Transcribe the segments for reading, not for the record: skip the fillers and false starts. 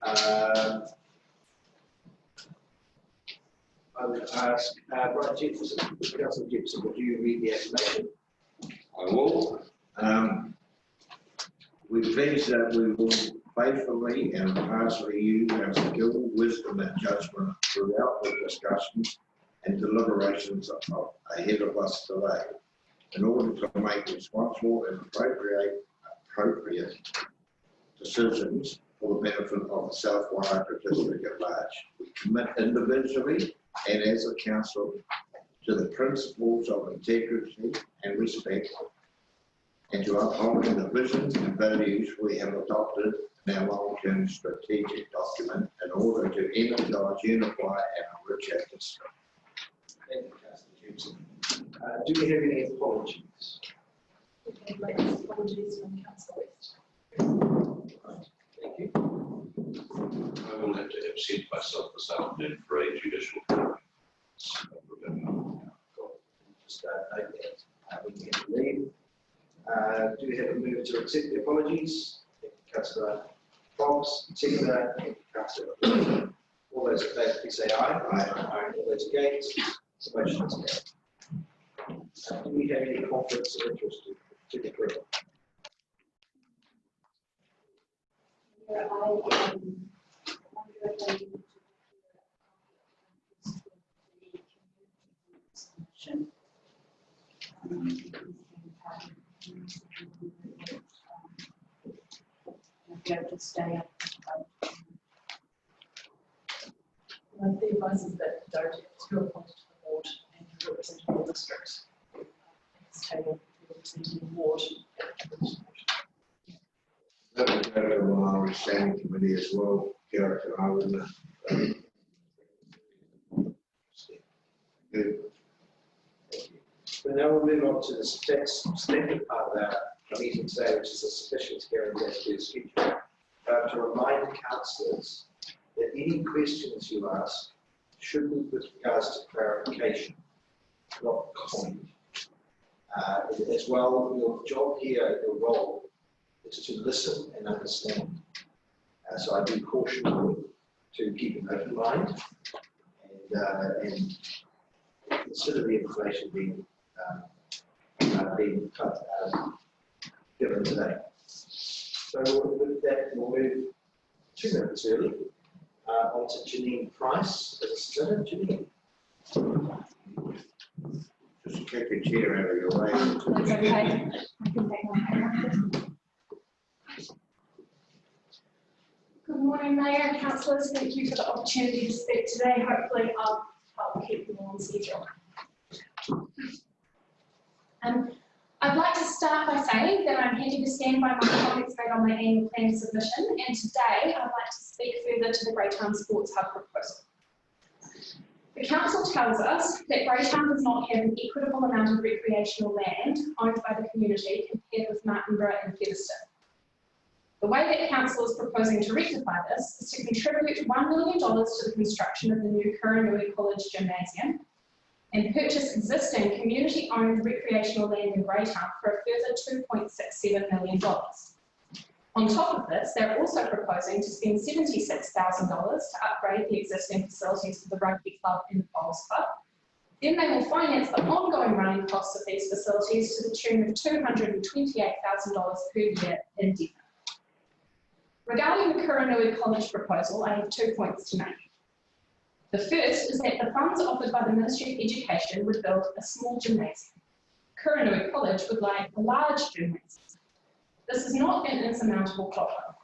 I would ask Brian Jefferson, Councillor Jefferson, would you read the affirmation? I will. We pledge that we will faithfully and impartially use our skill, wisdom and judgment throughout the discussions and deliberations ahead of us today in order to make responsible and appropriate decisions for the benefit of the South Wairarapa district at large. We commit individually and as a council to the principles of integrity and respect, and to upholding the visions and values we have adopted in our long-term strategic document in order to energise, unify and enrich our district. Thank you, Councillor Jefferson. Do we have any apologies? We have apologies from Councillor West. Thank you. I will have to absent myself this afternoon for a judicial conference. Just note that we can leave. Do we have a move to accept the apologies? Thank you, Councillor Fox. Seconder, thank you, Councillor. All those in favour, please say aye. Aye. All those against, the motion is carried. Do we have any conflicts of interest to the group? Be able to stay up. The advice is that don't have two appointed to the board and you represent all districts. It's table representing the ward. That would go to our standing committee as well, Gareth and I would. Good. So now we'll move on to the second part of our meeting today, which is a sufficient hearing as to the schedule. To remind councillors that any questions you ask should be with regards to clarification, not comment. As well, your job here, your role, is to listen and understand. So I do caution you to keep an open mind and consider the information being given today. So with that, we'll move 2 minutes early on to Janine Price. Janine. Just kick your chair out of your way. That's okay. I can take my hand off. Good morning, Mayor and councillors. Thank you for the opportunity to speak today. Hopefully, I'll help keep you on schedule. I'd like to start by saying that I'm happy to stand by my comments made on my annual plan submission, and today I'd like to speak further to the Greytown Sports Hub proposal. The council tells us that Greytown does not have an equitable amount of recreational land owned by the community compared with Martinborough and Featherstone. The way that council is proposing to rectify this is to contribute $1 million to the construction of the new Kuranui College Gymnasium and purchase existing community-owned recreational land in Greytown for a further $2.67 million. On top of this, they're also proposing to spend $76,000 to upgrade the existing facilities for the rugby club and the bowls club. Then they will finance the ongoing running costs of these facilities to the tune of $228,000 per year indefinitely. Regarding the Kuranui College proposal, I have 2 points to make. The first is that the funds offered by the Ministry of Education would build a small gymnasium. Kuranui College would like a large gymnasium. This is not an insurmountable problem.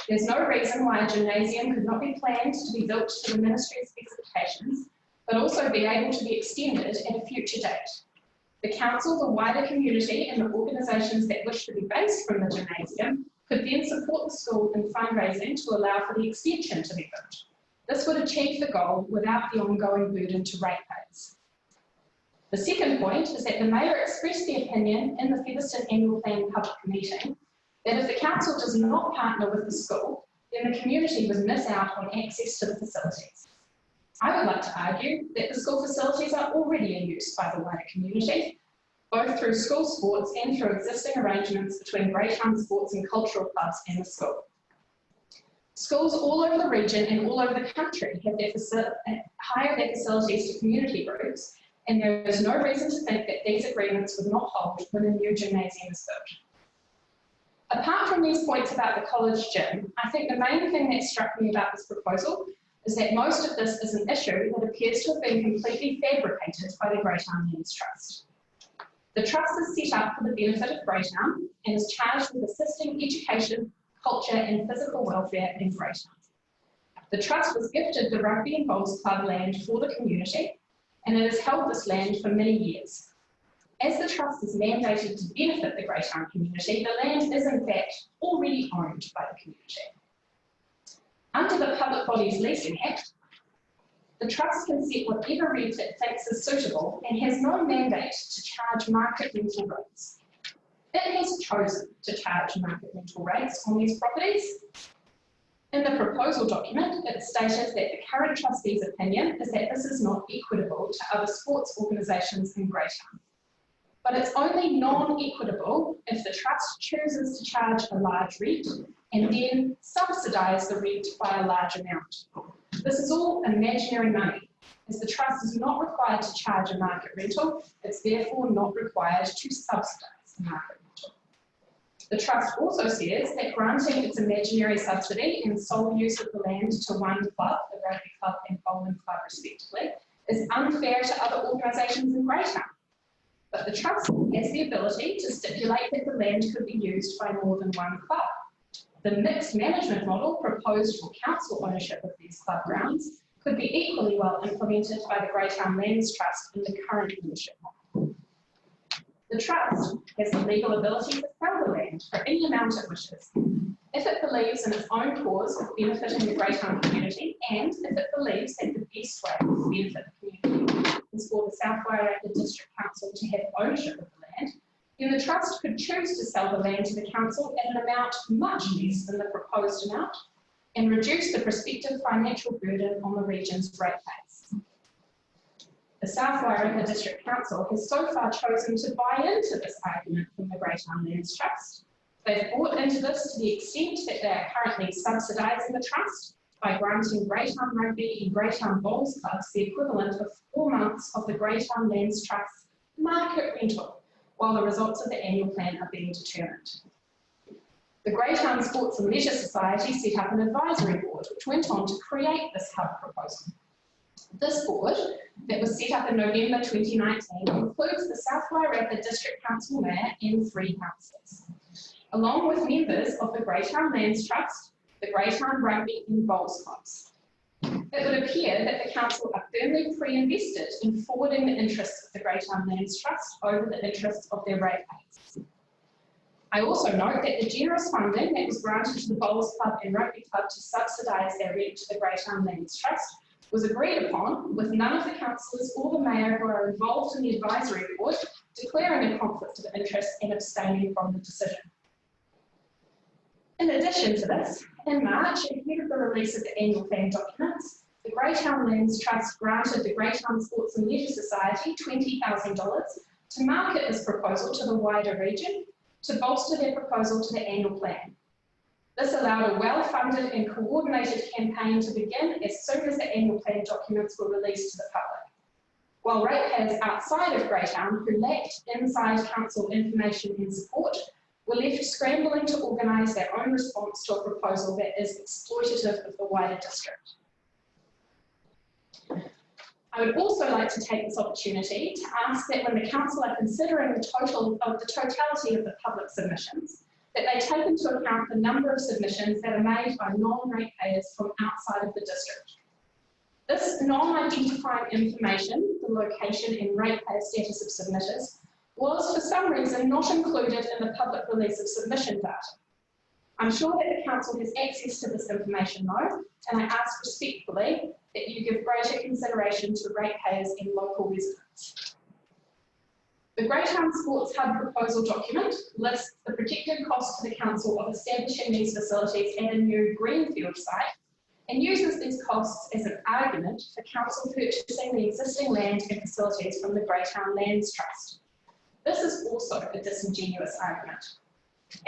There's no reason why a gymnasium could not be planned to be built to the Ministry's specifications, but also be able to be extended at a future date. The council, the wider community, and the organisations that wish to be based from the gymnasium could then support the school in fundraising to allow for the extension to be built. This would achieve the goal without the ongoing burden to ratepayers. The second point is that the Mayor expressed the opinion in the Featherstone Annual Plan public meeting that if the council does not partner with the school, then the community would miss out on access to the facilities. I would like to argue that the school facilities are already in use by the wider community, both through school sports and through existing arrangements between Greytown Sports and Cultural Clubs and the school. Schools all over the region and all over the country have hire their facilities to community groups, and there is no reason to think that these agreements would not hold when a new gymnasium is built. Apart from these points about the college gym, I think the main thing that struck me about this proposal is that most of this is an issue that appears to have been completely fabricated by the Greytown Lands Trust. The trust is set up for the benefit of Greytown and is charged with assisting education, culture and physical welfare in Greytown. The trust was gifted the Rugby and Bowls Club land for the community, and it has held this land for many years. As the trust is mandated to benefit the Greytown community, the land is in fact already owned by the community. Under the Public Bodies Leasing Act, the trust can set whatever rent it thinks is suitable and has no mandate to charge market rental rates. It has chosen to charge market rental rates on these properties. In the proposal document, it stated that the current trustee's opinion is that this is not equitable to other sports organisations in Greytown. But it's only non-equitable if the trust chooses to charge a large rent and then subsidise the rent by a large amount. This is all imaginary money, as the trust is not required to charge a market rental. It's therefore not required to subsidise a market rental. The trust also says that granting its imaginary subsidy and sole use of the land to one club, the Rugby Club and Bowling Club respectively, is unfair to other organisations in Greytown. But the trust has the ability to stipulate that the land could be used by more than one club. The mixed management model proposed for council ownership of these club grounds could be equally well implemented by the Greytown Lands Trust in the current ownership model. The trust has the legal ability to sell the land for any amount it wishes, if it believes in its own cause of benefiting the Greytown community, and if it believes that the best way to benefit the community is for the South Wairarapa District Council to have ownership of the land, then the trust could choose to sell the land to the council at an amount much less than the proposed amount and reduce the prospective financial burden on the region's ratepayers. The South Wairarapa District Council has so far chosen to buy into this argument from the Greytown Lands Trust. They've bought into this to the extent that they are currently subsidising the trust by granting Greytown Rugby and Greytown Bowls clubs the equivalent of 4 months of the Greytown Lands Trust's market rental, while the results of the annual plan are being determined. The Greytown Sports and Leisure Society set up an advisory board which went on to create this hub proposal. This board, that was set up in November 2019, includes the South Wairarapa District Council Mayor and 3 councillors, along with members of the Greytown Lands Trust, the Greytown Rugby and Bowls clubs. It would appear that the council are firmly pre-invested in forwarding the interests of the Greytown Lands Trust over the interests of their ratepayers. I also note that the generous funding that was granted to the Bowls Club and Rugby Club to subsidise their rent to the Greytown Lands Trust was agreed upon, with none of the councillors or the mayor who are involved in the advisory board declaring a conflict of interest and abstaining from the decision. In addition to this, in March, ahead of the release of the annual plan documents, the Greytown Lands Trust granted the Greytown Sports and Leisure Society $20,000 to market this proposal to the wider region to bolster their proposal to the annual plan. This allowed a well-funded and coordinated campaign to begin as soon as the annual plan documents were released to the public. While ratepayers outside of Greytown who lacked inside council information and support were left scrambling to organise their own response to a proposal that is exploitative of the wider district. I would also like to take this opportunity to ask that when the council are considering the totality of the public submissions, that they take into account the number of submissions that are made by non-ratepayers from outside of the district. This non-identifying information, the location and ratepayer status of submitters, was for some reason not included in the public release of submission data. I'm sure that the council has access to this information though, and I ask respectfully that you give greater consideration to ratepayers and local residents. The Greytown Sports Hub proposal document lists the projected cost to the council of establishing these facilities at a new greenfield site and uses these costs as an argument for council purchasing the existing land and facilities from the Greytown Lands Trust. This is also a disingenuous argument.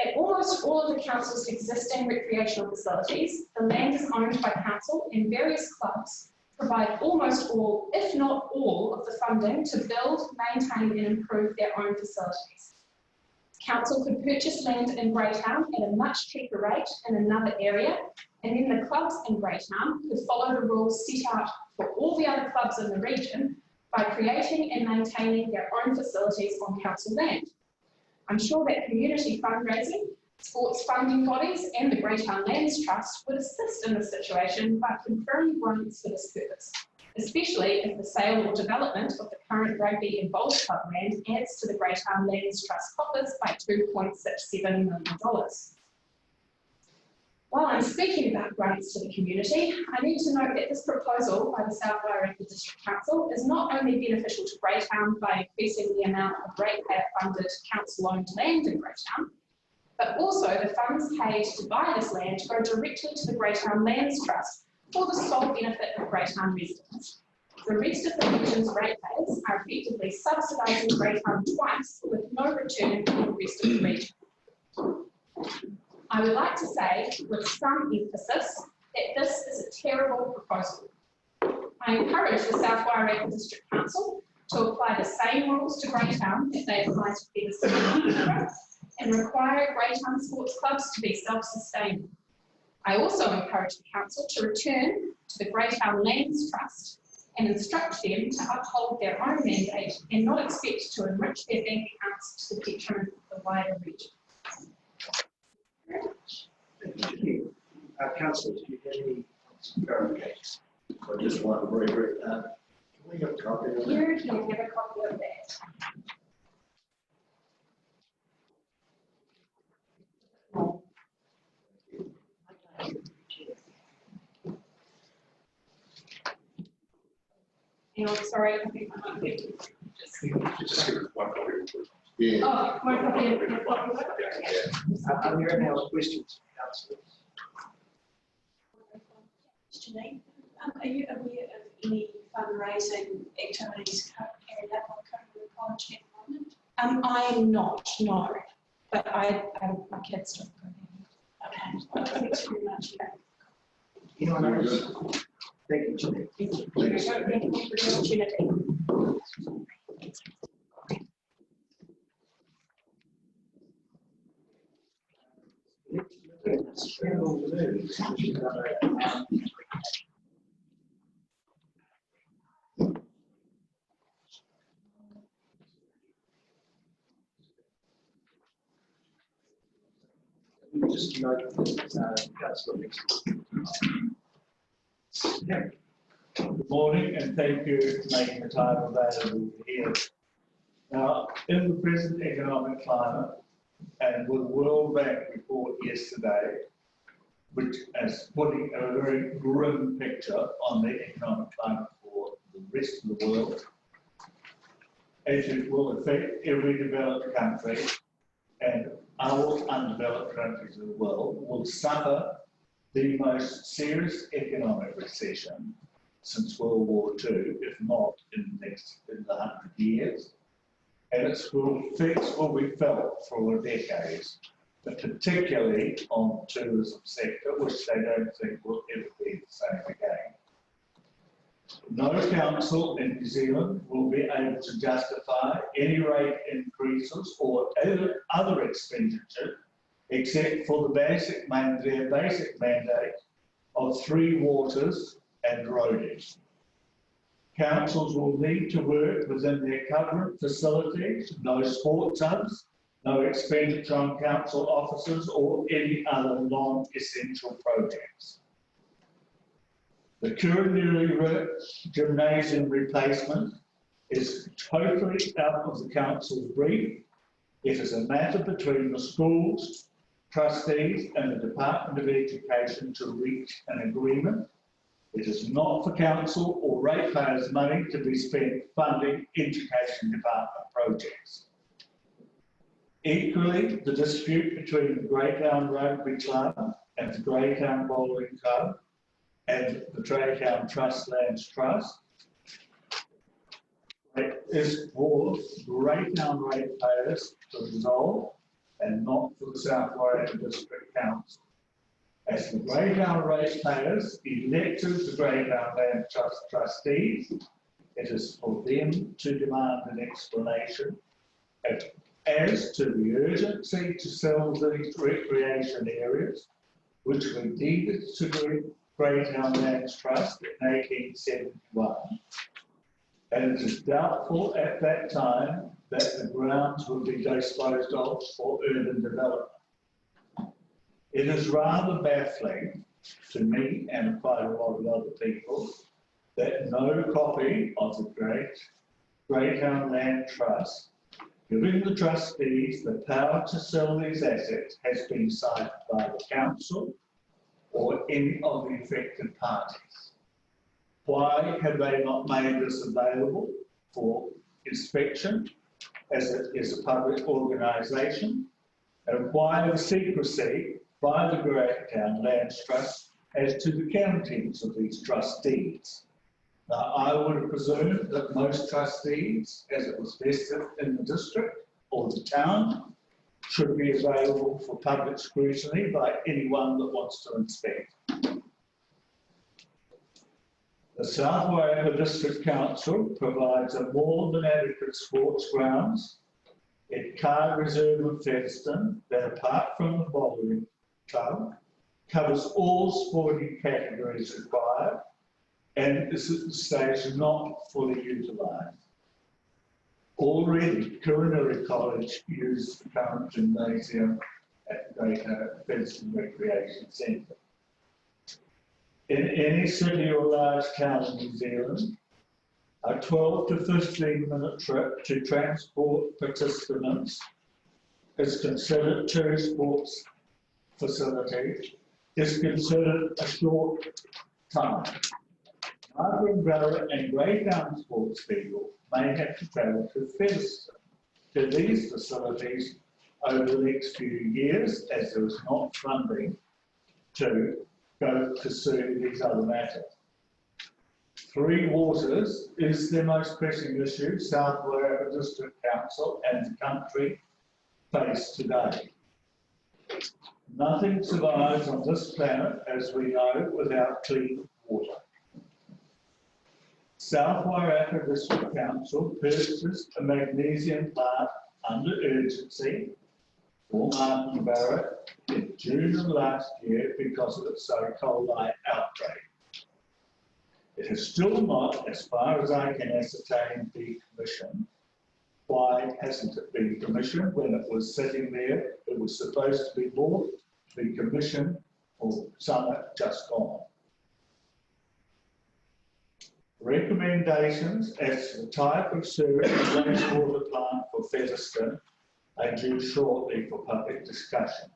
At almost all of the council's existing recreational facilities, the land is owned by council, and various clubs provide almost all, if not all, of the funding to build, maintain and improve their own facilities. Council could purchase land in Greytown at a much cheaper rate in another area, and then the clubs in Greytown could follow the rules set out for all the other clubs in the region by creating and maintaining their own facilities on council land. I'm sure that community fundraising, sports funding bodies and the Greytown Lands Trust would assist in this situation by conferring grants for this purpose, especially if the sale or development of the current rugby and bowls club land adds to the Greytown Lands Trust coffers by $2.67 million. While I'm speaking about grants to the community, I need to note that this proposal by the South Wairarapa District Council is not only beneficial to Greytown by increasing the amount of ratepayer-funded council-owned land in Greytown, but also the funds paid to buy this land go directly to the Greytown Lands Trust for the sole benefit of Greytown residents. The rest of the region's ratepayers are effectively subsidising Greytown twice with no return for the rest of the region. I would like to say with some emphasis that this is a terrible proposal. I encourage the South Wairarapa District Council to apply the same rules to Greytown that they apply to Featherston and require Greytown sports clubs to be self-sustaining. I also encourage the council to return to the Greytown Lands Trust and instruct them to uphold their own mandate and not expect to enrich their bank accounts to the detriment of the wider region. Thank you. Councillors, do you have any clarifications? I just want to very, can we have a copy of that? Here you can have a copy of that. And I'm sorry, I think I might be Just give it one copy. Yeah. Oh, one copy of the Are there any other questions, councillors? Janine, are you aware of any fundraising activities carried out by the college at the moment? I am not, no, but my kids don't go there. Okay, thanks very much. Anyone else? Thank you, Janine. Thank you for the opportunity. Just note that councillor Nixon. Yeah. Good morning and thank you for making the time available here. Now, in the present economic climate and with the World Bank report yesterday, which is putting a very grim picture on the economic climate for the rest of the world, as it will affect every developed country and our undeveloped countries of the world will suffer the most serious economic recession since World War II, if not in the 100 years. And its effects will be felt for decades, but particularly on the tourism sector, which they don't think will ever be the same again. No council in New Zealand will be able to justify any rate increases or other expenditure except for their basic mandate of 3 waters and roadage. Councils will need to work within their current facilities, no sports hubs, no expenditure on council offices or any other non-essential projects. The Kurunuri gymnasium replacement is totally out of the council's brief. It is a matter between the schools, trustees and the Department of Education to reach an agreement. It is not for council or ratepayers' money to be spent funding education department projects. Equally, the dispute between the Greytown Rugby Club and the Greytown Bowling Club and the Greytown Lands Trust is for Greytown ratepayers to resolve and not for the South Wairarapa District Council. As the Greyhound ratepayers elected the Greyhound Land Trust trustees, it is for them to demand an explanation as to the urgency to sell these recreation areas, which were deeded to the Greyhound Land Trust in 1871. And it is doubtful at that time that the grounds would be disposed of for urban development. It is rather baffling to me and quite a lot of other people that no copy of the Greyhound Land Trust giving the trustees the power to sell these assets has been cited by the council or any of the affected parties. Why have they not made this available for inspection as it is a public organisation? And why the secrecy by the Greyhound Land Trust as to the countings of these trustees? Now, I would have presumed that most trustees, as it was vested in the district or the town, should be available for public scrutiny by anyone that wants to inspect. The South Wairarapa District Council provides a more than adequate sports grounds at Car Reserve of Featherston that, apart from the bowling club, covers all sporting categories required and is at the stage not fully utilised. Already, Culinary College uses the current gymnasium at Greater Featherston Recreation Centre. In any city or large town in New Zealand, a 12 to 15 minute trip to transport participants is considered to sports facility is considered a short time. Margaret Barrett and Greyhound sports people may have to travel to Featherston to these facilities over the next few years, as there is not funding to go pursue these other matters. Three Waters is the most pressing issue South Wairarapa District Council and the country face today. Nothing survives on this planet, as we know, without clean water. South Wairarapa District Council purchased a magnesium plant under urgency for Martin Barrett in June of last year because of its so-called light outbreak. It has still not, as far as I can ascertain, been commissioned. Why hasn't it been commissioned when it was sitting there? It was supposed to be bought, to be commissioned for summer just gone. Recommendations as to the type of sewage and wastewater plant for Featherston are due shortly for public discussion,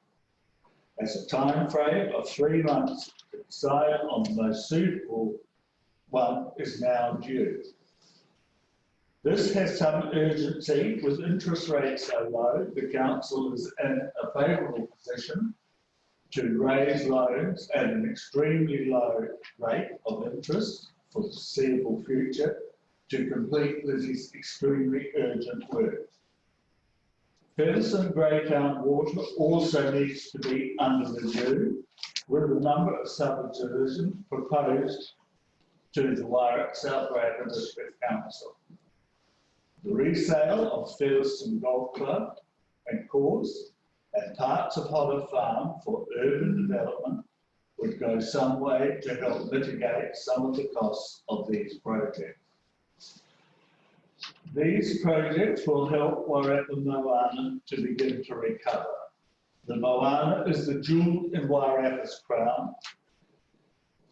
as a time frame of 3 months to decide on the most suitable one is now due. This has some urgency. With interest rates so low, the council is in a favourable position to raise loans at an extremely low rate of interest for the foreseeable future to complete these extremely urgent works. Featherston Greyhound Water also needs to be under review, with a number of subdivisions proposed to the South Wairarapa District Council. The resale of Featherston Golf Club and Course and parts of Hodder Farm for urban development would go some way to help mitigate some of the costs of these projects. These projects will help Wairarapa Moana to begin to recover. The Moana is the jewel in Wairarapa's crown.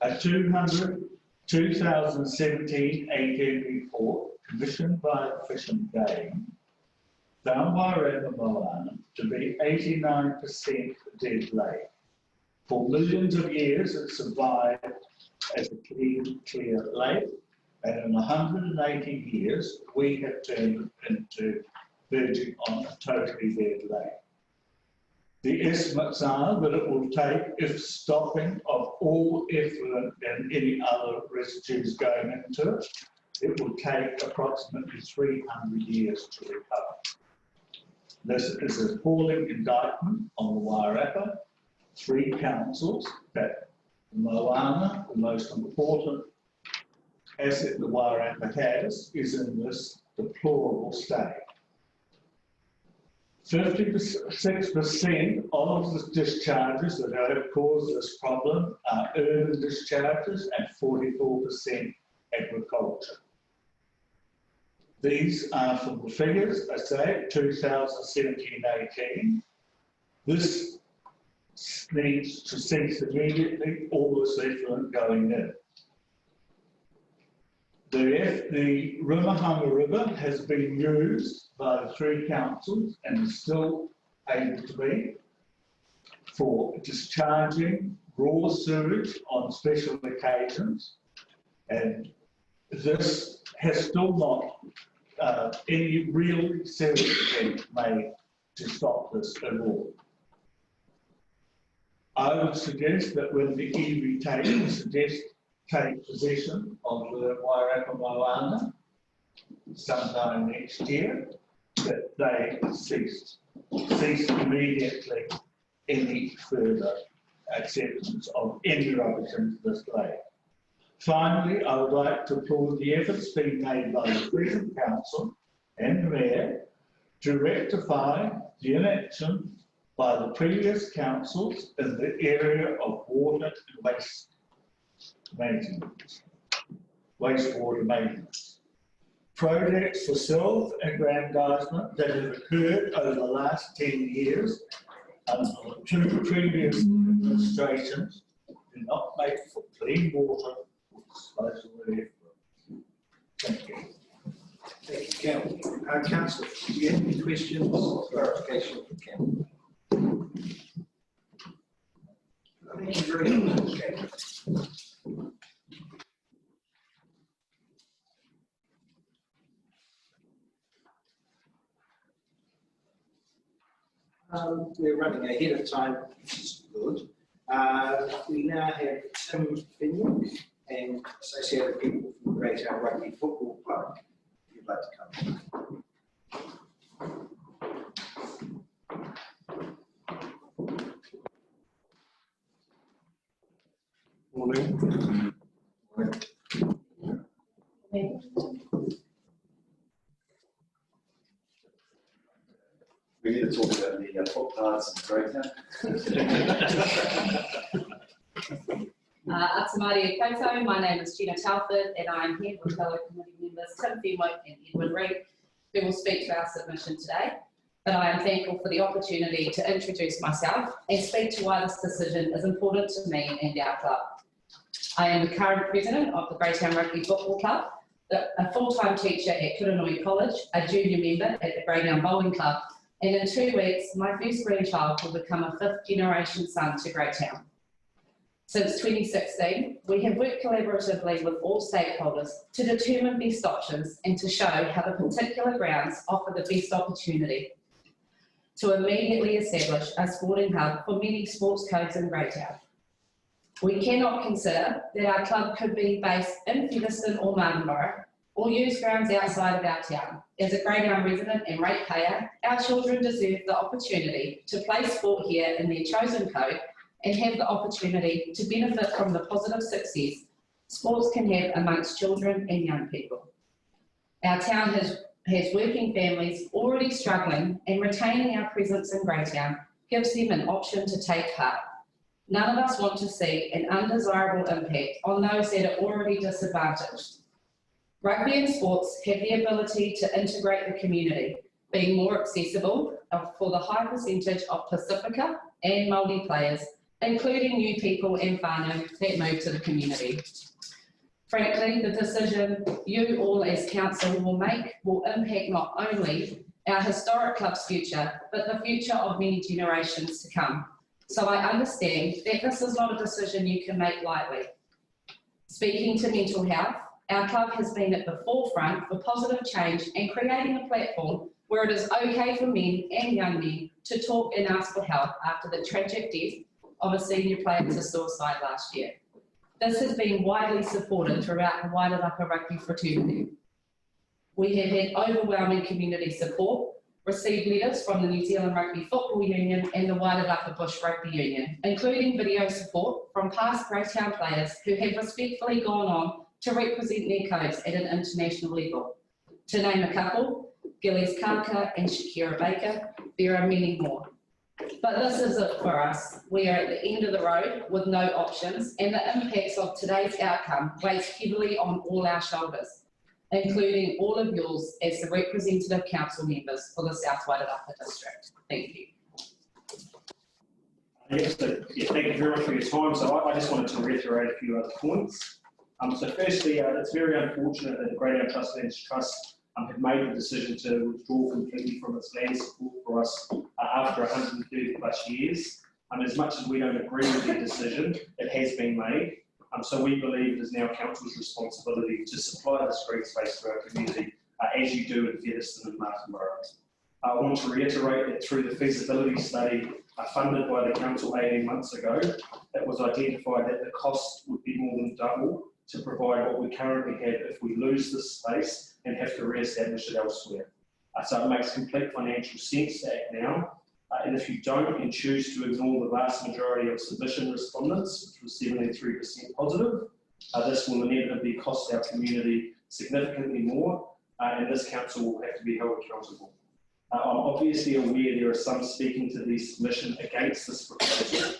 A 2017-18 report commissioned by the Fish and Game found Wairarapa Moana to be 89% dead lake. For millions of years it survived as a clean, clear lake, and in 180 years we have turned it into verging on a totally dead lake. The estimates are that it will take, if stopping of all effluent and any other residues going into it, it will take approximately 300 years to recover. This is an appalling indictment on the Wairarapa, 3 councils, that Moana, the most important asset the Wairarapa has, is in this deplorable state. 56% of the discharges that have caused this problem are urban discharges and 44% agriculture. These are from the figures, I say, 2017-18. This needs to cease immediately, all this effluent going in. The Rimahama River has been used by the 3 councils and is still able to be for discharging raw sewage on special occasions, and this has still not any real serious attempt made to stop this at all. I would suggest that when the EV take possession of the Wairarapa Moana sometime next year, that they cease immediately any further acceptance of any rubbish into this lake. Finally, I would like to applaud the efforts being made by the present council and the mayor to rectify the inaction by the previous councils in the area of water and wastewater maintenance. Projects for self-aggrandizement that have occurred over the last 10 years under the 2 previous administrations do not make for clean water or disposal of effluent. Thank you. Thank you, Campbell. Councillor, do you have any questions or clarification from Campbell? Thank you very much, Campbell. We're running ahead of time, which is good. We now have Tim Fenwick and associated people from the Great Town Rugby Football Club, if you'd like to come. Morning. We need to talk about the footpaths in Greytown. Atamari Koto, my name is Gina Telford and I'm here with fellow committee members Tim Fenwick and Edwin Reid, who will speak to our submission today. But I am thankful for the opportunity to introduce myself and speak to why this decision is important to me and our club. I am the current president of the Greytown Rugby Football Club, a full-time teacher at Turanui College, a junior member at the Greytown Bowling Club, and in 2 weeks, my first grandchild will become a 5th generation son to Greytown. Since 2016, we have worked collaboratively with all stakeholders to determine best options and to show how the particular grounds offer the best opportunity to immediately establish a sporting hub for many sports codes in Greytown. We cannot consider that our club could be based in Featherston or Martinborough or use grounds outside of our town. As a Greytown resident and ratepayer, our children deserve the opportunity to play sport here in their chosen code and have the opportunity to benefit from the positive success sports can have amongst children and young people. Our town has working families already struggling, and retaining our presence in Greytown gives them an option to take part. None of us want to see an undesirable impact on those that are already disadvantaged. Rugby and sports have the ability to integrate the community, being more accessible for the high percentage of Pacifica and Māori players, including new people and whānau that move to the community. Frankly, the decision you all as council will make will impact not only our historic club's future, but the future of many generations to come. So I understand that this is not a decision you can make lightly. Speaking to mental health, our club has been at the forefront for positive change and creating a platform where it is okay for men and young men to talk and ask for help after the tragic death of a senior player to suicide last year. This has been widely supported throughout the Wairarapa rugby fraternity. We have had overwhelming community support, received letters from the New Zealand Rugby Football Union and the wider Upper Bush Rugby Union, including video support from past Greytown players who have respectfully gone on to represent their codes at an international level. To name a couple, Gillies Kaka and Shakira Baker, there are many more. But this is it for us. We are at the end of the road with no options, and the impacts of today's outcome weighs heavily on all our shoulders, including all of yours as the representative council members for the South Wairarapa District. Thank you. Yes, so, yeah, thank you very much for your time. So I just wanted to reiterate a few other points. So firstly, it's very unfortunate that the Greytown Trust Lands Trust have made the decision to withdraw completely from its land support for us after 130 plus years. As much as we don't agree with their decision, it has been made. So we believe it is now Council's responsibility to supply this green space to our community, as you do in Featherston and Martinborough. I want to reiterate that through the feasibility study funded by the Council 18 months ago, it was identified that the cost would be more than double to provide what we currently have if we lose this space and have to re-establish it elsewhere. So it makes complete financial sense to act now. And if you don't and choose to ignore the vast majority of submission respondents, which was 73% positive, this will inevitably cost our community significantly more, and this council will have to be held accountable. I'm obviously aware there are some speaking to the submission against this proposal.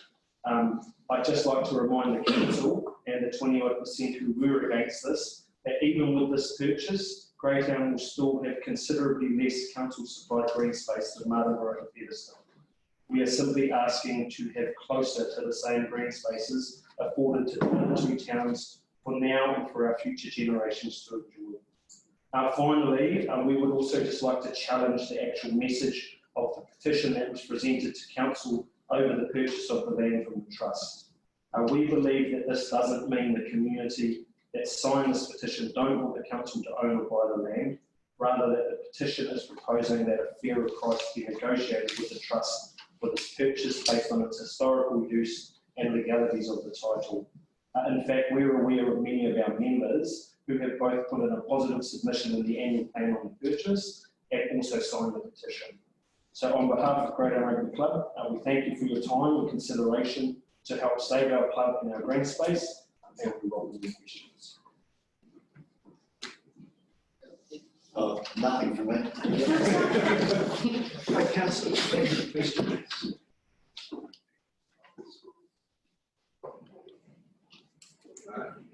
I'd just like to remind the council and the 20% who were against this, that even with this purchase, Greytown will still have considerably less council supplied green space than Martinborough and Featherston. We are simply asking to have closer to the same green spaces afforded to the two towns for now and for our future generations to enjoy. Finally, we would also just like to challenge the actual message of the petition that was presented to council over the purchase of the land from the trust. We believe that this doesn't mean the community that signed this petition don't want the council to own or buy the land, rather that the petition is proposing that a fairer price be negotiated with the trust for this purchase based on its historical use and legalities of the title. In fact, we're aware of many of our members who have both put in a positive submission in the annual plan on the purchase and also signed the petition. So on behalf of Greytown Rugby Club, we thank you for your time and consideration to help save our club and our green space, and we welcome your questions. Nothing from me. Councillor, questions?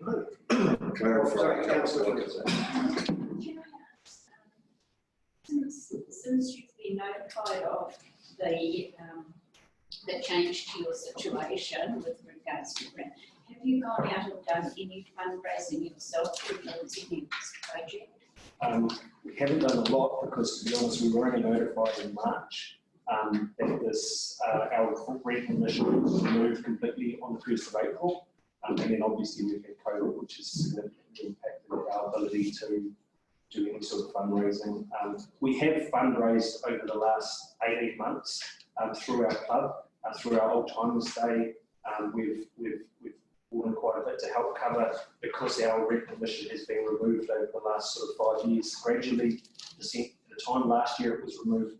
No. Sorry, Councillor Wilkinson. Can I ask, since you've been notified of the change to your situation with regards to rent, have you gone out and done any fundraising yourself towards any of this project? We haven't done a lot because, to be honest, we were only notified in March that this our recognition was removed completely on the 1st of April. And then obviously we've had COVID, which has significantly impacted our ability to do any sort of fundraising. We have fundraised over the last 18 months through our club, through our Old Timers Day. We've brought in quite a bit to help cover, because our recognition has been removed over the last sort of 5 years. Gradually, at the time last year it was removed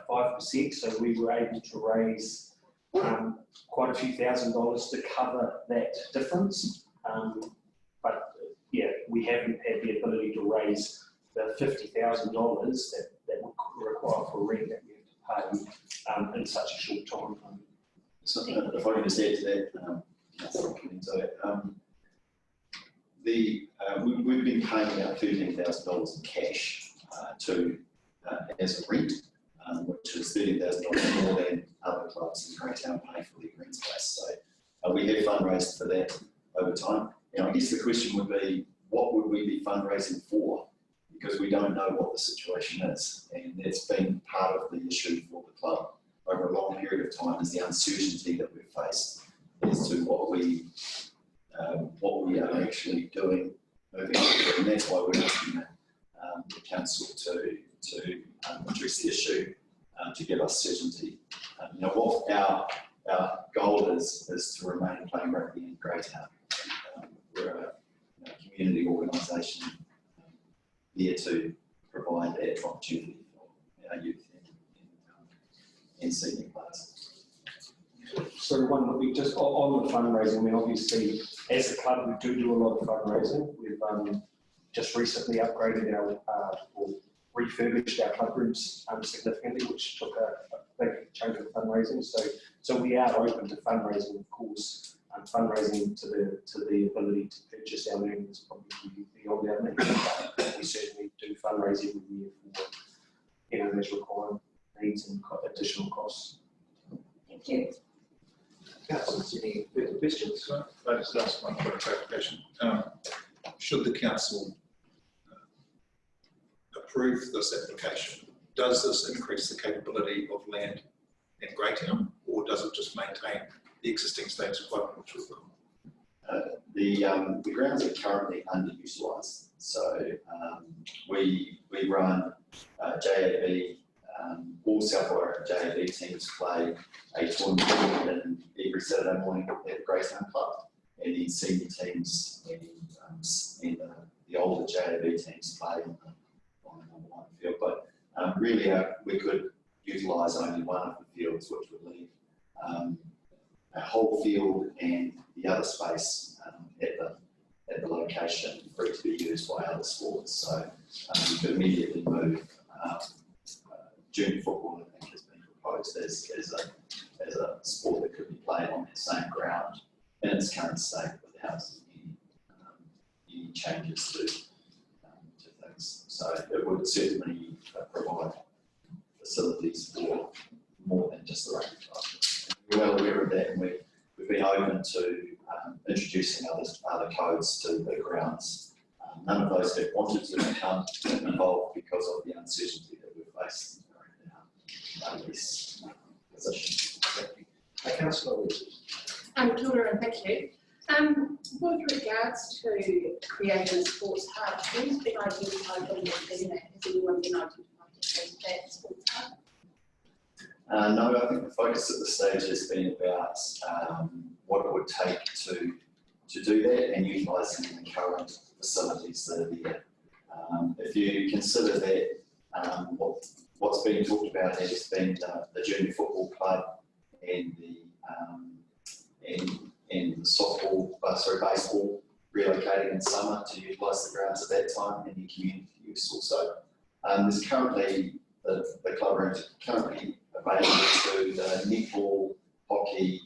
5%, so we were able to raise quite a few $1,000s to cover that difference. But yeah, we haven't had the ability to raise the $50,000 that would require for rent that we have to pay in such a short time. So if I can just add to that, we've been paying out $13,000 in cash as a rent, which is $30,000 more than other clubs in Greytown pay for their green space. So we have fundraised for that over time. I guess the question would be, what would we be fundraising for? Because we don't know what the situation is, and that's been part of the issue for the club over a long period of time, is the uncertainty that we've faced as to what we are actually doing moving forward, and that's why we're asking the council to address the issue to give us certainty. What our goal is to remain playing rugby in Greytown. We're a community organisation there to provide that opportunity for our youth and and senior players. So one, we just on the fundraising, I mean, obviously, as a club, we do a lot of fundraising. We've just recently upgraded our, or refurbished our club rooms significantly, which took a big chunk of fundraising. So we are open to fundraising, of course. Fundraising to the ability to purchase our learning is probably beyond our means. We certainly do fundraise every year for those required needs and additional costs. Thank you. Councillors, any further questions? I just ask one for clarification. Should the council approve this application, does this increase the capability of land in Greytown, or does it just maintain the existing status quo which we've got? The grounds are currently underutilised, so we run JAB. All South Warwick JAB teams play a tournament every Saturday morning at the Greytown Club, and then senior teams and the older JAB teams play on the field. But really, we could utilise only one of the fields, which would leave a whole field and the other space at the location for it to be used by other sports. So you could immediately move junior football, I think, has been proposed as a sport that could be played on that same ground in its current state without any changes to things. So it would certainly provide facilities for more than just the rugby club. We're well aware of that, and we've been open to introducing other codes to the grounds. None of those have wanted to become involved because of the uncertainty that we've faced around this position. Councillor Weds. Kia ora and thank you. With regards to creating a sports hub, who's been identified when you're doing that? Has anyone been identified as that sports hub? No, I think the focus at this stage has been about what it would take to do that and utilising the current facilities that are there. If you consider that what's been talked about has been the junior football club and the baseball relocating in summer to utilise the grounds at that time, and the community use also. There's currently the club rooms are currently available to the netball, hockey,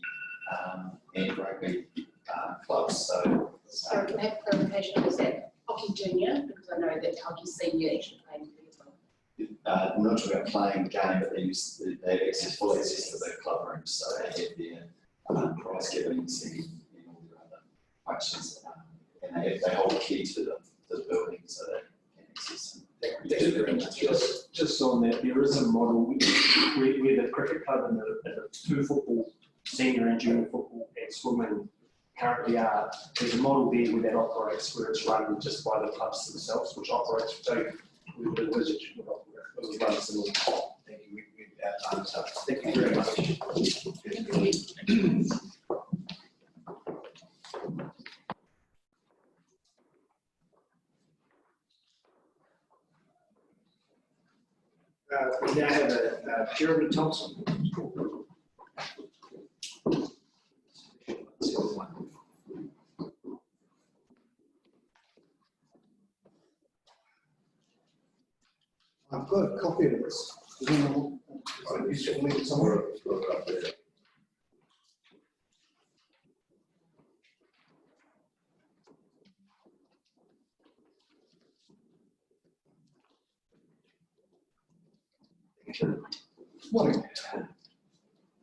and rugby clubs. So, Sorry, can I have clarification? Was that hockey junior? Because I know that hockey senior actually playing as well. I'm not talking about playing the game, but they have full access to the club rooms, so they have their prize givings and all their other functions, and they hold a key to the building, so they can access them. Just on that, there is a model where the cricket club and the two football, senior and junior football and swimming currently are. There's a model there where that operates, where it's run just by the clubs themselves, which operates. So we would envisage it would run similar. Thank you. We're time's up. Thank you very much. We now have Jeremy Thompson. I've got a copy of this. You should leave it somewhere. Morning.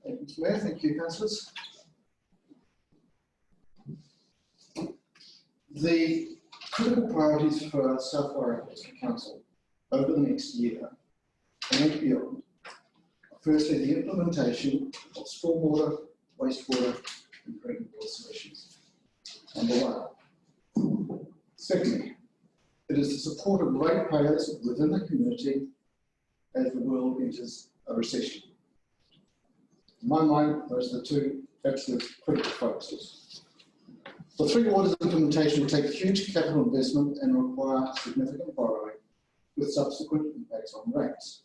Thank you, Mayor. Thank you, councillors. The critical priorities for South Warwick District Council over the next year and beyond are firstly the implementation of stormwater, wastewater and drinking water solutions. Number one. Secondly, it is the support of ratepayers within the community as the world enters a recession. In my mind, those are the two absolute critical focuses. The Three Waters implementation will take huge capital investment and require significant borrowing with subsequent impacts on rates.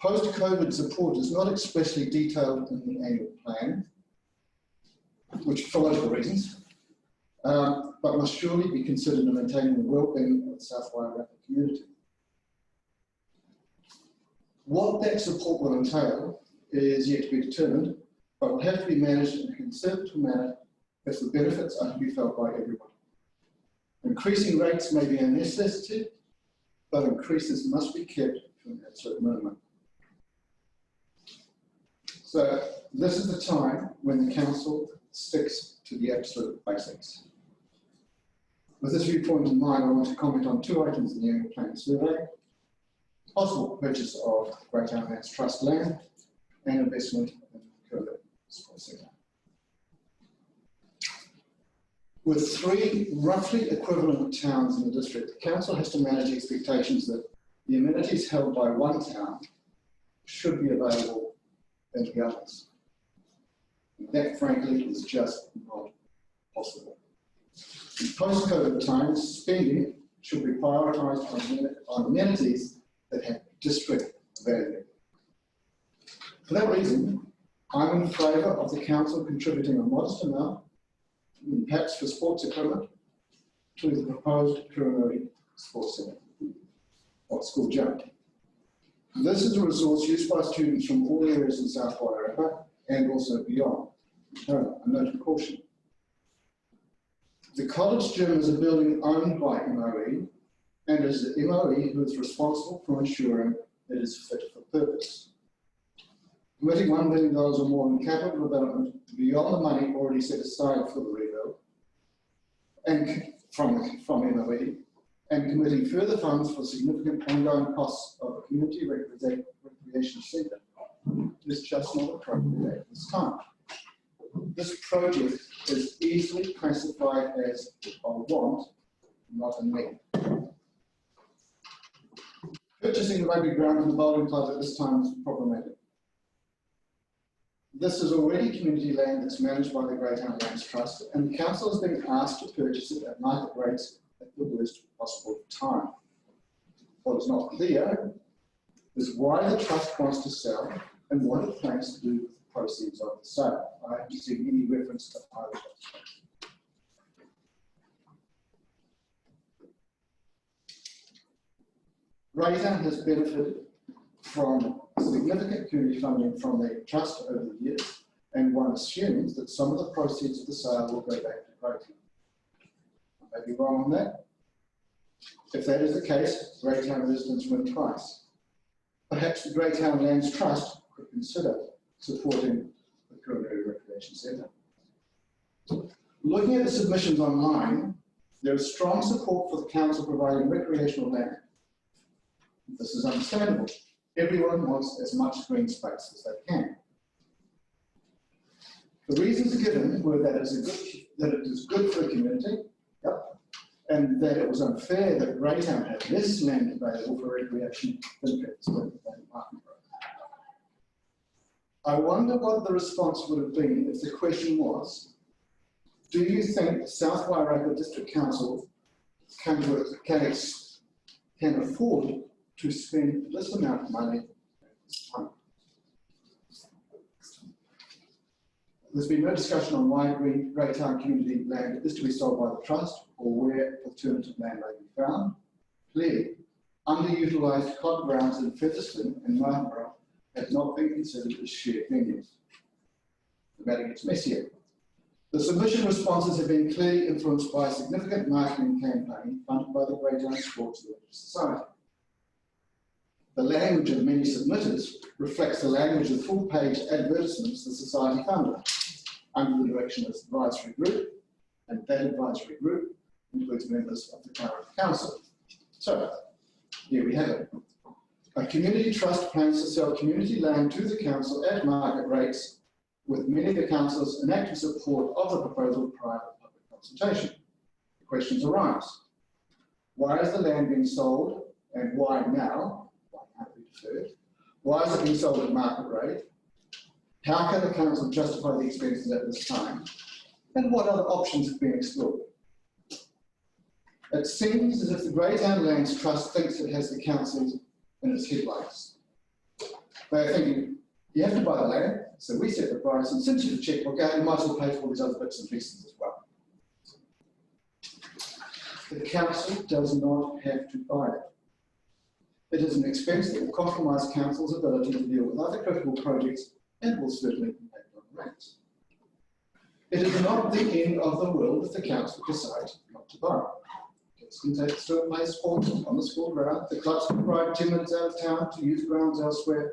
Post-COVID support is not expressly detailed in the annual plan, which for logical reasons, but must surely be considered in maintaining the well-being of the South Wairarapa community. What that support will entail is yet to be determined, but will have to be managed in a conservative manner if the benefits are to be felt by everyone. Increasing rates may be a necessity, but increases must be kept to an absolute minimum. So this is the time when the council sticks to the absolute basics. With this viewpoint in mind, I want to comment on two items in the annual plan survey: possible purchase of Greytown Lands Trust land and investment in Curlew Sports Centre. With three roughly equivalent towns in the district, the council has to manage expectations that the amenities held by one town should be available in the others. That, frankly, is just not possible. In post-COVID times, spending should be prioritised on amenities that have district value. For that reason, I'm in favour of the council contributing a modest amount, perhaps for sports equipment, to the proposed Kurunuri Sports Centre, or school gym. This is a resource used by students from all areas in South Wairarapa and also beyond. A note of caution. The college gym is a building owned by MOE, and it is the MOE who is responsible for ensuring it is fit for purpose. Committing $1 million or more in capital development beyond the money already set aside for the rebuild, and from MOE, and committing further funds for significant ongoing costs of a community recreation centre is just not appropriate at this time. This project is easily classified as a want, not a need. Purchasing the rugby ground and the bowling club at this time is problematic. This is already community land that's managed by the Greytown Lands Trust, and the council has been asked to purchase it at market rates at the worst possible time. What is not clear is why the trust wants to sell and what it plans to do with the proceeds of the sale. I haven't seen any reference to either of those. Greytown has benefited from significant community funding from the trust over the years, and one assumes that some of the proceeds of the sale will go back to Greytown. I may be wrong on that. If that is the case, Greytown residents win twice. Perhaps the Greytown Lands Trust could consider supporting the Kurunuri Recreation Centre. Looking at the submissions online, there is strong support for the council providing recreational land. This is understandable. Everyone wants as much green space as they can. The reasons given were that it is good for the community, yep, and that it was unfair that Greytown had less land available for recreation than Martin. I wonder what the response would have been if the question was, do you think the South Wairarapa District Council can afford to spend this amount of money at this time? There's been no discussion on why Greytown community land is to be sold by the trust or where alternative land may be found. Clearly, underutilised club grounds in Featherston and Martinborough have not been considered as shared venues. The matter gets messier. The submission responses have been clearly influenced by a significant marketing campaign funded by the Greytown Sports Village Society. The language of many submitters reflects the language of full-page advertisements the Society funded under the direction of its advisory group, and that advisory group includes members of the current council. So, here we have it. A community trust plans to sell community land to the council at market rates, with many of the councillors in active support of the proposal prior to public consultation. The questions arise. Why is the land being sold, and why now? Why can't it be deferred? Why is it being sold at market rate? How can the council justify the expenses at this time? And what other options have been explored? It seems as if the Greytown Lands Trust thinks it has the council in its headlights. They're thinking, you have to buy the land, so we set the price, and since you've checked, okay, you might as well pay for all these other bits and pieces as well. The council does not have to buy it. It is an expense that will compromise council's ability to deal with other critical projects and will certainly impact on rates. It is not the end of the world if the council decides not to buy. Kids can still play sport on the school ground. The clubs can ride 10 minutes out of town to use grounds elsewhere.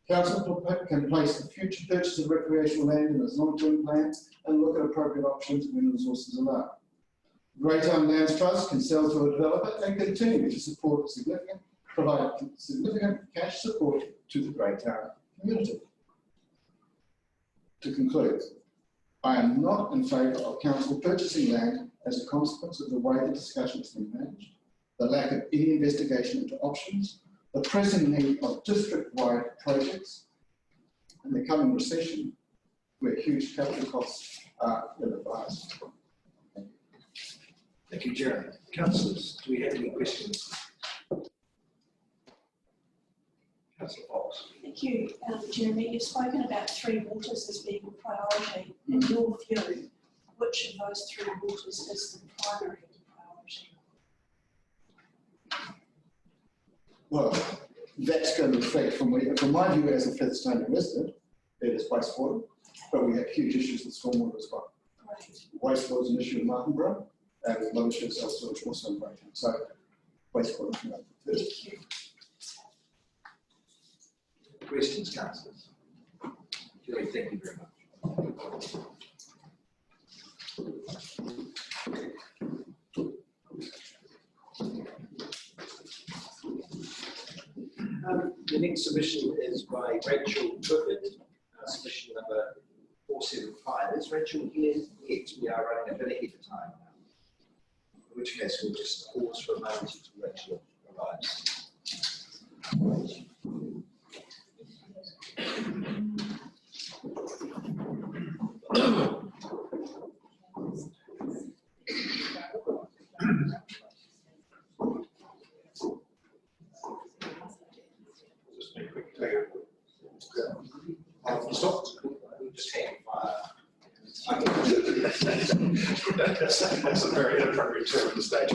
Council can place the future purchase of recreational land in its long-term plans and look at appropriate options when resources allow. Greytown Lands Trust can sell to a developer and continue to provide significant cash support to the Greytown community. To conclude, I am not in favour of council purchasing land as a consequence of the way the discussion has been managed, the lack of any investigation into options, the pressing need of district-wide projects, and the coming recession where huge capital costs are ill-advised. Thank you, Jeremy. Councillors, do we have any questions? Councillor Fox. Thank you, Jeremy. You've spoken about three waters as being a priority. In your view, which of those three waters is the primary priority? Well, that's going to reflect from my view as a Featherstone resident, it is wastewater, but we have huge issues with stormwater as well. Right. Wastewater is an issue in Martinborough, and with low issues elsewhere, which also in Greytown. So, wastewater is first. Thank you. Questions, councillors? Julie, thank you very much. The next submission is by Rachel Griffith, submission number 475. Is Rachel here? Yes, we are running a bit ahead of time now. In which case we'll just pause for a moment until Rachel arrives. Stop. Just hang fire. That's a very inappropriate term at the stage.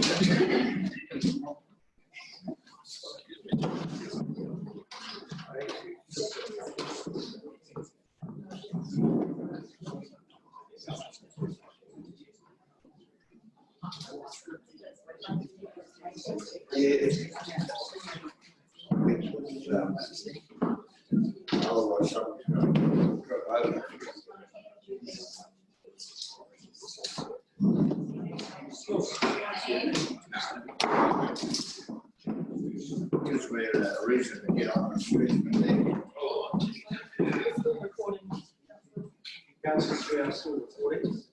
Otherwise, someone's going to go over. Gives me a reason to get on the street and then. Councillors, we are still recording.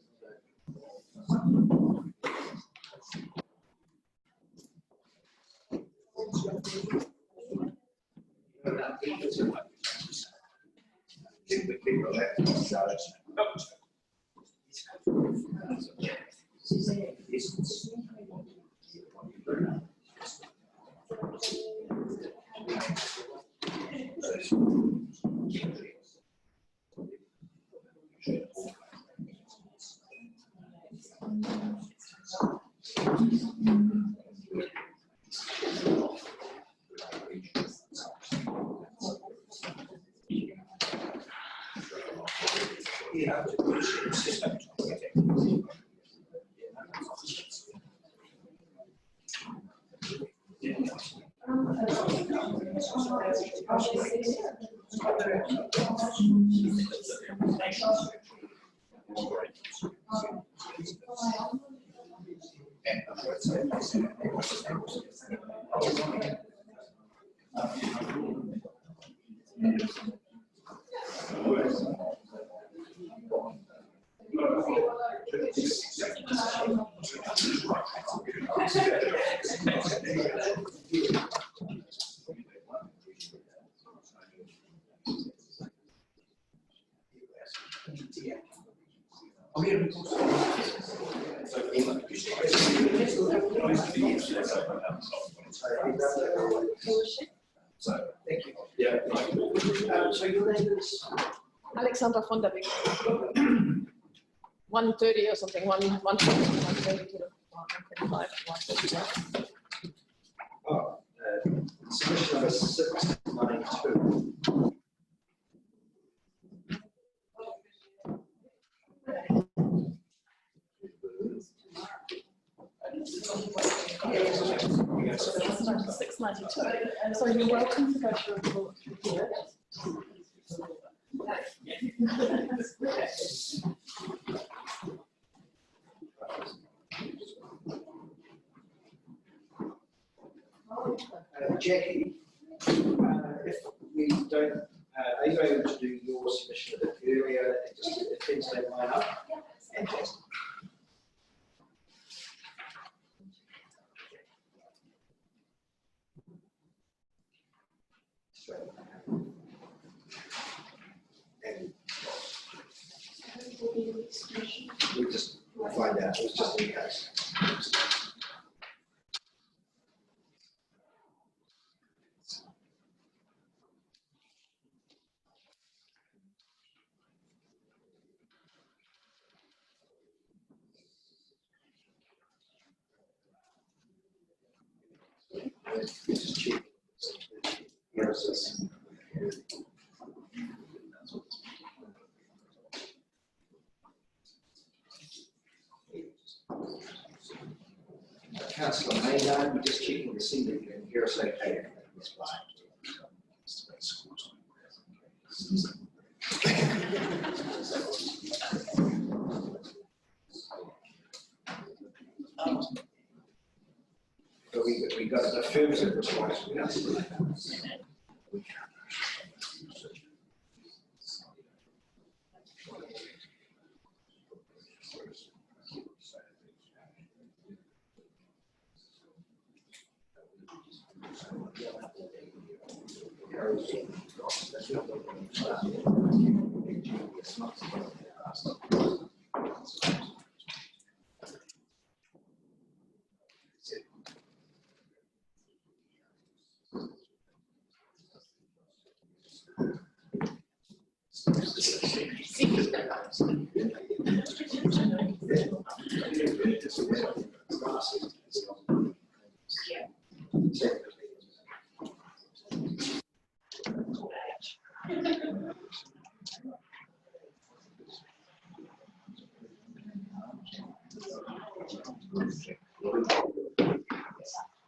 So, thank you. Yeah. So your name is? Alexandra von der Beek. 130 or something, 130 kilo, 125, 130. Oh, submission number 692. Yes, 692. So you're welcome to go through and look through here. Jackie, if we don't, are you able to do your submission a bit earlier, just if things don't line up? Fantastic. And we'll just find out, it's just in case. Just check. Nurses. Councillor Maynard, we're just checking to see that you can hear us okay. That's fine. But we got an affirmative response from Councillor.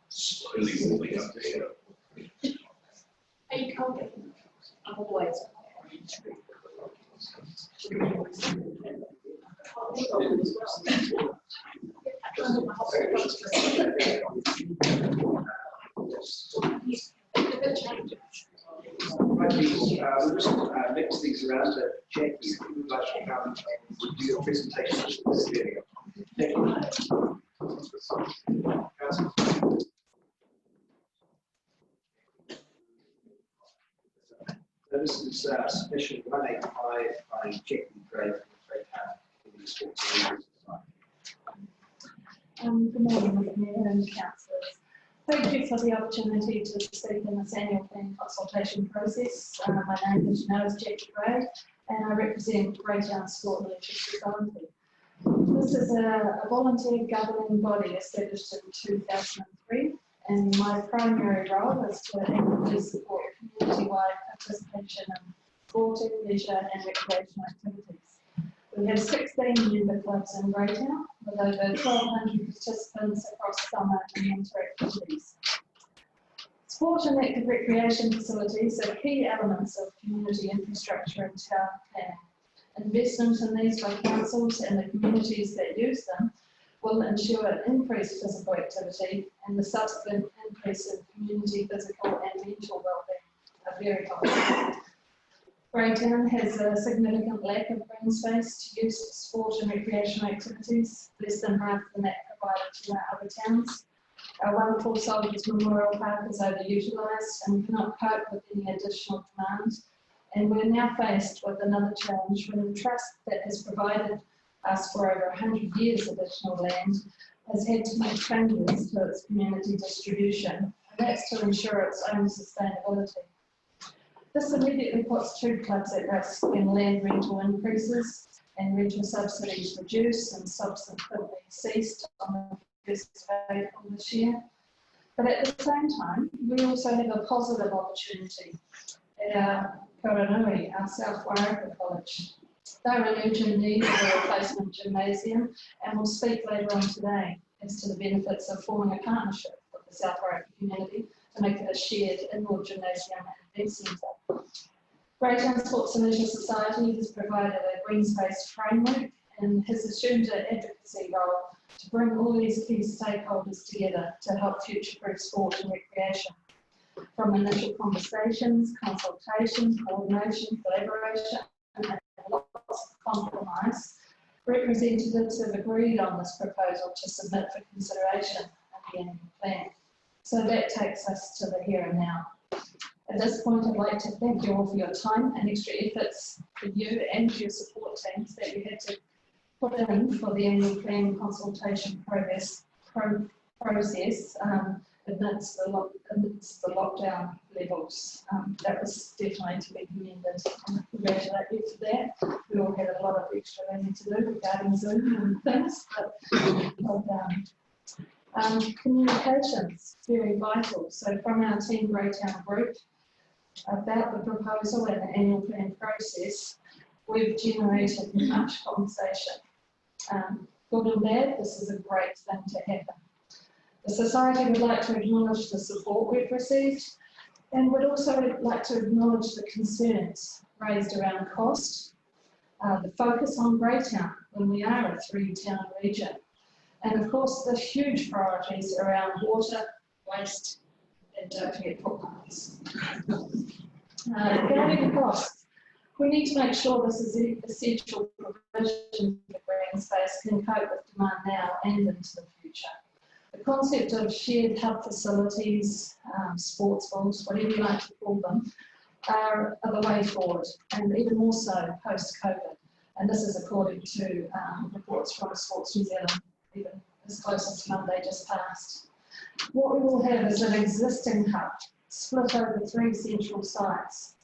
Slowly moving up the hill. Are you coping? Always. Right, people, we'll just mix these around. Jackie, if you would like to come and do your presentation of this video. Thank you. So this is submission 185 by Jackie Gray from Greytown Community Sports and Good morning, Mayor and councillors. Thank you for the opportunity to speak in this annual planning consultation process. My name, as you know, is Jackie Gray, and I represent Greytown Sport and Leisure Society. This is a volunteer governing body established in 2003, and my primary role is to actively support community-wide participation in sporting, leisure and recreational activities. We have 16 member clubs in Greytown with over 1,200 participants across summer and winter activities. Sport and active recreation facilities are key elements of community infrastructure and town planning. Investment in these by councils and the communities that use them will ensure increased physical activity, and the subsequent increase in community physical and mental well-being are very helpful. Greytown has a significant lack of green space to use for sport and recreational activities, less than half the that provided to our other towns. Our wonderful Soldiers Memorial Park is overutilised and cannot cope with any additional demand. And we're now faced with another challenge when the trust that has provided us for over 100 years additional land has had to make changes to its community distribution and that's to ensure its own sustainability. This immediately puts two clubs at risk when land rental increases and rental subsidies reduce and subsequently ceased on the 1st of April this year. But at the same time, we also have a positive opportunity at our Karanui, our South Wairaka College. They're in urgent need of a replacement gymnasium, and we'll speak later on today as to the benefits of forming a partnership with the South Wairaka community to make it a shared indoor gymnasium and event centre. Greytown Sports and Leisure Society has provided a green space framework and has assumed an advocacy role to bring all these key stakeholders together to help future-proof sport and recreation. From initial conversations, consultation, coordination, collaboration, and lots of compromise, representatives have agreed on this proposal to submit for consideration in the annual plan. So that takes us to the here and now. At this point, I'd like to thank you all for your time and extra efforts for you and your support teams that you had to put in for the annual plan consultation process amidst the lockdown levels. That was definitely to be commended. I congratulate you for that. We all had a lot of extra learning to do regarding Zoom and things, but well done. Communications, very vital. So from our Team Greytown group, about the proposal and the annual plan process, we've generated much conversation. Good and bad, this is a great thing to happen. The Society would like to acknowledge the support we've received, and would also like to acknowledge the concerns raised around cost, the focus on Greytown when we are a 3-town region, and of course the huge priorities around water, waste, and don't forget footpaths. Regarding costs, we need to make sure this is essential provision for green space can cope with demand now and into the future. The concept of shared hub facilities, sports halls, whatever you like to call them, are the way forward, and even more so post-COVID. And this is according to reports from Sports New Zealand, even as close as Monday just passed. What we will have is an existing hub split over 3 central sites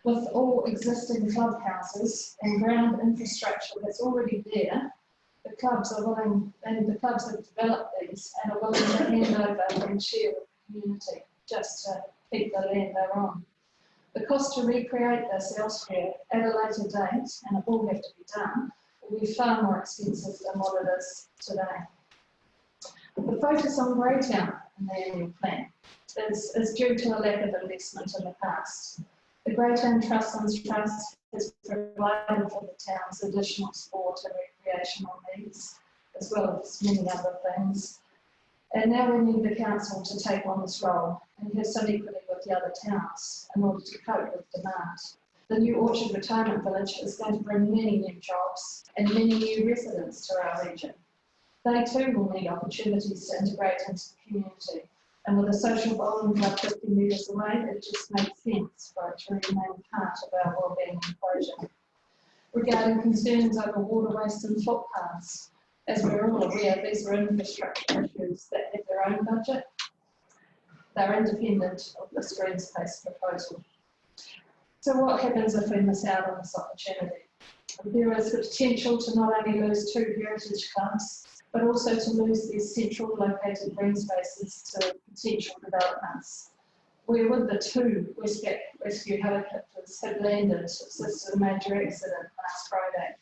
with all existing clubhouses and ground infrastructure that's already there. The clubs are willing, and the clubs have developed these and are willing to hand over and share with the community just to keep the land they're on. The cost to recreate this elsewhere at a later date, and it will have to be done, will be far more expensive than what it is today. The focus on Greytown in the annual plan is due to a lack of investment in the past. The Greytown Trust Funds Trust has provided for the town's additional sport and recreational needs, as well as many other things. And now we need the council to take on this role and have some equity with the other towns in order to cope with demand. The new Orchard Retirement Village is going to bring many new jobs and many new residents to our region. They too will need opportunities to integrate into the community. And with a social bowling club 50 metres away, it just makes sense for it to remain part of our wellbeing equation. Regarding concerns over water waste and footpaths, as we're all aware, these are infrastructure issues that have their own budget. They're independent of this green space proposal. So what happens if we miss out on this opportunity? There is the potential to not only lose 2 heritage clubs, but also to lose these central located green spaces to potential developments. Where would the 2 Westpac rescue helicopters have landed since a major accident last Friday?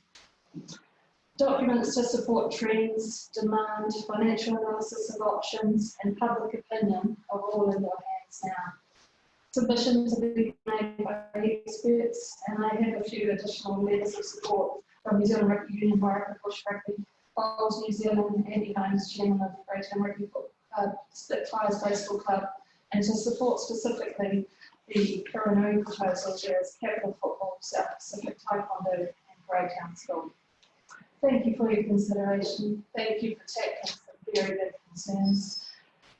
Documents to support trends, demand, financial analysis of options, and public opinion are all in your hands now. Submissions have been made by experts, and I have a few additional letters of support from New Zealand Rugby Union, Wairaka Bush Rugby, Bowls New Zealand, Andy Holmes, Chairman of Greytown Rugby Club, Spitfires Baseball Club, and to support specifically the Karanui proposal, there is Capital Football, South Pacific Taekwondo, and Greytown School. Thank you for your consideration. Thank you for tackling some very big concerns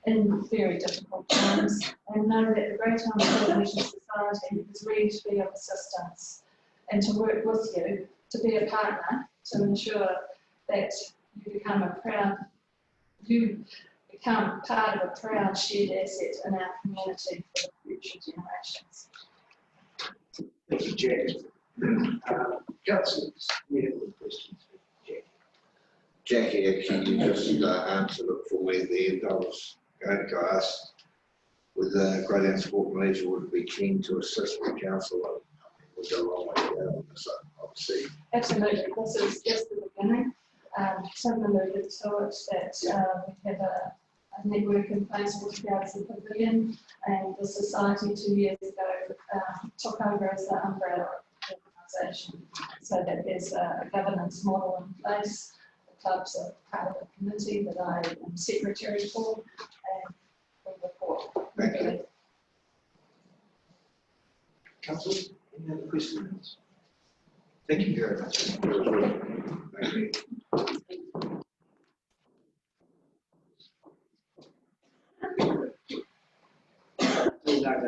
in very difficult times, and know that the Greytown Sports and Leisure Society is ready to be of assistance and to work with you to be a partner to ensure that you become become part of a proud shared asset in our community for the future generations. Thank you, Jack. Councillors, we have any questions for Jack? Jackie, actually, you just answered it for me there. I was going to ask with the Great Sport Malaysia would be keen to assist the council. We'll go a long way down on this, obviously. Absolutely, this is just the beginning. Some alluded to it that we have a network in place with regards to the pavilion, and the society 2 years ago took over as the umbrella organisation, so that there's a governance model in place. The clubs are part of the committee that I am secretary for, and we report. Thank you. Councillors, any other questions? Thank you very much. Thank you.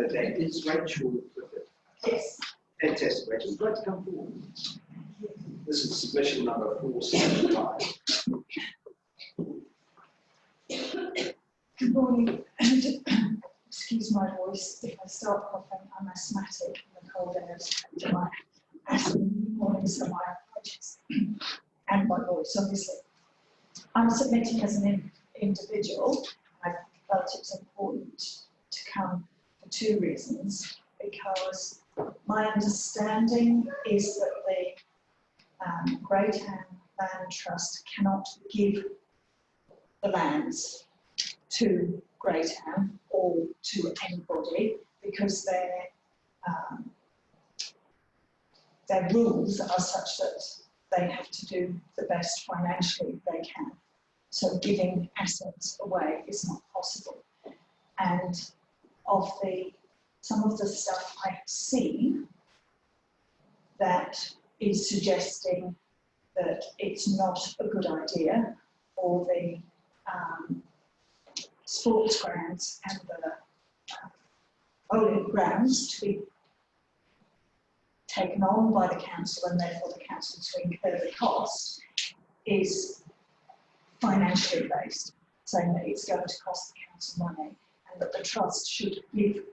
That is Rachel Griffith. Yes. Fantastic, Rachel. Would you like to come forward? This is submission number 475. Good morning. Excuse my voice. If I start coughing, I'm asthmatic and the cold air is affecting my asthma in the morning, so my apologies. And my voice, obviously. I'm submitting as an individual. I felt it was important to come for two reasons. Because my understanding is that the Greytown Land Trust cannot give the lands to Greytown or to anybody because their rules are such that they have to do the best financially they can. So giving assets away is not possible. And of some of the stuff I have seen that is suggesting that it's not a good idea for the sports grounds and the bowling grounds to be taken on by the council and therefore the council to incur the cost is financially based, saying that it's going to cost the council money and that the trust should give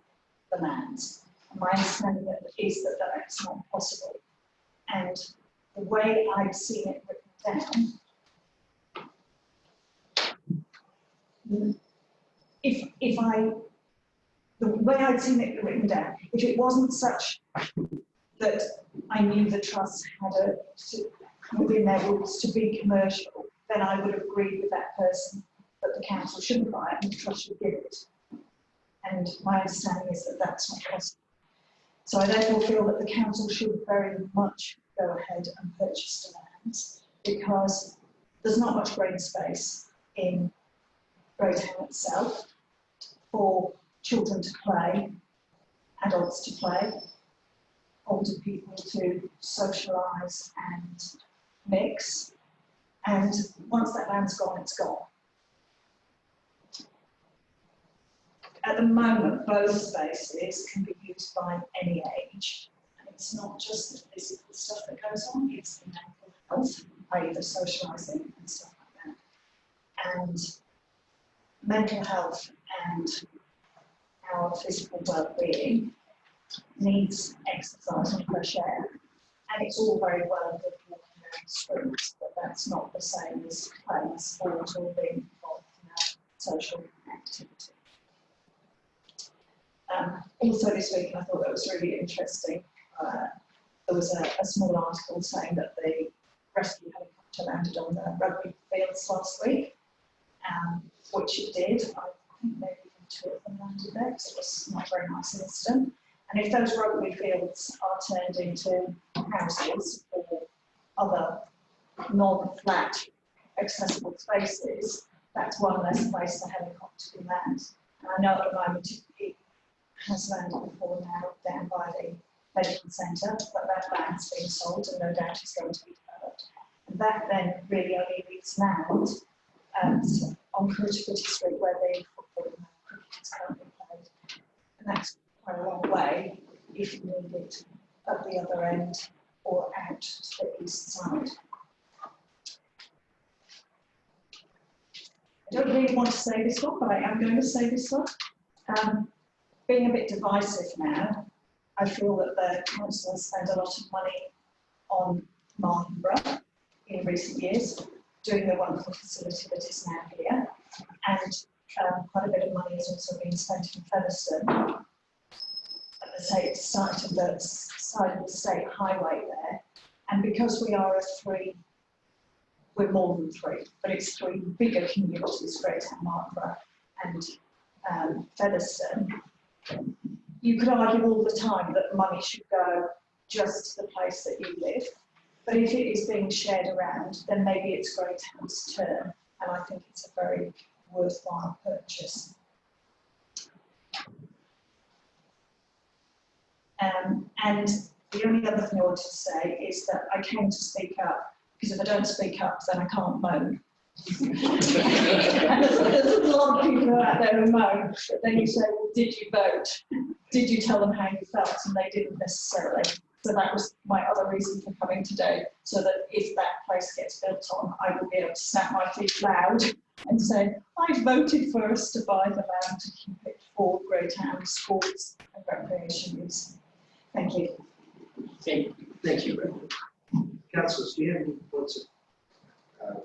the lands. And my understanding is that that's not possible. And the way I've seen it written down, the way I'd seen it written down, if it wasn't such that I knew the trust had within their rules to be commercial, then I would have agreed with that person that the council shouldn't buy it and the trust should give it. And my understanding is that that's not possible. So I therefore feel that the council should very much go ahead and purchase the lands because there's not much green space in Greytown itself for children to play, adults to play, older people to socialise and mix. And once that land's gone, it's gone. At the moment, both spaces can be used by any age. And it's not just the physical stuff that goes on, it's the mental health, i.e. the socialising and stuff like that. And mental health and our physical well-being needs exercise and fresh air. And it's all very well good walking around the streets, but that's not the same as playing sport or being involved in a social activity. Also this week, I thought that was really interesting. There was a small article saying that the rescue helicopter landed on the rugby fields last week, which it did. I think maybe two of them landed there because it was not a very nice incident. And if those rugby fields are turned into houses or other non-flat accessible spaces, that's one less place the helicopter can land. And I know at the moment it has landed before now down by the medical centre, but that land's been sold and no doubt is going to be developed. And that then really only leaves land on Criticity Street where the football and cricket is currently played. And that's quite a long way if you need it at the other end or out to the east side. I don't probably want to say this one, but I am going to say this one. Being a bit divisive now, I feel that the council has spent a lot of money on Martinborough in recent years, doing the wonderful facility that is now here, and quite a bit of money has also been spent in Featherstone, at the site of the side of the state highway there. And because we are we're more than three, but it's three bigger communities, Greater Martinborough and Featherstone. You could argue all the time that money should go just to the place that you live, but if it is being shared around, then maybe it's Greytown's turn, and I think it's a very worthwhile purchase. And the only other thing I wanted to say is that I came to speak up, because if I don't speak up, then I can't moan. And there's a lot of people out there who moan, but then you say, well, did you vote? Did you tell them how you felt? And they didn't necessarily. So that was my other reason for coming today, so that if that place gets built on, I will be able to snap my feet loud and say, I voted for us to buy the land to keep it for Greytown sports and recreation use. Thank you. Thank you, Brenda. Councillors, do you have any points of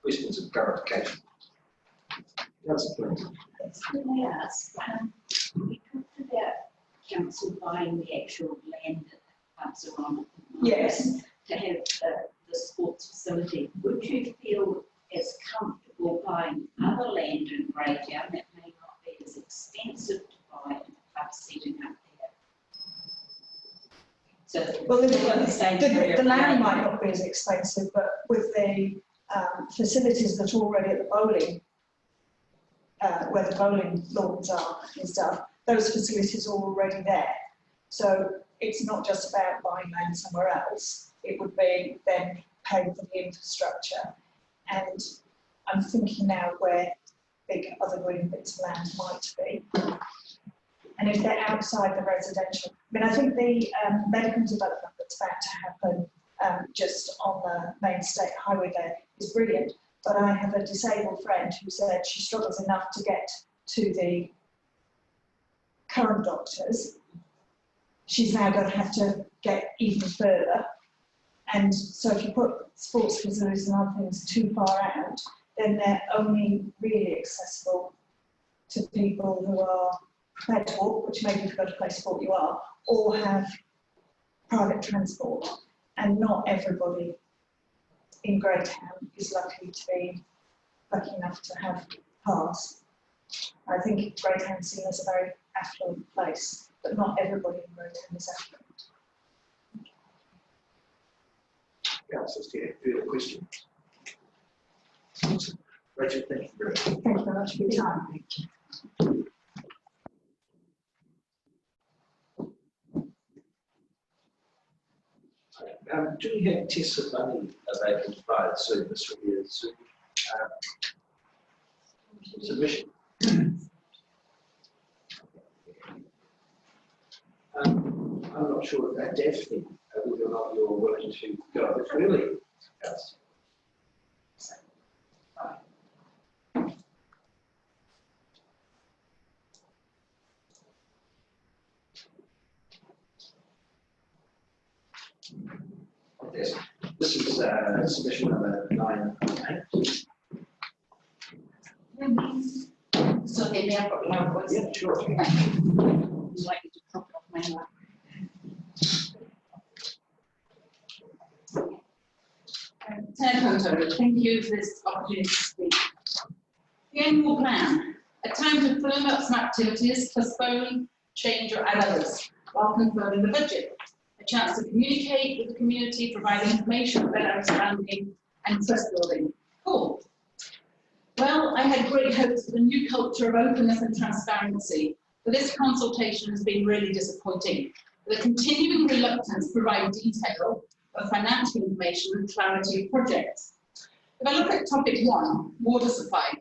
questions of clarification? Councillor Flynn. Can I ask, we talked about council buying the actual land that the clubs are on. Yes. To have the sports facility. Would you feel as comfortable buying other land in Greytown that may not be as expensive to buy in a club setting up there? So well, the land might not be as expensive, but with the facilities that are already at the bowling, where the bowling lawns are and stuff, those facilities are already there. So it's not just about buying land somewhere else. It would be then paying for the infrastructure. And I'm thinking now where big other green bits of land might be. And if they're outside the residential, I mean, I think the medical development that's about to happen just on the main state highway there is brilliant. But I have a disabled friend who said she struggles enough to get to the current doctors. She's now going to have to get even further. And so if you put sports facilities and other things too far out, then they're only really accessible to people who are prepared to walk, which maybe if you've got to play sport you are, or have private transport. And not everybody in Greytown is lucky enough to have cars. I think Greytown's seen as a very affluent place, but not everybody in Greytown is affluent. Councillors, do you have further questions? Rachel, thank you very much. Thank you very much for your time. Do we have tests of money available to buy the service from your submission? I'm not sure about Daphne, whether or not you're willing to go a bit early. Yes. Yes. This is submission number 998. so then I've got loud voice. Yeah, sure. Would you like me to drop it off my line? Thank you for this opportunity to speak. The annual plan, a time to firm up some activities, postpone, change or add others, while confirming the budget. A chance to communicate with the community, provide information, better understanding and trust building. Cool. Well, I had great hopes for the new culture of openness and transparency, but this consultation has been really disappointing. The continuing reluctance to provide detail of financial information and clarity of projects. If I look at topic 1, water supply,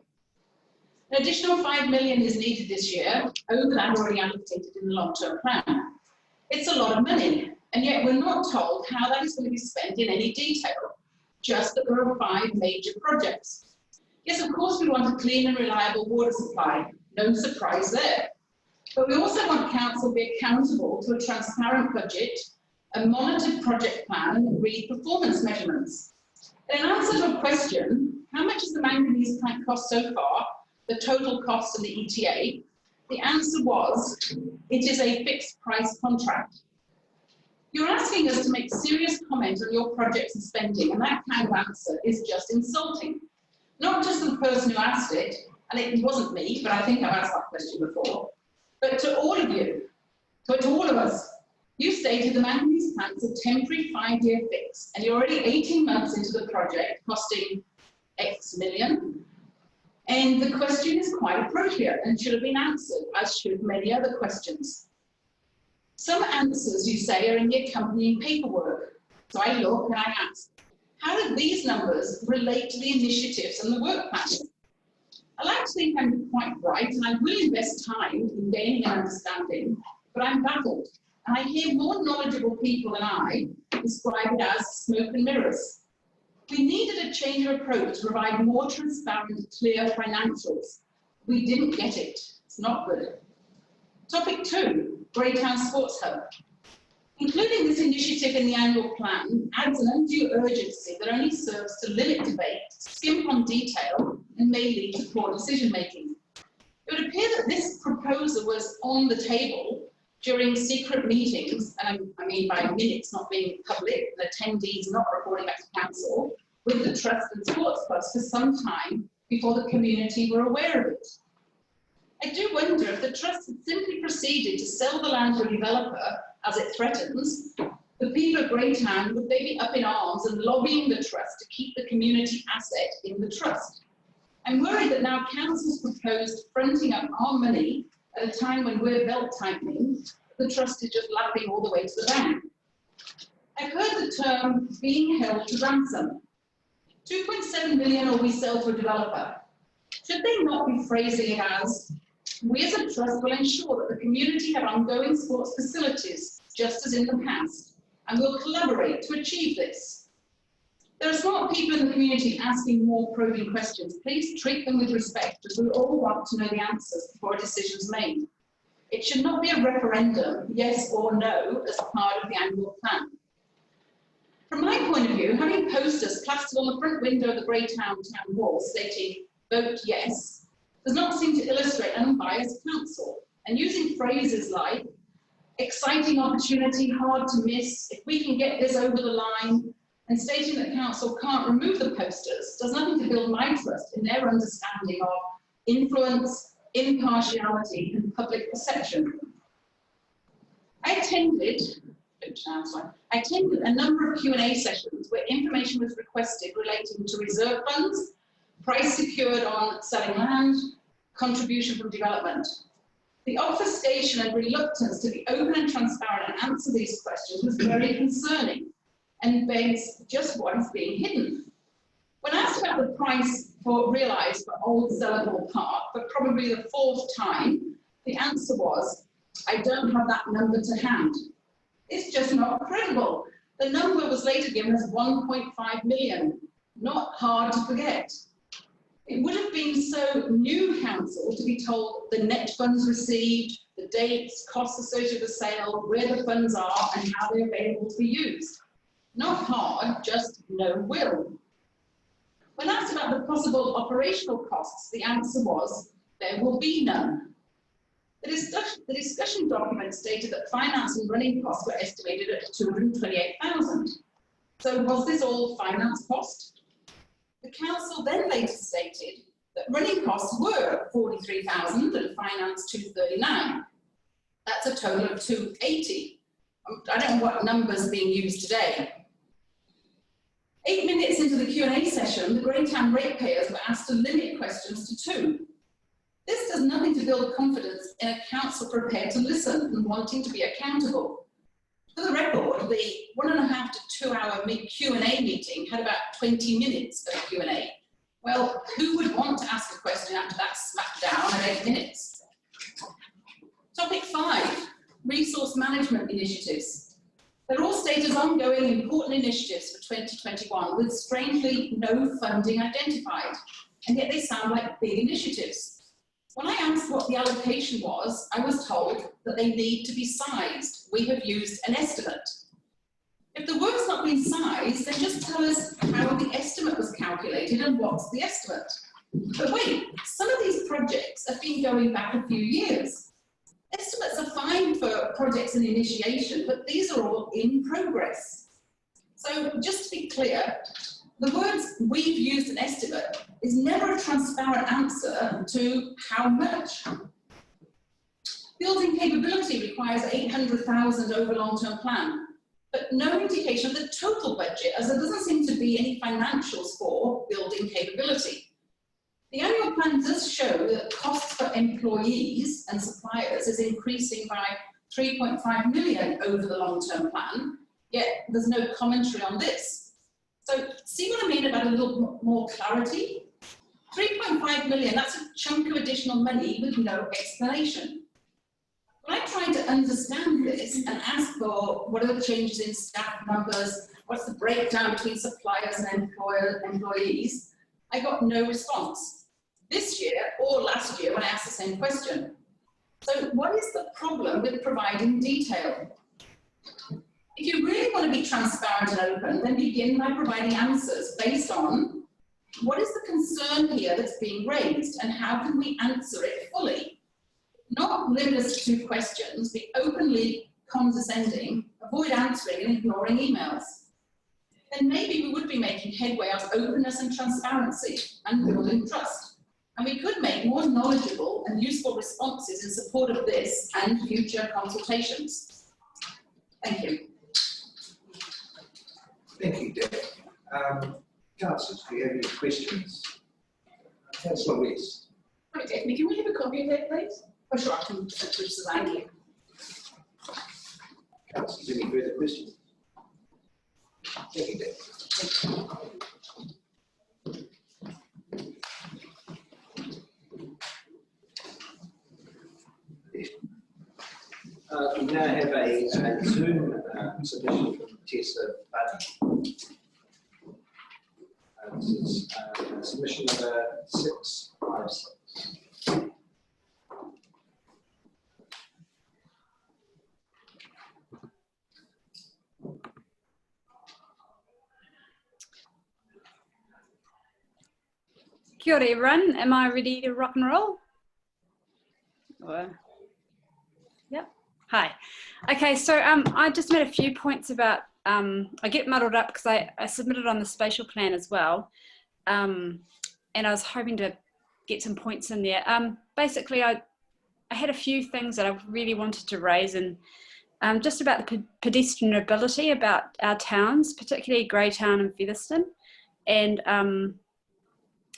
an additional 5 million is needed this year, over that already allocated in the long-term plan. It's a lot of money, and yet we're not told how that is going to be spent in any detail, just that there are 5 major projects. Yes, of course we want a clean and reliable water supply, no surprise there. But we also want council to be accountable to a transparent budget, a monitored project plan and agreed performance measurements. In answer to a question, how much has the manganese plant cost so far, the total cost and the ETA, the answer was, it is a fixed price contract. You're asking us to make serious comment on your projects and spending, and that kind of answer is just insulting. Not just to the person who asked it, and it wasn't me, but I think I've asked that question before, but to all of you, but to all of us. You stated the manganese plant's a temporary 5-year fix, and you're already 18 months into the project, costing X million. And the question is quite appropriate and should have been answered, as should many other questions. Some answers, you say, are in the accompanying paperwork. So I look and I ask, how do these numbers relate to the initiatives and the work plan? I like to think I'm quite bright and I will invest time in gaining an understanding, but I'm baffled. And I hear more knowledgeable people than I describe it as smoke and mirrors. We needed a change of approach to provide more transparent, clear financials. We didn't get it. It's not good. Topic 2, Greytown Sports Hub. Including this initiative in the annual plan adds an undue urgency that only serves to limit debate, skimp on detail, and may lead to poor decision making. It would appear that this proposal was on the table during secret meetings, and I mean by minutes not being public, and attendees not reporting back to council, with the trust and sports clubs for some time before the community were aware of it. I do wonder if the trust had simply proceeded to sell the land to a developer, as it threatens, the people of Greytown would they be up in arms and lobbying the trust to keep the community asset in the trust. I'm worried that now council's proposed fronting up our money at a time when we're belt tightening, the trust is just lapping all the way to the bank. I've heard the term being held to ransom. 2.7 million will we sell to a developer. Should they not be phrasing it as, we as a trust will ensure that the community have ongoing sports facilities, just as in the past, and will collaborate to achieve this. There are smart people in the community asking more probing questions. Please treat them with respect, as we all want to know the answers before a decision is made. It should not be a referendum, yes or no, as part of the annual plan. From my point of view, having posters plastered on the front window of the Greytown town hall stating, vote yes, does not seem to illustrate an unbiased council. And using phrases like, exciting opportunity, hard to miss, if we can get this over the line, and stating that council can't remove the posters does nothing to build my trust in their understanding of influence, impartiality, and public perception. I attended a number of Q&A sessions where information was requested relating to reserve funds, price secured on selling land, contribution from development. The obfuscation and reluctance to be open and transparent and answer these questions was very concerning and begs just what is being hidden. When asked about the price realised for Old Sellable Park, for probably the 4th time, the answer was, I don't have that number to hand. It's just not credible. The number was later given as 1.5 million, not hard to forget. It would have been so new council to be told the net funds received, the dates, costs associated with the sale, where the funds are and how they're available to be used. Not hard, just no will. When asked about the possible operational costs, the answer was, there will be none. The discussion document stated that finance and running costs were estimated at 228,000. So was this all finance cost? The council then later stated that running costs were 43,000 and finance 239. That's a total of 280. I don't know what numbers are being used today. 8 minutes into the Q&A session, the Greytown ratepayers were asked to limit questions to 2. This does nothing to build confidence in a council prepared to listen and wanting to be accountable. For the record, the 1.5 to 2 hour Q&A meeting had about 20 minutes of Q&A. Well, who would want to ask a question after that smackdown at 8 minutes? Topic 5, resource management initiatives. They're all stated as ongoing important initiatives for 2021 with strangely no funding identified. and yet they sound like big initiatives. When I asked what the allocation was, I was told that they need to be sized. We have used an estimate. If the work's not been sized, then just tell us how the estimate was calculated and what's the estimate. But wait, some of these projects have been going back a few years. Estimates are fine for projects in initiation, but these are all in progress. So just to be clear, the words "we've used an estimate" is never a transparent answer to how much. Building capability requires 800,000 over long-term plan, but no indication of the total budget, as there doesn't seem to be any financials for building capability. The annual plan does show that costs for employees and suppliers is increasing by 3.5 million over the long-term plan, yet there's no commentary on this. So see what I mean about a little more clarity? 3.5 million, that's a chunk of additional money with no explanation. When I tried to understand this and ask for what are the changes in staff numbers, what's the breakdown between suppliers and employees, I got no response. This year or last year when I asked the same question. So what is the problem with providing detail? If you really want to be transparent and open, then begin by providing answers based on what is the concern here that's being raised and how can we answer it fully? Not limit us to 2 questions, be openly condescending, avoid answering and ignoring emails. Then maybe we would be making headway on openness and transparency and building trust. And we could make more knowledgeable and useful responses in support of this and future consultations. Thank you. Thank you, Deb. Councillors, do you have any questions? Councillor West. Hi, Daphne, can we have a copy of that, please? Oh, sure, I can switch to Thank you. Councillors, any further questions? Thank you, Deb. We now have a Zoom submission from Tessa Buddy. This is submission number 656. Kia ora everyone, am I ready to rock and roll? Yep, hi. Okay, so I just made a few points about, I get muddled up because I submitted on the spatial plan as well, and I was hoping to get some points in there. Basically, I had a few things that I really wanted to raise, and just about the pedestrian ability about our towns, particularly Greytown and Featherston,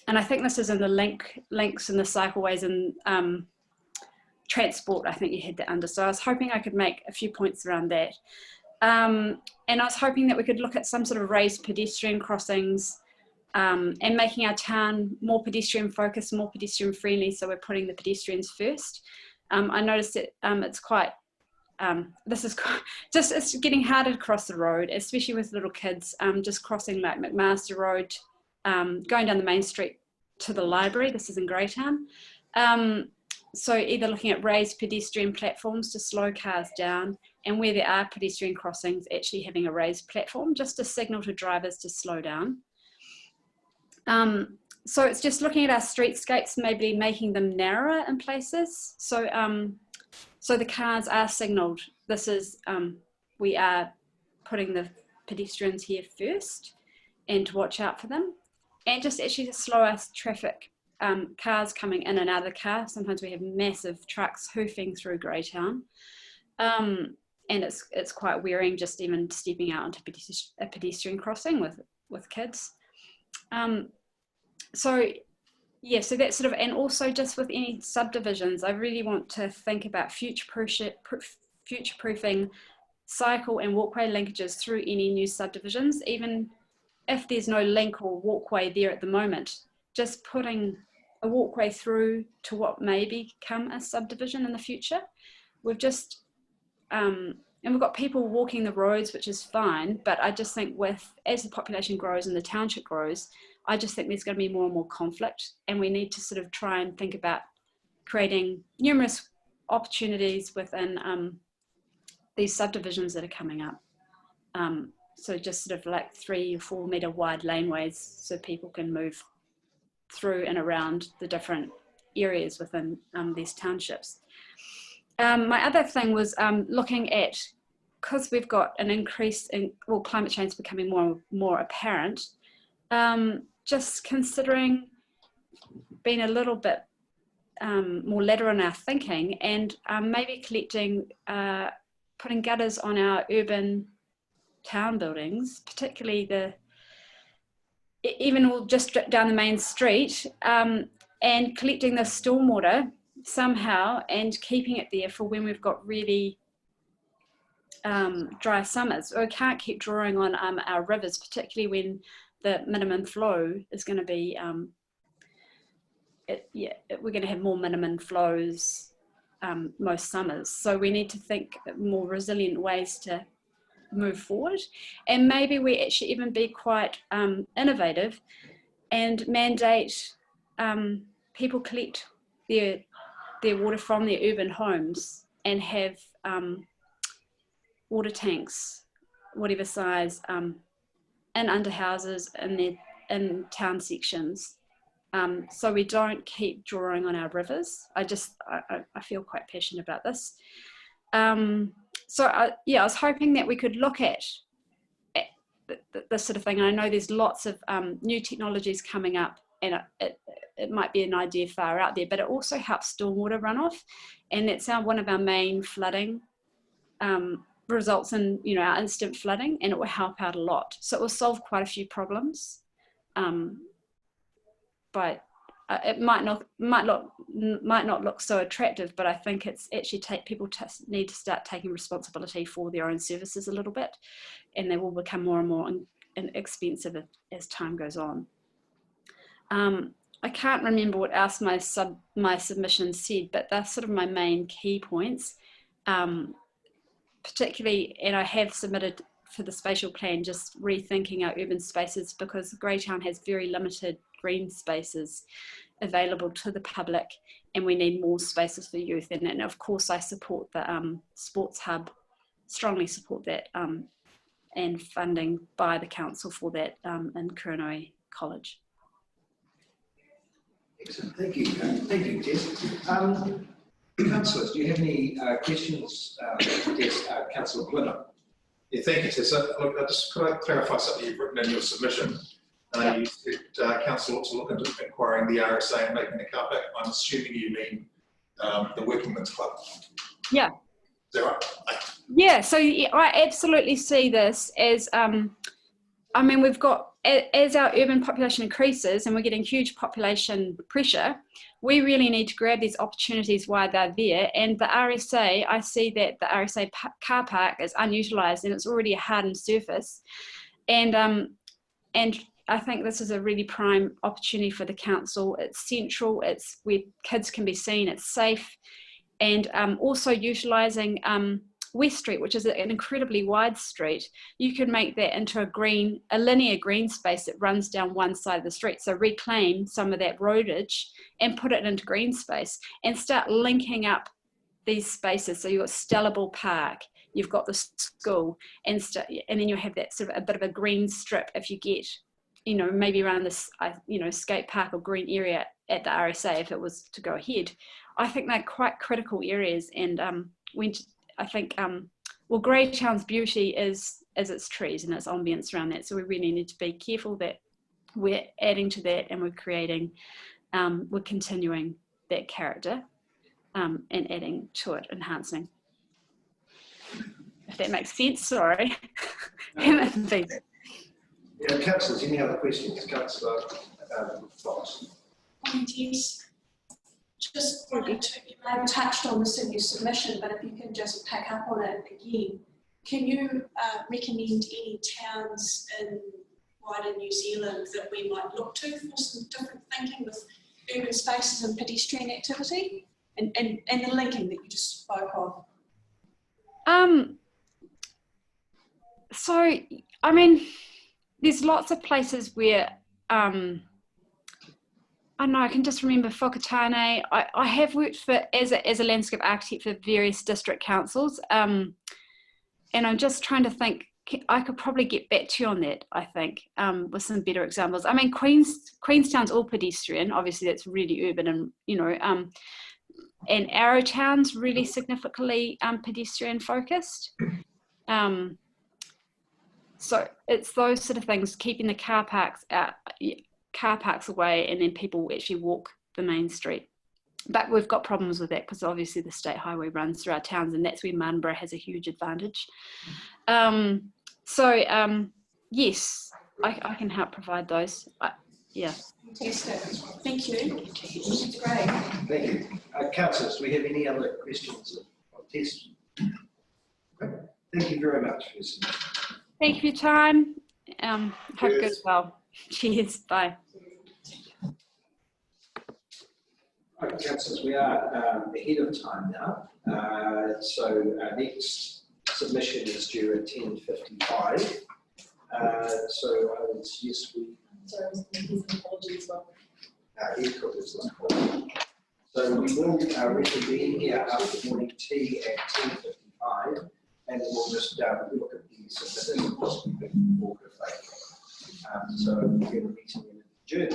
and I think this is in the links in the cycleways and transport, I think you had that under. So I was hoping I could make a few points around that. And I was hoping that we could look at some sort of raised pedestrian crossings and making our town more pedestrian focused, more pedestrian friendly, so we're putting the pedestrians first. I noticed that it's quite, it's getting harder to cross the road, especially with little kids, just crossing like McMaster Road, going down the main street to the library. This is in Greytown. So either looking at raised pedestrian platforms to slow cars down, and where there are pedestrian crossings, actually having a raised platform just to signal to drivers to slow down. So it's just looking at our streetscapes, maybe making them narrower in places. So, so the cars are signalled. This is, we are putting the pedestrians here first and to watch out for them. And just actually to slow us traffic, cars coming in and out of the car. Sometimes we have massive trucks hoofing through Greytown. And it's quite wearing just even stepping out onto a pedestrian crossing with kids. So yeah, so that's sort of, and also just with any subdivisions, I really want to think about future-proofing cycle and walkway linkages through any new subdivisions, even if there's no link or walkway there at the moment, just putting a walkway through to what may become a subdivision in the future. We've just, and we've got people walking the roads, which is fine, but I just think as the population grows and the township grows, I just think there's going to be more and more conflict, and we need to sort of try and think about creating numerous opportunities within these subdivisions that are coming up. So just sort of like 3 or 4 metre wide laneways so people can move through and around the different areas within these townships. My other thing was looking at, because we've got an increase in, well, climate change becoming more apparent, just considering being a little bit more lateral in our thinking, and maybe collecting, putting gutters on our urban town buildings, particularly even just down the main street, and collecting the stormwater somehow and keeping it there for when we've got really dry summers. We can't keep drawing on our rivers, particularly when the minimum flow is going to be, we're going to have more minimum flows most summers. So we need to think more resilient ways to move forward, and maybe we actually even be quite innovative and mandate people collect their water from their urban homes and have water tanks, whatever size, in under houses in town sections, so we don't keep drawing on our rivers. I feel quite passionate about this. So I was hoping that we could look at this sort of thing. And I know there's lots of new technologies coming up, and it might be an idea far out there, but it also helps stormwater runoff, and that's one of our main flooding results in, you know, our instant flooding, and it will help out a lot. So it will solve quite a few problems, but it might not look so attractive, but I think it's actually people need to start taking responsibility for their own services a little bit, and they will become more and more expensive as time goes on. I can't remember what else my submission said, but that's sort of my main key points. Particularly, and I have submitted for the spatial plan, just rethinking our urban spaces, because Greytown has very limited green spaces available to the public, and we need more spaces for youth. And of course I support the sports hub, strongly support that, and funding by the council for that in Kuranoi College. Excellent, thank you. Thank you, Tess. Councillors, do you have any questions for Tess? Councillor Glimmer. Yeah, thank you, Tess. Look, could I clarify something you've written in your submission? You said council ought to look into acquiring the RSA and making the car park. I'm assuming you mean the Working Men's Club. Yeah. Is that right? Yeah, so I absolutely see this as, I mean, we've got, as our urban population increases and we're getting huge population pressure, we really need to grab these opportunities while they're there. And the RSA, I see that the RSA car park is unutilised, and it's already a hardened surface. And I think this is a really prime opportunity for the council. It's central, it's where kids can be seen, it's safe, and also utilising West Street, which is an incredibly wide street. You can make that into a linear green space that runs down one side of the street. So reclaim some of that roadage and put it into green space, and start linking up these spaces. So you've got Stellable Park, you've got the school, and then you have that sort of a bit of a green strip if you get, you know, maybe around this, you know, skate park or green area at the RSA if it was to go ahead. I think they're quite critical areas, and I think, well, Greytown's beauty is its trees and its ambience around that. So we really need to be careful that we're adding to that, and we're creating, we're continuing that character, and adding to it, enhancing. If that makes sense, sorry. Yeah, councillors, any other questions? Councillor Fox. Yes. Just wanted to, you may have touched on this in your submission, but if you can just pick up on it again, can you recommend any towns in wider New Zealand that we might look to for some different thinking with urban spaces and pedestrian activity, and the linking that you just spoke of? So, I mean, there's lots of places where I don't know, I can just remember Whakatane. I have worked for as a landscape architect for various district councils, and I'm just trying to think. I could probably get back to you on that, I think, with some better examples. I mean, Queenstown's all pedestrian. Obviously, that's really urban, and and Arrowtown's really significantly pedestrian focused. So it's those sort of things, keeping the car parks away, and then people actually walk the main street. But we've got problems with that because obviously the state highway runs through our towns, and that's where Marnborough has a huge advantage. Yes, I can help provide those. Yeah. Fantastic. Thank you. That's great. Thank you. Councillors, do we have any other questions of Tess? Okay. Thank you very much for listening. Thank you for your time. Hope it goes well. Cheers. Bye. Okay, councillors, we are ahead of time now. So our next submission is due at 10:55. So I would suggest we. Sorry, I was making some apologies as well. So we will reconvene here after morning tea at 10:55, and we'll just look at the submitted and possibly walk of faith. So we'll get a meeting in June.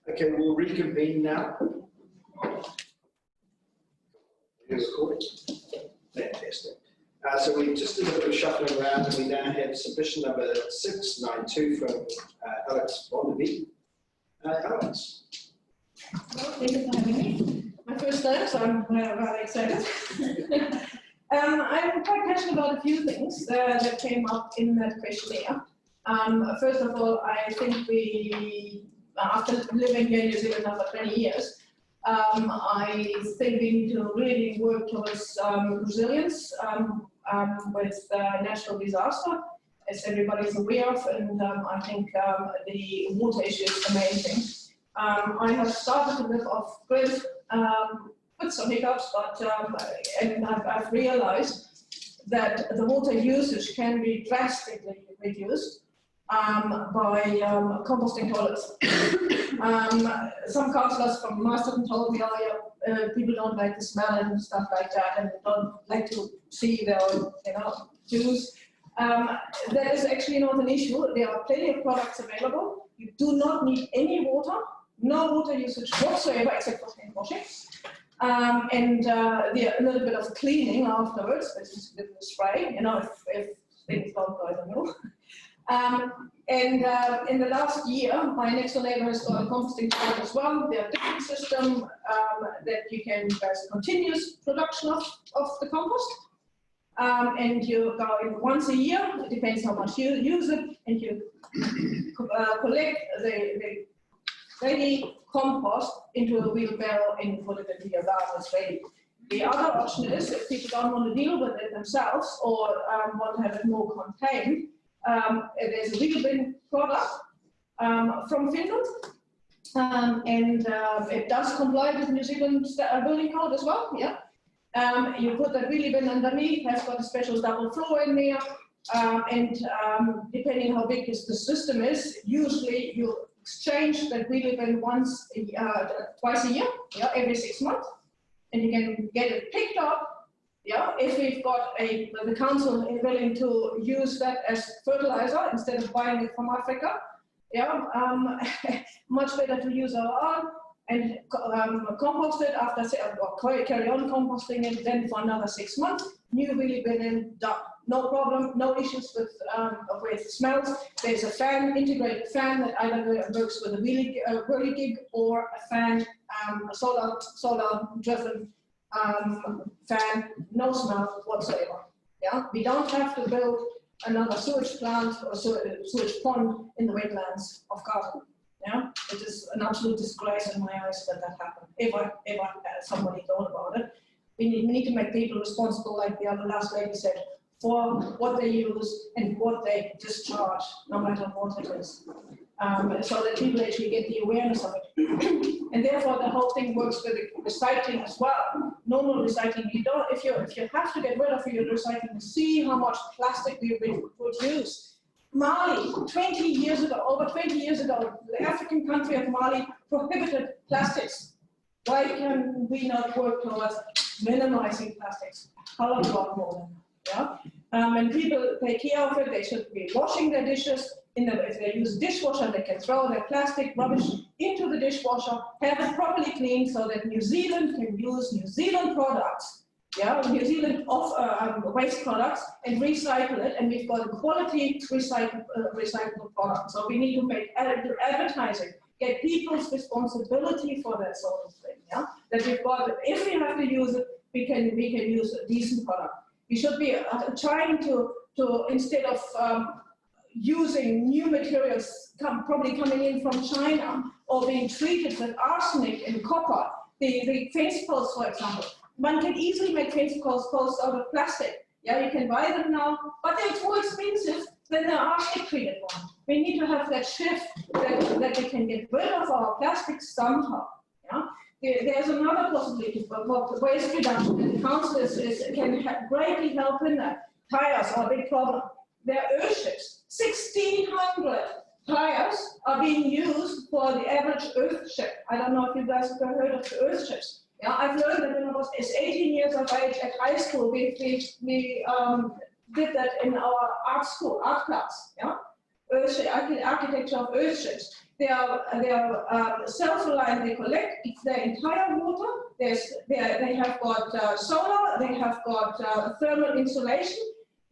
Okay, we'll reconvene now. Fantastic. So we just did a bit of shuffling around, and we now have submission number 692 from Alex Bonderby. Alex. Well, thank you for having me. My first time, so I'm rather excited. I'm quite passionate about a few things that came up in that questionnaire. First of all, I think we, after living here in New Zealand now for 20 years, I think we need to really work towards resilience with natural disaster, as everybody is aware of, and I think the water issue is the main thing. I have started to live off grid with some hiccups, but and I've realized that the water usage can be drastically reduced by composting toilets. Some councillors from Masterton told me, people don't like the smell and stuff like that, and don't like to see their juice. That is actually not an issue. There are plenty of products available. You do not need any water, no water usage whatsoever except for hand washing. And a little bit of cleaning afterwards, which is with the spray, if things don't go in the middle. In the last year, my next door neighbor has got a composting toilet as well. They have a different system that you can, there's continuous production of the compost. And you go in once a year, it depends how much you use it, and you collect the ready compost into a wheelbarrow and put it into your garden as ready. The other option is, if people don't want to deal with it themselves or want to have it more contained, there's a wheel bin product from Finland, and it does comply with New Zealand building code as well. Yeah, you put that wheelie bin underneath, has got a special double floor in there, and depending how big the system is, usually you exchange that wheelie bin twice a year, yeah, every 6 months, and you can get it picked up. Yeah, if we've got the council is willing to use that as fertilizer instead of buying it from Africa, yeah, much better to use our own and compost it after, or carry on composting it then for another 6 months. New wheelie bin in, done. No problem, no issues with smells. There's a fan, integrated fan that either works with a whirly gig or a fan, solar driven fan, no smell whatsoever. Yeah, we don't have to build another sewage plant or sewage pond in the wetlands of Carlton. Yeah, it is an absolute disgrace in my eyes that happened. Ever somebody thought about it. We need to make people responsible, like the other last lady said, for what they use and what they discharge, no matter what it is. So that people actually get the awareness of it. And therefore the whole thing works with recycling as well. Normal recycling, if you have to get rid of your recycling, see how much plastic we produce. Mali, 20 years ago, over 20 years ago, the African country of Mali prohibited plastics. Why can we not work towards minimizing plastics? A lot more than that, yeah? And people take care of it, they should be washing their dishes. If they use dishwasher, they can throw their plastic rubbish into the dishwasher, have it properly cleaned so that New Zealand can use New Zealand products, yeah, New Zealand waste products, and recycle it, and we've got a quality recyclable product. So we need to make advertising, get people's responsibility for that sort of thing, yeah? That we've got, if we have to use it, we can use a decent product. We should be trying to instead of using new materials probably coming in from China or being treated with arsenic and copper, the fence posts, for example. One can easily make fence posts out of plastic. Yeah, you can buy them now, but they're too expensive than the arsenic treated one. We need to have that shift that we can get rid of our plastics somehow. Yeah? There's another possibility for waste reduction, and the council can greatly help in that. Tires are a big problem. They're earth ships. 1,600 tires are being used for the average earth ship. I don't know if you guys have heard of the earth ships. Yeah, I've learned that when I was 18 years of age at high school, we did that in our art class. Yeah, architecture of earth ships. They are self-reliant. They collect their entire water. They have got solar. They have got thermal insulation.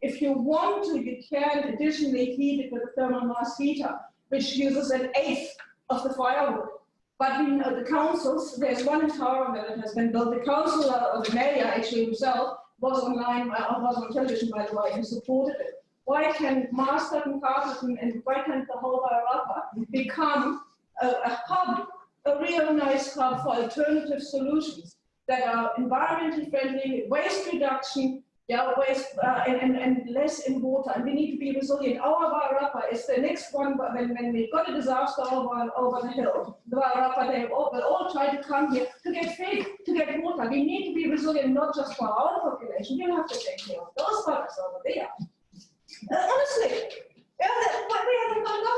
If you want to, you can additionally heat it with a thermal mass heater, which uses 1/8 of the firewood. But we know the councils, there's one in Tara that has been built. The councillor, or the mayor actually himself, was on television, by the way, and supported it. Why can Marston and Carterton and why can't the whole Wairarapa become a hub, a real nice hub for alternative solutions that are environmentally friendly, waste reduction, yeah, waste and less in water, and we need to be resilient. Our Wairarapa is the next one. When we've got a disaster over the hill, the Wairarapa, they will all try to come here to get fed, to get water. We need to be resilient, not just for our population. You have to take care of those folks over there. Honestly, yeah, where are they going to go?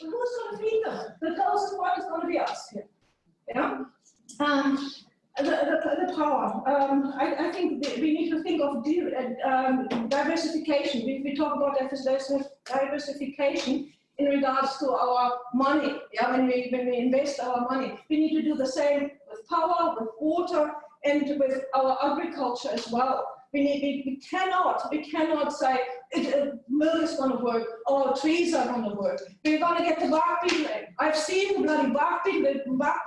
Who's going to feed them? The closest one is going to be us here. Yeah. The power. I think we need to think of diversification. We talk about diversification in regards to our money. Yeah, when we invest our money, we need to do the same with power, with water, and with our agriculture as well. We cannot say milk is going to work or trees are going to work. We're going to get the bark beetle in. I've seen the bloody bark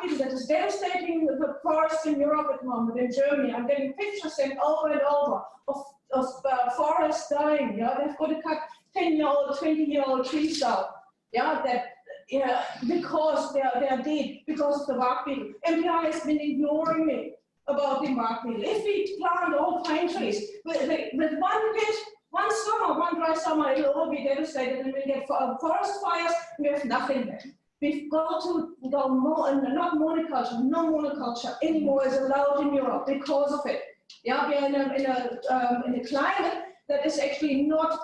beetle that is devastating the forests in Europe at the moment, in Germany. I'm getting pictures sent over and over of forests dying. Yeah, they've got to cut 10-year-old, 20-year-old trees down. Yeah, because they are dead because of the bark beetle. MPI has been ignoring me about the bark beetle. If we plant all pine trees, with one dry summer, it'll all be devastated, and we get forest fires, we have nothing there. We've got to go more, and not monoculture, no monoculture anymore is allowed in Europe because of it. Yeah, we are in a climate that is actually not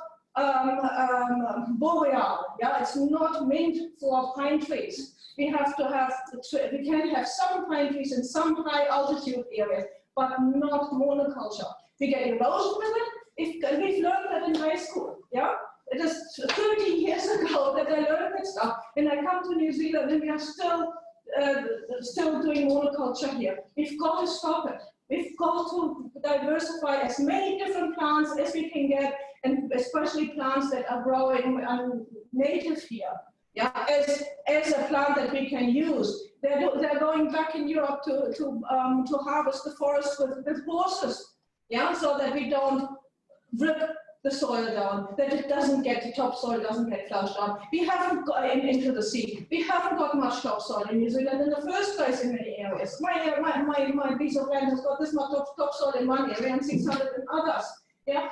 boreal. Yeah, it's not meant for pine trees. We have to have, we can have some pine trees in some high altitude areas, but not monoculture. We get erosion with it. We've learned that in high school, yeah? It is 30 years ago that I learned that stuff. And I come to New Zealand and we are still doing monoculture here. We've got to stop it. We've got to diversify as many different plants as we can get, and especially plants that are growing native here. Yeah, as a plant that we can use. They're going back in Europe to harvest the forest with horses. Yeah, so that we don't rip the soil down, that it doesn't get, the topsoil doesn't get flushed down. We haven't got into the sea. We haven't got much topsoil in New Zealand in the first place in many areas. My piece of land has got this much topsoil in one area and 600 in others. Yeah,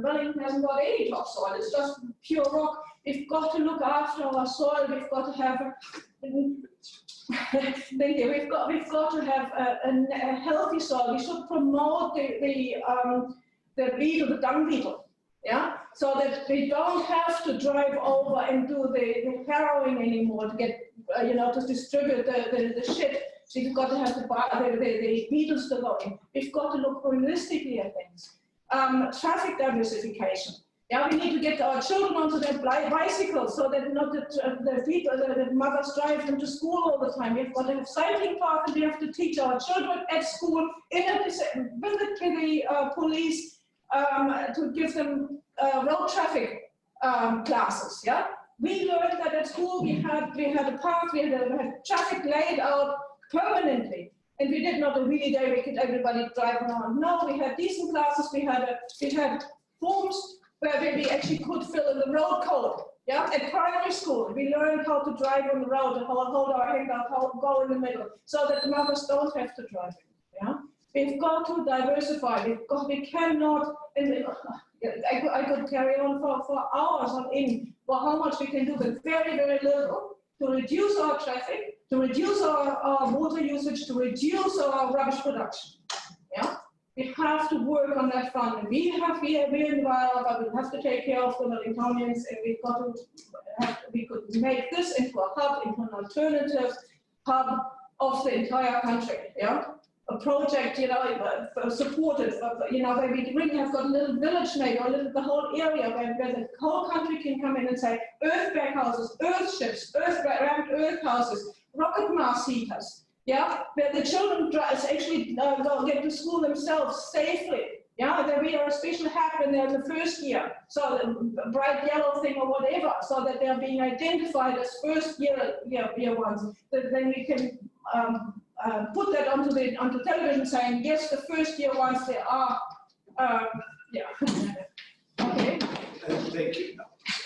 Wellington hasn't got any topsoil. It's just pure rock. We've got to look after our soil. We've got to have thank you. We've got to have a healthy soil. We should promote the beetle, the dung beetle, yeah, so that we don't have to drive over and do the harrowing anymore to get, to distribute the shit. So we've got to have the beetles to go in. We've got to look holistically at things. Traffic diversification. Yeah, we need to get our children onto their bicycles so that not the mothers drive them to school all the time. We've got to have cycling paths, and we have to teach our children at school, visit the police to give them road traffic classes. Yeah, we learned that at school we had a path, we had traffic laid out permanently. And we did not a wheelie day, we could everybody drive around. No, we had decent classes, we had forms where we actually could fill in the road code. Yeah, at primary school, we learned how to drive on the road, how to hold our hand out, how to go in the middle, so that the mothers don't have to drive it. Yeah, we've got to diversify. We cannot. And I could carry on for hours on how much we can do, but very, very little to reduce our traffic, to reduce our water usage, to reduce our rubbish production. Yeah. We have to work on that front, and we in the Waiata, we have to take care of the Wellingtonians, and we could make this into a hub, into an alternative hub of the entire country. Yeah, a project, supported, where we really have got a little village maybe, or the whole area where the whole country can come in and say, earth bag houses, earth ships, rammed earth houses, rocket mass heaters. Yeah, where the children actually get to school themselves safely. Yeah, that we are a special hat when they're in the first year, so a bright yellow thing or whatever, so that they're being identified as first year ones. That then we can put that onto television, saying yes, the first year ones they are. Yeah. Okay. Thank you.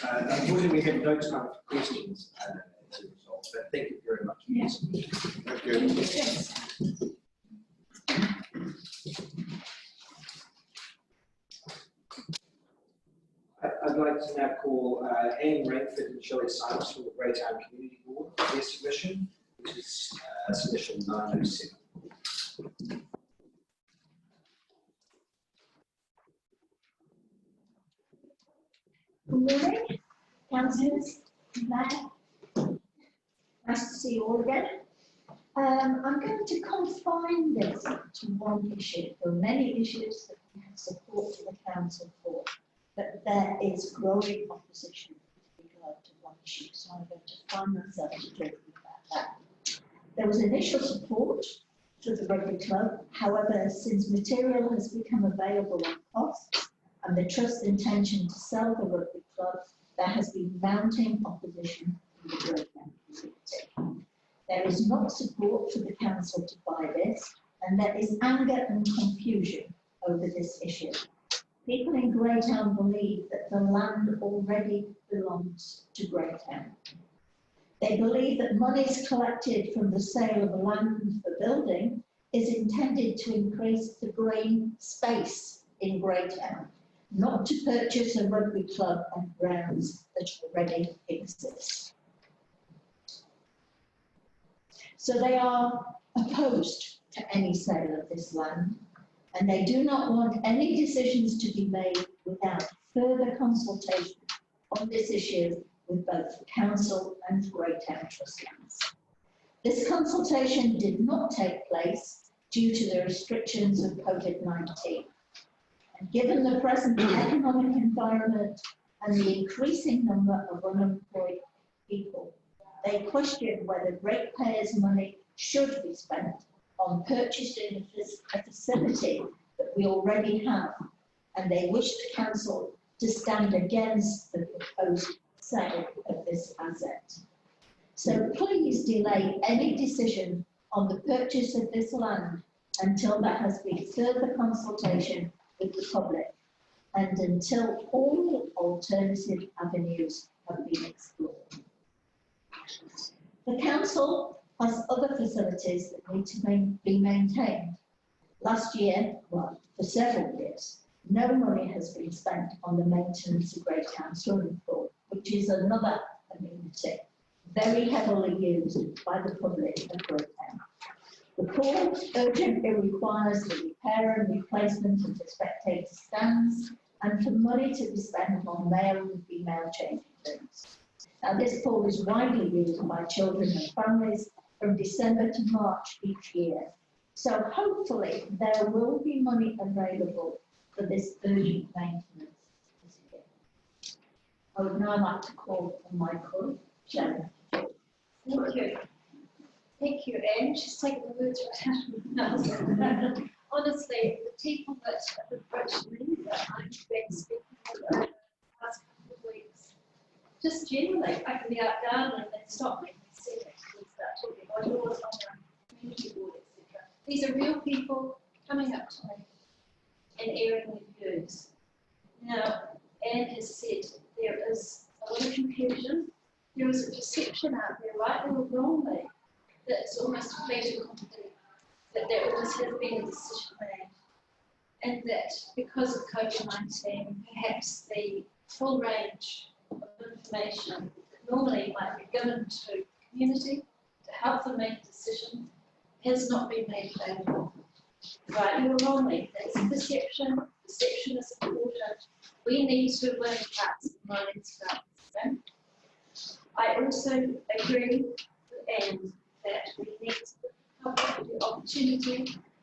Unfortunately, we have no time for questions. But thank you very much. Yes. Thank you. Yes. I'd like to now call Anne Rainford and Shelley Simons from the Greytown Community Board for their submission, which is submission 907. Good morning, councillors, Mayor. Nice to see you all again. I'm going to confine this to one issue. There are many issues that we have support to the council for, but there is growing opposition with regard to one issue, so I'm going to find myself talking about that. There was initial support to the rugby club. However, since material has become available at cost and the trust's intention to sell the rugby club, there has been mounting opposition from the Greytown community. There is not support for the council to buy this, and there is anger and confusion over this issue. People in Greytown believe that the land already belongs to Greytown. They believe that monies collected from the sale of land for building is intended to increase the green space in Greytown, not to purchase a rugby club on grounds that already exist. So they are opposed to any sale of this land, and they do not want any decisions to be made without further consultation on this issue with both the council and Greytown trustees. This consultation did not take place due to the restrictions of COVID-19. And given the present economic environment and the increasing number of unemployed people, they question whether ratepayers' money should be spent on purchasing a facility that we already have, and they wish the council to stand against the proposed sale of this asset. So please delay any decision on the purchase of this land until there has been further consultation with the public and until all alternative avenues have been explored. The council has other facilities that need to be maintained. Last year, well, for several years, no money has been spent on the maintenance of Great Town Swimming Pool, which is another amenity very heavily used by the public of Great Town. The pool urgently requires the repair and replacement of the spectator stands and for money to be spent on male and female changing rooms. Now, this pool is widely used by children and families from December to March each year. So hopefully there will be money available for this urgent maintenance this year. I would now like to call on my colleague, Sharon. Thank you. Thank you, Anne. She's taken the words right out of my mouth. Honestly, the people that have approached me that I've been speaking to over the past couple of weeks, just generally, I can be out gardening and they stop me and say it and start talking about yours on the community board, etc. These are real people coming up to me and airing their views. Now, Anne has said there is a lot of confusion. There is a perception out there, rightly or wrongly, that it's almost a fait accompli, that there always has been a decision made, and that because of COVID-19, perhaps the full range of information that normally might be given to the community to help them make a decision has not been made available. Rightly or wrongly, that's a perception. Perception is important. We need to win hearts and minds about this. I also agree with Anne that we need to have the opportunity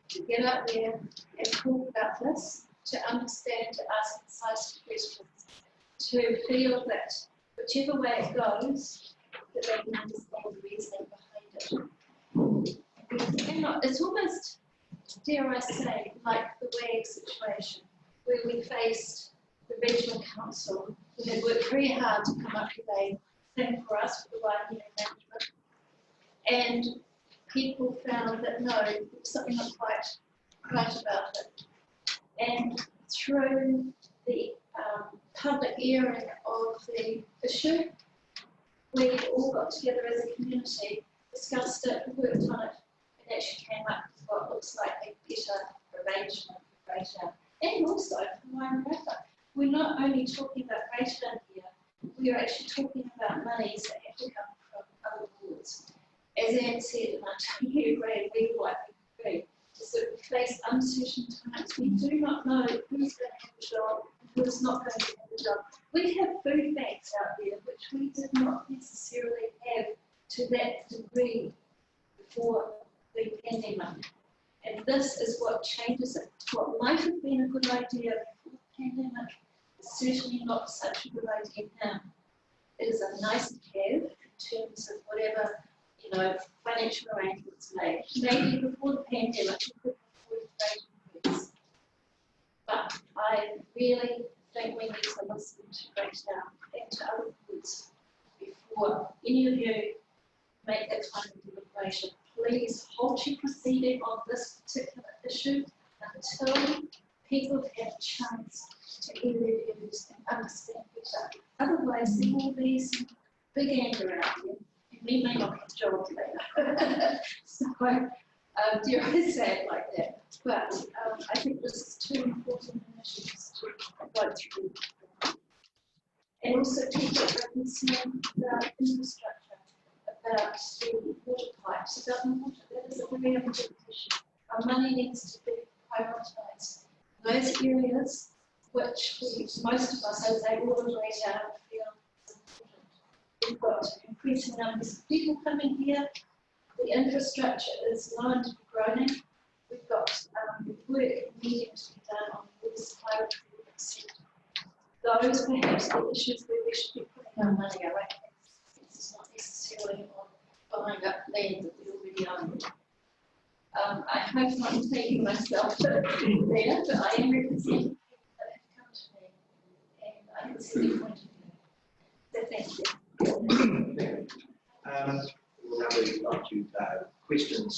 to get up there and talk about this, to understand, to ask incisive questions, to feel that whichever way it goes, that they can understand the reasoning behind it. It's almost, dare I say, like the Weds situation, where we faced the regional council who had worked very hard to come up with a thing for us for the Waihi management. And people found that no, there was something not quite right about it. And through the public airing of the issue, we all got together as a community, discussed it, worked on it, and actually came up with what looks like a better arrangement for Great Town. And also for Wairarapa. We're not only talking about Great Town here, we are actually talking about monies that have to come from other boards. As Anne said, and I totally agree, we like agree, to sort of face uncertain times. We do not know who's going to have a job and who's not going to have a job. We have food banks out there which we did not necessarily have to that degree before the pandemic. And this is what changes it. What might have been a good idea before the pandemic is certainly not such a good idea now. It is a nice to have in terms of whatever, financial arrangements made. Maybe before the pandemic, we could afford rate increase. But I really think we need to listen to Great Town and to other boards before any of you make that kind of deliberation. Please hold your proceeding on this particular issue until people have had a chance to hear their views and understand better. Otherwise, there will be some big anger out there, and we may not get jobs later. So, dare I say it like that? But I think this is two important initiatives to go through. And also, people are concerned about infrastructure, about the water pipes, about the water. That is a very important issue. Our money needs to be prioritised. Those areas which most of us, as they all agree out, feel important. We've got increasing numbers of people coming here. The infrastructure is known to be growing. We've got work needing to be done on the water supply, which we would accept. Those perhaps the issues where we should be putting our money. I reckon this is not necessarily on buying up land that we already own. I hope I'm not taking myself there, but I am representing people that have come to me, and I can see their point of view. So thank you. We'll now move on to questions.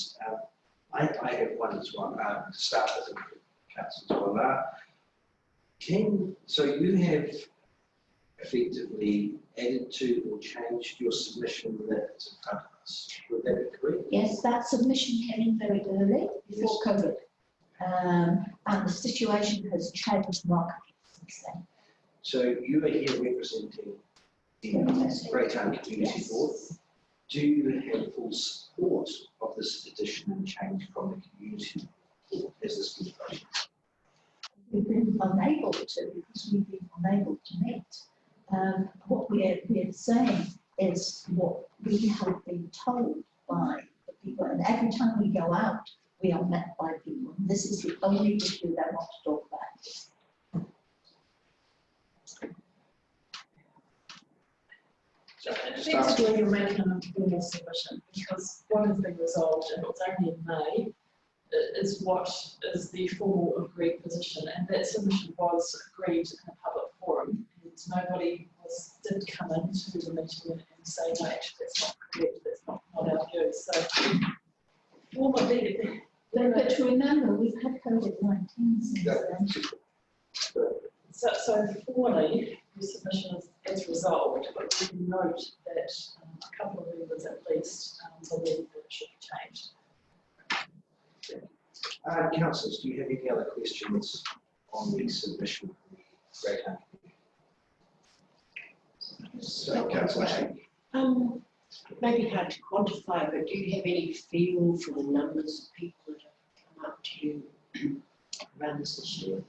I have one as well, to start with the council as well. So you have effectively added to or changed your submission that's in front of us. Would that be correct? Yes, that submission came in very early before COVID. And the situation has changed markedly since then. So you are here representing the Great Town Community Board. Do you have full support of this addition and change from the community board as this construction? We've been unable to because we've been unable to meet. What we're saying is what we have been told by the people, and every time we go out, we are met by people. And this is the only issue they want to talk about. So effectively, you're making an informal submission because what has been resolved, and it's only in May, is what is the formal agreed position, and that submission was agreed in a public forum, and nobody did come into the meeting and say, no, actually, that's not correct, that's not our view. So, formally, but remember, we've had COVID-19 since then. So formally, the submission is resolved, but we can note that a couple of members at least believe that it should be changed. Councillors, do you have any other questions on the submission from the Great Town Community? So, Councillor Shane. Maybe hard to quantify, but do you have any feel for the numbers of people that have come up to you around this issue?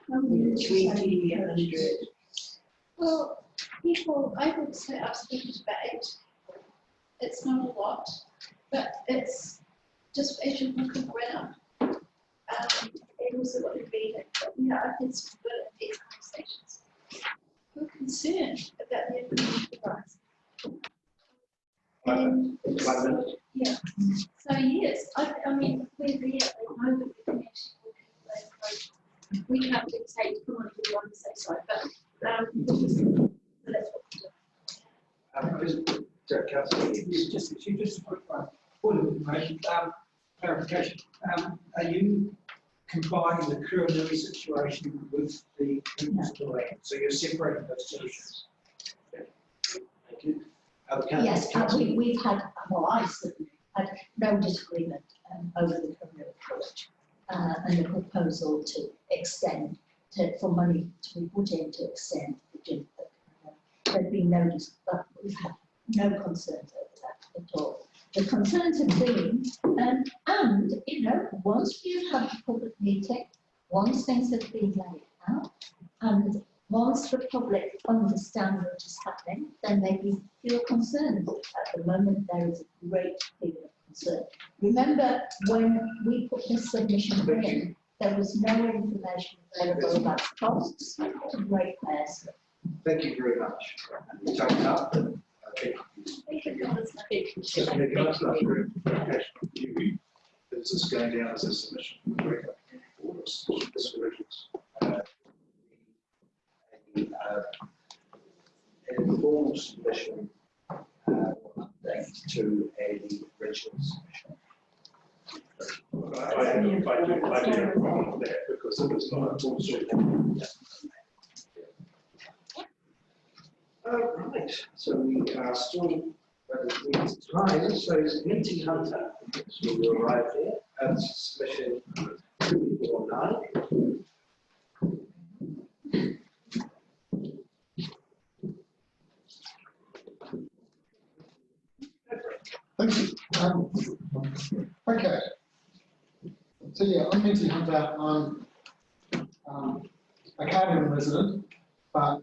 20, 100? Well, people, I would say I've spoken to about 8. It's not a lot, but it's just as you look around. And also what it be like, yeah, I've been good at these conversations. We're concerned about the information rights. And yeah, so yes, I mean, we're there, they know that we can actually we have to take who want to be on the safe side, but that's what we do. Just a quick one. Point of information, clarification. Are you complying the coronary situation with the people's land? So you're separating those two issues? Thank you. Yes, we've had, well, I certainly had no disagreement over the criminal approach and the proposal to extend, for money to be put in to extend the gym. There'd been no, we've had no concerns over that at all. The concerns have been, and you know, once we've had a public meeting, once things have been laid out, and once the public understand what is happening, then they feel concerned. At the moment, there is a great deal of concern. Remember, when we put this submission in, there was no information available about costs to ratepayers. Thank you very much. Time up. Is this going down as a submission from the Great Town Community Board or submission to the regions? An informal submission update to a regional submission. I do have a problem with that because it was not a full submission. Right, so we are still running time, so Minty Hunter, so we will arrive there at submission 249. Thank you. Okay. So yeah, I'm Minty Hunter. I'm a Cardigan resident, but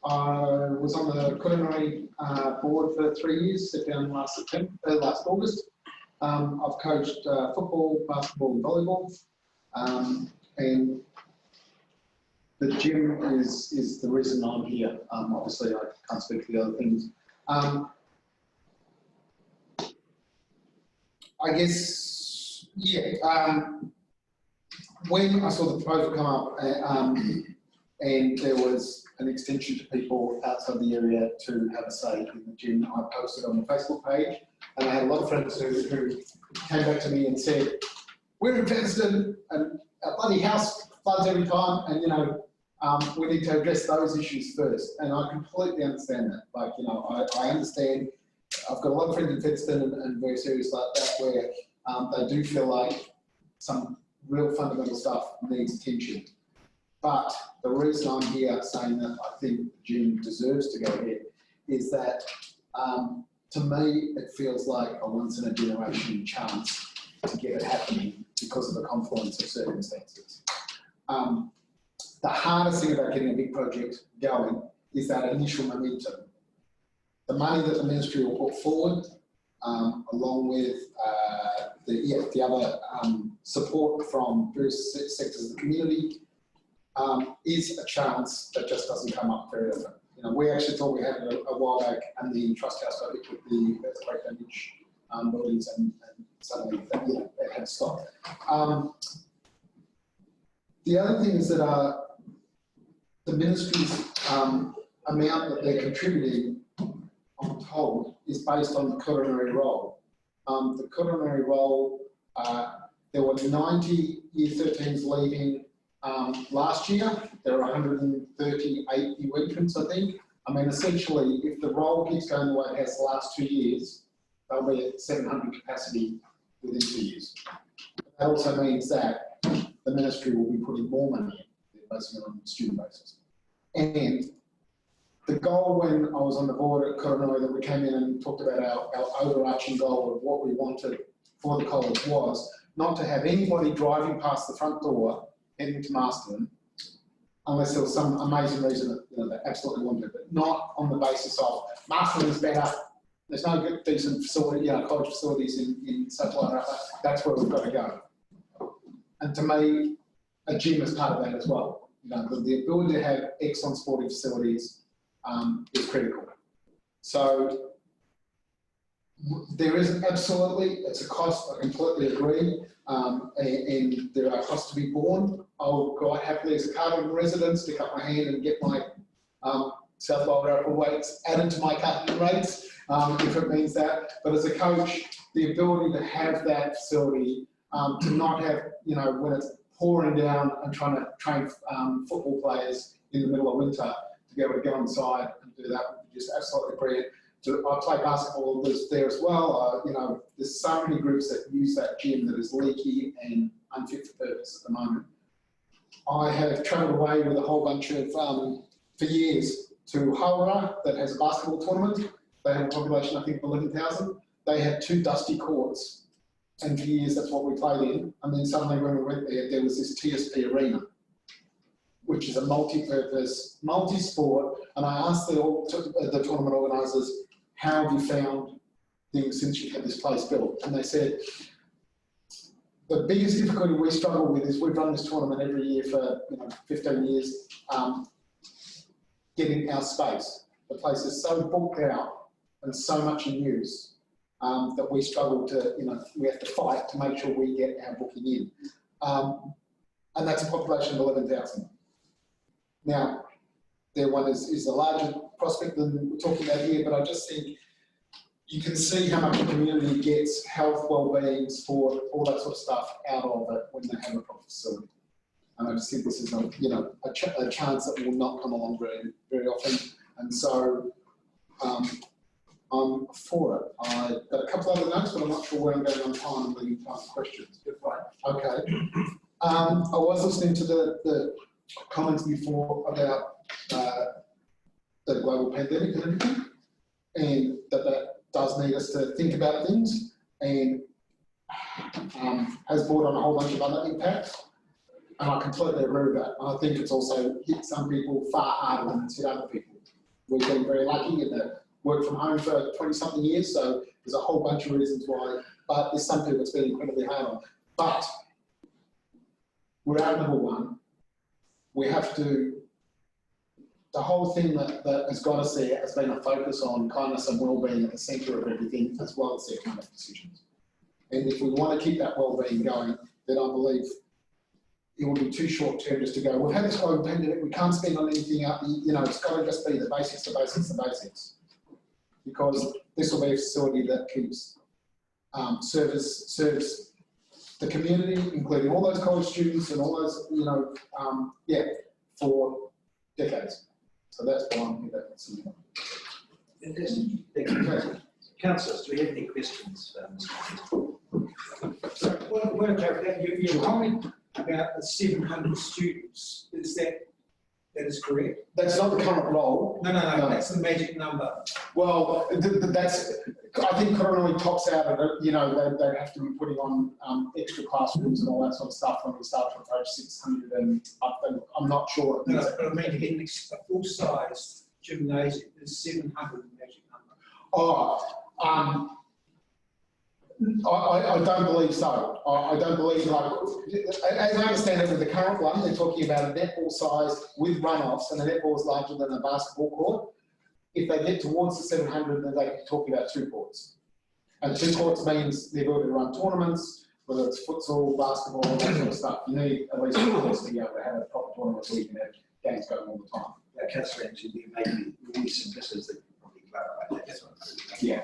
I was on the culinary board for 3 years, stepped down last August. I've coached football, basketball and volleyball. And the gym is the reason I'm here. Obviously, I can't speak for the other things. I guess, yeah, when I saw the proposal come up and there was an extension to people outside the area to have a say in the gym, I posted on the Facebook page, and I had a lot of friends who came back to me and said, we're in Featherston and our bloody house floods every time, and we need to address those issues first. And I completely understand that. Like, I understand. I've got a lot of friends in Featherston and various areas like that where they do feel like some real fundamental stuff needs attention. But the reason I'm here saying that I think the gym deserves to go ahead is that, to me, it feels like a once-in-a-generation chance to get it happening because of the confluence of circumstances. The hardest thing about getting a big project going is that initial momentum. The money that the ministry will put forward, along with the other support from various sectors of the community, is a chance that just doesn't come up very often. We actually thought we had it a while back, and the trust house got hit with the earthquake damage buildings, and suddenly it had stopped. The other thing is that the ministry's amount that they're contributing, I'm told, is based on the culinary roll. The culinary roll, there were 90 Year 13s leaving last year. There were 138 new entrants, I think. I mean, essentially, if the roll keeps going the way it has the last 2 years, they'll be at 700 capacity within 2 years. That also means that the ministry will be putting more money in, basing it on a student basis. And the goal when I was on the board at Coronado that we came in and talked about our overarching goal of what we wanted for the college was not to have anybody driving past the front door heading to Masterton, unless there was some amazing reason that they absolutely wanted it, but not on the basis of Masterton is better. There's no good, decent facility, college facilities in such like that's where we've got to go. And to me, a gym is part of that as well. The ability to have excellent sporting facilities is critical. So there is absolutely, it's a cost, I completely agree, and there are costs to be borne. I'll go happily as a Carlton resident, stick up my hand and get my South Wales weights added to my Carlton rates, if it means that. But as a coach, the ability to have that facility, to not have, when it's pouring down and trying to train football players in the middle of winter, to be able to go inside and do that would be just absolutely brilliant. I play basketball there as well. There's so many groups that use that gym that is leaky and unfit for purpose at the moment. I have travelled away with a whole bunch of, for years, to Hawera that has a basketball tournament. They have a population, I think, of 11,000. They had 2 dusty courts, and for years that's what we played in. And then suddenly when we went there, there was this TSP arena, which is a multi-purpose, multi-sport. And I asked the tournament organisers, how have you found things since you've had this place built? And they said, the biggest difficulty we struggle with is we've run this tournament every year for 15 years, getting our space. The place is so booked out and so much in use that we struggle to, we have to fight to make sure we get our booking in. And that's a population of 11,000. Now, their one is a larger prospect than we're talking about here, but I just think you can see how much the community gets health, well-being, sport, all that sort of stuff out of it when they have a proper facility. And I just think this is a chance that will not come along very, very often. And so I'm for it. I've got a couple other notes, but I'm not sure where I'm going on time and leaving time for questions. Okay. I was listening to the comments before about the global pandemic and everything, and that does need us to think about things, and has brought on a whole bunch of other impacts. And I completely agree with that. I think it's also hit some people far harder than it's hit other people. We've been very lucky in that worked from home for 20-something years, so there's a whole bunch of reasons why, but there's some people it's been incredibly hard on. But we're at number one. We have to, the whole thing that has got us there has been a focus on kindness and well-being at the centre of everything, as well as the economic decisions. And if we want to keep that well-being going, then I believe it will be too short-term just to go, we've had this global pandemic, we can't spend on anything up, it's got to just be the basics, the basics, the basics. Because this will be a facility that keeps serves the community, including all those college students and all those, you know, for decades. So that's why I'm here. Fantastic. Thank you. Councillors, do we have any questions? One clarification, your comment about the 700 students, that is correct? That's not the current role. No, that's the magic number. Well, that's, I think Coronary tops out of it, you know, they'd have to be putting on extra classrooms and all that sort of stuff when we start to approach 600 and up, and I'm not sure. No, but I mean, to get a full-size gymnasium, is 700 the magic number? Oh, I don't believe so. I don't believe, like, as I understand it with the current one, they're talking about a netball size with runoffs, and the netball is larger than a basketball court. If they get towards the 700, then they can talk about 2 courts. And 2 courts means the ability to run tournaments, whether it's futsal, basketball, all that sort of stuff. You need at least 2 courts to be able to have a proper tournament where you can have games going all the time. Yeah, Councillor Anthony, maybe we some business that you probably clarify. That's what I'm Yeah.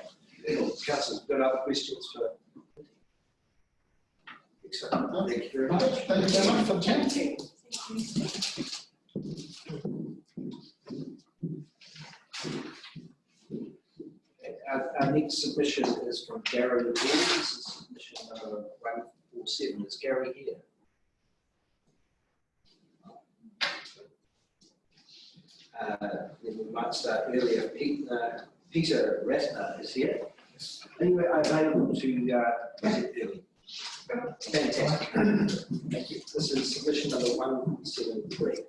Councillors, got other questions for? Excellent. Thank you very much. Thank you very much for the chance. Our next submission is from Gary Weds. This is submission number 147. Is Gary here? Then we might start earlier. Peter Ratner is here. Are you available to present early? Fantastic. Thank you. This is submission number 173.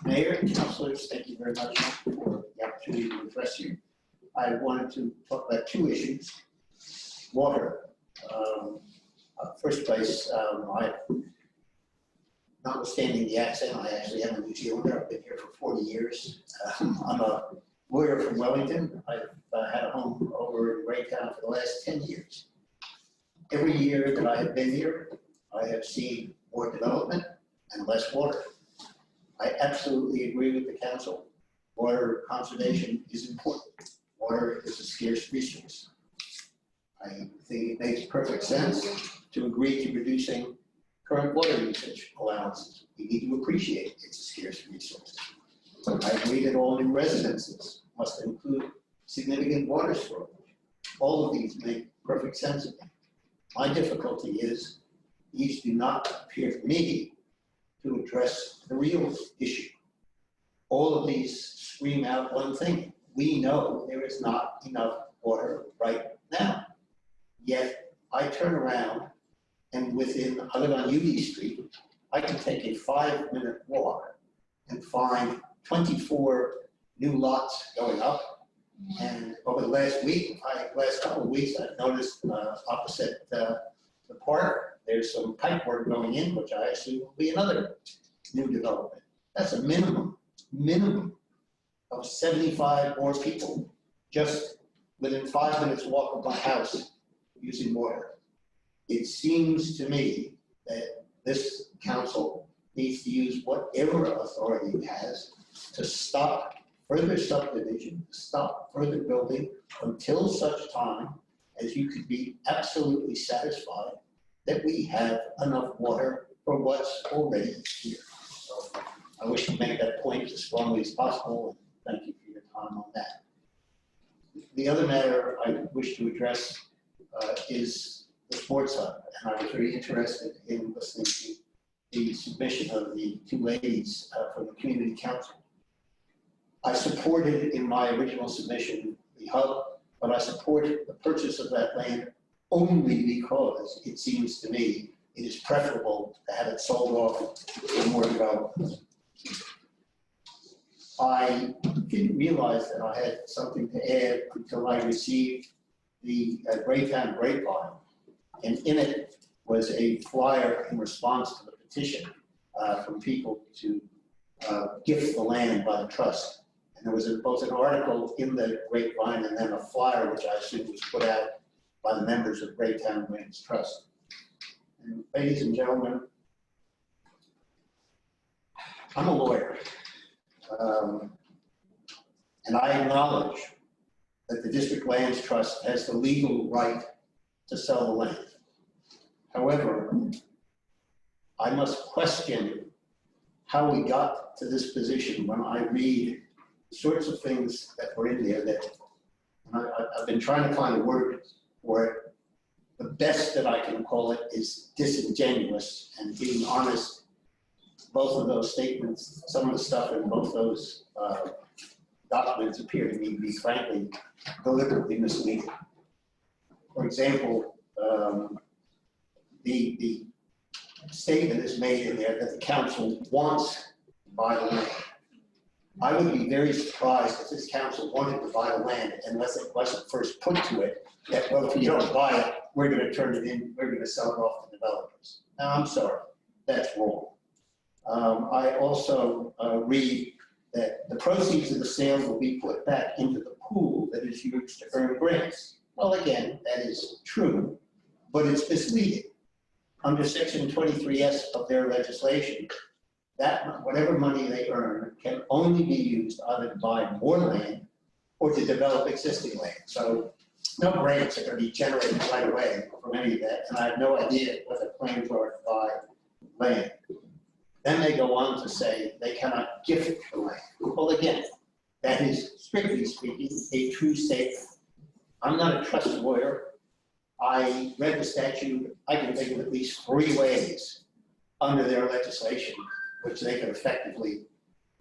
Mayor, councillors, thank you very much for the opportunity to address you. I wanted to talk about 2 issues. Water. First place, notwithstanding the accent, I actually am a New Zealander. I've been here for 40 years. I'm a lawyer from Wellington. I've had a home over in Greytown for the last 10 years. Every year that I have been here, I have seen more development and less water. I absolutely agree with the council. Water conservation is important. Water is a scarce resource. I think it makes perfect sense to agree to reducing current water usage allowances. We need to appreciate it's a scarce resource. I agree that all new residences must include significant water storage. All of these make perfect sense to me. My difficulty is these do not appear to me to address the real issue. All of these scream out one thing. We know there is not enough water right now. Yet I turn around and I live on UD Street, I can take a 5-minute walk and find 24 new lots going up. And over the last couple of weeks, I've noticed opposite the park, there's some pipe work going in, which I assume will be another new development. That's a minimum of 75 more people just within 5 minutes walk of my house using water. It seems to me that this council needs to use whatever authority it has to stop further subdivision, stop further building until such time as you could be absolutely satisfied that we have enough water for what's already here. So I wish to make that point as strongly as possible, and thank you for your time on that. The other matter I wish to address is the sports hub, and I was very interested in listening to the submission of the 2 ladies from the community council. I supported in my original submission the hub, but I supported the purchase of that land only because it seems to me it is preferable to have it sold off for more development. I didn't realize that I had something to add until I received the Greytown Grapevine, and in it was a flyer in response to the petition from people to gift the land by the trust. And there was both an article in the Grapevine and then a flyer, which I assume was put out by the members of Greytown Lands Trust. And ladies and gentlemen, I'm a lawyer. And I acknowledge that the District Lands Trust has the legal right to sell the land. However, I must question how we got to this position when I read the sorts of things that were in there that, and I've been trying to find a word for it. The best that I can call it is disingenuous, and being honest, both of those statements, some of the stuff in both those documents appear to me to be frankly deliberately misleading. For example, the statement is made in there that the council wants to buy the land. I would be very surprised if this council wanted to buy the land unless it wasn't first put to it that, well, if you don't buy it, we're going to turn it in, we're going to sell it off to developers. Now, I'm sorry, that's wrong. I also read that the proceeds of the sale will be put back into the pool that is used to earn grants. Well, again, that is true, but it's misleading. Under Section 23S of their legislation, that whatever money they earn can only be used either to buy more land or to develop existing land. So no grants are going to be generated right away from any of that, and I have no idea what the plans are to buy land. Then they go on to say they cannot gift the land. Well, again, that is strictly speaking a true statement. I'm not a trust lawyer. I read the statute. I can think of at least 3 ways under their legislation which they could effectively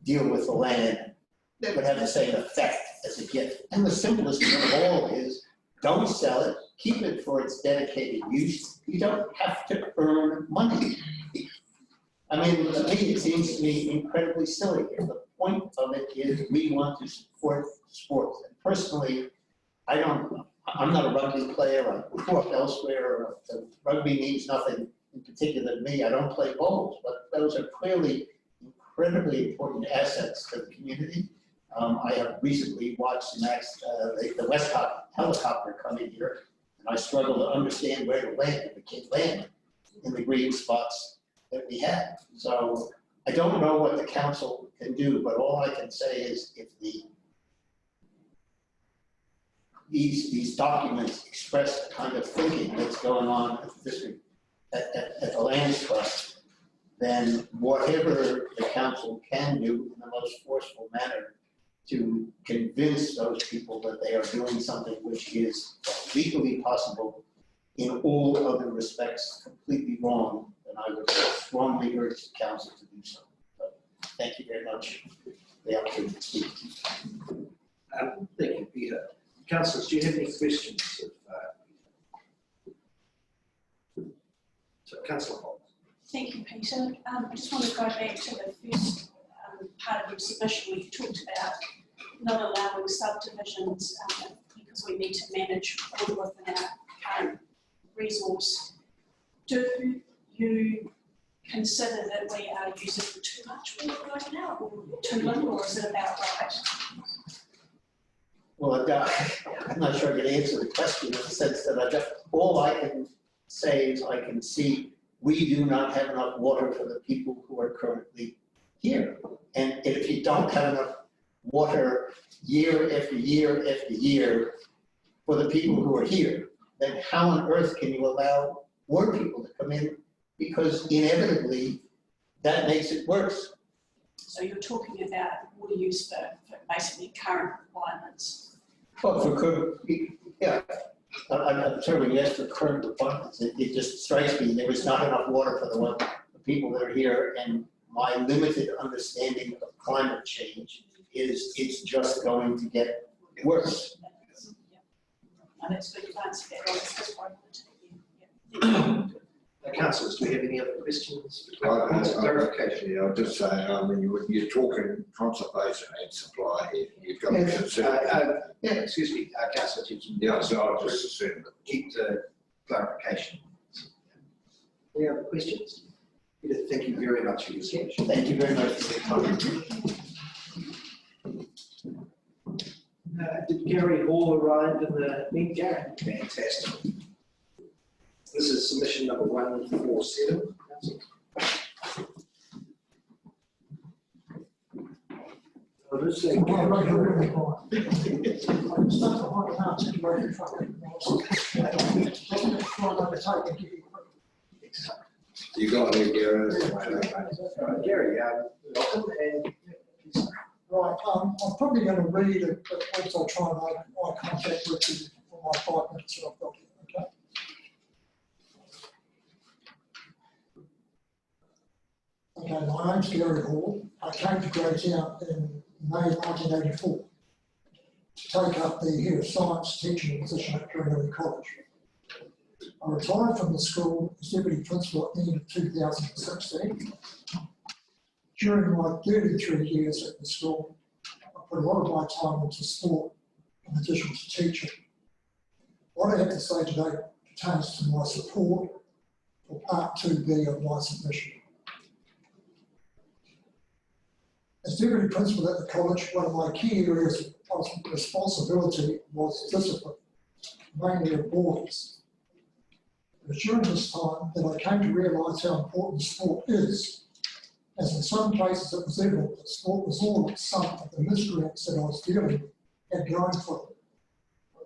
deal with the land that would have the same effect as a gift. And the simplest one of all is don't sell it, keep it for its dedicated use. You don't have to earn money. I mean, to me, it seems to me incredibly silly. And the point of it is we want to support sports. And personally, I'm not a rugby player. I grew up elsewhere. Rugby means nothing in particular to me. I don't play bowls, but those are clearly incredibly important assets to the community. I have recently watched the Westcott helicopter come in here, and I struggle to understand where to land if it can land in the green spots that we have. So I don't know what the council can do, but all I can say is if these documents express the kind of thinking that's going on at the district, at the Land Trust, then whatever the council can do in the most forceful manner to convince those people that they are doing something which is legally possible in all other respects completely wrong, then I would strongly urge the council to do so. But thank you very much for the opportunity to speak. Thank you, Peter. Councillors, do you have any questions of so, Councillor Holmes. Thank you, Peter. I just want to go back to the first part of your submission where you talked about not allowing subdivisions because we need to manage water within our current resource. Do you consider that we are using too much water right now, or too little, or is it about right? Well, I'm not sure I can answer the question in the sense that all I can say is I can see we do not have enough water for the people who are currently here. And if you don't have enough water year after year after year for the people who are here, then how on earth can you allow more people to come in? Because inevitably that makes it worse. So you're talking about water use for basically current requirements. Well, yeah. I'm sorry, when you ask for current requirements, it just strikes me there is not enough water for the people that are here, and my limited understanding of climate change is it's just going to get worse. And it's good you've answered that. That's just what I wanted to Councillors, do we have any other questions? Clarification, I'll just say, you're talking conservation and supply here. You've got to consider. Excuse me, Councillor Gibson. Yeah, so I'll just assume that. Keep the clarification. Any other questions? Peter, thank you very much for your speech. Thank you very much for your time. Did Gary Hall arrive in the meeting? Gary? Fantastic. This is submission number 147. Well, let's say. I'm not really fine. I'm stuck behind an articulated fucking try and undertake and give you. You got any, Gary? Gary, welcome and. Right, I'm probably going to read it, but once I try and make eye contact with you for my 5 minutes that I've got here, okay? Okay, my name's Gary Hall. I came to Greytown in May 1984 to take up the Head of Science teaching position at Greenway College. I retired from the school as Deputy Principal at the end of 2016. During my 33 years at the school, I put a lot of my time into sport in addition to teaching. What I have to say today pertains to my support for Part 2B of my submission. As Deputy Principal at the college, one of my key areas of responsibility was discipline, mainly of boys. It was during this time that I came to realise how important sport is, as in some cases it was evident that sport was all that some of the miscreants that I was dealing with had going for them.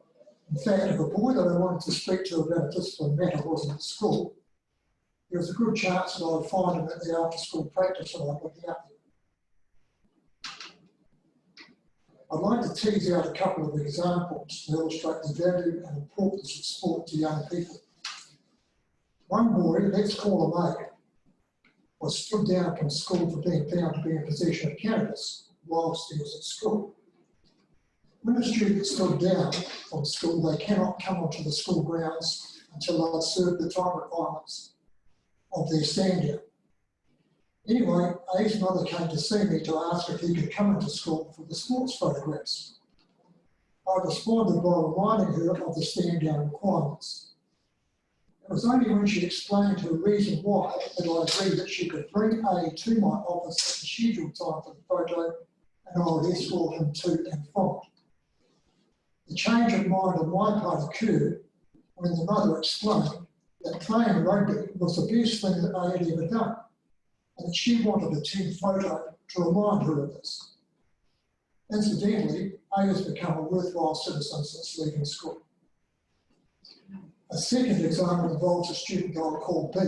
In fact, if a boy that I wanted to speak to about a discipline matter wasn't at school, there was a good chance that I would find him at the after-school practice that I would be out there. I'd like to tease out a couple of examples to illustrate the value and importance of sport to young people. One boy, let's call him A, was stood down from school for being found to be in possession of cannabis whilst he was at school. When a student stood down from school, they cannot come onto the school grounds until they've served the time requirements of their stand down. Anyway, A's mother came to see me to ask if he could come into school for the sports photographs. I responded by reminding her of the stand down requirements. It was only when she explained her reason why that I agreed that she could bring A to my office at the scheduled time for the photo, and I would escort him to and from it. The change of mind on my part occurred when the mother explained that playing rugby was the best thing that I had ever done, and that she wanted a team photo to remind her of this. Incidentally, A has become a worthwhile citizen since leaving school. A second example involves a student I would call B.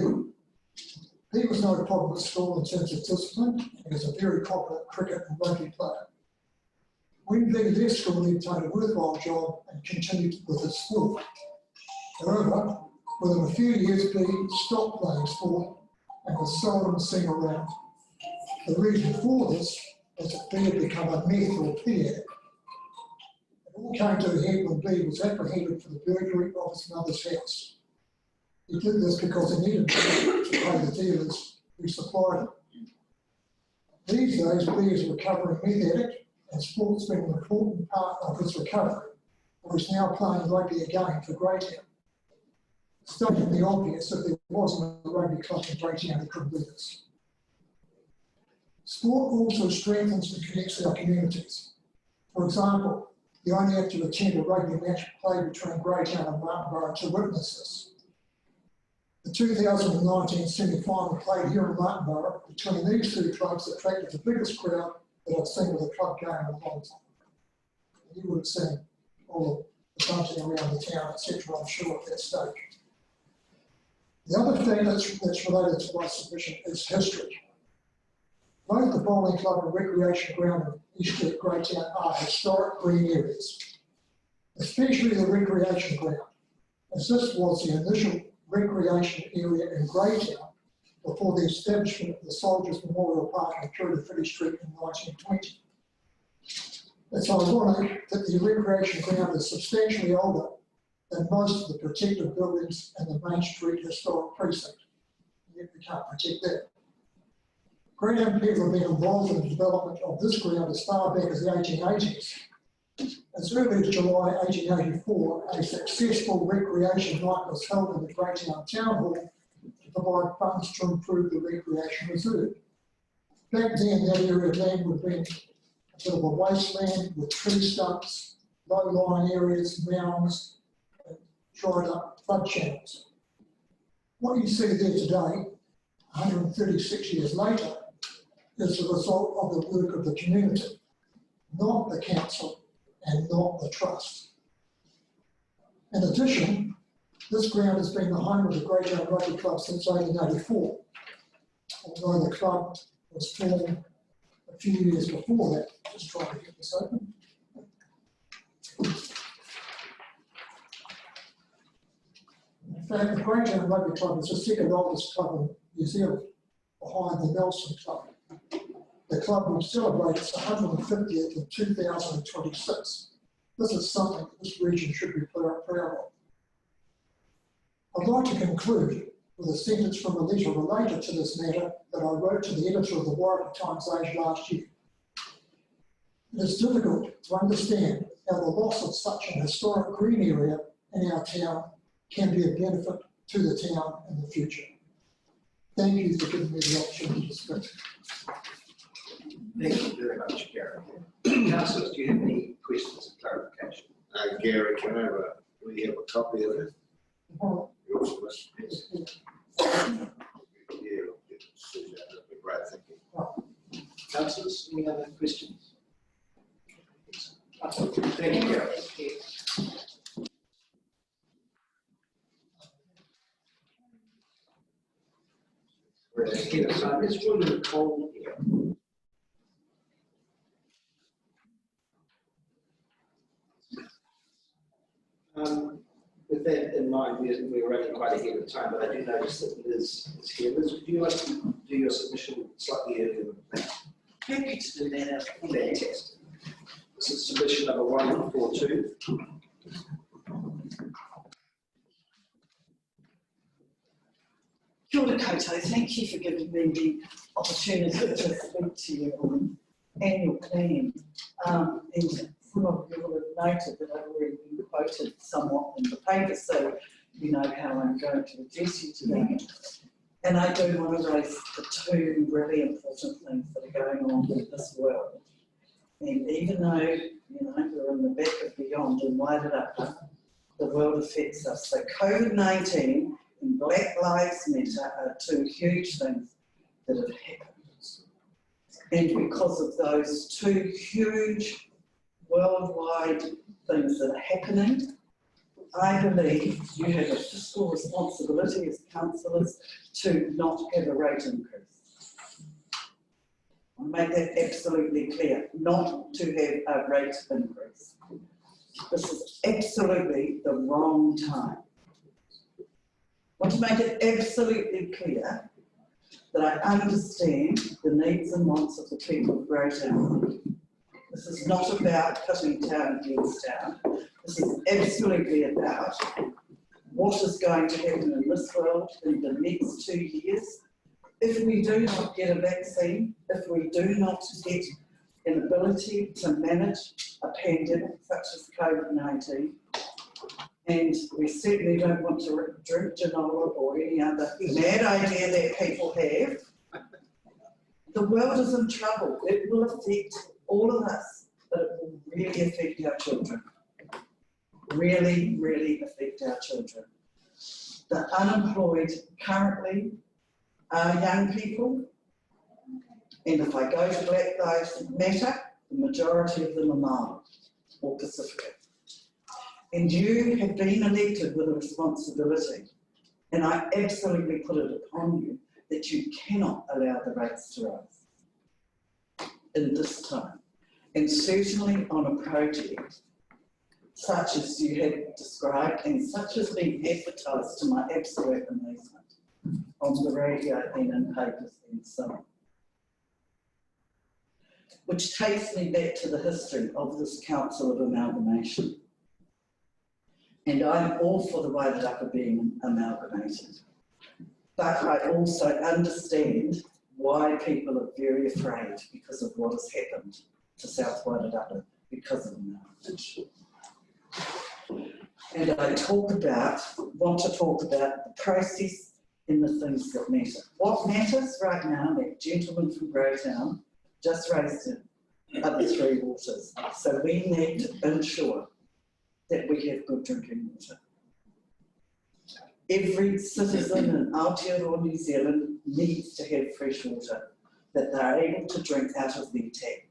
B was no problem at school in terms of discipline, and is a very competent cricket and rugby player. When B left school, he obtained a worthwhile job and continued with his sport. However, within a few years, B stopped playing sport and was seldom seen around. The reason for this was that B had become a meth or pee addict. It all came to a head when B was apprehended for the burglary of his mother's house. He did this because he needed money to pay the dealers who supplied him. These days, B is a recovering meth addict, and sport's been an important part of his recovery, and he's now playing rugby again for Greytown. Stating the obvious, if there wasn't a rugby club in Greytown, he couldn't do this. Sport also strengthens and connects our communities. For example, you only have to attend a rugby match played between Greytown and Martinborough to witness this. The 2019 semi-final played here in Martinborough between these two clubs attracted the biggest crowd that I've seen with a club game in a long time. And you would have seen all the bunting around the town, etc., I'm sure, at that stage. The other thing that's related to my submission is history. Both the bowling club and recreation ground in East Street, Greytown are historic green areas, especially the recreation ground, as this was the initial recreation area in Greytown before the establishment of the Soldiers Memorial Park in Kirritilli Street in 1920. It's ironic that the recreation ground is substantially older than most of the protected buildings in the Main Street Historic Precinct. Yet we can't protect that. Greytown people have been involved in the development of this ground as far back as the 1880s. As early as July 1884, a successful recreation night was held in the Greytown Town Hall to provide funds to improve the recreation reserve. Back then, that area of land would have been a bit of a wasteland with tree stumps, low-lying areas, mounds, and dried up flood channels. What you see there today, 136 years later, is the result of the work of the community. not the council and not the trust. In addition, this ground has been the home of the Greytown Rugby Club since 1884, although the club was formed a few years before that. Just trying to get this open. In fact, the Greytown Rugby Club is the second oldest club in New Zealand, behind the Nelson Club. The club will celebrate its 150th in 2026. This is something that this region should be proud of. I'd like to conclude with a sentence from a letter related to this matter that I wrote to the editor of the Warwick Times-Age last year. It is difficult to understand how the loss of such an historic green area in our town can be a benefit to the town in the future. Thank you for giving me the opportunity to speak. Thank you very much, Gary. Councillors, do you have any questions or clarification? Gary, we have a copy of it? Yours must be. Yeah, that'd be great, thank you. Councillors, any other questions? Thank you, Gary. It's really cold here. With that in mind, we're running quite ahead of time, but I do notice that Liz is here. Liz, would you like to do your submission slightly earlier than planned? Happy to do that. Fantastic. This is submission number 142. Kia ora koutou, thank you for giving me the opportunity to speak to you on annual plan. And some of you will have noted that I've already been quoted somewhat in the paper, so you know how I'm going to address you today. And I do want to raise the two really important things that are going on in this world. And even though, you know, we're in the back of beyond and wider up, the world affects us. So COVID-19 and Black Lives Matter are two huge things that have happened. And because of those two huge worldwide things that are happening, I believe you have a fiscal responsibility as councillors to not have a rate increase. I'll make that absolutely clear, not to have a rate increase. This is absolutely the wrong time. I want to make it absolutely clear that I understand the needs and wants of the people of Greytown. This is not about cutting town against town. This is absolutely about what is going to happen in this world in the next 2 years. If we do not get a vaccine, if we do not get an ability to manage a pandemic such as COVID-19, and we certainly don't want to drink Genola or any other mad idea that people have, the world is in trouble. It will affect all of us, but it will really affect our children. Really, really affect our children. The unemployed currently are young people, and if I go to Black Lives Matter, the majority of them are Māori or Pacific. And you have been elected with a responsibility, and I absolutely put it upon you that you cannot allow the rates to rise in this time. And certainly on a project such as you have described and such as being advertised to my absolute amazement on the radio and in papers and so on. Which takes me back to the history of this Council of Amalgamation. And I'm all for the Wairarapa being amalgamated. But I also understand why people are very afraid because of what has happened to South Wairarapa because of amalgamation. And I want to talk about the process and the things that matter. What matters right now, that gentleman from Greytown just raised it, are the three waters. So we need to ensure that we have good drinking water. Every citizen in Aotearoa, New Zealand needs to have fresh water that they're able to drink out of their tap.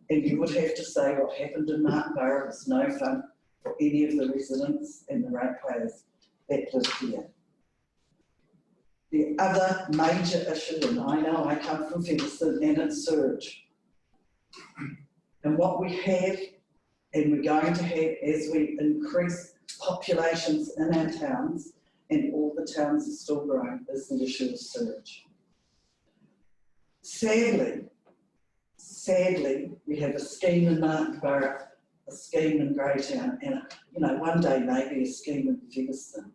And you would have to say what happened in Martin Borough was no fun for any of the residents and the ratepayers that live here. The other major issue, and I know I come from Featherston, and it's sewage. And what we have, and we're going to have as we increase populations in our towns, and all the towns are still growing, is the issue of sewage. Sadly, we have a scheme in Martin Borough, a scheme in Greytown, and one day maybe a scheme in Featherston.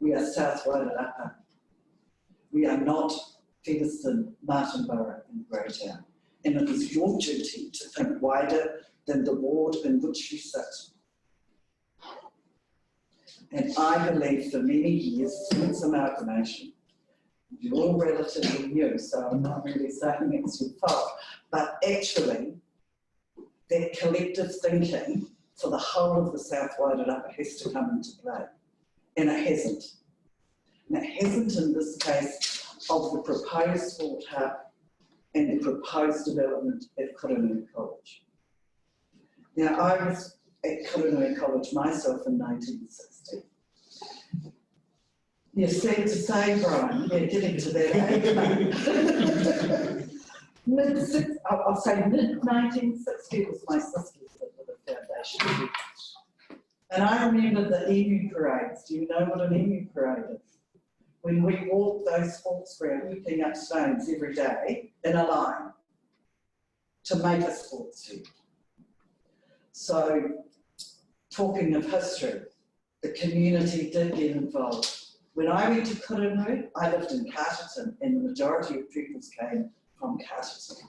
We are South Wairarapa. We are not Featherston, Martin Borough and Greytown. And it is your duty to think wider than the ward in which you sit. And I believe for many years since amalgamation, you're all relatively new, so I'm not really saying it's your fault, but actually that collective thinking for the whole of the South Wairarapa has to come into play, and it hasn't. And it hasn't in this case of the proposed sport hub and the proposed development at Kuranui College. Now, I was at Kuranui College myself in 1960. You're sad to say, Brian, yeah, getting to that age. I'll say mid-1960 was my sister's that were the foundation. And I remember the emu parades. Do you know what an emu parade is? When we walk those sports grounds, picking up stones every day in a line to make a sports field. So, talking of history, the community did get involved. When I went to Kuranui, I lived in Carterton, and the majority of pupils came from Carterton.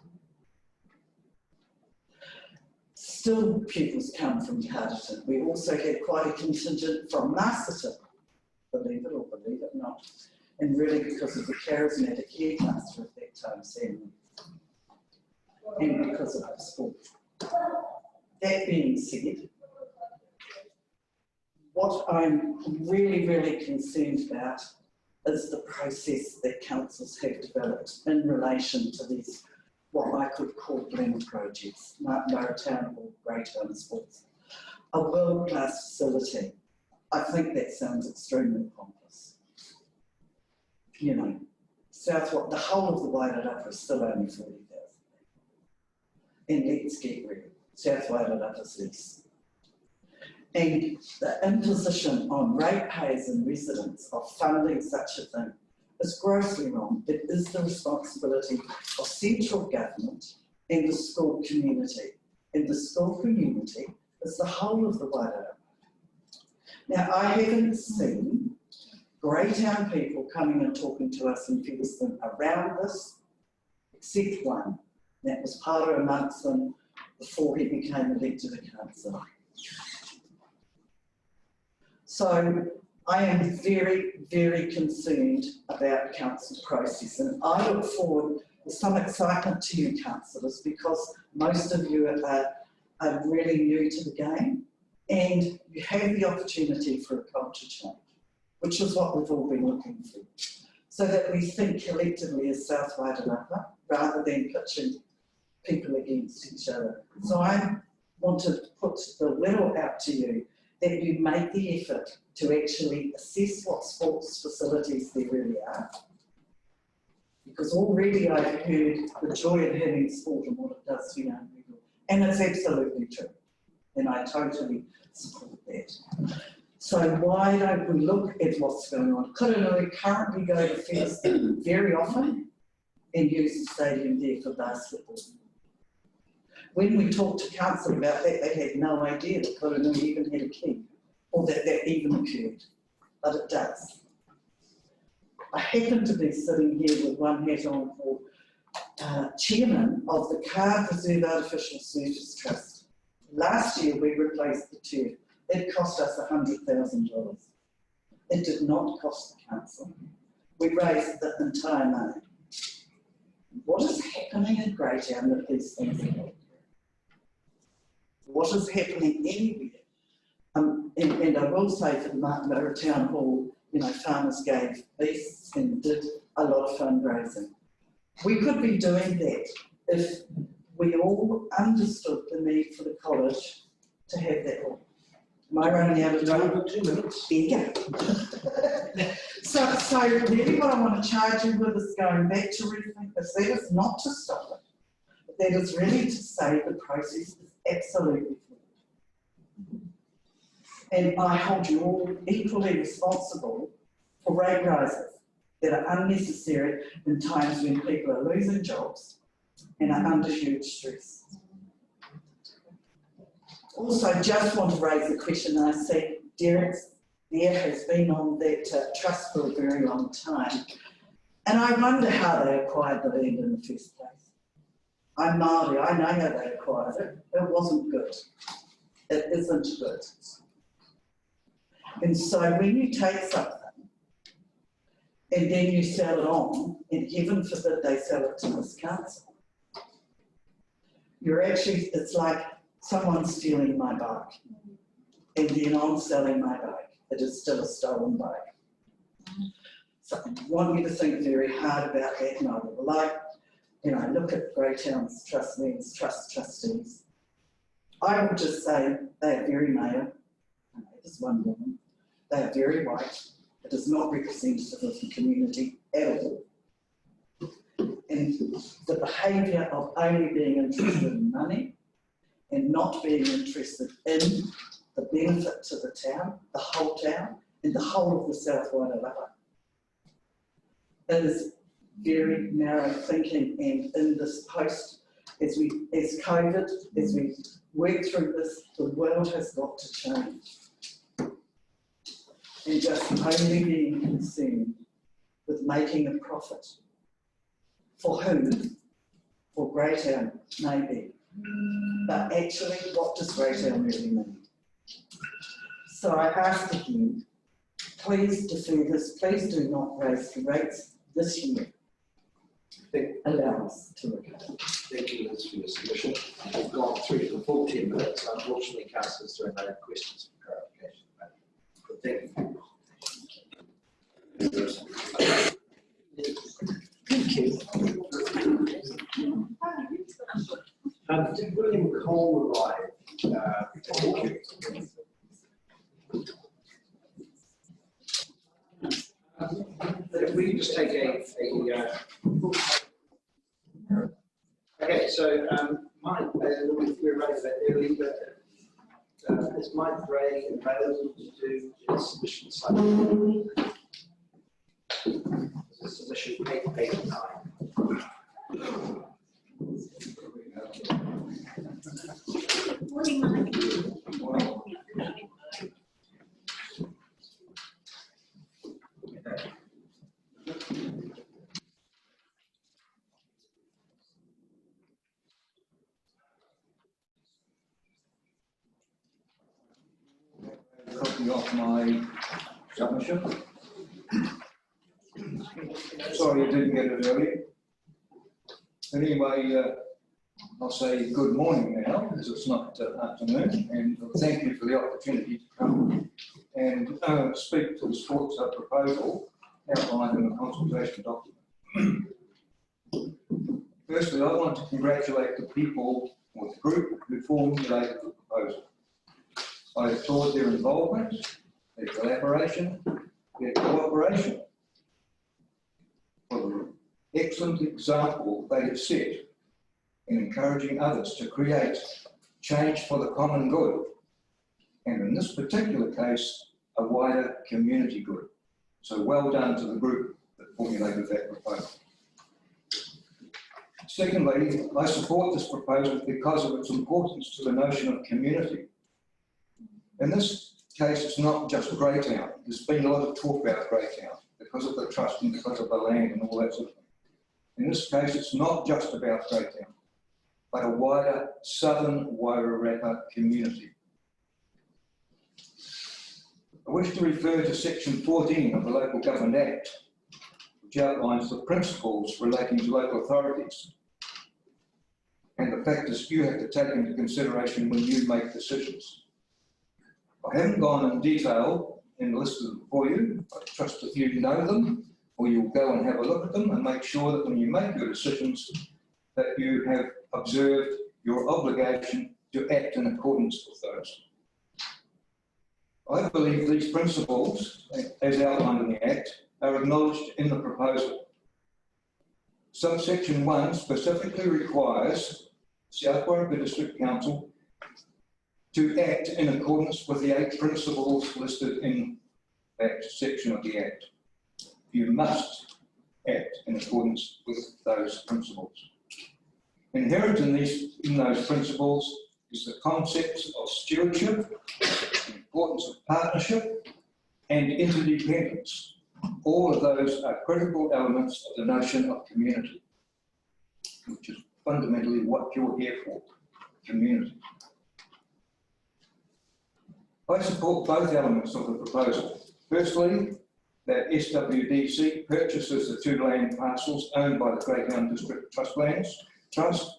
Still, pupils come from Carterton. We also had quite a contingent from Masterton, believe it or believe it not, and really because of the charismatic hairmaster at that time, Sam, and because of the sport. That being said, what I'm really, really concerned about is the process that councils have developed in relation to these, what I could call blend projects, Martin Borough Town Hall, Greytown Sports. A world-class facility. I think that sounds extremely pompous. You know, the whole of the Wairarapa is still only 40,000. And let's get real, South Wairarapa's less. And the imposition on ratepayers and residents of funding such a thing is grossly wrong. It is the responsibility of central government and the school community. And the school community is the whole of the Wairarapa. Now, I haven't seen Greytown people coming and talking to us in Featherston around this, except one. That was Paro Munson before he became elected a councillor. So I am very, very concerned about council process, and I look forward with some excitement to you councillors, because most of you are really new to the game, and you have the opportunity for a culture change, which is what we've all been looking for, so that we think collectively as South Wairarapa rather than pitching people against each other. So I want to put the will out to you that you make the effort to actually assess what sports facilities there really are. Because already I've heard the joy of having sport and what it does for young people. And it's absolutely true. And I totally support that. So why don't we look at what's going on? Kuranui currently go to Featherston very often and use the stadium there for basketball. When we talked to council about that, they had no idea that Kuranui even had a key, or that that even occurred, but it does. I happen to be sitting here with one hat on for chairman of the Card Reserve Artificial Surface Trust. Last year we replaced the chair. It cost us $100,000. It did not cost the council. We raised the entire money. What is happening in Greytown that these things are happening? What is happening anywhere? And I will say for the Martin Borough Town Hall, you know, farmers gave beasts and did a lot of fundraising. We could be doing that if we all understood the need for the college to have that hall. Am I running out of time? 2 minutes. There you go. So really what I want to charge you with is going back to rethink this. That is not to stop it. But that is really to say the process is absolutely flawed. And I hold you all equally responsible for rate rises that are unnecessary in times when people are losing jobs and are under huge stress. Also, just want to raise a question. I see Derek there has been on that trust for a very long time. And I wonder how they acquired the land in the first place. I'm Māori, I know how they acquired it. It wasn't good. It isn't good. And so when you take something and then you sell it on, and heaven forbid they sell it to this council, you're actually, it's like someone stealing my bike and then I'm selling my bike. It is still a stolen bike. So I want you to think very hard about that. And I would like, look at Greytown's trustees, trustees. I would just say they are very male. There's one woman. They are very white. It is not representative of the community at all. And the behaviour of only being interested in money and not being interested in the benefit to the town, the whole town, and the whole of the South Wairarapa. It is very narrow thinking, and in this post, as COVID, as we work through this, the world has got to change. And just only being concerned with making a profit. For whom? For Greytown, maybe. But actually, what does Greytown really mean? So I ask again, please defer this, please do not raise the rates this year. Allow us to recover. Thank you, Liz, for your submission. We've gone through to the full 10 minutes. Unfortunately, councillors, there are no questions for clarification. But thank you. Thank you. Did William Cole arrive? If we just take okay, so Mike, we're running a bit early, but is Mike Gray available to do his submission slightly? Submission 889. Morning, Mike. Copy of my submission. Sorry I didn't get it earlier. Anyway, I'll say good morning now, because it's not afternoon, and thank you for the opportunity to come and speak to the sports proposal outlined in the consultation document. Firstly, I want to congratulate the people or the group who formulated the proposal. I applaud their involvement, their collaboration, their cooperation, for the excellent example they have set in encouraging others to create change for the common good, and in this particular case, a wider community good. So well done to the group that formulated that proposal. Secondly, I support this proposal because of its importance to the notion of community. In this case, it's not just Greytown. There's been a lot of talk about Greytown because of the trust and because of the land and all that sort of thing. In this case, it's not just about Greytown, but a wider southern Wairarapa community. I wish to refer to section 14 of the Local Government Act, which outlines the principles relating to local authorities and the factors you have to take into consideration when you make decisions. I haven't gone in detail and listed them for you. I trust that you know them, or you'll go and have a look at them and make sure that when you make your decisions, that you have observed your obligation to act in accordance with those. I believe these principles, as outlined in the Act, are acknowledged in the proposal. Subsection 1 specifically requires South Wairarapa District Council to act in accordance with the 8 principles listed in that section of the Act. You must act in accordance with those principles. Inherent in those principles is the concepts of stewardship, the importance of partnership, and interdependence. All of those are critical elements of the notion of community, which is fundamentally what you're here for, community. I support both elements of the proposal. Firstly, that SWDC purchases the 2 land parcels owned by the Greytown District Trust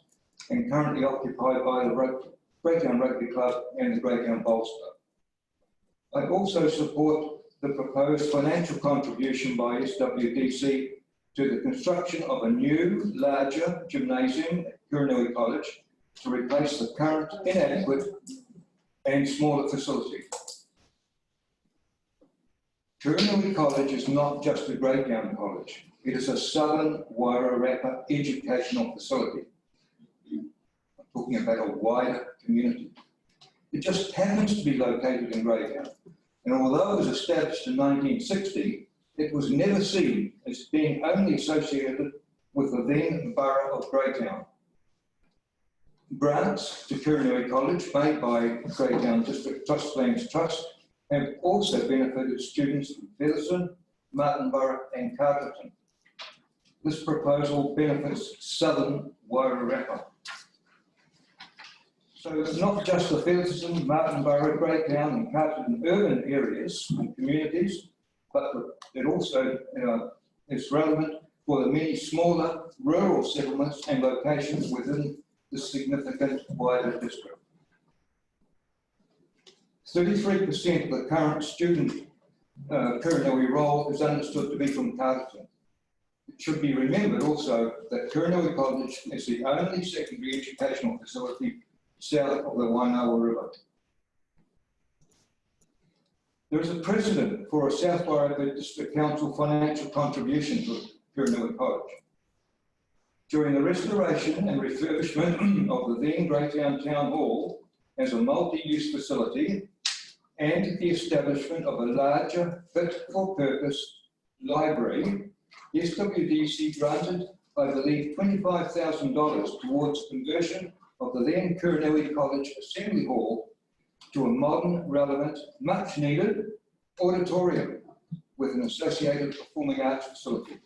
and currently occupied by the Greytown Rugby Club and the Greytown Bowls Club. I also support the proposed financial contribution by SWDC to the construction of a new, larger gymnasium at Kuranui College to replace the current inadequate and smaller facility. Kuranui College is not just a Greytown college. It is a Southern Wairarapa educational facility. I'm talking about a wider community. It just happens to be located in Greytown. And although it was established in 1960, it was never seen as being only associated with the then borough of Greytown. Grants to Kuranui College made by Greytown District Trust Lands Trust have also benefited students from Featherston, Martinborough and Carterton. This proposal benefits Southern Wairarapa. So it's not just the Featherston, Martinborough, Greytown and Carterton urban areas and communities, but it also is relevant for the many smaller rural settlements and locations within the significant wider district. 33% of the current student Kuranui roll is understood to be from Carterton. It should be remembered also that Kuranui College is the only secondary educational facility south of the Wainawa River. There is a precedent for a South Wairarapa District Council financial contribution to Kuranui College. During the restoration and refurbishment of the then Greytown Town Hall as a multi-use facility and the establishment of a larger fit-for-purpose library, the SWDC granted, I believe, $25,000 towards conversion of the then Kuranui College Assembly Hall to a modern, relevant, much-needed auditorium with an associated performing arts facility.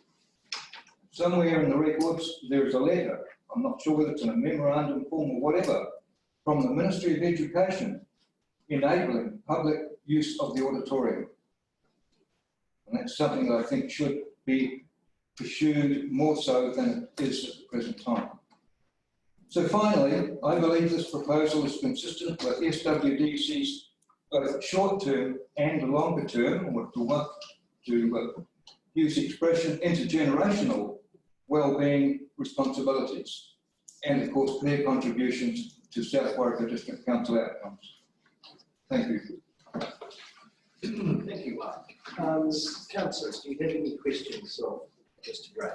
Somewhere in the records, there is a letter, I'm not sure whether it's in a memorandum form or whatever, from the Ministry of Education enabling public use of the auditorium. And that's something that I think should be pursued more so than it is at the present time. So finally, I believe this proposal is consistent with SWDC's both short-term and longer-term, or to use the expression, intergenerational well-being responsibilities, and of course their contributions to South Wairarapa District Council outcomes. Thank you. Thank you, Mark. Councillors, do you have any questions of Mr. Gray?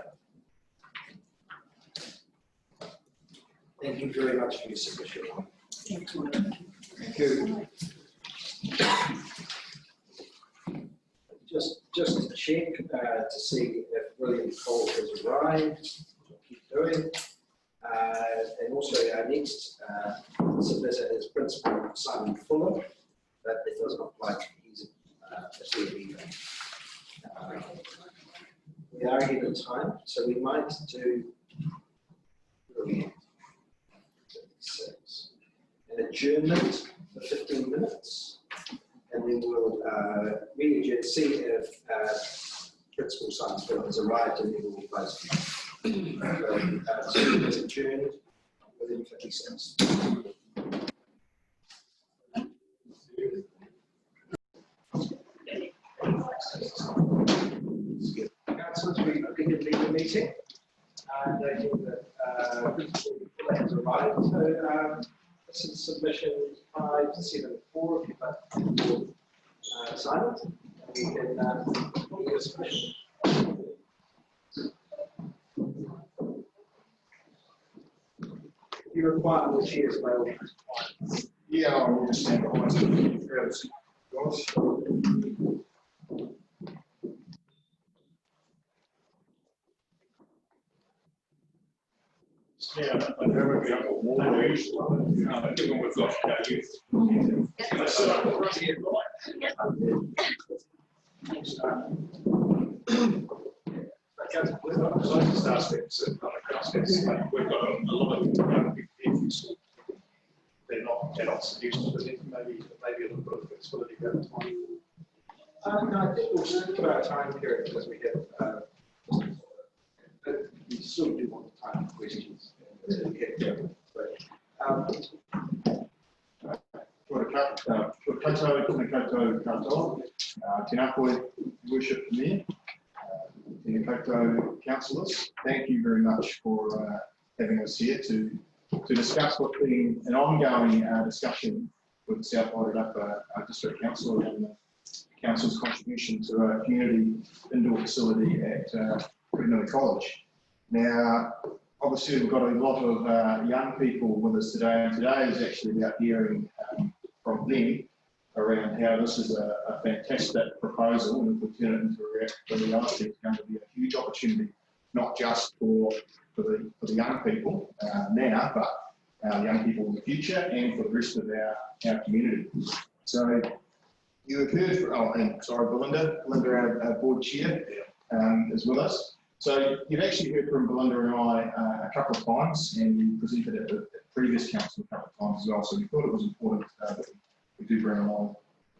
Thank you very much for your submission. Thank you. Thank you. Just to check to see if William Cole has arrived. Keep doing. And also our next submitter is Principal Simon Fuller, but it does not look like he's here either. We are ahead of time, so we might do an adjournment for 15 minutes, and then we'll re-adjourn, see if Principal Simon Fuller has arrived, and then we'll close. So it's adjourned within 50 seconds. Councillors, we begin the meeting. Noting that Plans arrived. So some submissions 5 to 7 4 if you'd like to sign it. We can get a submission. You require the chairs by all means. Yeah, I will just stand behind you. Guys. Yeah, I never be able to walk away. Given we've got youth. We've got a lot of aspects of we've got a lot of young people. They're not seduced, but maybe a little bit of flexibility over time. No, I think we'll speak about time period because we have, but we still do want the time for questions. Tēnā koe, worship me, tēnā koutou councillors. Thank you very much for having us here to discuss what's been an ongoing discussion with the South Wairarapa District Council and the Council's contribution to a community indoor facility at Kurinui College. Now, obviously we've got a lot of young people with us today, and today is actually about hearing from them around how this is a fantastic proposal, and if we turn it into a reality, it's going to be a huge opportunity, not just for the young people now, but our young people in the future and for the rest of our community. So you have heard from, Belinda, our board chair is with us. So you've actually heard from Belinda and I a couple of times, and we presented at the previous council a couple of times as well. So we thought it was important that we do bring along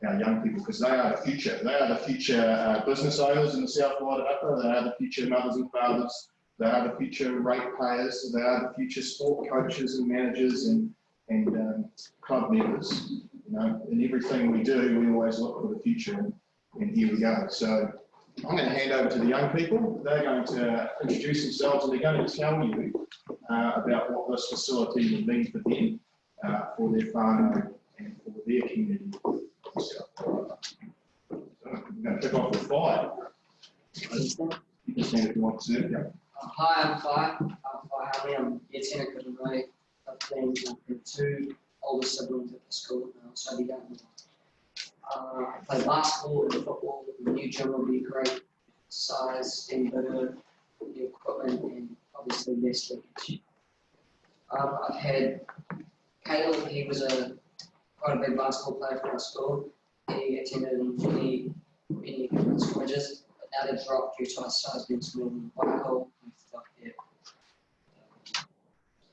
our young people, because they are the future. They are the future business owners in the South Wairarapa. They are the future mothers and fathers. They are the future ratepayers. They are the future sport coaches and managers and club members. You know, in everything we do, we always look for the future, and here we go. So I'm going to hand over to the young people. They're going to introduce themselves, and they're going to tell you about what this facility will mean for them, for their whānau, and for their community. So we're going to kick off with Fi. You can stand if you want to, sir. Hi, I'm Fi. I'm Fi Harley. I'm year 10 at Kurinui. I've 2 older siblings at the school, and I study down there. I play basketball and football. The new gym will be great. Size, getting bigger, the equipment, and obviously less leakage. I've had Caleb. He was quite a big basketball player for our school. He attended many scrimmages, but now they've dropped due to our size being small in Waikato.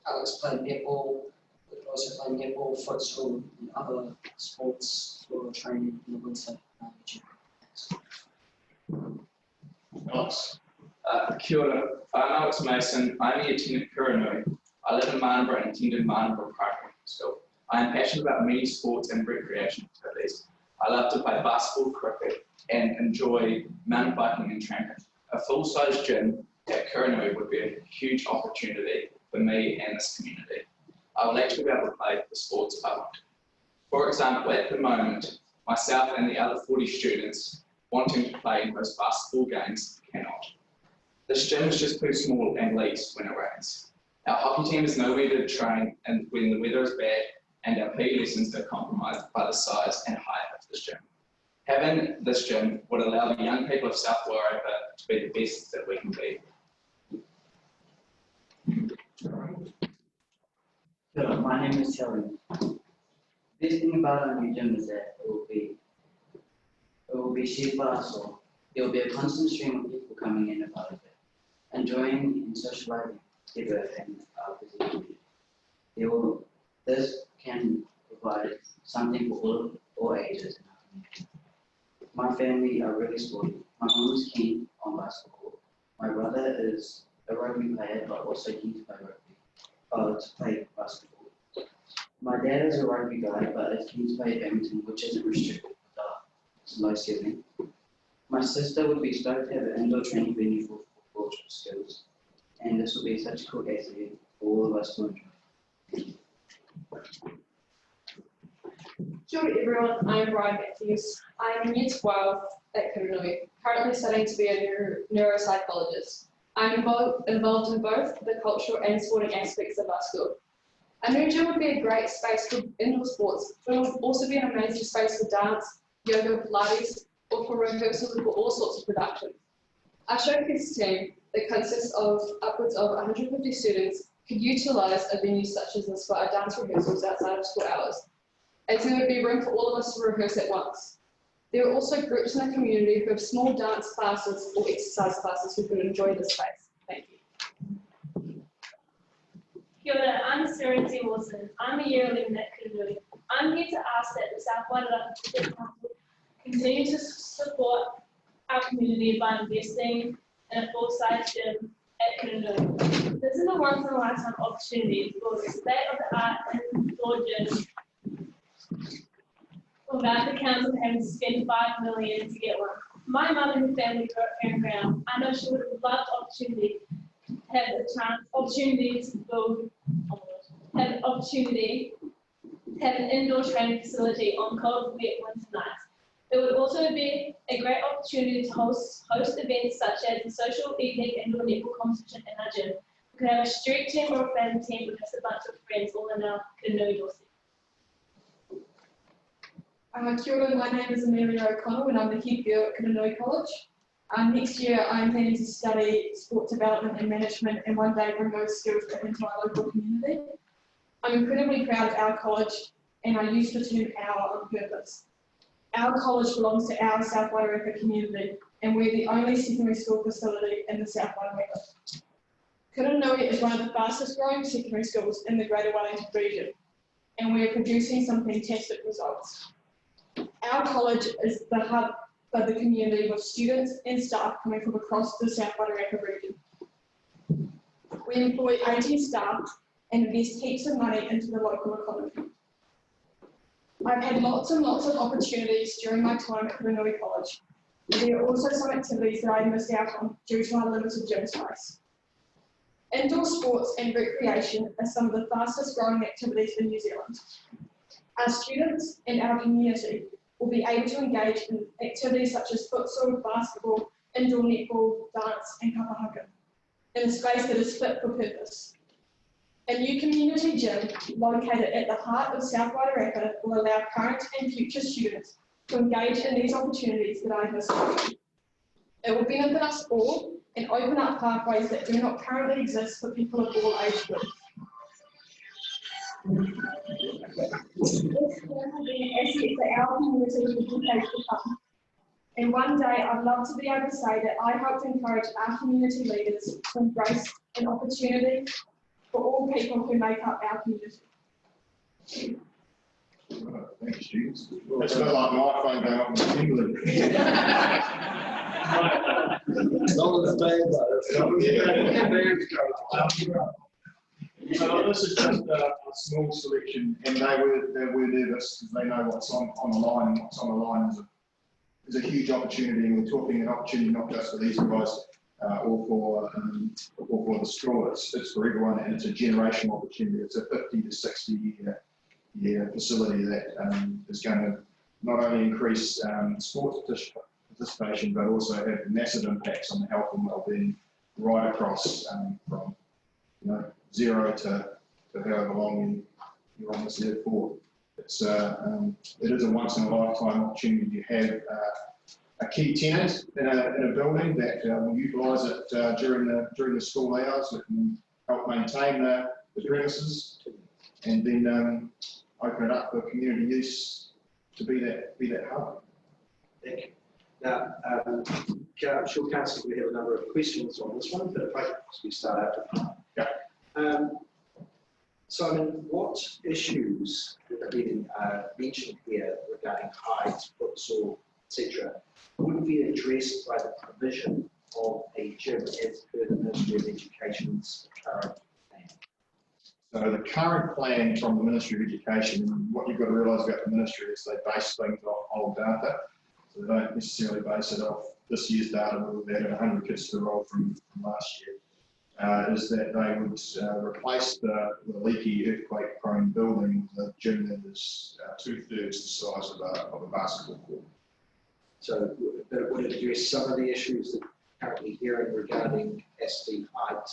Alex played netball. We could also play netball, futsal, and other sports for training in the winter. Nice. Kia ora. I'm Alex Mason. I'm a year 10 at Kurinui. I live in Marnborough and attended Marnborough Primary School. I am passionate about many sports and recreation activities. I love to play basketball, cricket, and enjoy mountain biking and tramping. A full-size gym at Kurinui would be a huge opportunity for me and this community. I would like to be able to play the sports I want. For example, at the moment, myself and the other 40 students wanting to play in those basketball games cannot. This gym is just too small and leaks when it rains. Our hockey team is nowhere to train and when the weather is bad, and our PE lessons are compromised by the size and height of this gym. Having this gym would allow the young people of South Wairarapa to be the best that we can be. Hello, my name is Terry. The best thing about our new gym is that it will be shared by us all. There will be a constant stream of people coming in and out of it, enjoying and socializing together in our busy community. This can provide something for all ages in our community. My family are really sporty. My mom is keen on basketball. My brother is a rugby player, but also keen to play basketball. My dad is a rugby guy, but is keen to play badminton, which isn't restricted with a low ceiling. My sister would be stoked to have an indoor training venue for football skills, and this will be such a cool activity all of us to enjoy. Kia ora everyone, I'm Brian Matthews. I'm in Year 12 at Kiranui, currently studying to be a neuropsychologist. I'm involved in both the cultural and sporting aspects of our school. A new gym would be a great space for indoor sports, but it would also be an amazing space for dance, yoga, Pilates, or for rehearsals for all sorts of productions. Our showcase team, that consists of upwards of 150 students, could utilise a venue such as this for our dance rehearsals outside of school hours, as there would be room for all of us to rehearse at once. There are also groups in the community who have small dance classes or exercise classes who could enjoy this space. Thank you. Kia ora, I'm Sarah T. Wilson. I'm a year 11 at Kiranui. I'm here to ask that the South Wairarapa District Council continue to support our community by investing in a full-size gym at Kiranui. This is a once-in-a-lifetime opportunity for the state-of-the-art indoor gym without the council having to spend $5 million to get one. My mother and family grew up here in Crown. I know she would have loved the opportunity to have an indoor training facility on cold, wet winter nights. It would also be a great opportunity to host events such as the social evening indoor netball competition in our gym. We could have a street team or a family team with just a bunch of friends all in our Kiranui doorstep. Kia ora, my name is Amelia O'Connell and I'm the head girl at Kiranui College. Next year I'm planning to study sport development and management and one day bring those skills into our local community. I'm incredibly proud of our college and I use the term our on purpose. Our college belongs to our South Wairarapa community and we're the only secondary school facility in the South Wairarapa. Kiranui is one of the fastest growing secondary schools in the Greater Wellington region and we are producing some fantastic results. Our college is the hub of the community with students and staff coming from across the South Wairarapa region. We employ 18 staff and invest heaps of money into the local economy. I've had lots and lots of opportunities during my time at Kiranui College. There are also some activities that I missed out on due to our limited gym space. Indoor sports and recreation are some of the fastest growing activities in New Zealand. Our students and our community will be able to engage in activities such as futsal, basketball, indoor netball, dance and kapahaka in a space that is fit for purpose. A new community gym located at the heart of South Wairarapa will allow current and future students to engage in these opportunities that I have described. It will benefit us all and open up pathways that do not currently exist for people of all age groups. This will be an asset for our community for decades to come. And one day I'd love to be able to say that I helped encourage our community leaders to embrace an opportunity for all people who make up our community. Thank you, students. It's a bit like my phone going up in England. This is just a small selection, and they were nervous because they know what's on the line, and what's on the line is a huge opportunity, and we're talking an opportunity not just for these guys or for the school. It's for everyone, and it's a generational opportunity. It's a 50 to 60 year facility that is going to not only increase sports participation, but also have massive impacts on the health and well-being right across from zero to however long you're on this earth for. It is a once in a lifetime opportunity to have a key tenant in a building that will utilise it during the school hours, that can help maintain the premises, and then open it up for community use to be that hub. Thank you. Now, I'm sure Council we have a number of questions on this one, but if I could start out. Yeah. So, I mean, what issues that are being mentioned here regarding height, futsal, etc., would be addressed by the provision of a gym as per the Ministry of Education's current plan? So the current plan from the Ministry of Education, and what you've got to realise about the Ministry is they base things off old data. So they don't necessarily base it off this year's data where we've added 100 kids to the roll from last year. is that they would replace the leaky earthquake-prone building with a gym that is 2/3 the size of a basketball court. So that would address some of the issues that we're currently hearing regarding capacity, height.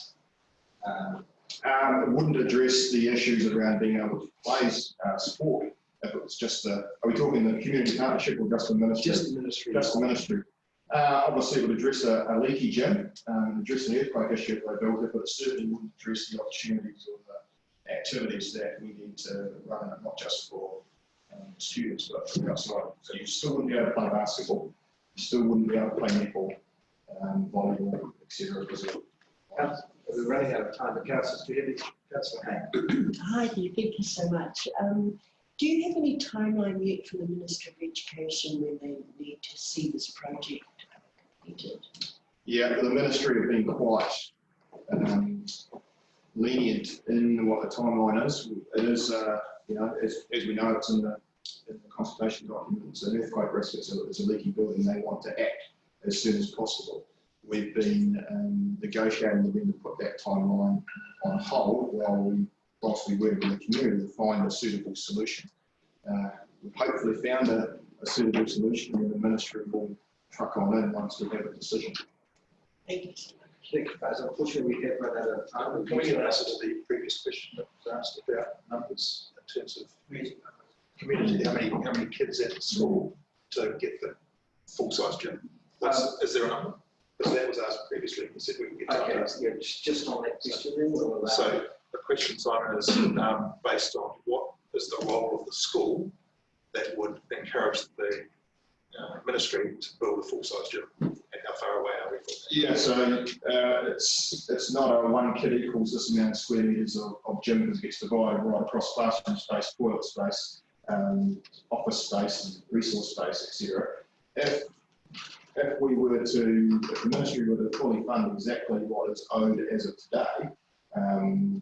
It wouldn't address the issues around being able to play sport. If it was just are we talking the community partnership or just the ministry? Just the ministry. Just the ministry. Obviously, it would address a leaky gym, address an earthquake issue if they built it, but it certainly wouldn't address the opportunities or the activities that we need to run it, not just for students, but for outside. So you still wouldn't be able to play basketball, you still wouldn't be able to play netball, volleyball, etc. We're running out of time, but councillors, do you have any? Councillor Hay. Hi, thank you so much. Do you have any timeline yet from the Minister of Education when they need to see this project completed? Yeah, the ministry have been quite lenient in what the timeline is. It is, as we know, it's in the consultation document. It's an earthquake risk. It's a leaky building. They want to act as soon as possible. We've been negotiating with them to put that timeline on hold whilst we work with the community to find a suitable solution. We've hopefully found a suitable solution, and the ministry will truck on in once we have a decision. Thank you. Thank you, Baz. Unfortunately, we have run out of time. Can we get an answer to the previous question that was asked about numbers in terms of community? How many kids at school to get the full-size gym? Is there a number? Because that was asked previously. You said we can get to yeah, just on that question then. So the question, Simon, is based on what is the role of the school that would encourage the ministry to build a full-size gym, and how far away are we from that? Yeah, so it's not a one kid equals this amount of square metres of gym, because it gets divided right across classroom space, toilet space, office space, resource space, etc. If the ministry were to fully fund exactly what is owed as of today,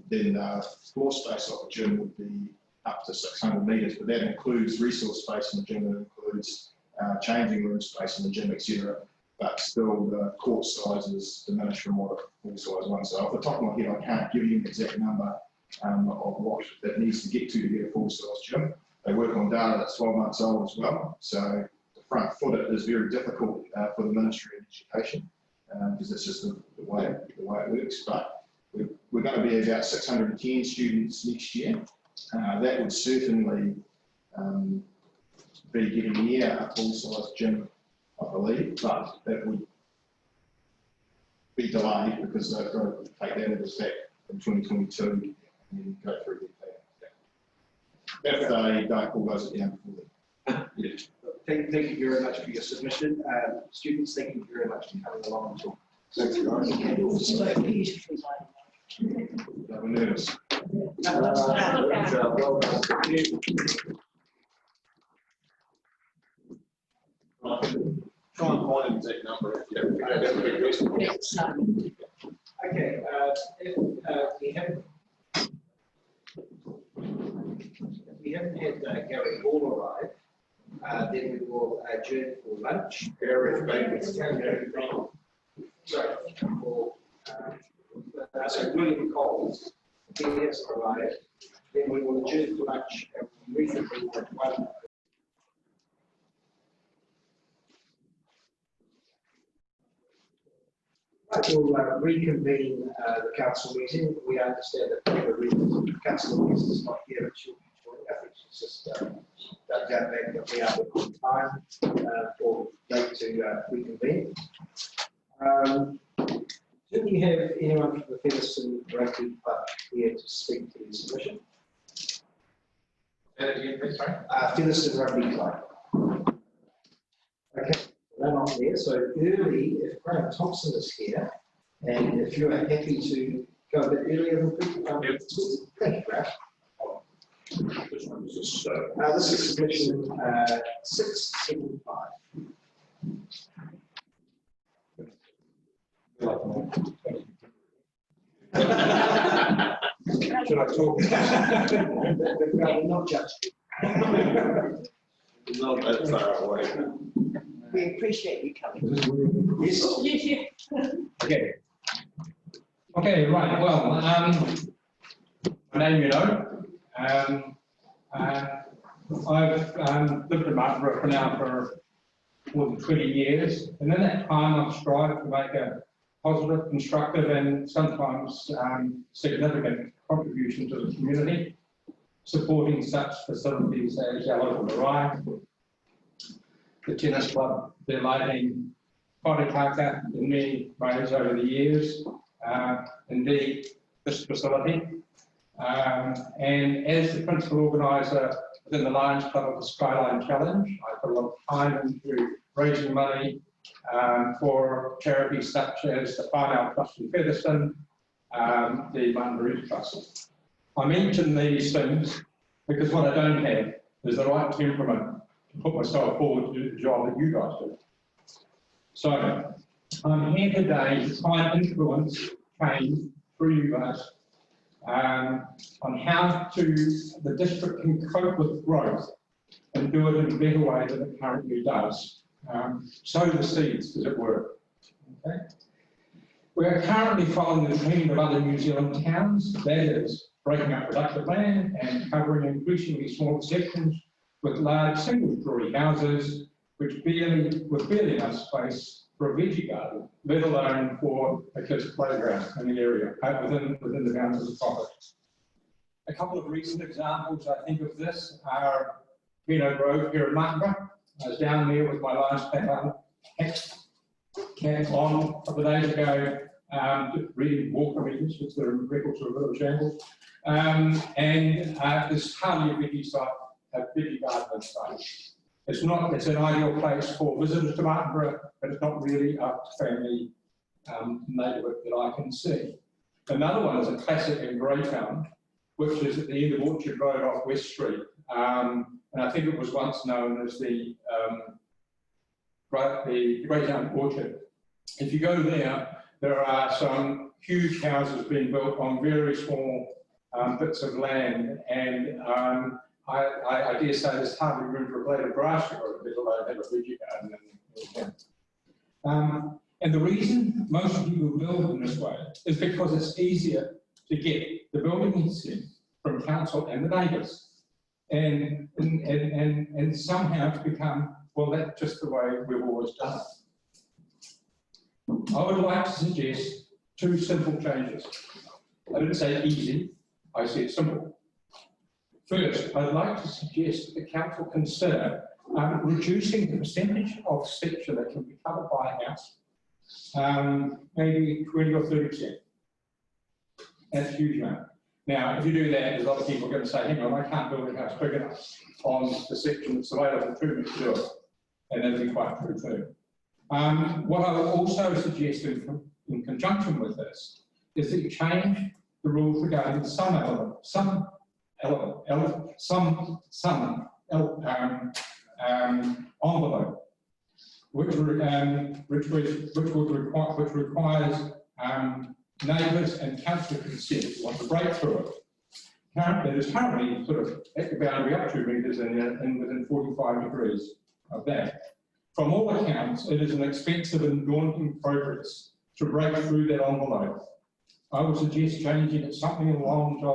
then the floor space of the gym would be up to 600 metres, but that includes resource space in the gym, it includes changing room space in the gym, etc. But still, the court size is diminished from what a full-size one. So off the top of my head, I can't give you an exact number of what it needs to get a full-size gym. They work on data that's 12 months old as well. So front foot it is very difficult for the Ministry of Education because it's just the way it works. But we're going to be about 610 students next year. That would certainly be getting near a full-size gym, I believe, but that would be delayed because they've got to take that into effect in 2022 and then go through the plan. If they don't pull those down before then. Yeah. Thank you very much for your submission. Students, thank you very much for coming along and talking. Thanks, guys. So beautifully They were nervous. Well done. Try and find an exact number. Okay, if we haven't had Gary Hall arrive, then we will adjourn for lunch. So William Coles, he has arrived. Then we will adjourn for lunch and reconvene at 1. We'll reconvene the council meeting. We understand that the council is not here, but she'll be joining. I think she's just done back that we are on time for date to reconvene. Do we have anyone from the Featherston Rugby Club here to speak to the submission? Featherston Rugby Club. Okay. They're not there, so early, if Graham Thompson is here, and if you are happy to go a bit earlier than people, thank you, Graham. This is submission 675. Should I talk? Not judged. Not that far away. We appreciate you coming. Yes. Okay. Okay, right, well, my name you know. I've lived in Martinborough for now for more than 20 years, and in that time I've strived to make a positive, constructive, and sometimes significant contribution to the community, supporting such facilities as our local marae, the tennis club, the lighting, Wharekaka in many ways over the years, indeed this facility. And as the principal organiser within the Lions Club of the Skyline Challenge, I put a lot of time into raising money for charities such as the Whānau Trust in Featherston, the Martinborough Trust. I mention these things because what I don't have is the right temperament to put myself forward to do the job that you guys do. So I'm here today to try and influence change through you guys on how the district can cope with growth and do it in a better way than it currently does. Sow the seeds, as it were. Okay? We are currently following the trend of other New Zealand towns, that is, breaking up productive land and covering increasingly small sections with large single-story houses, which with barely enough space for a veggie garden, let alone for a kid's playground in the area, within the bounds of the property. A couple of recent examples, I think, of this are Pino Grove here in Martinborough. I was down there with my Lions cap on a couple of days ago, reading Walker readings, which the records are a little shambles. There's hardly a veggie garden inside. It's an ideal place for visitors to Martinborough, but it's not really a family neighbourhood that I can see. Another one is a classic in Greytown, which is at the end of Orchard Road off West Street. And I think it was once known as the Greytown Orchard. If you go there are some huge houses being built on very small bits of land, and I dare say there's hardly room for a blade of grass to grow, let alone have a veggie garden. And the reason most people build in this way is because it's easier to get the building consent from council and the neighbours. And somehow it's become, well, that's just the way we've always done it. I would like to suggest two simple changes. I didn't say easy, I said simple. First, I'd like to suggest that the council consider reducing the percentage of section that can be covered by a house, maybe 20 or 30%. That's a huge amount. Now, if you do that, there's a lot of people going to say, hang on, I can't build a house big enough on the section that's available to me to do it. And that'll be quite true too. What I would also suggest in conjunction with this is that you change the rules regarding some envelope, which requires neighbours and council consent want to break through it. It is currently sort of at the boundary up 2 metres and within 45 degrees of that. From all accounts, it is an expensive and daunting progress to break through that envelope. I would suggest changing it something along the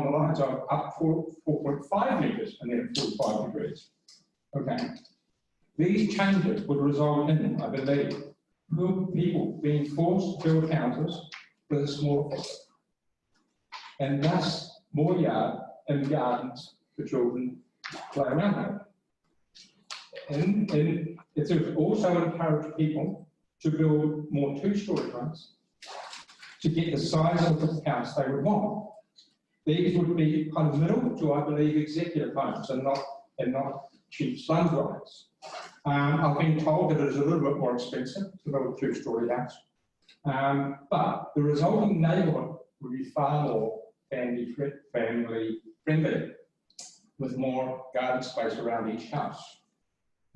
lines of up 4.5 metres and then 45 degrees. Okay. These changes would result in, I believe, people being forced to build houses with a smaller footprint, and thus more yard and gardens for children to play around with. And it would also encourage people to build more two-storey homes to get the size of the house they would want. These would be kind of middle to, I believe, executive homes and not cheap slum dwellings. I've been told that it is a little bit more expensive to build a two-storey house, but the resulting neighbourhood would be far more family friendly, with more garden space around each house.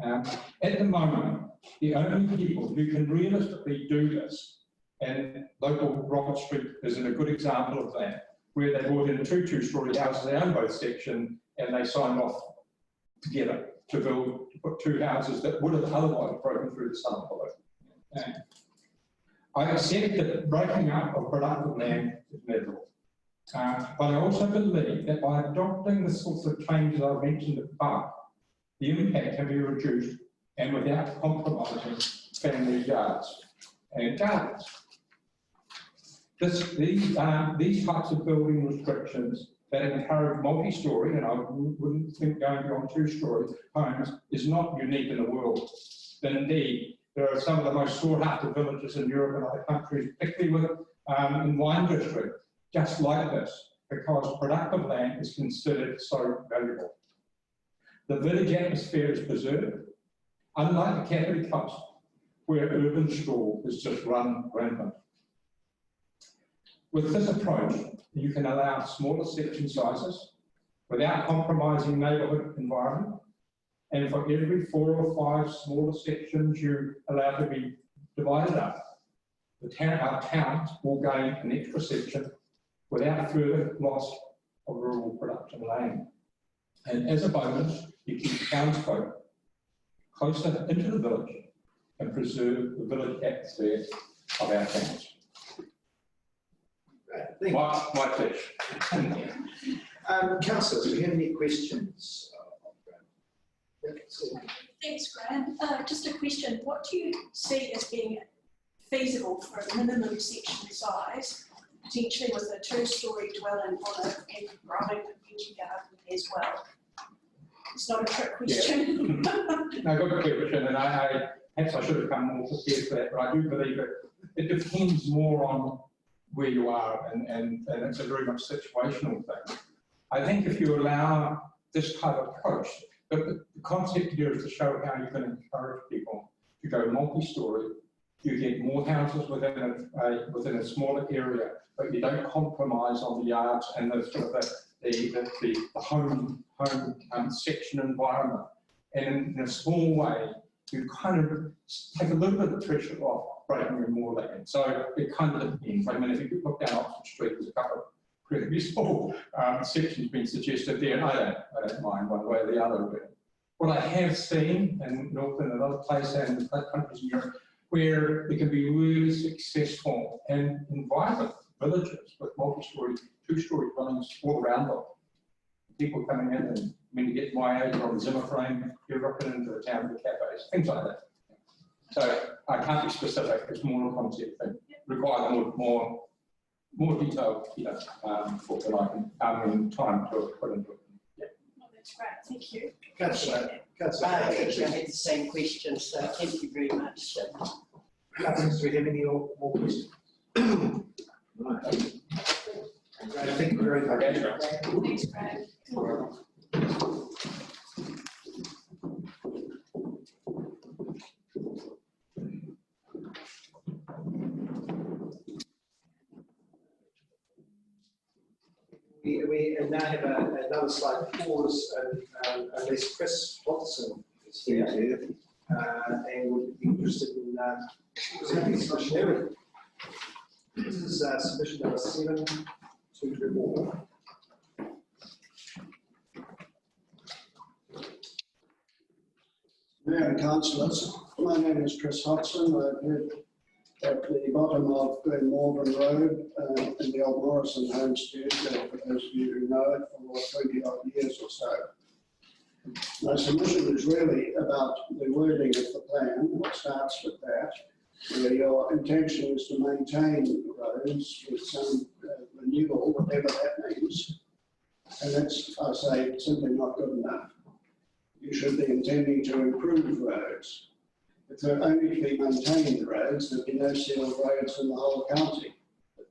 At the moment, the only people who can realistically do this, and local Robert Street is a good example of that, where they brought in two-storey houses, they own both sections, and they signed off together to put two houses that would have otherwise broken through the sun below. I accept that breaking up of productive land is inevitable. But I also believe that by adopting the sorts of changes I mentioned above, the impact can be reduced and without compromising family yards and gardens. These types of building restrictions that encourage multi-storey, and I wouldn't think going beyond 2-storey homes is not unique in the world. Indeed, there are some of the most sought-after villages in Europe and other countries, particularly in wine district, just like this, because productive land is considered so valuable. The village atmosphere is preserved, unlike the Kapiti Coast, where urban sprawl is just run rampant. With this approach, you can allow smaller section sizes without compromising neighbourhood environment, and for every 4 or 5 smaller sections you allow to be divided up, our towns will gain an extra section without further loss of rural production land. And as a bonus, you keep townsfolk closer into the village and preserve the village atmosphere of our towns. My pleasure. Councillors, do you have any questions? Thanks, Graham. Just a question. What do you see as being feasible for a minimum section size, potentially with a 2-storey dwelling on a growing veggie garden as well? It's not a trick question. Yeah. No, good question, and perhaps I should have come more prepared for that, but I do believe it depends more on where you are, and it's a very much situational thing. I think if you allow this type of approach, the concept here is to show how you can encourage people to go multi-storey. You get more houses within a smaller area, but you don't compromise on the yards and the sort of the home section environment. And in a small way, you kind of take a little bit of the pressure off breaking in more land. So it kind of depends. I mean, if you look down Oxford Street, there's a couple of pretty small sections being suggested there, and I don't mind one way or the other. But what I have seen in Northern and other places and countries in Europe, where it can be really successful and vibrant villages with multi-storey, 2-storey dwellings all around them. People coming in, and when you get my age on the Zimmer frame, you're rocking into the town with cafes, things like that. So I can't be specific, it's more a concept thing. Requires more detail, for that I can time to put into it. Oh, that's great, thank you. Councillor. Actually, I had the same question, so thank you very much. Councillors, do we have any more questions? Right. Thank you very much. Thanks, Graham. We now have another slide pause, unless Chris Watson is here, and would be interested in presenting submission area. This is submission number 724. Mayor and councillors, my name is Chris Hodson. I live at the bottom of Glenmorgan Road in the old Morrison homestead, for those of you who know it, for 20 odd years or so. My submission is really about the wording of the plan. It starts with that, where your intention is to maintain roads with some renewal, whatever that means. And that's, I say, simply not good enough. You should be intending to improve roads. If they're only to be maintained roads, there'll be no sealed roads in the whole county.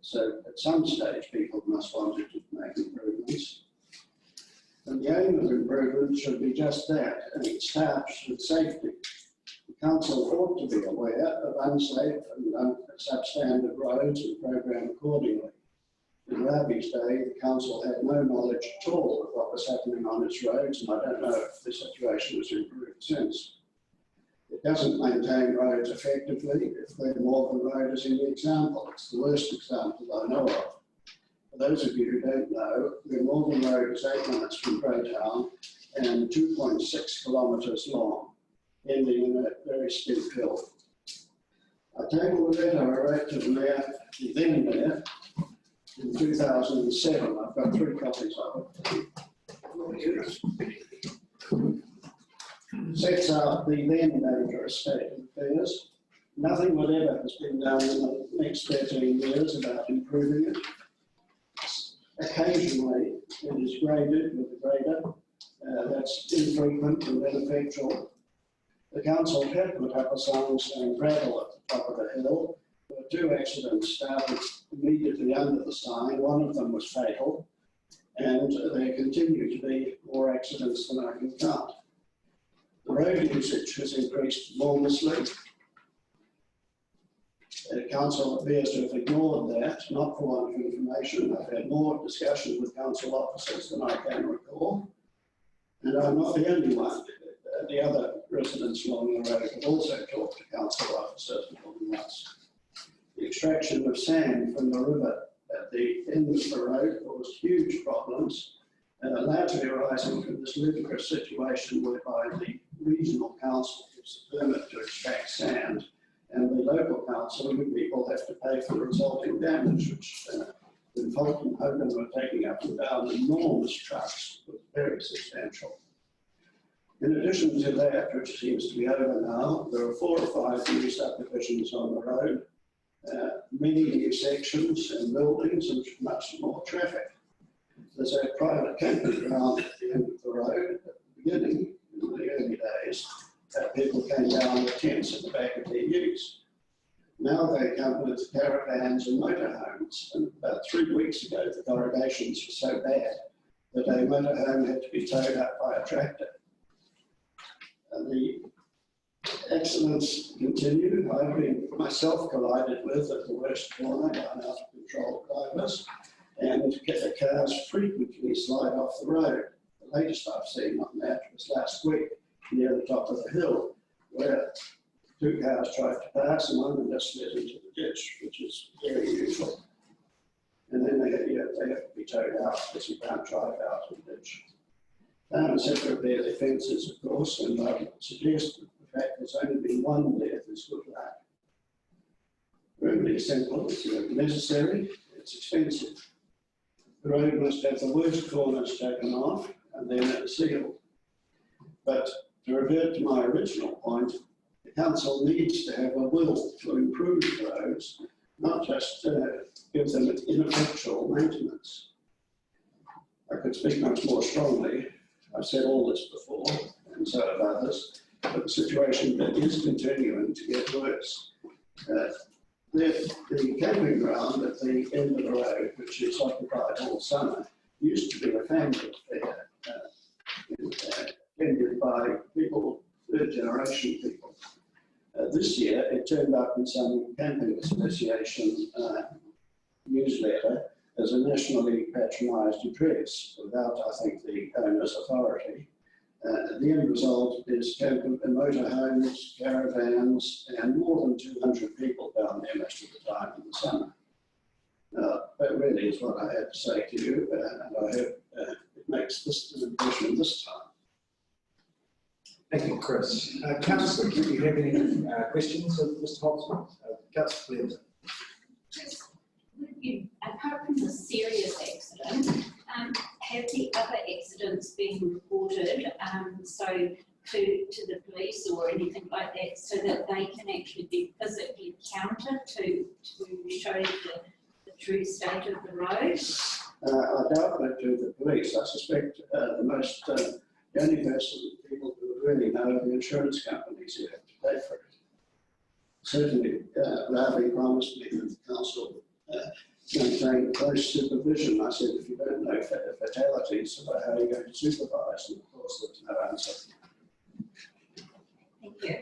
So at some stage, people must want to make improvements. And the aim of improvement should be just that, and it starts with safety. The council ought to be aware of unsafe and substandard roads and program accordingly. In Rabi's day, the council had no knowledge at all of what was happening on its roads, and I don't know if the situation has improved since. It doesn't maintain roads effectively. If Glenmorgan Road is in the example, it's the worst example I know of. For those of you who don't know, Glenmorgan Road is 8 minutes from Greytown and 2.6 kilometres long, ending in a very steep hill. I tabled a letter I wrote to the mayor, the then mayor, in 2007. I've got 3 copies of it. Sets out the then manager of state affairs. Nothing whatever has been done in the next 13 years about improving it. Occasionally it is graded with a grader. That's infrequent and ineffectual. The council had put up a sign saying gravel at the top of the hill. There were 2 accidents started immediately under the sign. One of them was fatal, and there continue to be more accidents than I can count. The road usage has increased enormously. The council appears to have ignored that, not for want of information. I've had more discussion with council officers than I can recall. And I'm not the only one. The other residents along the road have also talked to council officers more than once. The extraction of sand from the river at the end of the road caused huge problems, largely arising from this ludicrous situation whereby the regional council gives a permit to extract sand, and the local council, you people, have to pay for the resulting damage, which in Fulton Hogan were taking up and down enormous trucks, was very substantial. In addition to that, which seems to be over now, there are 4 or 5 new subdivisions on the road, many new sections and buildings, and much more traffic. There's a private camping ground at the end of the road. At the beginning, in the early days, people came down with tents at the back of their utes. Now they come with caravans and motorhomes. And about 3 weeks ago, the corrugations were so bad that a motorhome had to be towed up by a tractor. And the accidents continue. I've been myself collided with at the worst corner by out of control drivers, and cars frequently slide off the road. The latest I've seen on that was last week near the top of the hill, where 2 cars tried to pass and one of them just slid into the ditch, which is very usual. And then they have to be towed out because you can't drive out of the ditch. Towns have to repair their fences, of course, and I would suggest that the fact there's only been 1 death is good luck. Really simple, it's necessary, it's expensive. The road must have the worst corners taken off and then sealed. But to revert to my original point, the council needs to have a will to improve the roads, not just give them ineffectual maintenance. I could speak much more strongly. I've said all this before, and so have others, but the situation is continuing to get worse. The camping ground at the end of the road, which is occupied all summer, used to be a family affair, attended by people, 3rd generation people. This year, it turned up in some camping association newsletter as a nationally patronised address, without, I think, the owner's authority. The end result is camping motorhomes, caravans, and more than 200 people down there most of the time in the summer. That really is what I had to say to you, and I hope it makes this an impression this time. Thank you, Chris. Councillor, do you have any questions of Mr. Holtzman? Councillor Clinton. Apart from the serious accident, have the other accidents been reported to the police or anything like that, so that they can actually be physically counted to show the true state of the road? I doubt that to the police. I suspect the only people who would really know are the insurance companies who have to pay for it. Certainly, Ravi promised me that the council maintain close supervision. I said, if you don't know fatalities, how are you going to supervise? And of course, there's no answer. Thank you.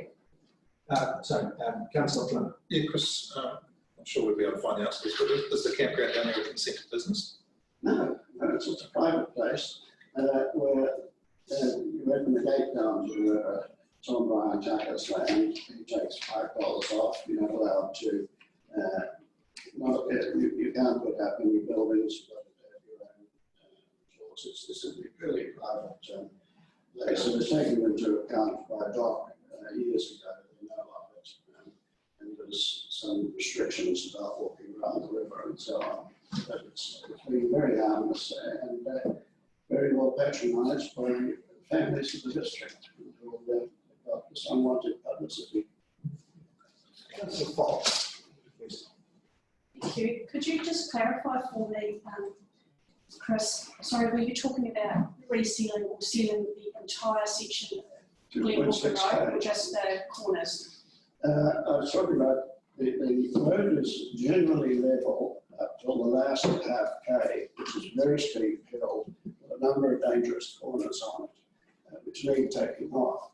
Councillor Flynn. Yeah, Chris, I'm sure we'll be able to find the answer to this, but is the campground down there a consented business? No, it's just a private place where you open the gate down to Tom Ryan Jacker's land. He takes $5 off. You're not allowed to. You can't put up any buildings. You've got to have your own resources. This is a really private place. So it's taken into account by Doc years ago. They know of it, and there's some restrictions about walking around the river and so on. But it's been very harmless and very well patronised by families of the district who have got this unwanted publicity. Councillor Fox. Thank you. Could you just clarify for me, Chris, sorry, were you talking about resealing or sealing the entire section of Glenbrook Road or just the corners? I was talking about the road is generally level up till the last half K, which is very steep hill, with a number of dangerous corners on it, which need taking off.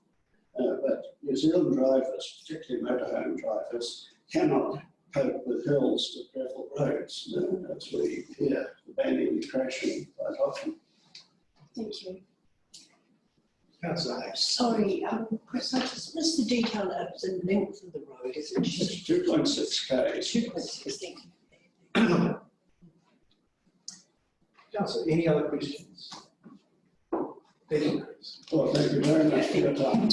But New Zealand drivers, particularly motorhome drivers, cannot cope with hills with gravel roads, as we hear the banging and crashing quite often. Thank you. Councillor Hayes. Sorry, Chris, I just missed the detail of the length of the road. Is it just 2.6 Ks. 2.6? Thank you. Councillor, any other questions? Thank you, Chris. Well, thank you very much for your time.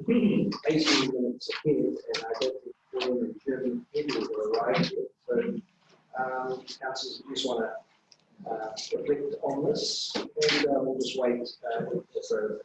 The 18 minutes ahead, and I don't think Paul and Jim Edwards will arrive yet. So, councillors, you just want to reflect on this, and we'll just wait for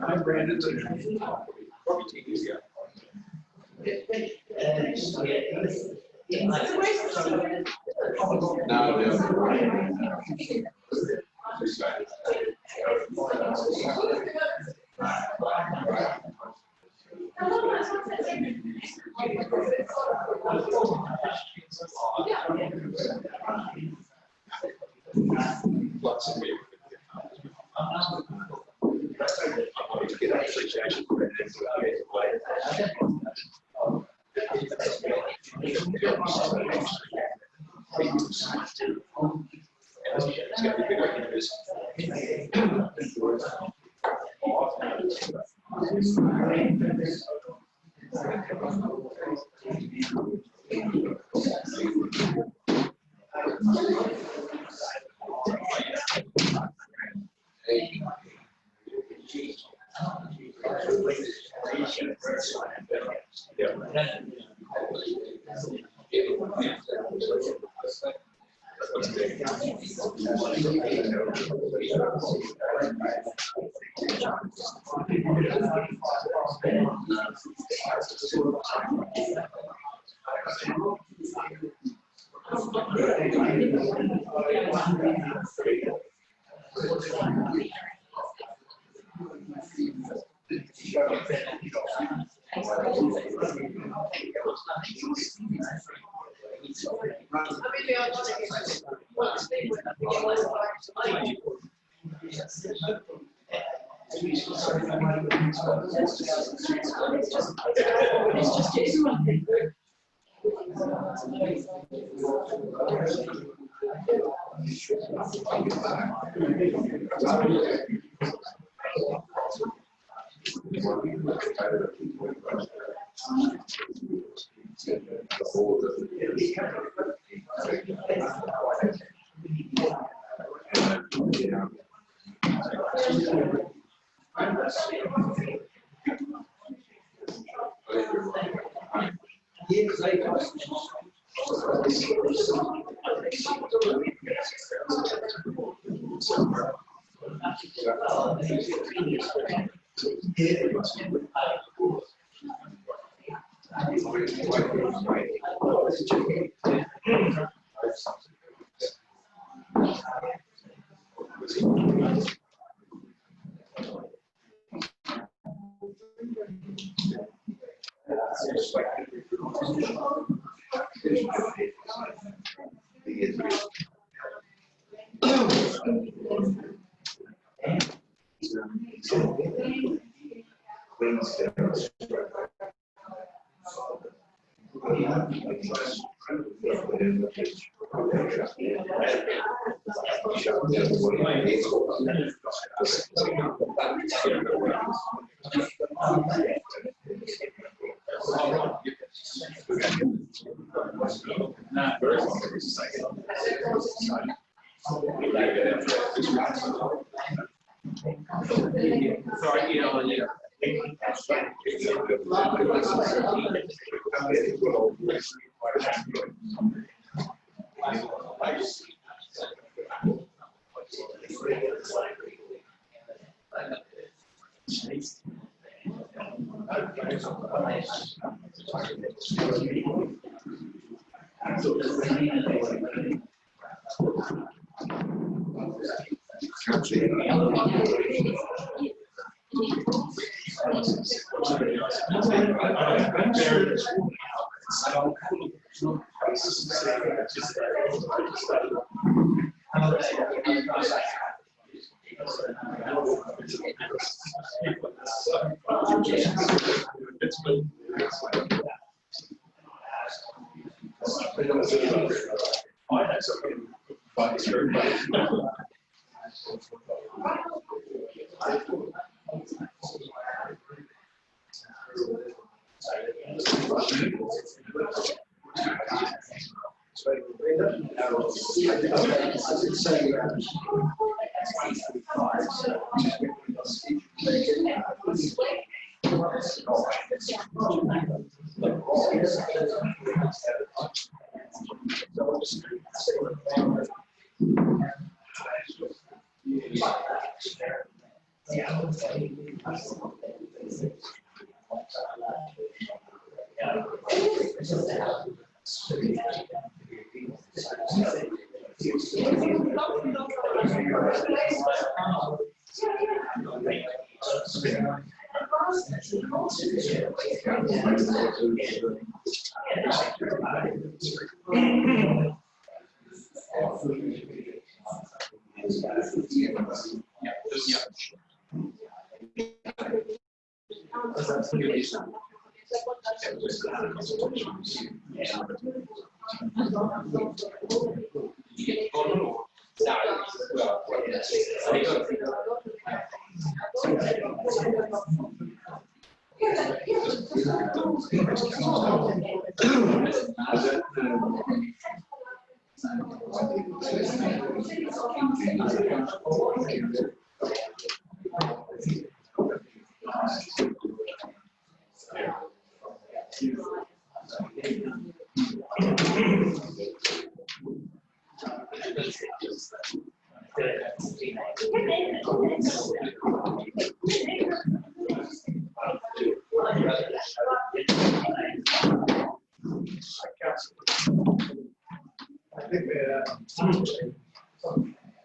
I'm Brandon. Probably 10 years ago.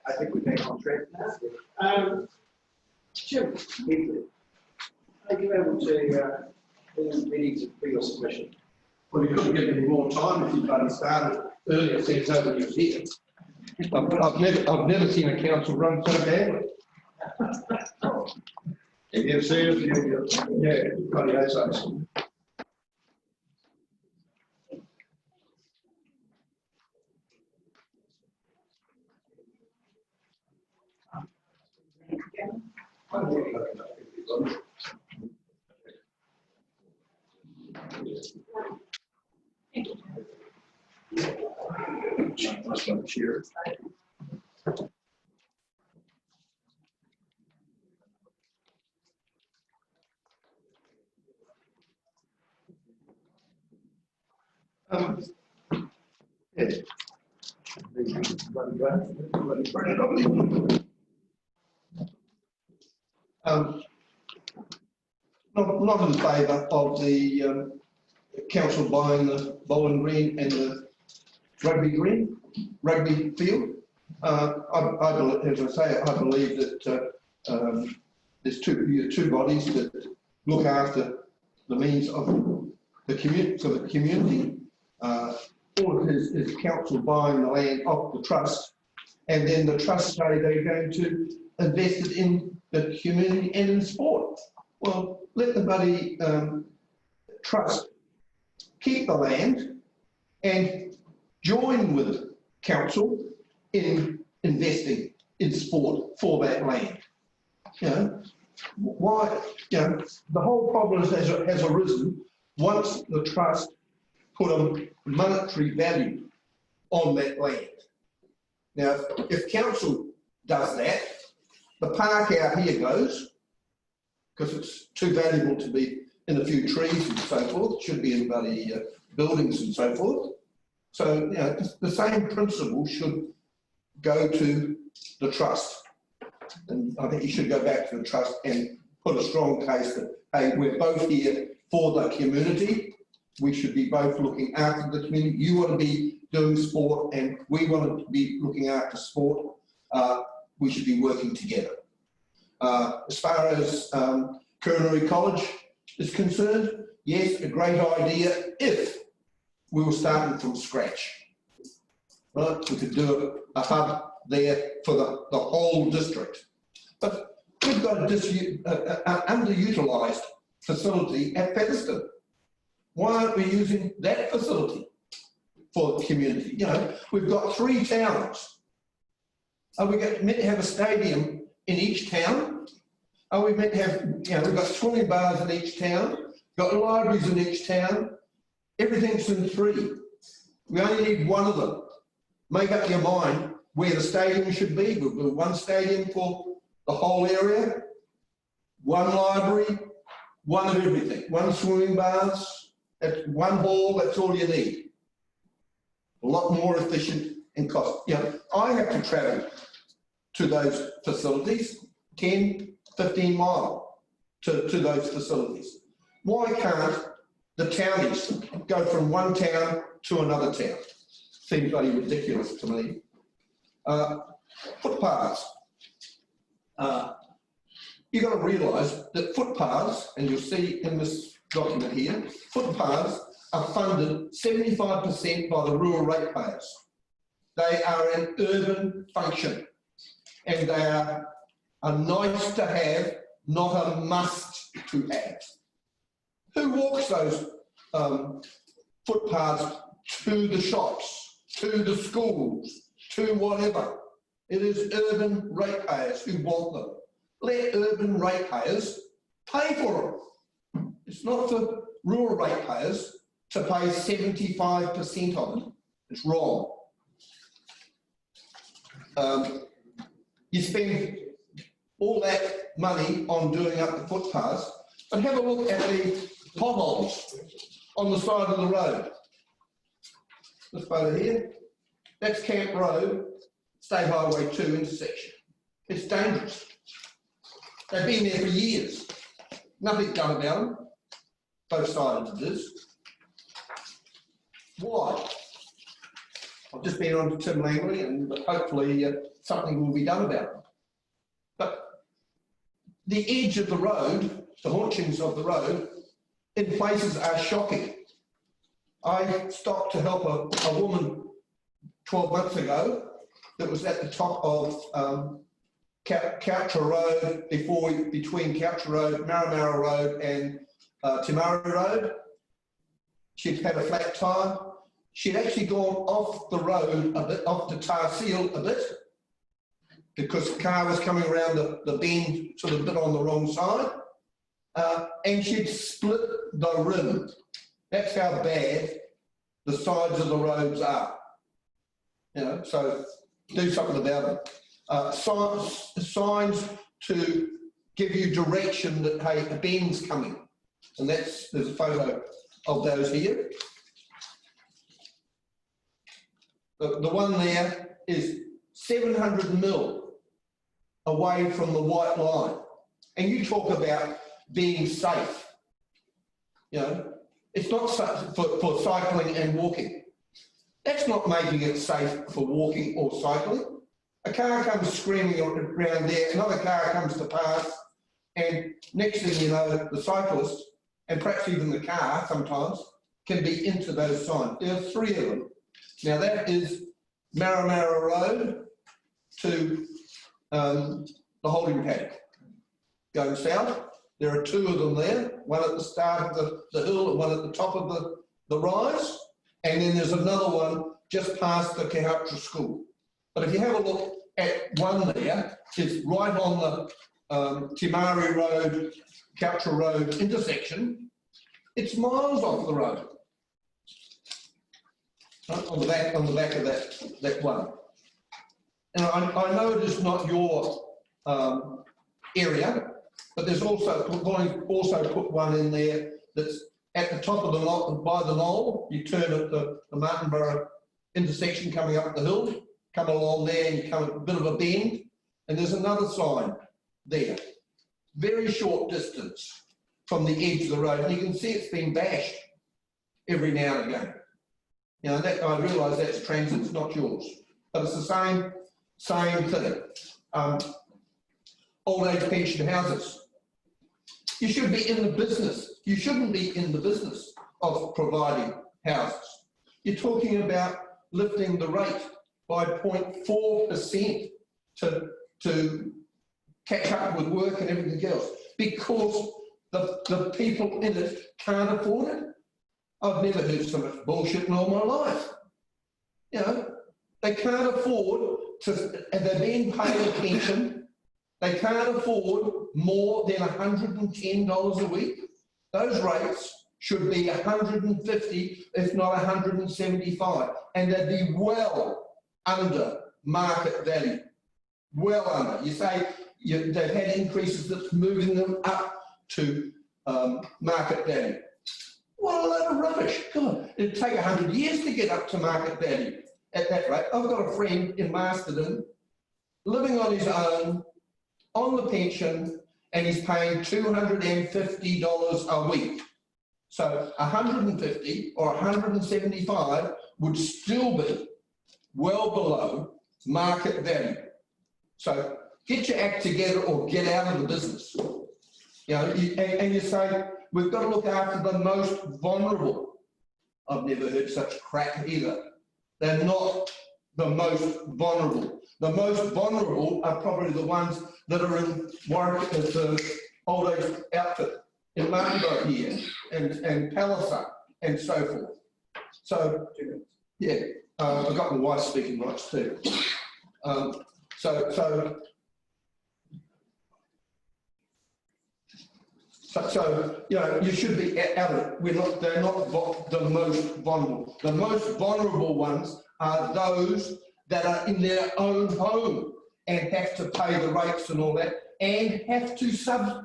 I think we're getting on track now. Jim, are you able to ready for your submission? Well, you couldn't give me more time if you'd done started earlier since over New Zealand. I've never seen a council run so badly. If you've seen it, Yeah, bloody assets. Cheers. Yeah. Not in favour of the council buying the bowling green and the rugby field. As I say, I believe that there's two bodies that look after the means of the community. All it is council buying the land off the trust, and then the trust say they're going to invest it in the community and in sport. Well, let the bloody trust keep the land and join with council in investing in sport for that land. You know, why? You know, the whole problem has arisen once the trust put a monetary value on that land. Now, if council does that, the park out here goes, because it's too valuable to be in a few trees and so forth, it should be in bloody buildings and so forth. So, you know, the same principle should go to the trust. And I think you should go back to the trust and put a strong case that, hey, we're both here for the community. We should be both looking after the community. You want to be doing sport and we want to be looking after sport. We should be working together. As far as Kuranui College is concerned, yes, a great idea if we were starting from scratch. Right? We could do a hub there for the whole district. But we've got an underutilised facility at Featherston. Why aren't we using that facility for the community? You know, we've got 3 towns. Are we meant to have a stadium in each town? Are we meant to have, you know, we've got swimming bars in each town, got libraries in each town, everything's in 3. We only need 1 of them. Make up your mind where the stadium should be. We've got 1 stadium for the whole area, 1 library, 1 of everything, 1 swimming bars, that's 1 hall, that's all you need. A lot more efficient and cost. You know, I have to travel to those facilities, 10, 15 mile to those facilities. Why can't the townies go from 1 town to another town? Seems bloody ridiculous to me. Footpaths. You've got to realise that footpaths, and you'll see in this document here, footpaths are funded 75% by the rural ratepayers. They are an urban function, and they are a nice to have, not a must to have. Who walks those footpaths to the shops, to the schools, to whatever? It is urban ratepayers who want them. Let urban ratepayers pay for them. It's not for rural ratepayers to pay 75% of it. It's wrong. You spend all that money on doing up the footpaths, but have a look at the potholes on the side of the road. This photo here, that's Camp Road, State Highway 2 intersection. It's dangerous. They've been there for years. Nothing done about them. Both sides of this. Why? I've just been on to Tim Langley and hopefully something will be done about it. But the edge of the road, the haunchings of the road, in places are shocking. I stopped to help a woman 12 months ago that was at the top of Coucher Road, between Coucher Road, Marramara Road and Timari Road. She'd had a flat tyre. She'd actually gone off the road a bit, off the tar seal a bit, because the car was coming around the bend sort of a bit on the wrong side, and she'd split the rim. That's how bad the sides of the roads are. You know, so do something about it. Signs to give you direction that, hey, a bend's coming. And there's a photo of those here. The one there is 700 mil away from the white line. And you talk about being safe. You know, it's not for cycling and walking. That's not making it safe for walking or cycling. A car comes screaming around there, another car comes to pass, and next thing you know, the cyclist, and perhaps even the car sometimes, can be into those signs. There are 3 of them. Now that is Marramara Road to the holding paddock. Going south, there are 2 of them there, one at the start of the hill and one at the top of the rise, and then there's another one just past the Kahoutra School. But if you have a look at one there, it's right on the Timari Road, Coucher Road intersection. It's miles off the road. Right, on the back of that one. And I know it is not your area, but there's also put one in there that's at the top of the knoll, by the knoll. You turn at the Martinborough intersection coming up the hill, come along there and you come at a bit of a bend, and there's another sign there. Very short distance from the edge of the road, and you can see it's been bashed every now and again. You know, that, I realise that's transit's not yours, but it's the same thing. Old age pension houses. You should be in the business. You shouldn't be in the business of providing houses. You're talking about lifting the rate by 0.4% to catch up with work and everything else, because the people in it can't afford it. I've never heard so much bullshit in all my life. You know, they can't afford to, and they're being paid a pension. They can't afford more than $110 a week. Those rates should be 150, if not 175, and they'd be well under market value. Well under. You say they've had increases that's moving them up to market value. What a load of rubbish. God, it'd take 100 years to get up to market value at that rate. I've got a friend in Masterton living on his own, on the pension, and he's paying $250 a week. So 150 or 175 would still be well below market value. So get your act together or get out of the business. You know, and you say, we've got to look after the most vulnerable. I've never heard such crap either. They're not the most vulnerable. The most vulnerable are probably the ones that are in Warwick as the old age outfit in Martinborough here and Palliser and so forth. So, yeah, I've got my wife speaking rights too. So, you know, you should be out of it. They're not the most vulnerable. The most vulnerable ones are those that are in their own home and have to pay the rates and all that, and have to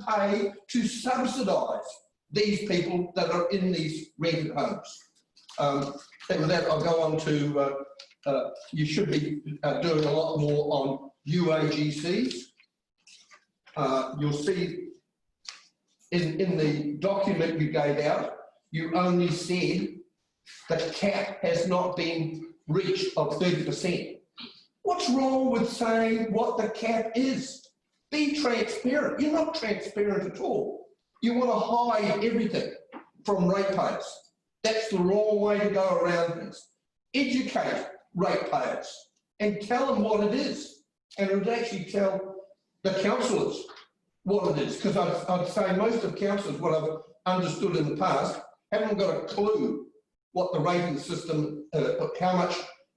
pay to subsidise these people that are in these rented homes. And with that, I'll go on to, you should be doing a lot more on UAGCs. You'll see in the document you gave out, you only said the cap has not been reached of 30%. What's wrong with saying what the cap is? Be transparent. You're not transparent at all. You want to hide everything from ratepayers. That's the wrong way to go around things. Educate ratepayers and tell them what it is. And it would actually tell the councillors what it is, because I'd say most of councillors, what I've understood in the past, haven't got a clue what the rating system, how much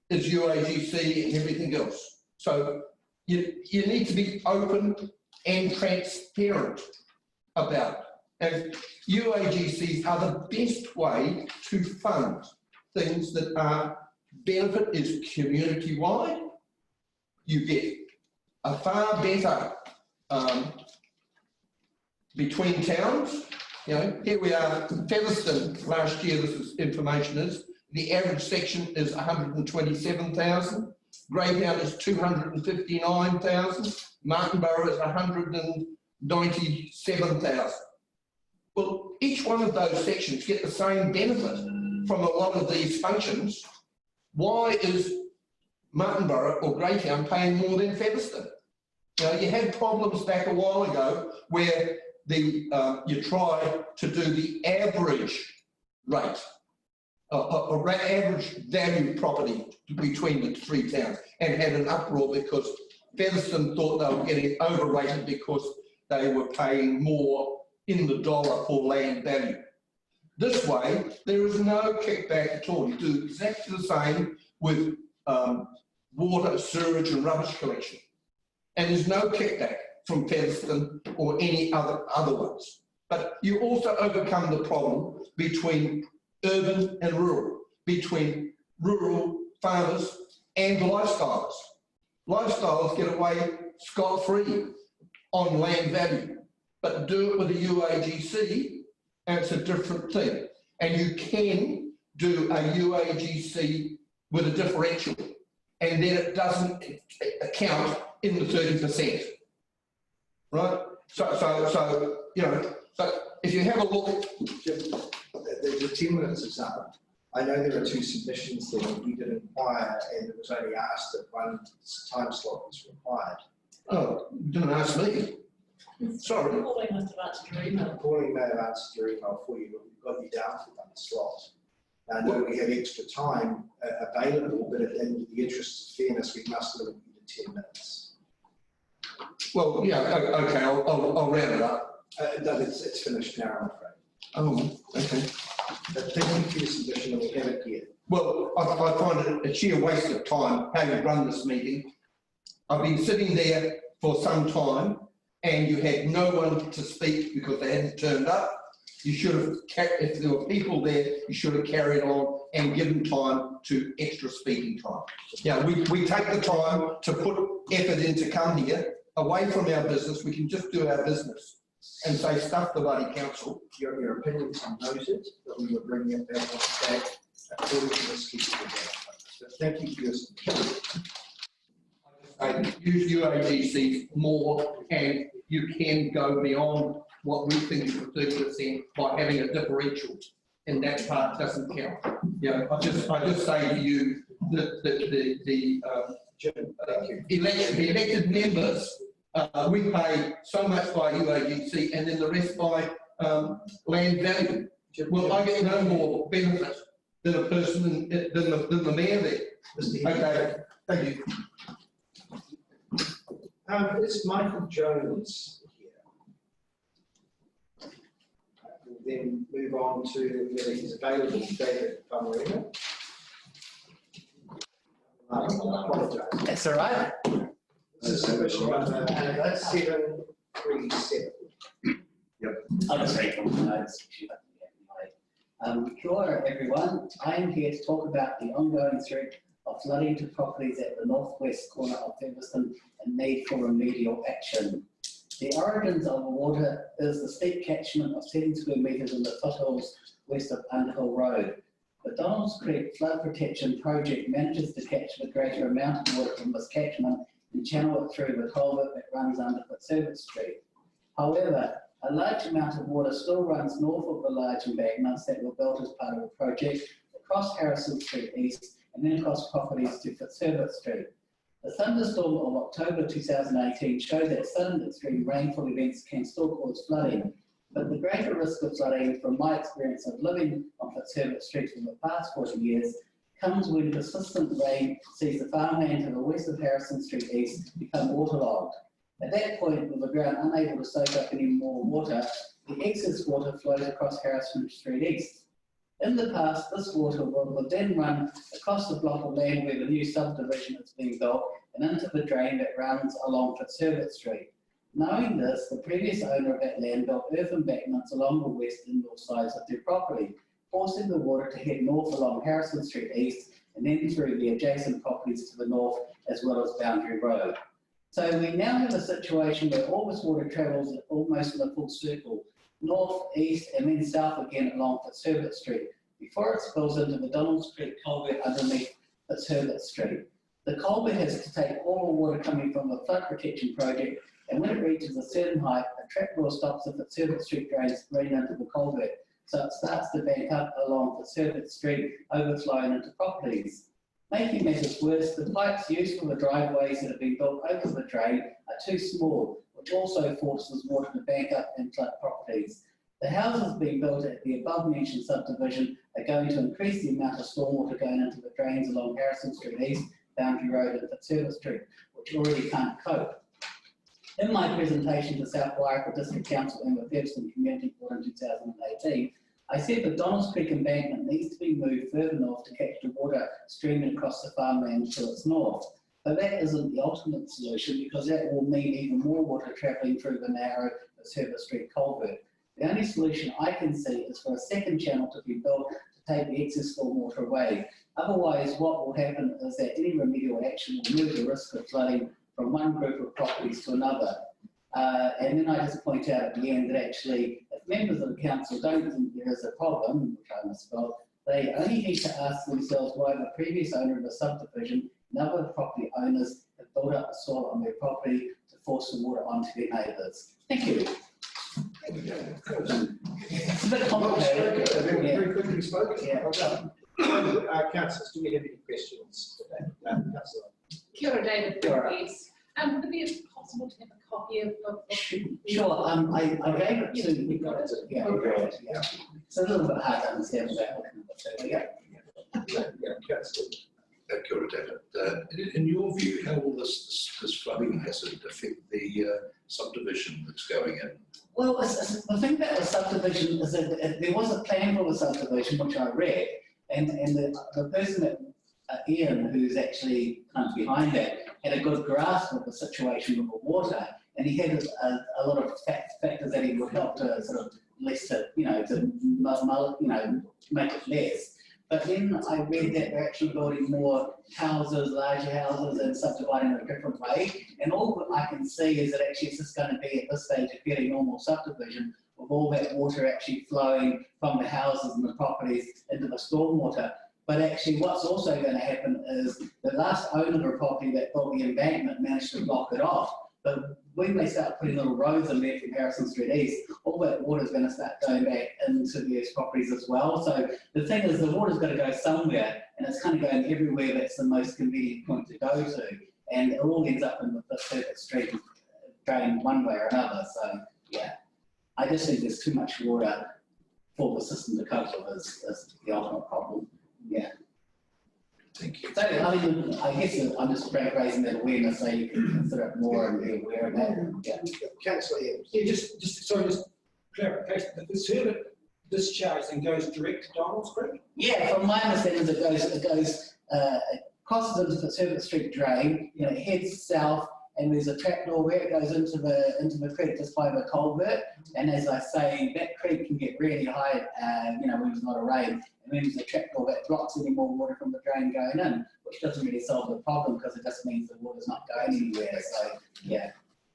is UAGC and everything else. So you need to be open and transparent about it. And UAGCs are the best way to fund things that are benefit is community-wide. You get a far better between towns. You know, here we are, Featherston last year, this is information is, the average section is 127,000, Greyhound is 259,000, Martinborough is 197,000. Well, each one of those sections get the same benefit from a lot of these functions. Why is Martinborough or Greyhound paying more than Featherston? You know, you had problems back a while ago where you try to do the average rate, average value property between the three towns, and had an uproar because Featherston thought they were getting overrated because they were paying more in the dollar for land value. This way, there is no kickback at all. You do exactly the same with water, sewage and rubbish collection. And there's no kickback from Featherston or any other ones. But you also overcome the problem between urban and rural, between rural farmers and lifestylers. Lifestylers get away scot-free on land value, but do it with a UAGC and it's a different thing. And you can do a UAGC with a differential, and then it doesn't count in the 30%. Right? So you know, so if you have a look, The 10 minutes is up. I know there are two submissions there. We did inquire and it was only asked that one time slot was required. oh, you didn't ask me. Sorry. Pauline must have answered your email. Pauline may have answered your email for you, but we've got you down for one slot. I know we have extra time available, but in the interest of fairness, we must limit you to 10 minutes. Well, yeah, okay, I'll round it up. No, it's finished now, I'm afraid. Oh, okay. But thank you for your submission, and we have it here. Well, I find it a sheer waste of time how you run this meeting. I've been sitting there for some time and you had no one to speak because they hadn't turned up. You should have, if there were people there, you should have carried on and given time to extra speaking time. Yeah, we take the time to put effort in to come here, away from our business. We can just do our business and say stuff the bloody council. Your opinions are noted, but we will bring it back on track according to the schedule. So thank you for your submission. Use UAGC more, and you can go beyond what we think is the 30% by having a differential, and that part doesn't count. Yeah, I just say to you that the elected members, we pay so much by UAGC, and then the rest by land value. Well, I get no more benefit than a person than the mayor there. Okay, thank you. Is Michael Jones here? We'll then move on to whether he's available, David Pamarina. I apologise. That's all right. This is submission number 737. Yep. I'll just read from the notes. Kia ora, everyone. I am here to talk about the ongoing threat of flooding to properties at the northwest corner of Featherston and need for remedial action. The origins of the water is the steep catchment of 7 square metres in the foothills west of Underhill Road. The Donalds Creek Flood Protection Project manages to catch the greater amount of water from this catchment and channel it through the culvert that runs under Fitzherbert Street. However, a large amount of water still runs north of the large embankments that were built as part of the project, across Harrison Street East and then across properties to Fitzherbert Street. The thunderstorm of October 2018 showed that sudden extreme rainfall events can still cause flooding, but the greater risk of flooding, from my experience of living on Fitzherbert Street for the past 40 years, comes when persistent rain sees the farmland to the west of Harrison Street East become waterlogged. At that point, with the ground unable to soak up any more water, the excess water flows across Harrison Street East. In the past, this water would then run across the block of land where the new subdivision is being built and into the drain that runs along Fitzherbert Street. Knowing this, the previous owner of that land built earth embankments along the west and north sides of their property, forcing the water to head north along Harrison Street East and then through the adjacent properties to the north as well as Boundary Road. So we now have a situation where all this water travels almost in a full circle, north, east, and then south again along Fitzherbert Street, before it spills into the Donalds Creek culvert underneath Fitzherbert Street. The culvert has to take all the water coming from the flood protection project, and when it reaches a certain height, a trapdoor stops the Fitzherbert Street drains right into the culvert, so it starts to bank up along Fitzherbert Street, overflowing into properties. Making matters worse, the pipes used for the driveways that have been built over the drain are too small, which also forces water to bank up and flood properties. The houses being built at the above-mentioned subdivision are going to increase the amount of stormwater going into the drains along Harrison Street East, Boundary Road and Fitzherbert Street, which already can't cope. In my presentation to South Wairarapa District Council and the Featherston Community Board in 2018, I said the Donalds Creek embankment needs to be moved further north to catch the water streaming across the farmland to its north. But that isn't the ultimate solution, because that will mean even more water travelling through the narrow Fitzherbert Street culvert. The only solution I can see is for a second channel to be built to take the excess stormwater away. Otherwise, what will happen is that any remedial action will move the risk of flooding from one group of properties to another. And then I just point out at the end that actually, if members of the council don't think there is a problem, which I misspelled, they only need to ask themselves why the previous owner of the subdivision and other property owners have built up the soil on their property to force the water onto their neighbours. Thank you. a bit complicated. Very quickly spoken. Yeah. Well done. Councillors, do we have any questions today? Councillor. Kia ora, David. Kia Yes. Would it be possible to have a copy of? Sure, I gave it to, you got it, yeah, Okay. yeah. It's a little bit hard to understand about it, yeah. Kia ora, David. In your view, how will this flooding hazard affect the subdivision that's going in? Well, the thing about the subdivision is that there was a plan for the subdivision, which I read, and the person that, Ian, who's actually kind of behind that, had a good grasp of the situation with the water, and he had a lot of factors that he would help to sort of less to, make it less. But then I read that they're actually building more houses, larger houses, and subdividing in a different way. And all I can see is that actually it's just going to be at this stage a fairly normal subdivision with all that water actually flowing from the houses and the properties into the stormwater. But actually what's also going to happen is the last owner of the property that built the embankment managed to block it off. But when they start putting little roads in there from Harrison Street East, all that water is going to start going back into these properties as well. So the thing is, the water's got to go somewhere, and it's kind of going everywhere that's the most convenient point to go to. And it all ends up in the Circuit Street drain one way or another. So, yeah, I just think there's too much water for the system to cope with is the ultimate problem. Yeah. Thank you. So, I mean, I guess I'm just raising that awareness so you can consider it more and be aware of that. Yeah. Councillor, Yeah, just clarification, the Thurs discharge then goes direct to Donalds Creek? Yeah, from my understanding, it goes crosses into the Circuit Street drain, it heads south, and there's a trapdoor where it goes into the creek just by the culvert. And as I say, that creek can get really high, when there's not a rain. And then there's a trapdoor that blocks any more water from the drain going in, which doesn't really solve the problem because it just means the water's not going anywhere. So, yeah.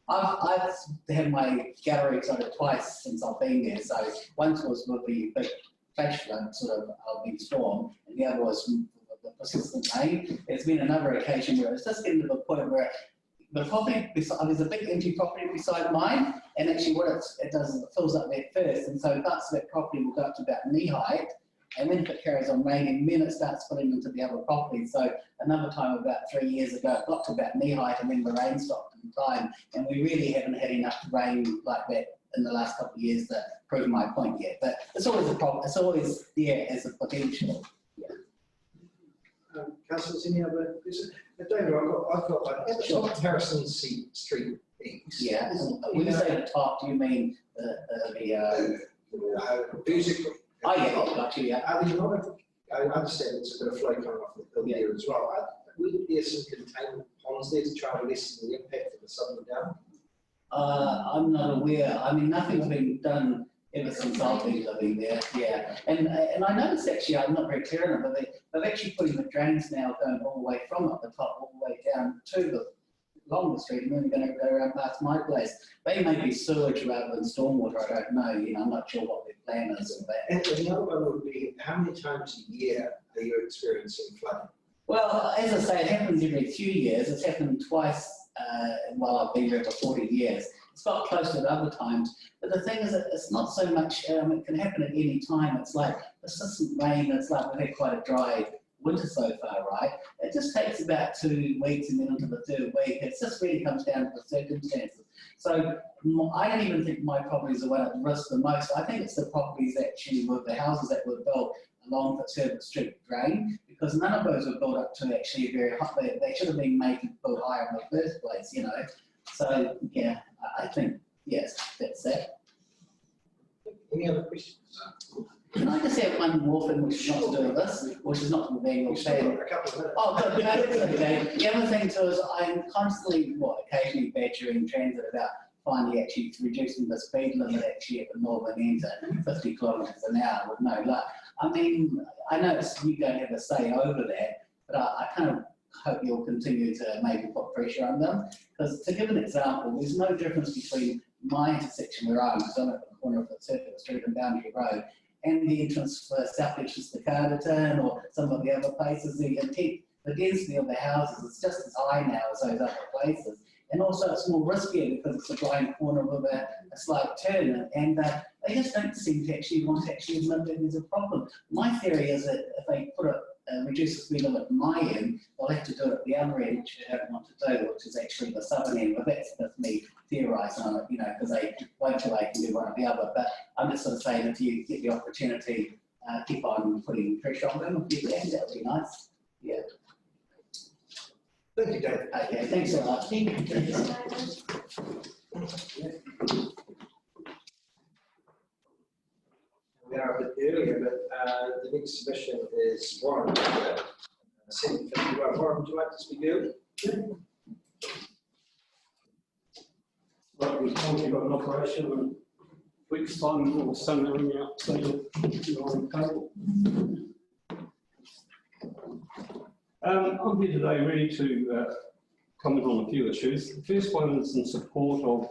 I've had my gallery excited twice since I've been there. So once was with the big flash flood sort of big storm, and the other was the persistent rain. There's been another occasion where it's just getting to the point where the property, there's a big empty property beside mine, and actually what it does is it fills up there first, and so parts of that property will go up to about knee height, and then if it carries on raining, then it starts filling into the other property. So another time about 3 years ago, it got to about knee height, and then the rain stopped in time, and we really haven't had enough rain like that in the last couple of years to prove my point yet. But it's always a problem. It's always there as a potential. Councillors, any other questions? David, I've got like at the top of Harrison Street East. Yeah. When you say the top, do you mean music? Oh yeah, got you. Yeah. Are there not? I understand it's a bit of flow coming off the hill here as well. Would there some containment ponds there to try to lessen the impact of the sudden down? I'm not aware. I mean, nothing's been done ever since I've been living there. Yeah, and I noticed actually, I'm not very clear on it, but they're actually putting the drains now going all the way from up the top all the way down to along the street, and then they're going to go around past my place. They may be sewage rather than stormwater. I don't know. I'm not sure what their plan is of that. And the other one would be, how many times a year are you experiencing flooding? Well, as I say, it happens every few years. It's happened twice while I've been here for 40 years. It's got close to other times. But the thing is that it's not so much, it can happen at any time. It's like persistent rain. It's like we've had quite a dry winter so far, right? It just takes about 2 weeks and then into the third week. It just really comes down to the circumstances. So I don't even think my properties are one at risk the most. I think it's the properties actually with the houses that were built along the Circuit Street drain, because none of those were built up to actually a very high, they should have been made to build higher in the first place, So, yeah, I think, yes, that's that. Any other questions? Can I just have one more thing which is not to do with this, which is not from the annual plan? A couple of minutes. Oh, good, no, that's okay. The other thing too is I'm constantly, occasionally badgering transit about finally actually reducing the speed limit actually at the northern end to 50 kilometres an hour with no luck. I mean, I know you don't have a say over that, but I kind of hope you'll continue to maybe put pressure on them. Because to give an example, there's no difference between my intersection where I'm, because I'm at the corner of the Circuit Street and Boundary Road, and the entrance for South Beaches to Carterton or some of the other places. The density of the houses is just as high now as those other places. And also it's more riskier because it's a blind corner with a slight turn. And They just don't seem to actually want to actually admit that there's a problem. My theory is that if they put a reduce the speed limit at my end, they'll have to do it at the other end, which they don't want to do, which is actually the southern end. But that's just me theorising on it, because they wait till they can do one or the other. But I'm just sort of saying, if you get the opportunity, keep on putting pressure on them if you can, that would be nice. Yeah. Thank you, David. Okay, thanks a lot. Thank you, David. We are a bit earlier, but the next submission is Warren. 7:51. Warren, would you like to speak early? Right, we've told you got an operation in week's time or somewhere in the outside of your own table. I'm here today really to comment on a few issues. The first one is in support of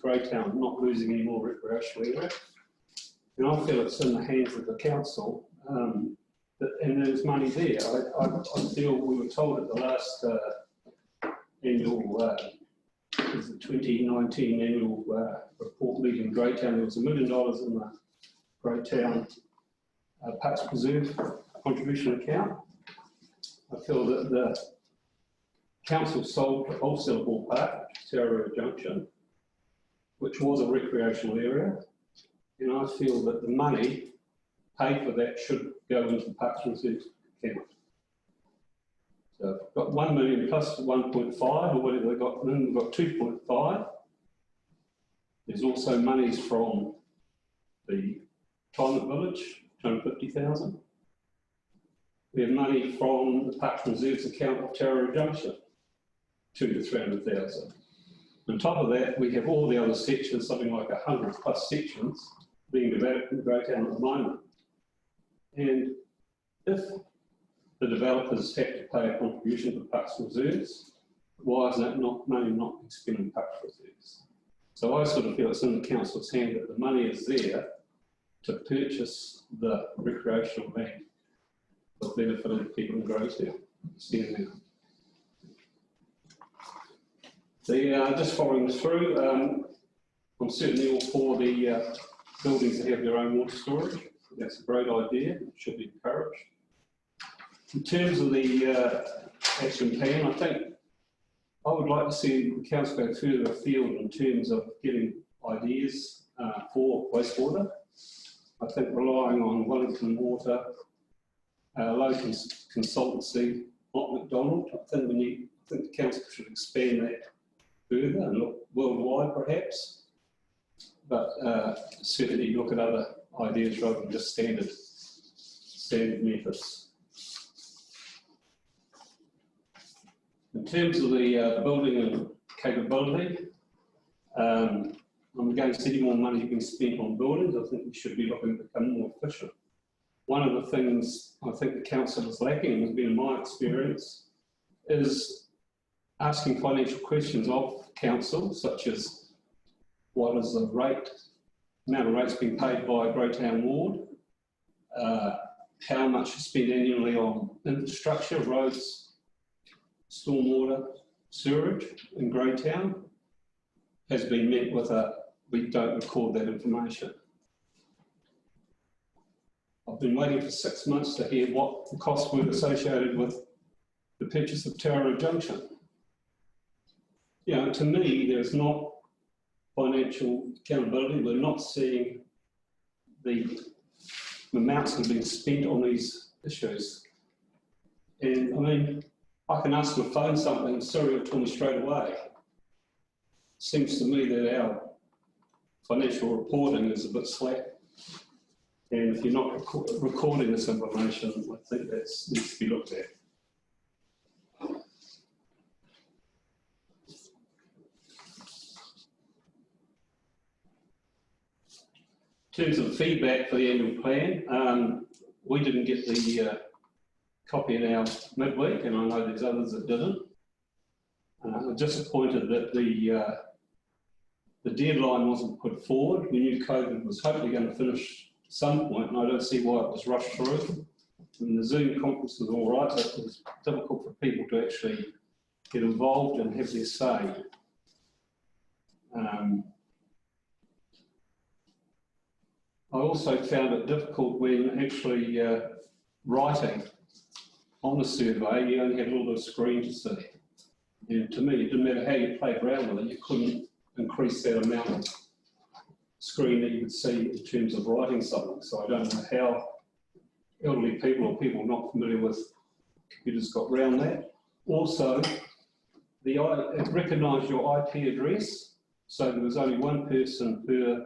Greytown not losing any more recreational area. And I feel it's in the hands of the council, and there's money there. I feel we were told at the last annual, is the 2019 annual report meeting in Greytown, there was $1 million in the Greytown Parks Preserve contribution account. I feel that the council sold the wholesale ball park, Tararua Junction, which was a recreational area. And I feel that the money paid for that should go into the Parks and Reserve account. So I've got 1 million plus 1.5, or whatever they got, then we've got 2.5. There's also monies from the Retirement Village, 250,000. We have money from the Parks and Reserves account of Tararua Junction, 200,000 to 300,000. On top of that, we have all the other sections, something like 100 plus sections being developed in Greytown at the moment. And if the developers have to pay a contribution to Parks and Reserves, why is that money not being spent in Parks and Reserves? So I sort of feel it's in the council's hand that the money is there to purchase the recreational land for the benefit of the people in Greytown. Just following through, I'm certainly all for the buildings that have their own water storage. That's a great idea, it should be encouraged. In terms of the action plan, I think I would like to see the council go further afield in terms of getting ideas for wastewater. I think relying on Wellington Water, local consultancy, not McDonald, I think the council should expand that further and look worldwide perhaps, but certainly look at other ideas rather than just standard methods. In terms of the building and capability, I'm against any more money being spent on buildings. I think we should be looking to become more efficient. One of the things I think the council is lacking, and has been in my experience, is asking financial questions of council, such as what is the amount of rates being paid by Greytown Ward, how much is spent annually on infrastructure, roads, stormwater, sewerage in Greytown, has been met with we don't record that information. I've been waiting for 6 months to hear what the costs were associated with the purchase of Tararua Junction. To me, there's not financial accountability. We're not seeing the amounts that have been spent on these issues. And I mean, I can ask my phone something, Siri will tell me straight away. Seems to me that our financial reporting is a bit slack. And if you're not recording this information, I think that needs to be looked at. In terms of feedback for the annual plan, we didn't get the copy in our midweek, and I know there's others that didn't. I'm disappointed that the deadline wasn't put forward. We knew COVID was hopefully going to finish at some point, and I don't see why it was rushed through. And the Zoom conference was all right, but it was difficult for people to actually get involved and have their say. also found it difficult when actually writing on the survey, you only had a little bit of screen to see. And to me, it didn't matter how you played around with it, you couldn't increase that amount of screen that you could see in terms of writing something. So I don't know how elderly people or people not familiar with computers got around that. Also, it recognised your IP address, so there was only one person per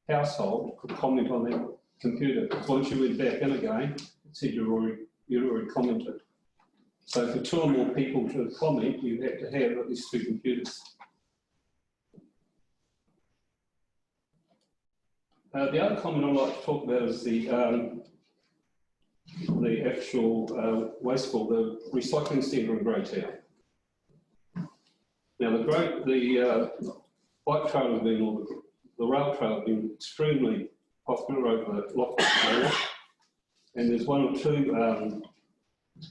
household could comment on that computer. Once you went back in again, it said you'd already commented. So for 2 or more people to comment, you had to have at least 2 computers. The other comment I'd like to talk about is the actual wasteful, the recycling centre in Greytown. Now the bike trail has been, or the rail trail has been extremely popular over the lockdown period, and there's 1 or 2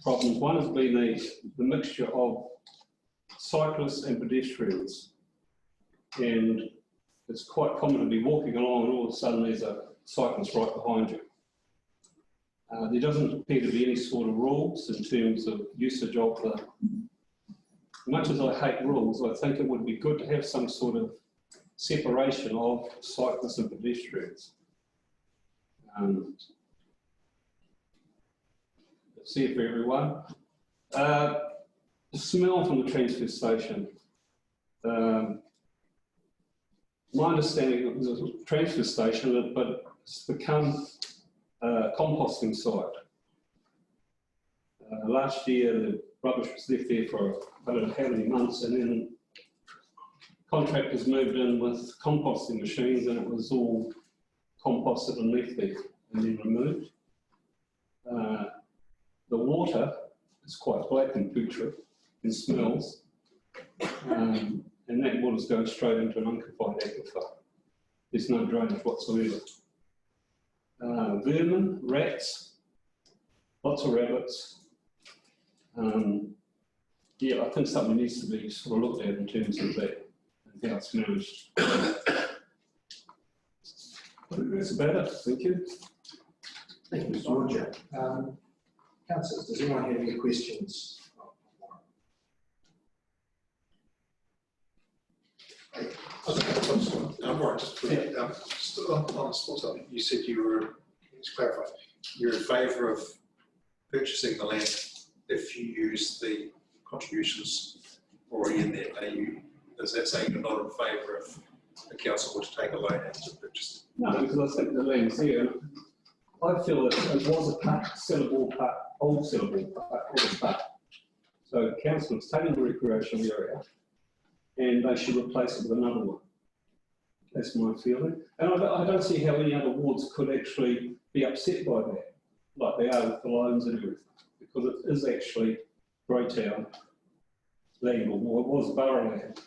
problems. One has been the mixture of cyclists and pedestrians, and it's quite common to be walking along and all of a sudden there's a cyclist right behind you. There doesn't appear to be any sort of rules in terms of usage of the. Much as I hate rules, I think it would be good to have some sort of separation of cyclists and pedestrians. That's it for everyone. The smell from the transfer station. My understanding it was a transfer station, but it's become a composting site. Last year, the rubbish was left there for I don't know how many months, and then contractors moved in with composting machines, and it was all composted and left there and then removed. The water is quite black and putrid and smells, and that water's going straight into an unconfined aquifer. There's no drainage whatsoever. Vermin, rats, lots of rabbits. Yeah, I think something needs to be sort of looked at in terms of that and how it's managed. That's about it. Thank you. Thank you, Mr. Roger. Councillors, does anyone have any questions? I'm right, just on the spot, you said you were, just clarify, you're in favour of purchasing the land if you use the contributions already in there. Does that say you're not in favour of the council were to take a loan out to purchase it? No, because I think the land's here. I feel that it was a park, sellable park, old sellable park, or a park. So the council has taken the recreational area and they should replace it with another one. That's my feeling. And I don't see how any other wards could actually be upset by that, like they are with the loans and everything, because it is actually Greytown land, or it was borough land,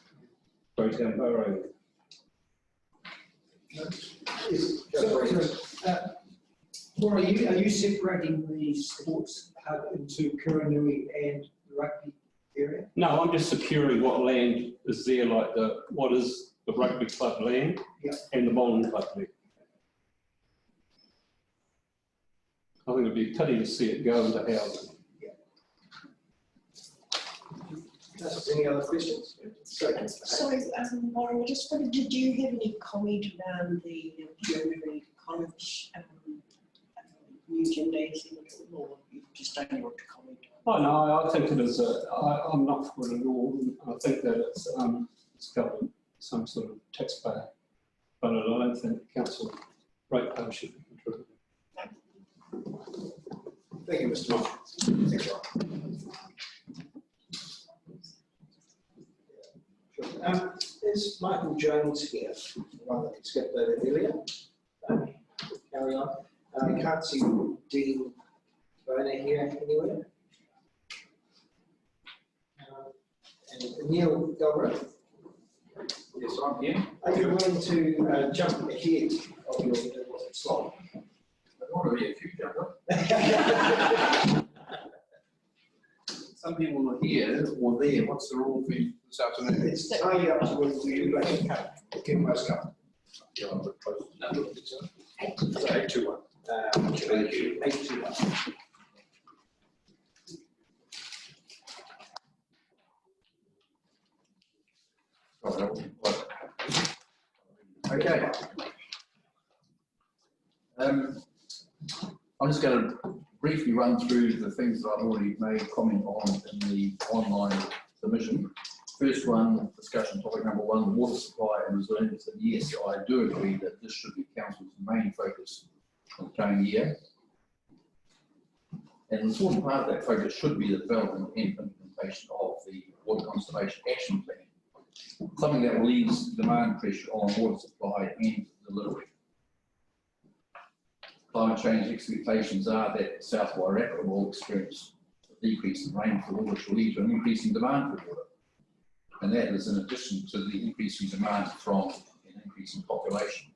Greytown borough land. Yes. So, are you separating the sports hub into Kuranui and the rugby area? No, I'm just securing what land is there, like what is the rugby club land and the bowling club land. I think it'd be a pity to see it go into housing. Any other questions? Sorry, Warren, I just wondered, did you have any comment around the Kuranui College new gymnasium, or you just don't want to comment on? Oh no, I think it is. I'm not for it at all. I think that it's covered some sort of taxpayer, but I don't think the council ratepayer should be contributing. Thank you, Mr. Martin. Thanks, Ron. Is Michael Jones here? The one that we skipped over earlier. Carry on. Can't see Dean Boner here anywhere. And Neil Galbraith. Yes, I'm here. Are you willing to jump ahead of your slot? I want to be a few jumper. Some people are here or there. What's the rule for you this afternoon? It's entirely up to whether you like to come. Give most come. Yeah, I'm a bit close. No, 821. Thank you. 821. Okay. I'm just going to briefly run through the things that I've already made comment on in the online submission. First one, discussion topic number one, the water supply and resilience. And yes, I do agree that this should be Council's main focus for the coming year. And an important part of that focus should be the development and implementation of the Water Conservation Action Plan, something that will ease demand pressure on water supply and delivery. Climate change expectations are that South Wairarapa will experience a decrease in rainfall, which will lead to an increase in demand for water. And that is in addition to the increase in demand from an increase in population.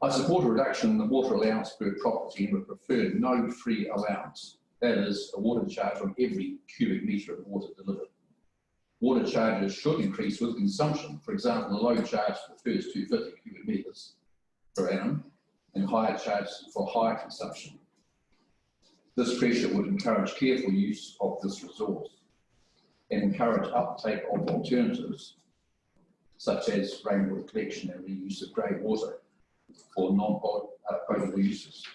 I support a reduction in the water allowance per property and would prefer no free allowance. That is, a water charge on every cubic metre of water delivered. Water charges should increase with consumption. For example, a low charge for the first 250 cubic metres per annum and higher charges for higher consumption. This pressure would encourage careful use of this resource and encourage uptake of alternatives such as rainwater collection and reuse of grey water for non-potable uses.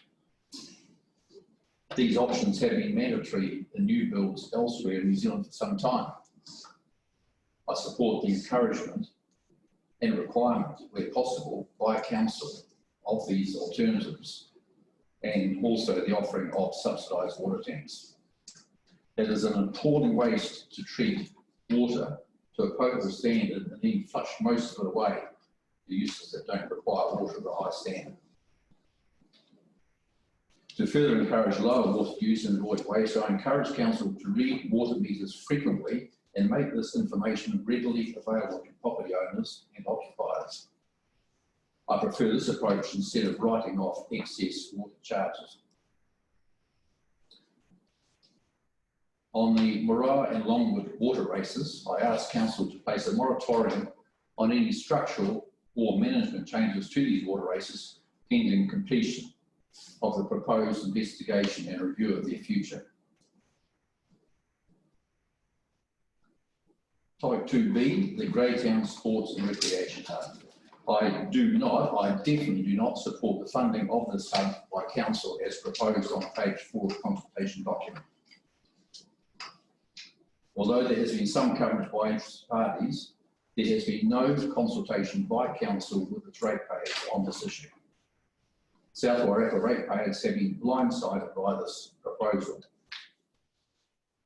These options have been mandatory in new builds elsewhere in New Zealand for some time. I support the encouragement and requirement, where possible, by Council of these alternatives and also the offering of subsidised water tanks. It is an appalling waste to treat water to a potable standard and then flush most of it away to uses that don't require water of a high standard. To further encourage lower water use and avoid waste, I encourage Council to read water meters frequently and make this information readily available to property owners and occupiers. I prefer this approach instead of writing off excess water charges. On the Moraa and Longwood water races, I ask Council to place a moratorium on any structural or management changes to these water races pending completion of the proposed investigation and review of their future. Topic 2B, the Greytown Sports and Recreation Hub. I definitely do not support the funding of this hub by Council as proposed on page 4 of the consultation document. Although there has been some coverage by interested parties, there has been no consultation by Council with its ratepayers on this issue. South Wairarapa ratepayers have been blindsided by this proposal.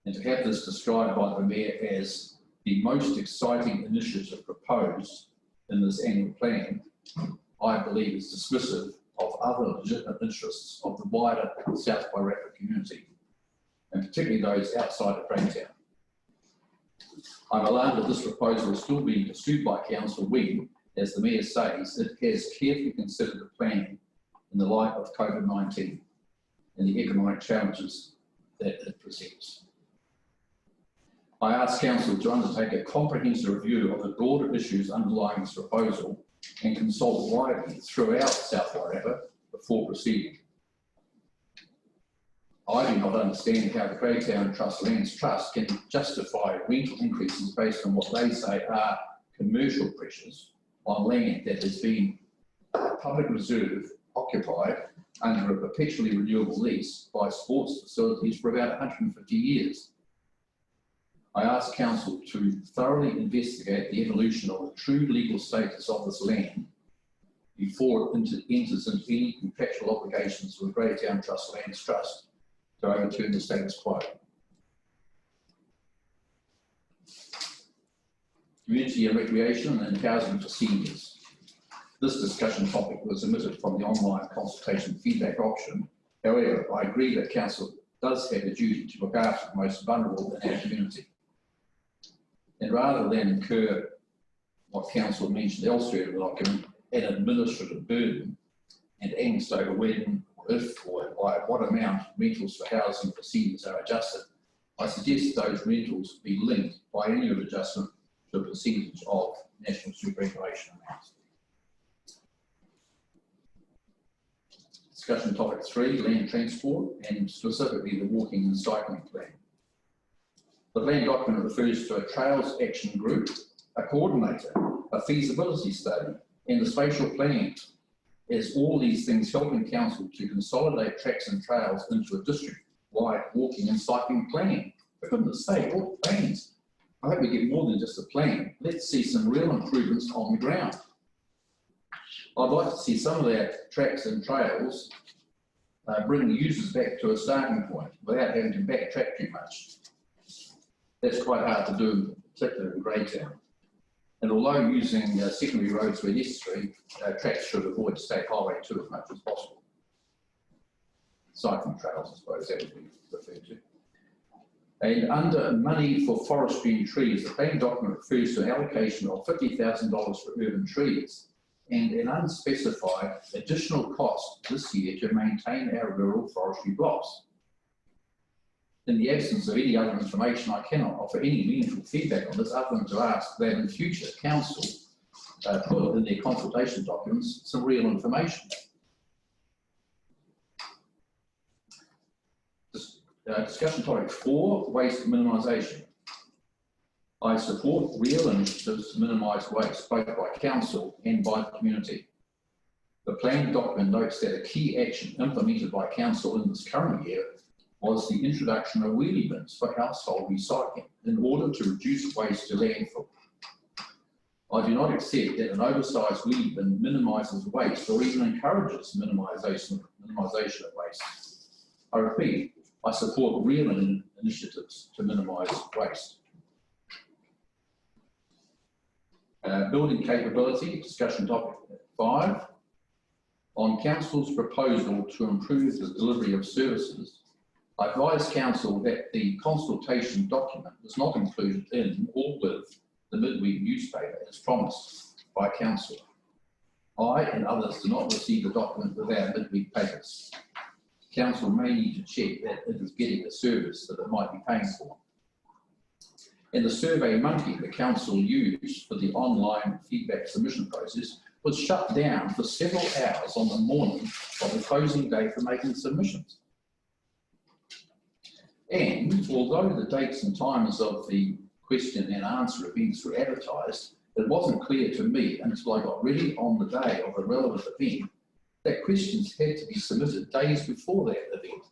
And to have this described by the Mayor as the most exciting initiative proposed in this annual plan, I believe is dismissive of other legitimate interests of the wider South Wairarapa community, and particularly those outside of Greytown. I'm alarmed that this proposal is still being pursued by Council when, as the Mayor says, it has carefully considered the plan in the light of COVID-19 and the economic challenges that it presents. I ask Council to undertake a comprehensive review of the broader issues underlying this proposal and consult widely throughout South Wairarapa before proceeding. I do not understand how the Greytown Trust Lands Trust can justify rental increases based on what they say are commercial pressures on land that has been public reserve occupied under a perpetually renewable lease by sports facilities for about 150 years. I ask Council to thoroughly investigate the evolution of the true legal status of this land before it enters into any contractual obligations with the Greytown Trust Lands Trust to overturn the status quo. Community and recreation and housing for seniors. This discussion topic was omitted from the online consultation feedback option. However, I agree that Council does have a duty to look after the most vulnerable in our community. And rather than incur what Council mentioned elsewhere, like an administrative burden and angst over when, if or by what amount rentals for housing for seniors are adjusted, I suggest those rentals be linked by annual adjustment to a percentage of national superannuation amounts. Discussion topic 3, land transport, and specifically the walking and cycling plan. The plan document refers to a trails action group, a coordinator, a feasibility study, and the spatial planning, as all these things helping council to consolidate tracks and trails into a district-wide walking and cycling plan. For goodness sake, what plans? I hope we get more than just a plan. Let's see some real improvements on the ground. I'd like to see some of our tracks and trails bring the users back to a starting point without having to backtrack too much. That's quite hard to do, particularly in Greytown. And although using secondary roads where necessary, tracks should avoid state highway 2 as much as possible. Cycling trails, I suppose that would be referred to. And under money for forestry and trees, the plan document refers to an allocation of $50,000 for urban trees and an unspecified additional cost this year to maintain our rural forestry blocks. In the absence of any other information, I cannot offer any meaningful feedback on this other than to ask that in future council put in their consultation documents some real information. Discussion topic 4, waste minimisation. I support real initiatives to minimise waste, both by council and by the community. The plan document notes that a key action implemented by council in this current year was the introduction of wheelie bins for household recycling in order to reduce waste to landfill. I do not accept that an oversized wheelie bin minimises waste or even encourages minimisation of waste. I repeat, I support real initiatives to minimise waste. Building capability, discussion topic 5. On council's proposal to improve the delivery of services, I advise council that the consultation document was not included in or with the midweek newspaper as promised by council. I and others do not receive the document with our midweek papers. Council may need to check that it is getting the service that it might be paying for. And the Survey Monkey the council used for the online feedback submission process was shut down for several hours on the morning of the closing day for making submissions. And although the dates and times of the question and answer events were advertised, it wasn't clear to me until I got ready on the day of the relevant event that questions had to be submitted days before that event.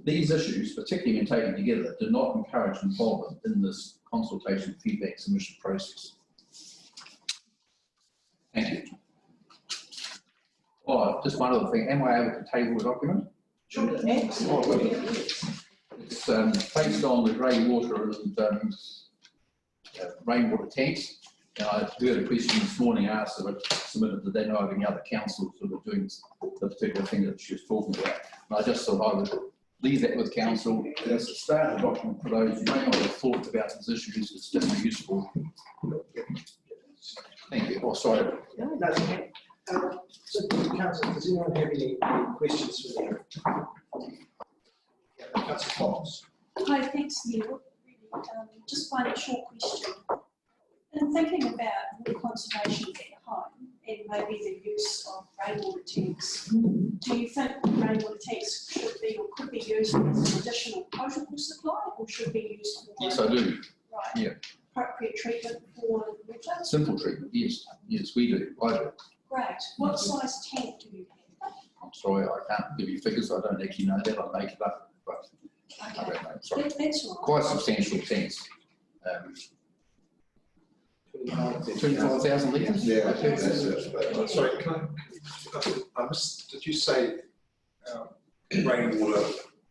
These issues, particularly when taken together, do not encourage involvement in this consultation feedback submission process. Thank you. Oh, just one other thing. Am I able to table the document? Sure. Excellent. It's based on the grey water and rainwater tanks. And I heard a question this morning asked if I submitted, did they know of any other councils who were doing the particular thing that she was talking about. And I just thought I would leave that with council. As a start document for those who may not have thought about these issues, it's definitely useful. Thank you. Oh, sorry. No, that's okay. So, councillor, does anyone have any questions for them? Yeah, Councillor Fox. Hi, thanks, Neil. Just one short question. In thinking about water conservation at home and maybe the use of rainwater tanks, do you think rainwater tanks should be or could be used as an additional potable supply or should be used for? Yes, I do. Right. Yeah. Appropriate treatment for water? Simple treatment, yes. Yes, we do. I do. Great. What size tank do you have? I'm sorry, I can't give you figures. I don't actually know that. I'll make it up. But I don't know. Sorry. That's all right. Quite substantial tanks. 25,000 litres? Yeah. Sorry, I missed, did you say rainwater?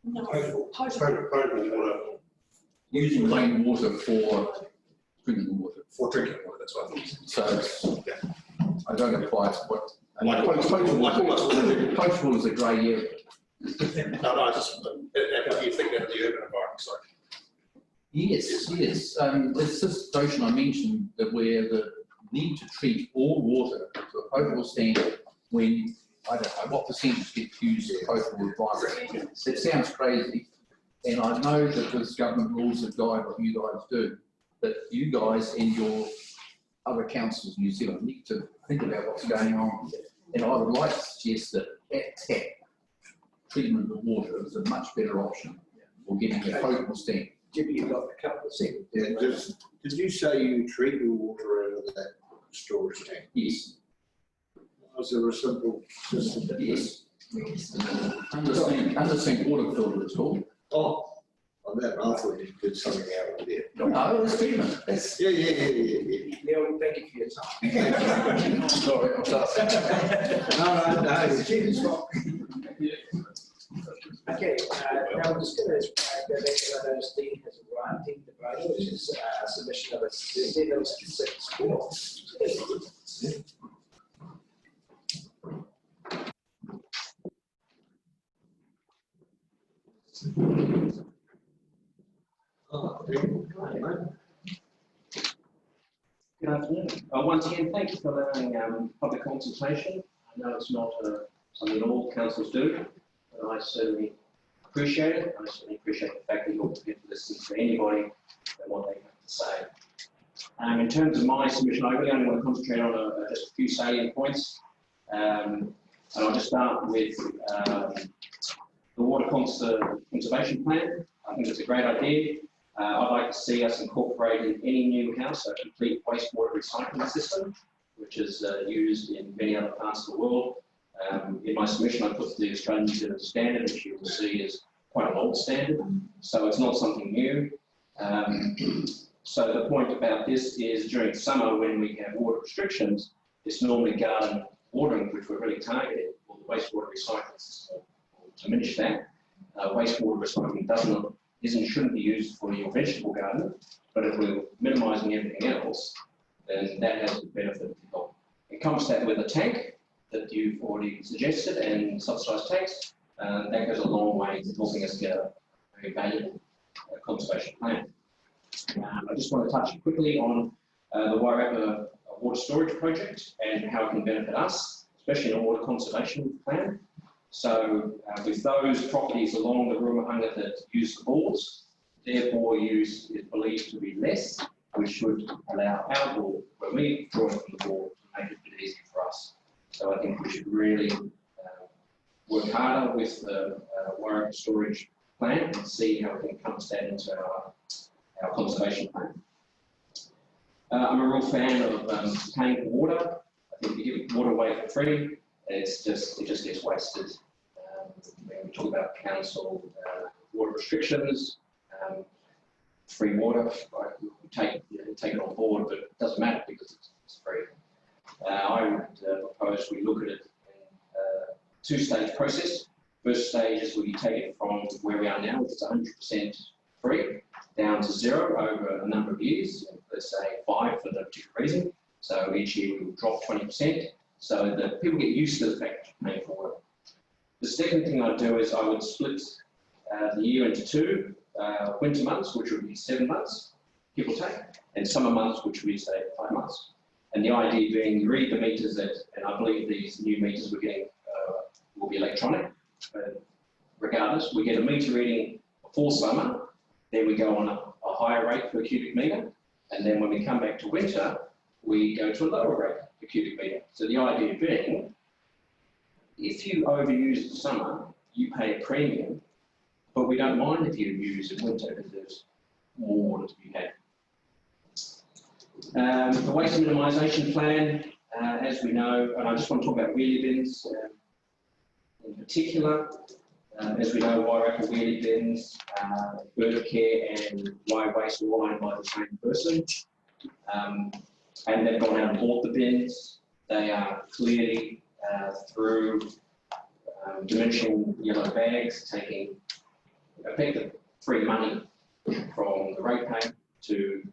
No, potable water. Using rainwater for drinking water. For drinking water, that's what I thought. So it's, I don't apply to what. Potable is a grey area. No, I just, you think of the urban environment, sorry. Yes, yes. It's this notion I mentioned that where the need to treat all water to a potable standard when, I don't know, what percentage gets used for potable environment. It sounds crazy. And I know that there's government rules that guide what you guys do, but you guys and your other councils in New Zealand need to think about what's going on. And I would like to suggest that at tap, treatment of water is a much better option for getting a potable stand. Jimmy, you've got a couple of seconds. Yeah, did you say you treat your water out of that storage tank? Yes. Was there a simple system? Yes. Undersink water filter, it's called. Oh, on that, I thought you did something out of there. No, it's treatment. Yeah. Neil, thank you for your time. Sorry, I'm sorry. No, it's cheap as fuck. Okay, now I'm just going to go back to what I noticed Dean has arrived in the brain, which is a submission of a 764. Good afternoon. Once again, thank you for allowing public consultation. I know it's not something all councils do, but I certainly appreciate it. I certainly appreciate the fact that you're prepared to listen to anybody and what they have to say. In terms of my submission, I really only want to concentrate on just a few salient points. And I'll just start with the water conservation plan. I think it's a great idea. I'd like to see us incorporate in any new house a complete wastewater recycling system, which is used in many other parts of the world. In my submission, I put the Australian New Zealand standard, which you will see is quite an old standard, so it's not something new. So the point about this is during summer, when we have water restrictions, it's normally garden watering, which we're really targeting, or the wastewater recycling system will diminish that. Wastewater recycling shouldn't be used for your vegetable garden, but if we're minimising everything else, then that has the benefit to help encompass that with a tank that you've already suggested and subsidised tanks. That goes a long way to helping us get a very valuable conservation plan. I just want to touch quickly on the Wairarapa water storage project and how it can benefit us, especially in a water conservation plan. So with those properties along the Ruahanga that use the bores, their bore use is believed to be less, which should allow our bore, when we draw it from the bore, to make it a bit easier for us. So I think we should really work harder with the Wairarapa storage plan and see how we can encompass that into our conservation plan. I'm a real fan of paying for water. I think if you give water away for free, it just gets wasted. When we talk about council water restrictions, free water, we take it on board, but it doesn't matter because it's free. I would propose we look at it in a two-stage process. First stage is we take it from where we are now, which is 100% free, down to zero over a number of years, let's say 5 for no particular reason. So each year we will drop 20%, so that people get used to the fact that you're paying for water. The second thing I'd do is I would split the year into two, winter months, which would be 7 months, give or take, and summer months, which would be, say, 5 months. And the idea being, you read the meters that, and I believe these new meters we're getting will be electronic, regardless. We get a meter reading before summer, then we go on a higher rate per cubic metre, and then when we come back to winter, we go to a lower rate per cubic metre. So the idea being, if you overuse the summer, you pay a premium, but we don't mind if you use it in winter because there's more water to be had. The waste minimisation plan, as we know, and I just want to talk about wheelie bins in particular. As we know, Wairarapa wheelie bins, bird care and wire waste are all owned by the same person. And they've gone out and bought the bins. They are clearly through diminishing yellow bags, taking effective free money from the ratepayer into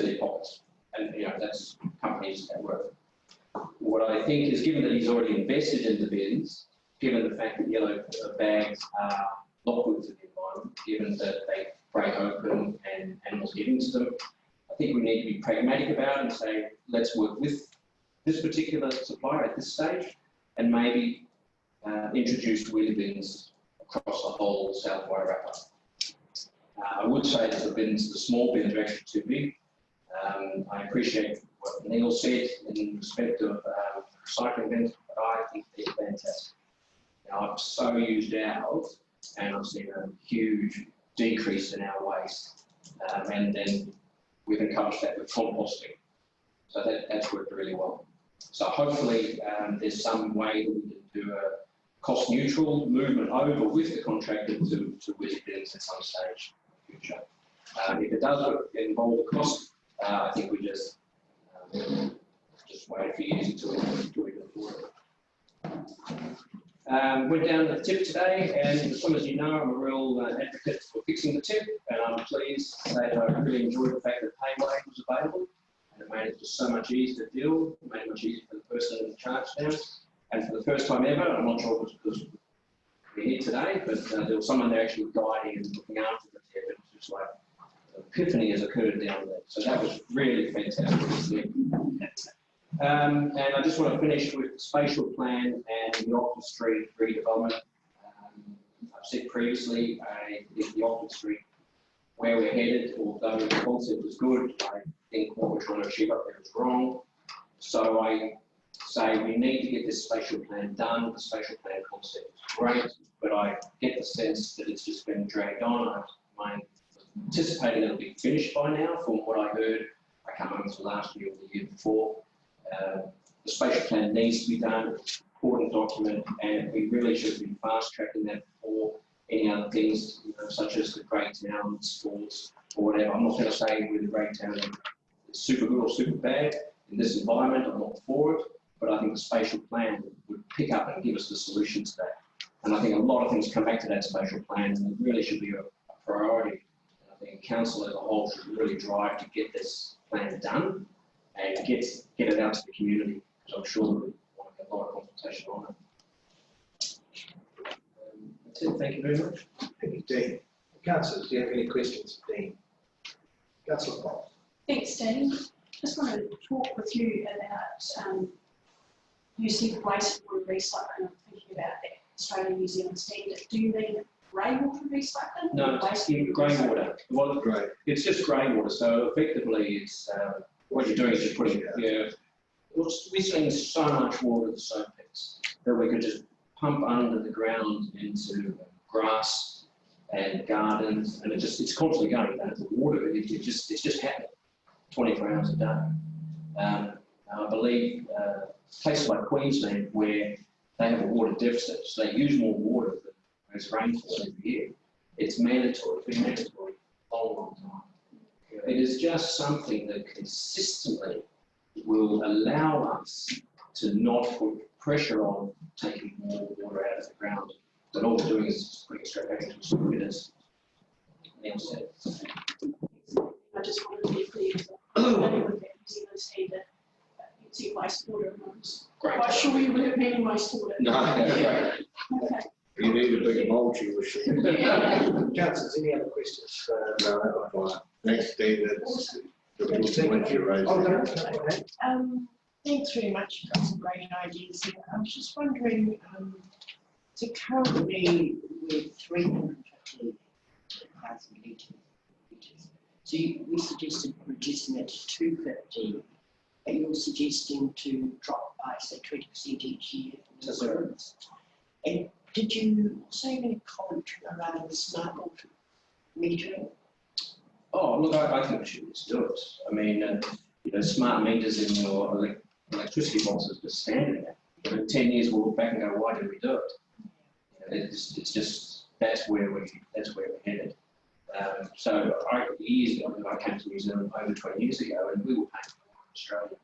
their pockets. And that's companies at work. What I think is, given that he's already invested in the bins, given the fact that yellow bags are not good for the environment, given that they break open and animals get into them, I think we need to be pragmatic about it and say, let's work with this particular supplier at this stage and maybe introduce wheelie bins across the whole South Wairarapa. I would say that the small bins are actually too big. I appreciate what Neil said in respect of recycling bins, but I think they're fantastic. Now, I've so used ours, and I've seen a huge decrease in our waste, and then we've encouraged that with composting. So that's worked really well. So hopefully there's some way that we can do a cost neutral movement over with the contractor to whiz bins at some stage in the future. If it does involve a cost, I think we just wait for years until we can afford it. We're down to the tip today, and as some of you know, I'm a real advocate for fixing the tip, and I'm pleased to say that I really enjoyed the fact that payway was available, and it made it just so much easier to deal, it made it much easier for the person in charge now. And for the first time ever, I'm not sure if it was because we're here today, but there was someone there actually guiding and looking after the tip. It was just like an epiphany has occurred down there. So that was really fantastic to see. And I just want to finish with the spatial plan and the Oxford Street redevelopment. I've said previously, the Oxford Street, where we're headed, although the concept was good, I think what we're trying to achieve up there is wrong. So I say we need to get this spatial plan done. The spatial plan concept is great, but I get the sense that it's just been dragged on. I'm anticipating it'll be finished by now from what I heard. I can't remember if it was last year or the year before. The spatial plan needs to be done. It's an important document, and we really should be fast tracking that before any other things, such as the great town, sports, or whatever. I'm not going to say whether the great town is super good or super bad. In this environment, I'm not for it, but I think the spatial plan would pick up and give us the solution to that. And I think a lot of things come back to that spatial plan, and it really should be a priority. And I think council as a whole should really drive to get this plan done and get it out to the community, because I'm sure we want to get a lot of consultation on it. That's it. Thank you very much. Thank you, Dean. Councillors, do you have any questions for Dean? Councillor Fox. Thanks, Dean. Just wanted to talk with you about you said wastewater recycling. I'm thinking about the Australia New Zealand standard. Do you mean greywater recycling? No, it's greywater. Well, it's just greywater. So effectively, it's what you're doing is you're putting we're spending so much water to soap pits that we could just pump under the ground into grass and gardens, and it's constantly going down to the water. It's just happening 24 hours a day. I believe places like Queensland, where they have a water deficit, so they use more water than there's rainfall every year. It's mandatory. It's been mandatory for a long time. It is just something that consistently will allow us to not put pressure on taking more water out of the ground. But all we're doing is just putting it straight back into the soil. It is. Neil said. I just wanted to be clear with that New Zealand standard. You see wastewater, and I was quite sure you weren't meaning wastewater. No. Okay. You need a big mulchy machine. Councillors, any other questions? No, that's fine. Thanks, David. Thanks very much. You've got some great ideas here. I was just wondering, so currently with 350,000 litres, so we suggested reducing it to 250, but you're suggesting to drop by, say, 20% each year. And did you also have any commentary around the smart water metering? Oh, look, I think we should just do it. I mean, smart meters in your electricity boxes just standing there. But in 10 years, we'll look back and go, why did we do it? It's just, that's where we're headed. So years ago, I came to New Zealand over 20 years ago, and we were paying for water in Australia.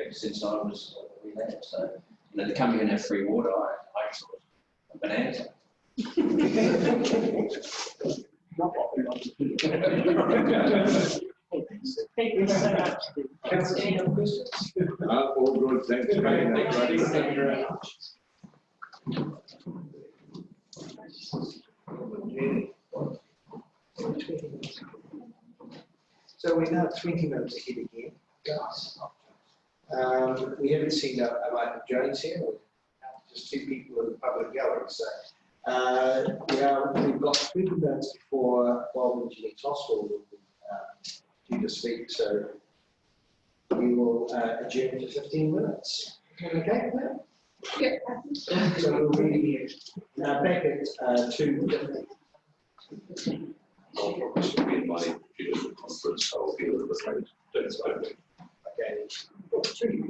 Ever since I was there. So, to come here and have free water, I thought a bonanza. Not what we want to hear. Thank you so much. Any other questions? All good. Thanks very much. Thank you very much. So we're now 20 minutes ahead again, guys. We haven't seen Michael Jones here, just two people in the public gallery. So we've got 20 minutes before Bob and Jenny Toswell will due to speak. So we will adjourn for 15 minutes. Okay, well, Yeah. So we'll be back at 2. This will be in my judicial conference, so I'll be a little bit late. Don't start me. okay.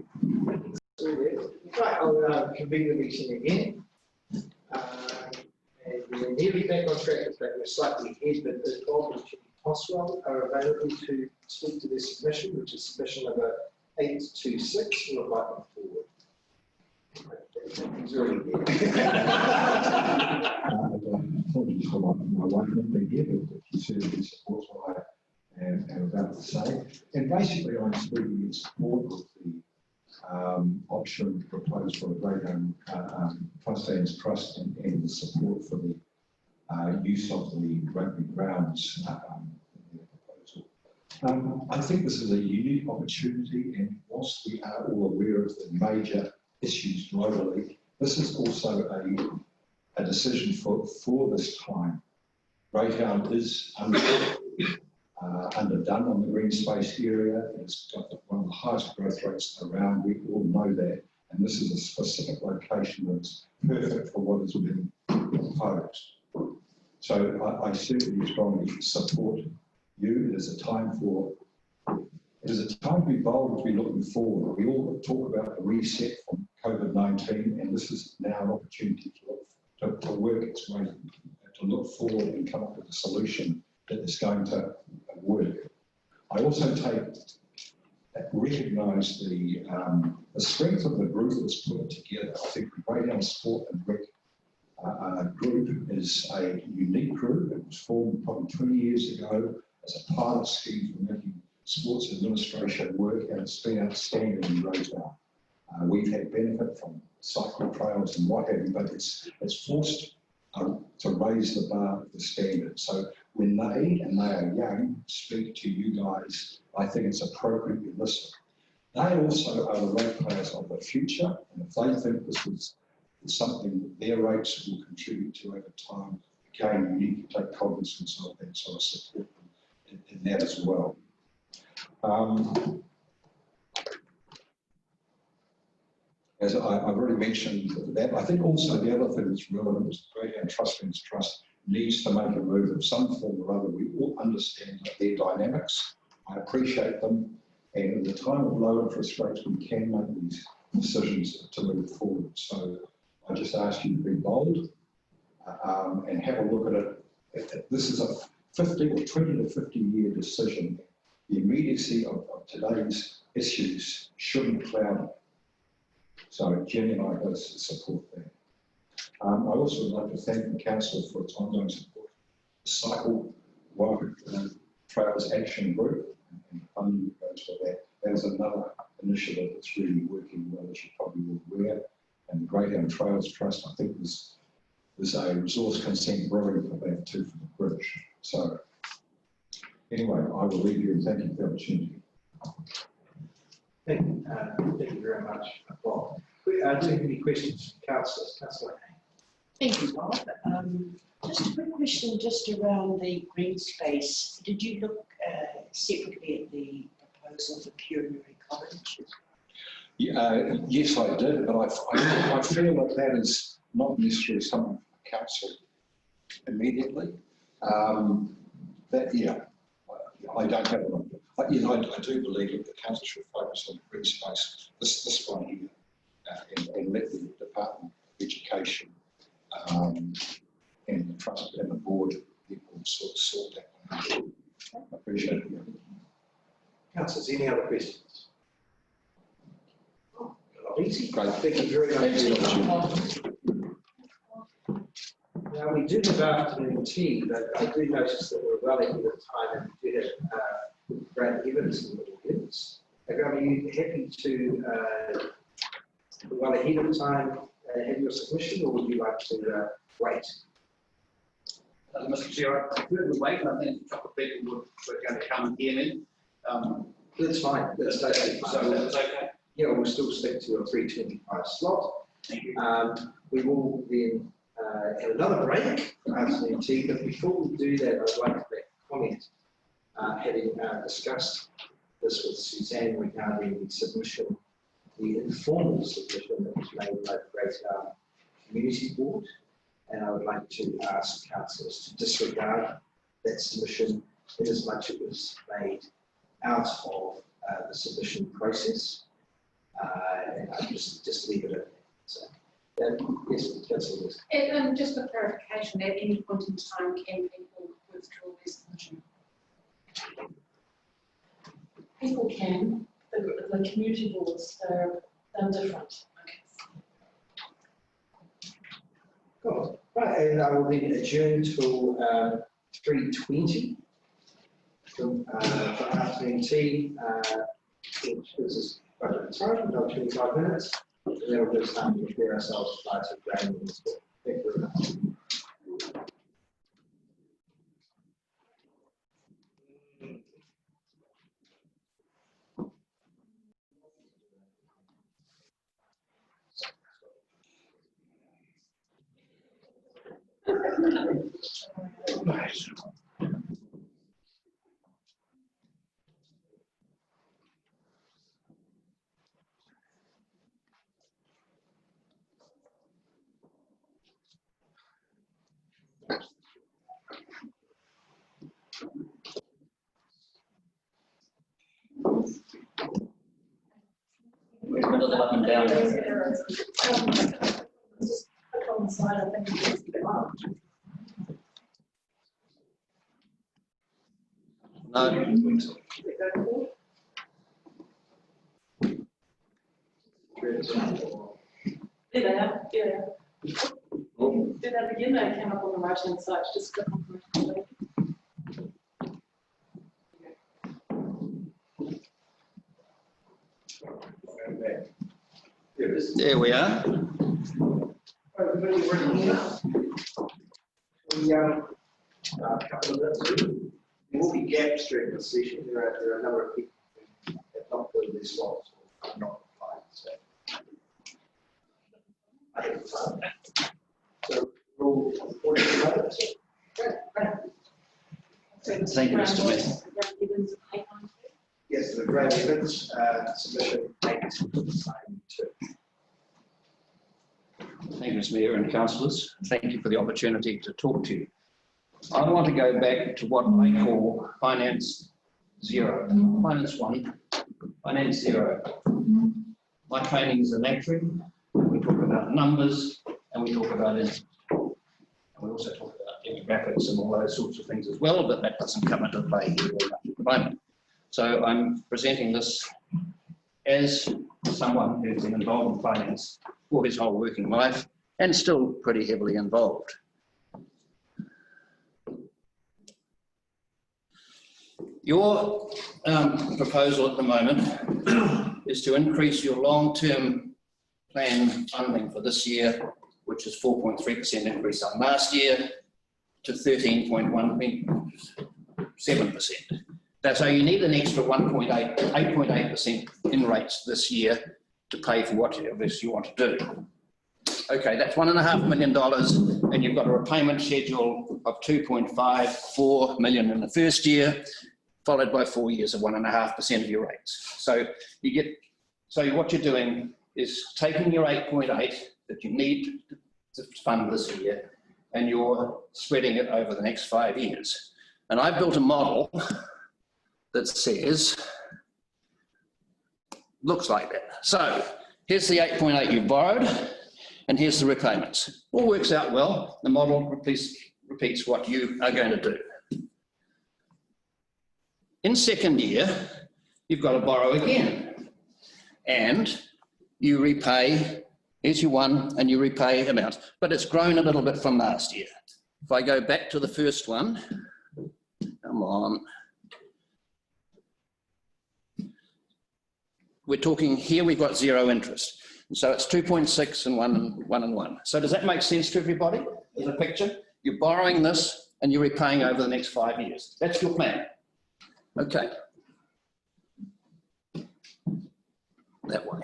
Right, I'll convene the meeting again. And we're nearly back on track. In fact, we're slightly ahead, but the Bob and Jimmy Toswell are available to speak to this submission, which is submission number 826. We'll invite them forward. He's already there. Apologies for my wife not being here, but she certainly supports what I am about to say. And basically, I'm speaking in support of the option proposed for the Greyhound Trustees Trust and the support for the use of the rugby grounds proposal. I think this is a unique opportunity, and whilst we are all aware of the major issues globally, this is also a decision for this time. Greyhound is underdone on the green space area. It's got one of the highest growth rates around. We all know that, and this is a specific location that's perfect for what has been proposed. So I certainly strongly support you. It is a time to be bold, to be looking forward. We all talk about the reset from COVID-19, and this is now an opportunity to work its way, to look forward and come up with a solution that is going to work. I also recognise the strength of the group that's put it together. I think the Greyhound Sport and Rec group is a unique group. It was formed probably 20 years ago as a pilot scheme for making sports administration work, and it's been outstanding in Greytown. We've had benefit from cycle trails and what have you, but it's forced to raise the bar of the standard. So when they, and they are young, speak to you guys, I think it's appropriate you listen. They also are the ratepayers of the future, and if they think this is something that their rates will contribute to over time, again, you need to take cognizance of that, so I support them in that as well. As I've already mentioned that, I think also the other thing that's relevant is the Greyhound Trustees Trust needs to make a move of some form or other. We all understand their dynamics. I appreciate them. And at the time of low interest rates, we can make these decisions to move forward. So I just ask you to be bold and have a look at it. This is a 20 to 50 year decision. The immediacy of today's issues shouldn't cloud it. So Jenny and I both support that. I also would like to thank the Council for its ongoing support. The Cycle Trails Action Group and funding goes for that. That is another initiative that's really working well, as you probably will aware. And the Greyhound Trails Trust, I think there's a resource consent brewing for that too, for the bridge. So anyway, I will leave you and thank you for the opportunity. Thank you very much, Bob. Do you have any questions from councillors? Councillor Hayne. Thank you, Bob. Just a quick question just around the green space. Did you look separately at the proposal for Culinary College? Yeah, yes, I did, but I feel that that is not necessarily something for the council immediately. I don't have a look. I do believe that the council should focus on the green space, this one here, and let the Department of Education and the trust and the board will sort that one out. I appreciate it. Councillors, any other questions? Easy. Great. Thank you very much. Now, we do have afternoon tea, but I do notice that we're well ahead of time, and we do have Brad Evans in the audience. Are you happy to, well ahead of time, have your submission, or would you like to wait? Mr. Chair, I prefer to wait. I think a couple of people were going to come and hear me. That's fine. That's totally fine. So that's okay. Yeah, we'll still stick to a 3:25 slot. Thank you. We will then have another break for afternoon tea, but before we do that, I'd like to make a comment, having discussed this with Suzanne regarding the submission the informal submission that was made by the Great Yarra Community Board, and I would like to ask councillors to disregard that submission in as much it was made out of the submission process, and I just leave it at that. So, yes, Councillor West. And just for clarification, at any point in time, can people withdraw their submission? People can, the community boards, they're different. Cool. Right, and I will then adjourn till 3:20 for afternoon tea, which is quite a bit of time, about 25 minutes, and then we'll just start to prepare ourselves for the grand in the sport. Thank you very much. Nice. Up and down. There they are, yeah. Did that again? They came up on the right hand side, just click on the right hand. There we are. Everybody working here? A couple of minutes. There will be gaps during the session. There are a number of people who have not filled their slots or have not applied. So I think it's fun. So we'll report it later. Thank you, Mr. Mayor. Yes, the Graham Evans submission 8 sign 2. Thank you, Mr. Mayor and councillors. Thank you for the opportunity to talk to you. I want to go back to what I call finance zero. Finance 1, finance 0. My training is an actuary. We talk about numbers and we talk about interest. And we also talk about demographics and all those sorts of things as well, but that doesn't come into play here very much at the moment. So I'm presenting this as someone who's been involved in finance for his whole working life and still pretty heavily involved. Your proposal at the moment is to increase your long-term plan funding for this year, which is 4.3% increase on last year, to 13.7%. So you need an extra 8.8% in rates this year to pay for whatever you want to do. Okay, that's $1.5 million, and you've got a repayment schedule of 2.54 million in the first year, followed by 4 years of 1.5% of your rates. So what you're doing is taking your 8.8 that you need to fund this year, and you're spreading it over the next 5 years. And I built a model that says, looks like that. So here's the 8.8 you borrowed, and here's the repayments. All works out well. The model repeats what you are going to do. In second year, you've got to borrow again, and you repay, here's your one, and you repay amount, but it's grown a little bit from last year. If I go back to the first one, come on. We're talking here, we've got 0 interest. So it's 2.6 and 1 and 1. So does that make sense to everybody? As a picture, you're borrowing this and you're repaying over the next 5 years. That's your plan. Okay. That way.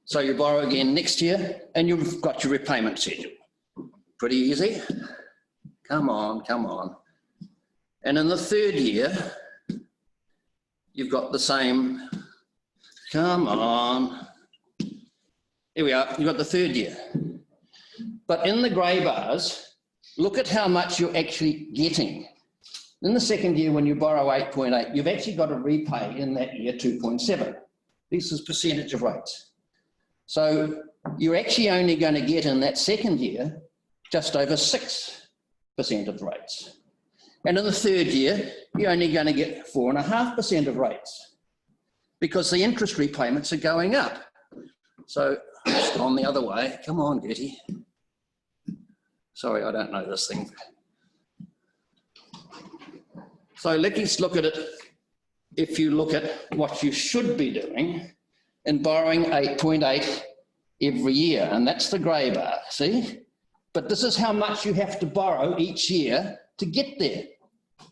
So you borrow again next year and you've got your repayment schedule. Pretty easy. Come on, come on. And in the third year, you've got the same, come on. Here we are, you've got the third year. But in the grey bars, look at how much you're actually getting. In the second year, when you borrow 8.8, you've actually got to repay in that year 2.7. This is percentage of rates. So you're actually only going to get in that second year just over 6% of rates. And in the third year, you're only going to get 4.5% of rates because the interest repayments are going up. So it's gone the other way. Come on, Gertie. Sorry, I don't know this thing. So let's look at it. If you look at what you should be doing in borrowing 8.8 every year, and that's the grey bar, see? But this is how much you have to borrow each year to get there.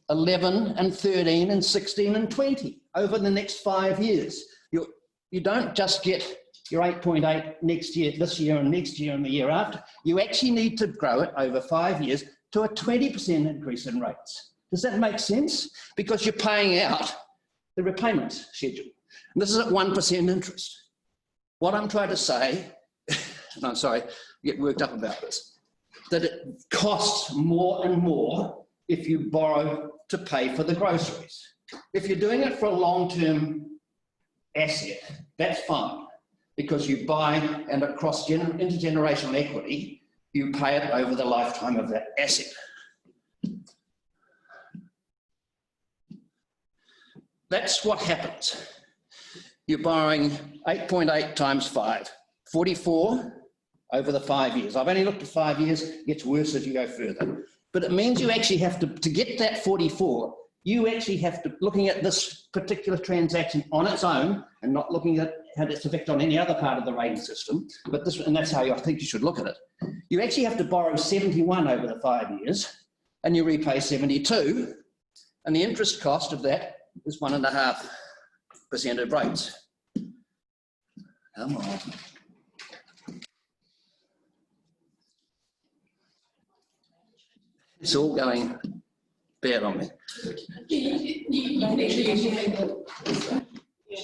11 and 13 and 16 and 20 over the next 5 years. You don't just get your 8.8 next year, this year and next year and the year after. You actually need to grow it over 5 years to a 20% increase in rates. Does that make sense? Because you're paying out the repayment schedule. And this is at 1% interest. What I'm trying to say, and I'm sorry, I get worked up about this, that it costs more and more if you borrow to pay for the groceries. If you're doing it for a long-term asset, that's fine, because you buy and across intergenerational equity, you pay it over the lifetime of that asset. That's what happens. You're borrowing 8.8 times 5, 44 over the 5 years. I've only looked at 5 years, it gets worse as you go further. But it means you actually have to get that 44, you actually have to, looking at this particular transaction on its own and not looking at how its effect on any other part of the rating system, but this, and that's how I think you should look at it. You actually have to borrow 71 over the 5 years and you repay 72, and the interest cost of that is 1.5% of rates. Come on. It's all going bad on me.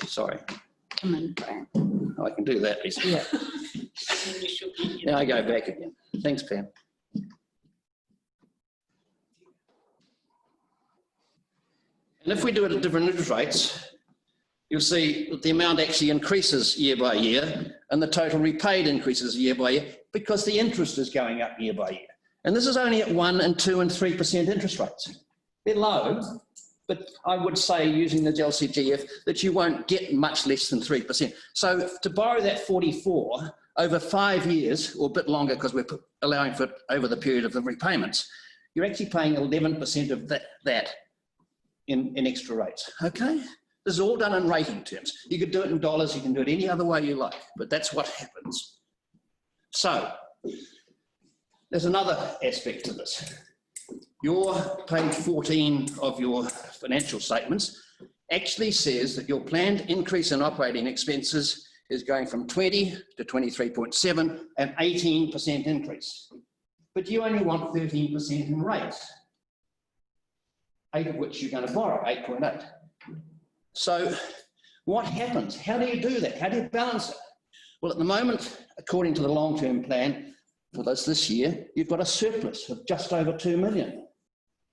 Sorry. I can do that, Lisa. Yeah. Now I go back again. Thanks, Pam. And if we do it at different interest rates, you'll see that the amount actually increases year by year and the total repaid increases year by year because the interest is going up year by year. And this is only at 1% and 2% and 3% interest rates. They're low, but I would say using the LCGF that you won't get much less than 3%. So to borrow that 44 over 5 years, or a bit longer because we're allowing for it over the period of the repayments, you're actually paying 11% of that in extra rates, okay? This is all done in rating terms. You could do it in dollars, you can do it any other way you like, but that's what happens. So, there's another aspect to this. Your page 14 of your financial statements actually says that your planned increase in operating expenses is going from 20 to 23.7, an 18% increase. But you only want 13% in rates, 8 of which you're going to borrow, 8.8. So what happens? How do you do that? How do you balance it? Well, at the moment, according to the long-term plan for this year, you've got a surplus of just over 2 million.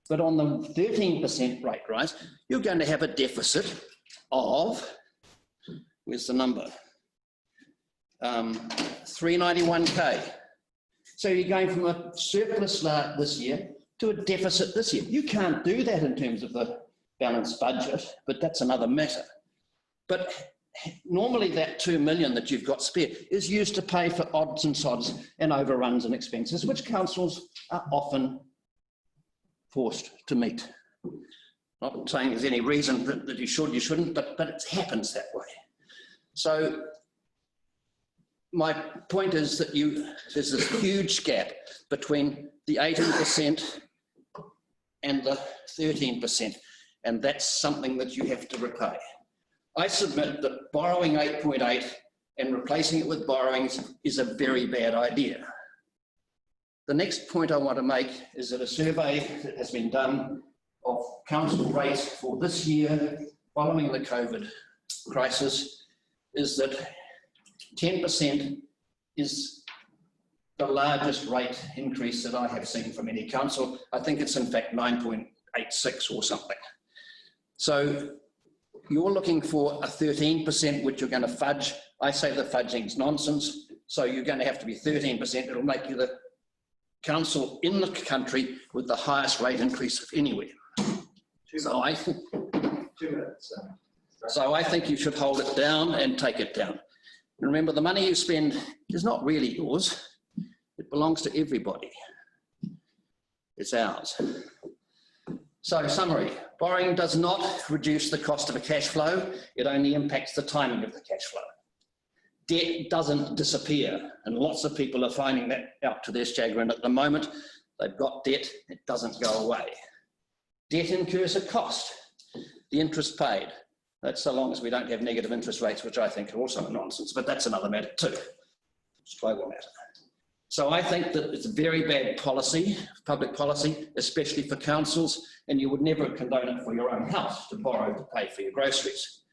But on the 13% rate rise, you're going to have a deficit of, where's the number? 391K. So you're going from a surplus this year to a deficit this year. You can't do that in terms of the balanced budget, but that's another matter. But normally that 2 million that you've got spare is used to pay for odds and sods and overruns and expenses, which councils are often forced to meet. Not saying there's any reason that you should, you shouldn't, but it happens that way. So my point is that there's this huge gap between the 18% and the 13%, and that's something that you have to repay. I submit that borrowing 8.8 and replacing it with borrowings is a very bad idea. The next point I want to make is that a survey that has been done of council rates for this year following the COVID crisis is that 10% is the largest rate increase that I have seen from any council. I think it's in fact 9.86 or something. So you're looking for a 13%, which you're going to fudge. I say the fudging's nonsense. So you're going to have to be 13%. It'll make you the council in the country with the highest rate increase of anywhere. So I think 2 minutes. So I think you should hold it down and take it down. Remember, the money you spend is not really yours. It belongs to everybody. It's ours. So, summary. Borrowing does not reduce the cost of a cash flow. It only impacts the timing of the cash flow. Debt doesn't disappear, and lots of people are finding that out to their chagrin at the moment. They've got debt, it doesn't go away. Debt incurs a cost. The interest paid. That's so long as we don't have negative interest rates, which I think are also nonsense, but that's another matter too. It's a global matter. So I think that it's a very bad policy, public policy, especially for councils, and you would never condone it for your own house to borrow to pay for your groceries.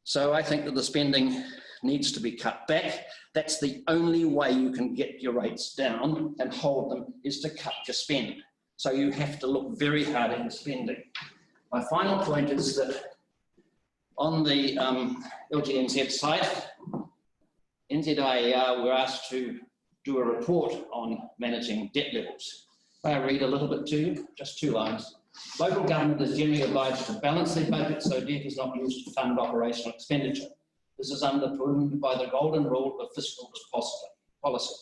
So I think that the spending needs to be cut back. That's the only way you can get your rates down and hold them, is to cut your spend. So you have to look very hard at your spending. My final point is that on the LGNZ site, NZIAR were asked to do a report on managing debt levels. May I read a little bit to you? Just 2 lines. Local government is generally obliged to balance their budget so debt is not used to fund operational expenditure. This is underpinned by the golden rule of fiscal policy.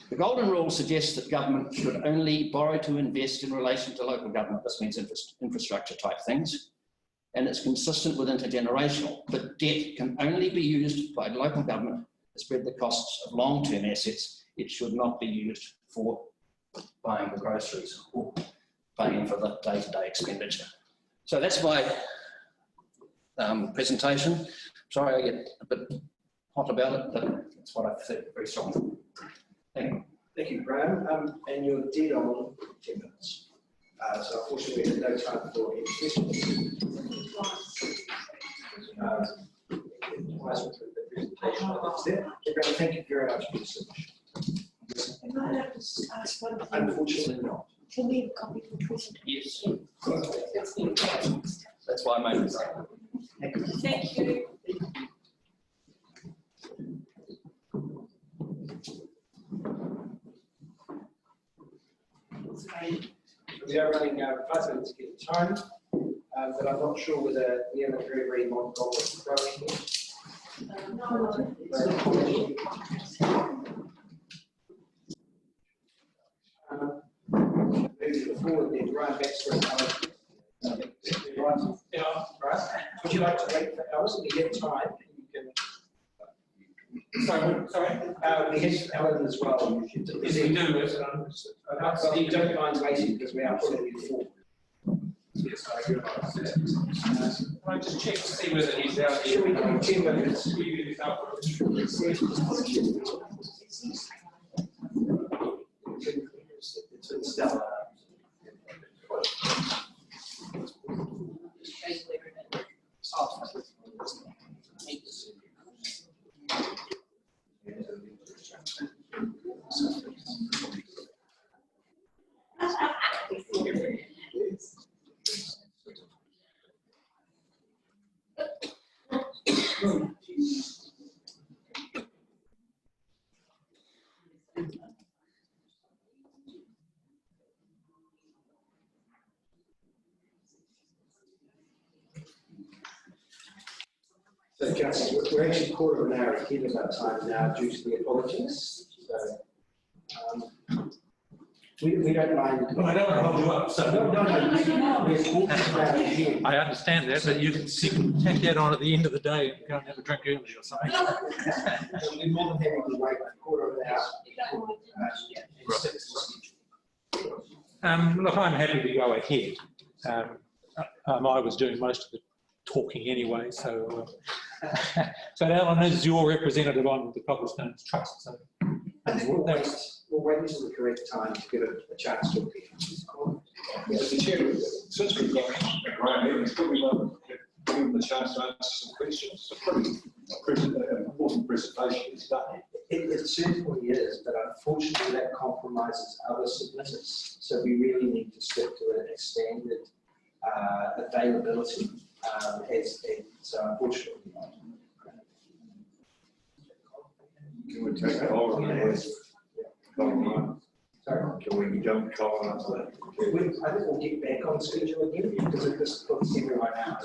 The golden rule suggests that government should only borrow to invest in relation to local government. This means infrastructure type things. And it's consistent with intergenerational. But debt can only be used by local government to spread the costs of long-term assets. It should not be used for buying the groceries or paying for the day-to-day expenditure. So that's my presentation. Sorry I get a bit hot about it, but that's what I've said very strongly. Thank you. Thank you, Graham. And you're dead on 10 minutes. So unfortunately, we have no time for any questions. Thank you very much for your submission. Can I just ask one thing? Unfortunately not. Can we have a copy of the presentation? Yes. That's why I made this. Thank you. We are running 5 minutes to get time, but I'm not sure whether Leona Gregory Montgomery is growing here. Moving forward, then Brian Baxter. Yeah, right. Would you like to wait for Alice? We have time. Sorry. We have Alan as well. Is he do it? But you don't mind waiting because we are putting you forward. Yes, I realise that. Can I just check to see whether he's out here? Should we give him 10 minutes? It's been stellar. So, Councillor, we're actually 1/4 hour ahead of our time now due to the apologies. So, we don't mind. Well, I don't want to hold you up, so. No. We're 1/4 hour ahead. I understand that, but you can tack that on at the end of the day and go and have a drink early or something. We're more than happy to wait 1/4 hour. Look, I'm happy to go ahead. I was doing most of the talking anyway, so. But Alan is your representative on the Cobblestones Trust, so. We'll wait until the correct time to give it a chance to appear. Mr. Chair, since we've got Graham here, it's probably not give them a chance to answer some questions. It's a pretty important presentation, it's done. It certainly is, but unfortunately that compromises other submitters. So we really need to stick to a standard availability. So unfortunately not. Can we take Colin and ask Colin on? Sorry? Can we jump Colin onto that? I think we'll get back on schedule again because it just puts everyone out.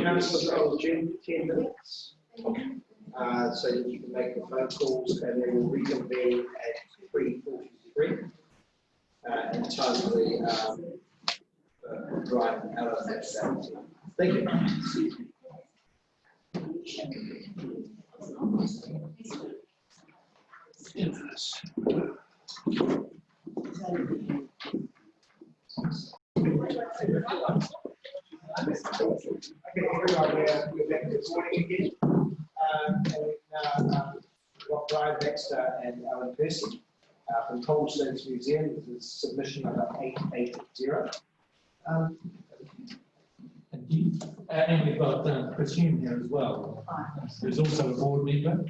Council 10 minutes. So that you can make the phone calls and then we'll reconvene at 3:43 and time for the drive out of that sound. Thank you. Okay, everyone, we're back this morning again. And we've now got Brian Baxter and Alan Percy from Cobblestones Museum. This is submission number 880. Thank you. And we've got Chris Hume here as well, who's also a board member.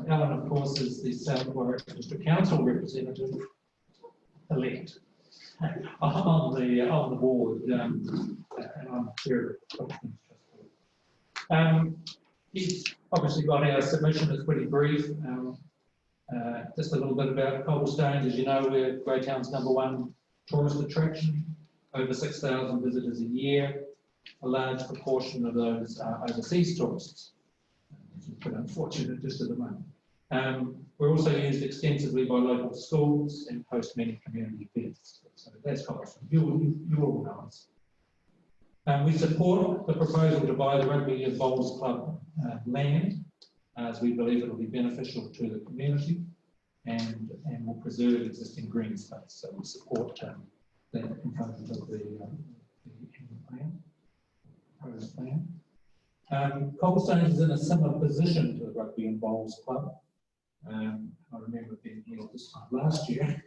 Alan, of course, is the South Warwick District Council representative elect on the board, and I'm here. He's obviously got our submission. It's pretty brief. Just a little bit about Cobblestones. As you know, we're Greytown's #1 tourist attraction. Over 6,000 visitors a year. A large proportion of those are overseas tourists. Which is pretty unfortunate just at the moment. We're also used extensively by local schools and host many community events. So that's Cobblestones. You all know us. We support the proposal to buy the Rugby and Bowls Club land, as we believe it will be beneficial to the community and will preserve existing green space. So we support that component of the plan, proposed plan. Cobblestones is in a similar position to the Rugby and Bowls Club. I remember being here this time last year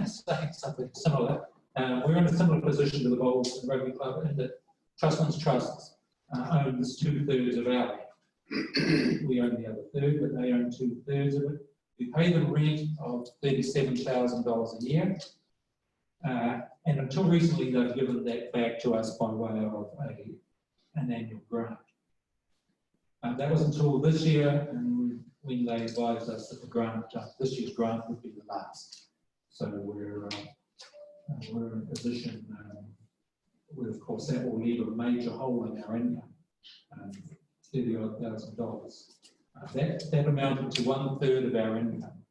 saying something similar. We're in a similar position to the Bowls and Rugby Club in that Trustlands Trust owns 2/3 of our land. We own the other third, but they own 2/3 of it. We pay them rent of $37,000 a year. And until recently, they've given that back to us by way of an annual grant. That was until this year, and when they advised us that the grant, this year's grant would be the last. So we're in a position where, of course, that will leave a major hole in our income, $30,000. That amounted to 1/3 of our income.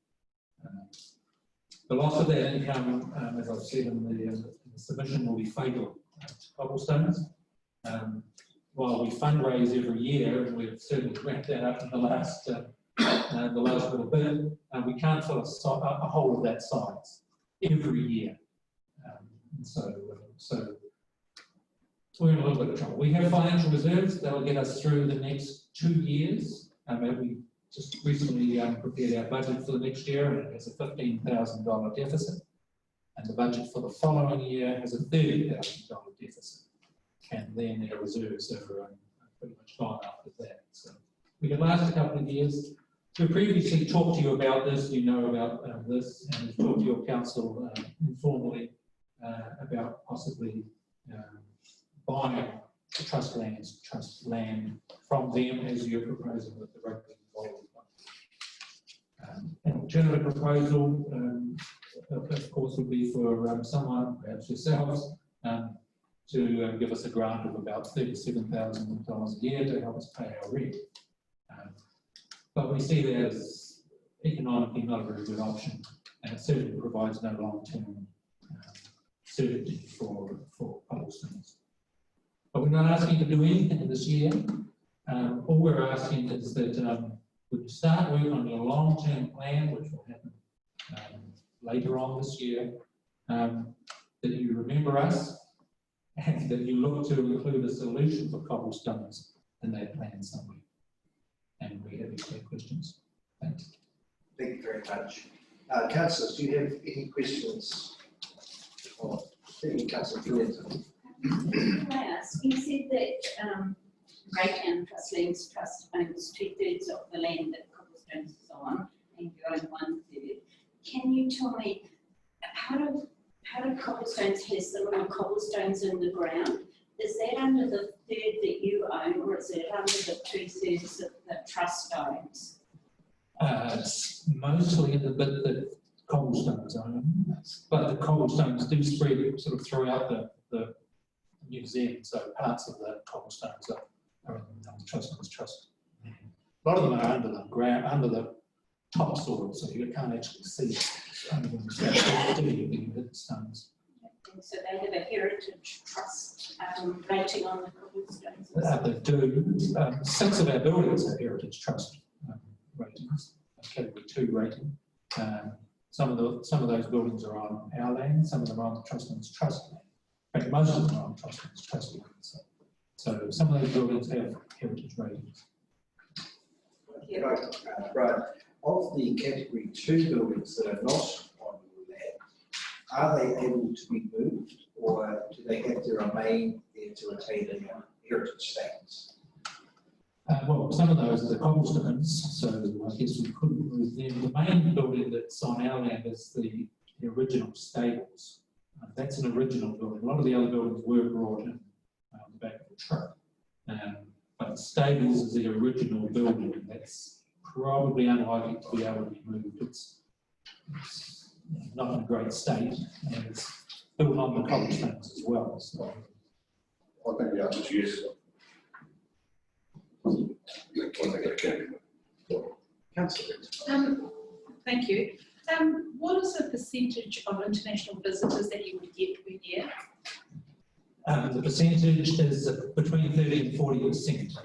The loss of that income, as I've said in the submission, will be fatal to Cobblestones. While we fundraise every year, and we've certainly ramped that up in the last little bit, we can't fill a hole of that size every year. So we're in a little bit of trouble. We have financial reserves that will get us through the next 2 years. We just recently prepared our budget for the next year, and it has a $15,000 deficit. And the budget for the following year has a $30,000 deficit. And then our reserves are pretty much gone after that. So we can last a couple of years. We previously talked to you about this, you know about this, and we've talked to your council informally about possibly buying trust land from them as you're proposing with the Rugby and Bowls Club. An alternative proposal, of course, would be for someone, perhaps yourselves, to give us a grant of about $37,000 a year to help us pay our rent. But we see that as economically not a very good option, and it certainly provides no long-term certainty for Cobblestones. But we're not asking to do anything this year. All we're asking is that we start work on your long-term plan, which will happen later on this year, that you remember us and that you look to include a solution for cobblestones in that plan somewhere. And we have any questions. Thanks. Thank you very much. Councillors, do you have any questions? Thank you, Councillor Clinton. Can I ask, you said that Greytown Trustlands Trust owns 2/3 of the land that Cobblestones is on, and you own 1/3. Can you tell me how do Cobblestones has the little cobblestones in the ground? Is that under the third that you own, or is it under the 2/3 that the trust owns? It's mostly in the bit that Cobblestones own, but the Cobblestones do spread sort of throughout the museum, so parts of the Cobblestones are in the Trustlands Trust. A lot of them are under the ground, under the topsoil, so you can't actually see it. Only when you start digging, you hit the stones. And so they have a heritage trust rating on the cobblestones. They do. 6 of our buildings have heritage trust ratings, category 2 rating. Some of those buildings are on our land, some of them are on the Trustlands Trust land. In fact, most of them are on Trustlands Trust land. So some of those buildings have heritage ratings. Right. Of the category 2 buildings that are not on your land, are they able to be moved, or do they have to remain there to retain their heritage status? Well, some of those are the cobblestones, so I guess we couldn't move them. The main building that's on our land is the original stables. That's an original building. A lot of the other buildings were brought in the back of the truck. But the stables is the original building. That's probably unlikely to be able to be moved. It's not in a great state, and it's built on the cobblestones as well. So I think the answer is yes. Thank you. What is the percentage of international visitors that you would get per year? The percentage is between 30 and 40%.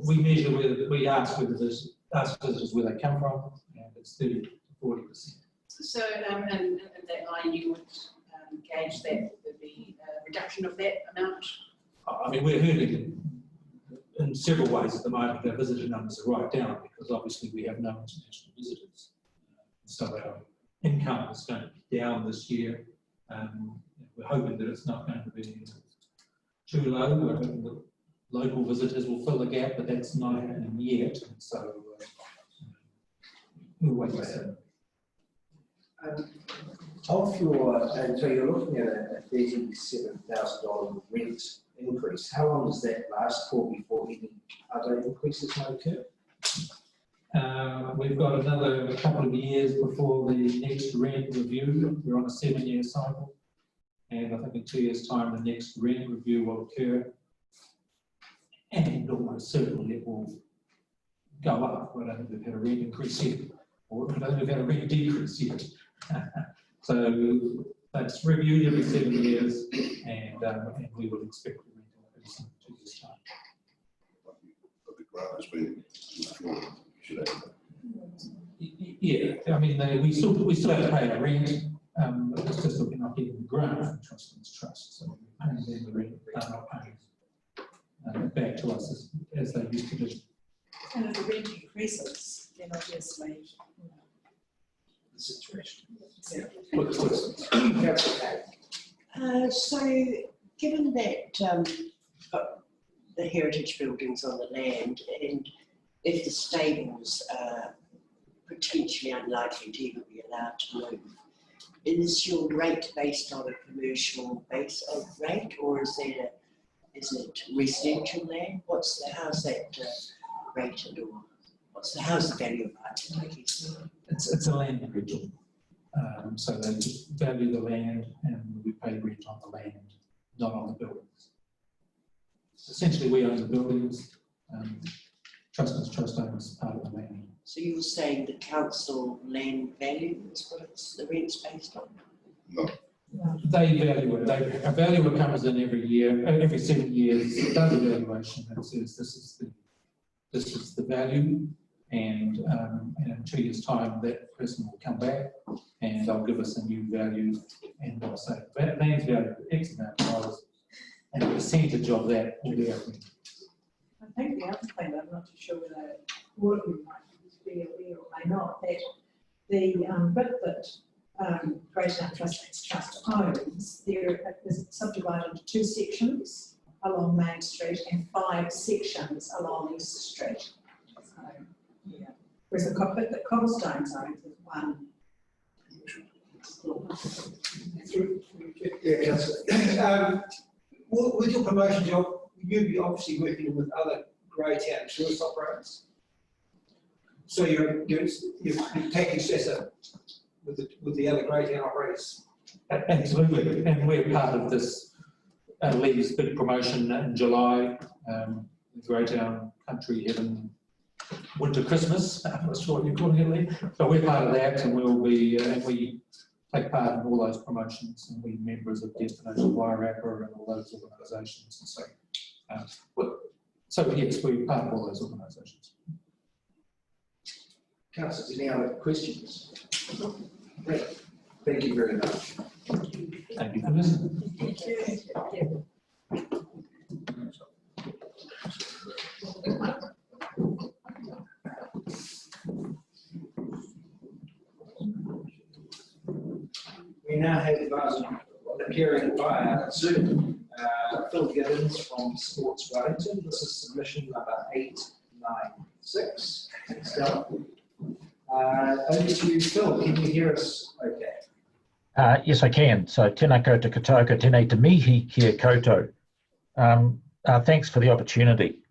We measure we ask visitors where they come from, and it's 30 to 40%. So, and that line you would gauge that would be a reduction of that amount? I mean, we're hurting in several ways at the moment. Our visitor numbers are right down because obviously we have no international visitors. So our income is going to be down this year. We're hoping that it's not going to be too low. We're hoping that local visitors will fill the gap, but that's not happening yet. So we'll wait and see. Of your, and so you're looking at a $37,000 rent increase. How long does that last for before any other increases might occur? We've got another couple of years before the next rent review. We're on a 7-year cycle, and I think in 2 years' time the next rent review will occur, and almost certainly it will go up. I don't think we've had a rent increase yet, or I don't think we've had a rent decrease yet. So that's reviewed every 7 years, and we would expect the rent increase in 2 years' time. Yeah, I mean, we still have to pay our rent. It's just that we're not getting the grant from Trustlands Trust, so we're paying them the rent, they're not paying back to us as they used to do. And if the rent increases, then obviously, The situation. So, given that the heritage buildings on the land, and if the stables are potentially unlikely to even be allowed to move, is your rate based on a commercial base of rate, or is it residential land? How's that rated, or how's the value of it? I guess? It's a land rental. So they just value the land and we pay rent on the land, not on the buildings. Essentially, we own the buildings. Trustlands Trust owns part of the land. So you're saying the council land value is what the rent's based on? No, They value it. A valuer comes in every year, every 7 years, does evaluation and says this is the value, and in 2 years' time that person will come back and they'll give us a new value, and they'll say that land's value X amount of dollars, and a percentage of that will be our rent. I think the other thing, I'm not too sure whether all of you might be aware or may not, that the bit that Great Yarn Trustees Trust owns, there is subdivided into 2 sections along Main Street and 5 sections along East Street. So, yeah. Whereas the bit that Cobblestones owns is one. Yeah, Councillor. With your promotion job, you'll be obviously working with other Greytown tourist operators. So you're taking successor with the other Greytown operators. Absolutely, and we're part of this Lee's big promotion in July, Greytown Country Heaven Winter Christmas. I'm not sure what you're calling it, Lee. So we're part of that, and we'll be, and we take part in all those promotions, and we're members of Destination Wairarapa and all those organisations. And so yes, we're part of all those organisations. Councillors, any other questions? Thank you very much. Thank you for listening. Thank you. We now have appearing via Zoom, Phil Gibbons from Sports Wellington. This is submission number 896. Stella. Over to you, Phil. Can you hear us okay? Yes, I can. So, tēnā koutou katoa, tēnei te mihi kia koutou. Thanks for the opportunity.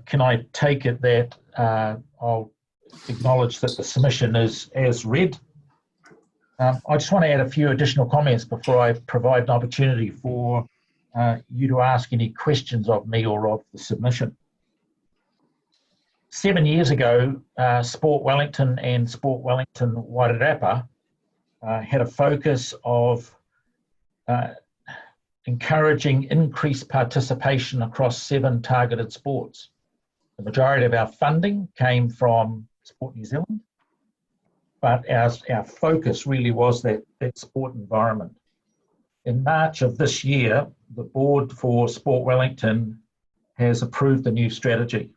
Can I take it that I'll acknowledge that the submission is as read? I just want to add a few additional comments before I provide an opportunity for you to ask any questions of me or of the submission. 7 years ago, Sport Wellington and Sport Wellington Wairarapa had a focus of encouraging increased participation across 7 targeted sports. The majority of our funding came from Sport New Zealand, but our focus really was that sport environment. In March of this year, the board for Sport Wellington has approved the new strategy.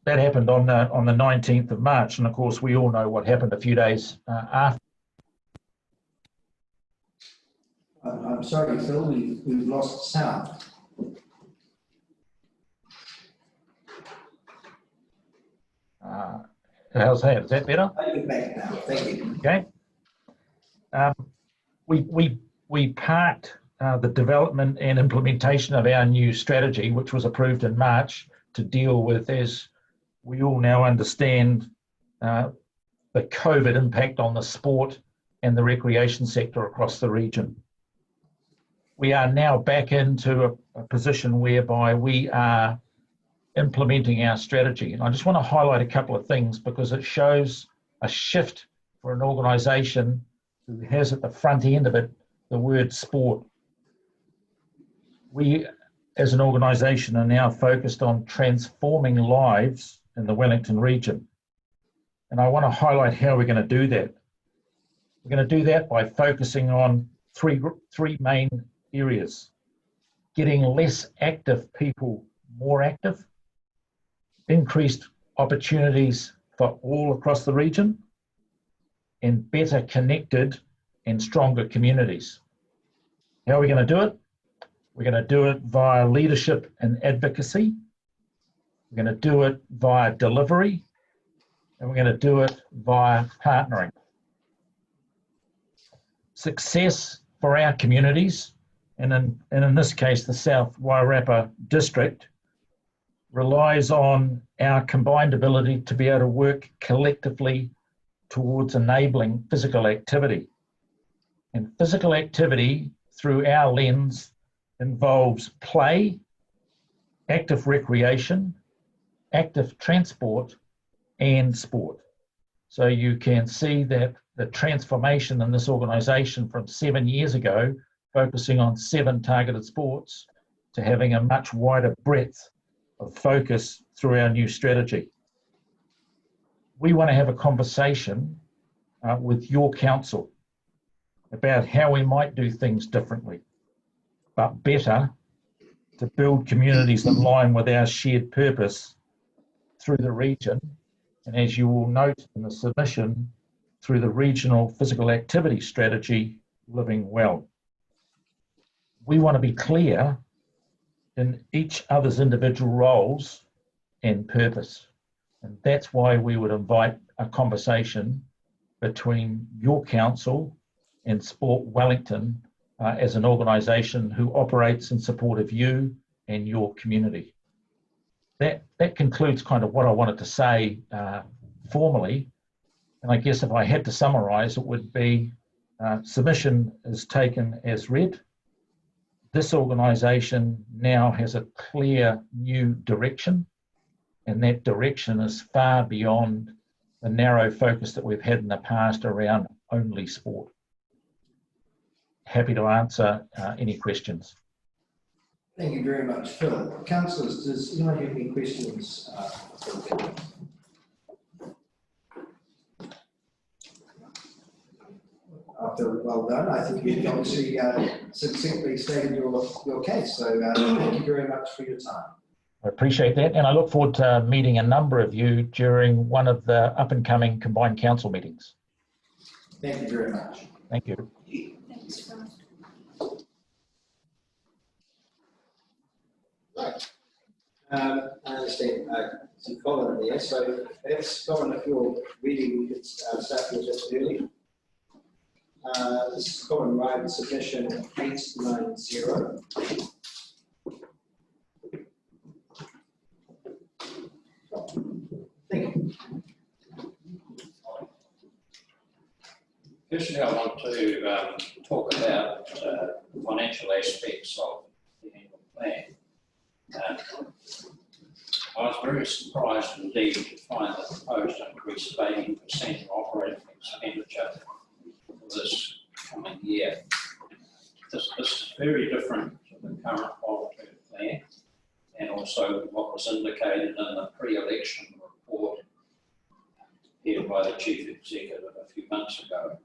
That happened on the 19th of March, and of course we all know what happened a few days after. I'm sorry, Phil, we've lost sound. How's that? Is that better? You're back now. Thank you. Okay. We parked the development and implementation of our new strategy, which was approved in March, to deal with, as we all now understand, the COVID impact on the sport and the recreation sector across the region. We are now back into a position whereby we are implementing our strategy. And I just want to highlight a couple of things because it shows a shift for an organisation who has at the front end of it the word sport. We, as an organisation, are now focused on transforming lives in the Wellington region. And I want to highlight how we're going to do that. We're going to do that by focusing on three main areas: getting less active people more active, increased opportunities for all across the region, and better connected and stronger communities. How are we going to do it? We're going to do it via leadership and advocacy. We're going to do it via delivery, and we're going to do it via partnering. Success for our communities, and in this case, the South Wairarapa district, relies on our combined ability to be able to work collectively towards enabling physical activity. And physical activity through our lens involves play, active recreation, active transport, and sport. So you can see that the transformation in this organisation from 7 years ago, focusing on 7 targeted sports, to having a much wider breadth of focus through our new strategy. We want to have a conversation with your council about how we might do things differently, but better, to build communities in line with our shared purpose through the region. And as you will note in the submission, through the regional physical activity strategy, Living Well. We want to be clear in each other's individual roles and purpose. And that's why we would invite a conversation between your council and Sport Wellington as an organisation who operates in support of you and your community. That concludes kind of what I wanted to say formally. And I guess if I had to summarise, it would be submission is taken as read. This organisation now has a clear new direction, and that direction is far beyond the narrow focus that we've had in the past around only sport. Happy to answer any questions. Thank you very much, Phil. Councillors, does anyone have any questions? Phil, well done. I think you've obviously succinctly stated your case. So thank you very much for your time. I appreciate that, and I look forward to meeting a number of you during one of the up-and-coming combined council meetings. Thank you very much. Thank you. Thanks, Phil. Right. I understand some Colin there. So perhaps, Colin, if you're ready, we could start with just early. This is Colin Ryan, submission 890. Thank you. Firstly, I want to talk about financial aspects of the annual plan. I was very surprised indeed to find the proposed increase of 18% in operating expenditure for this coming year. This is very different to the current long-term plan, and also what was indicated in the pre-election report here by the Chief Executive a few months ago.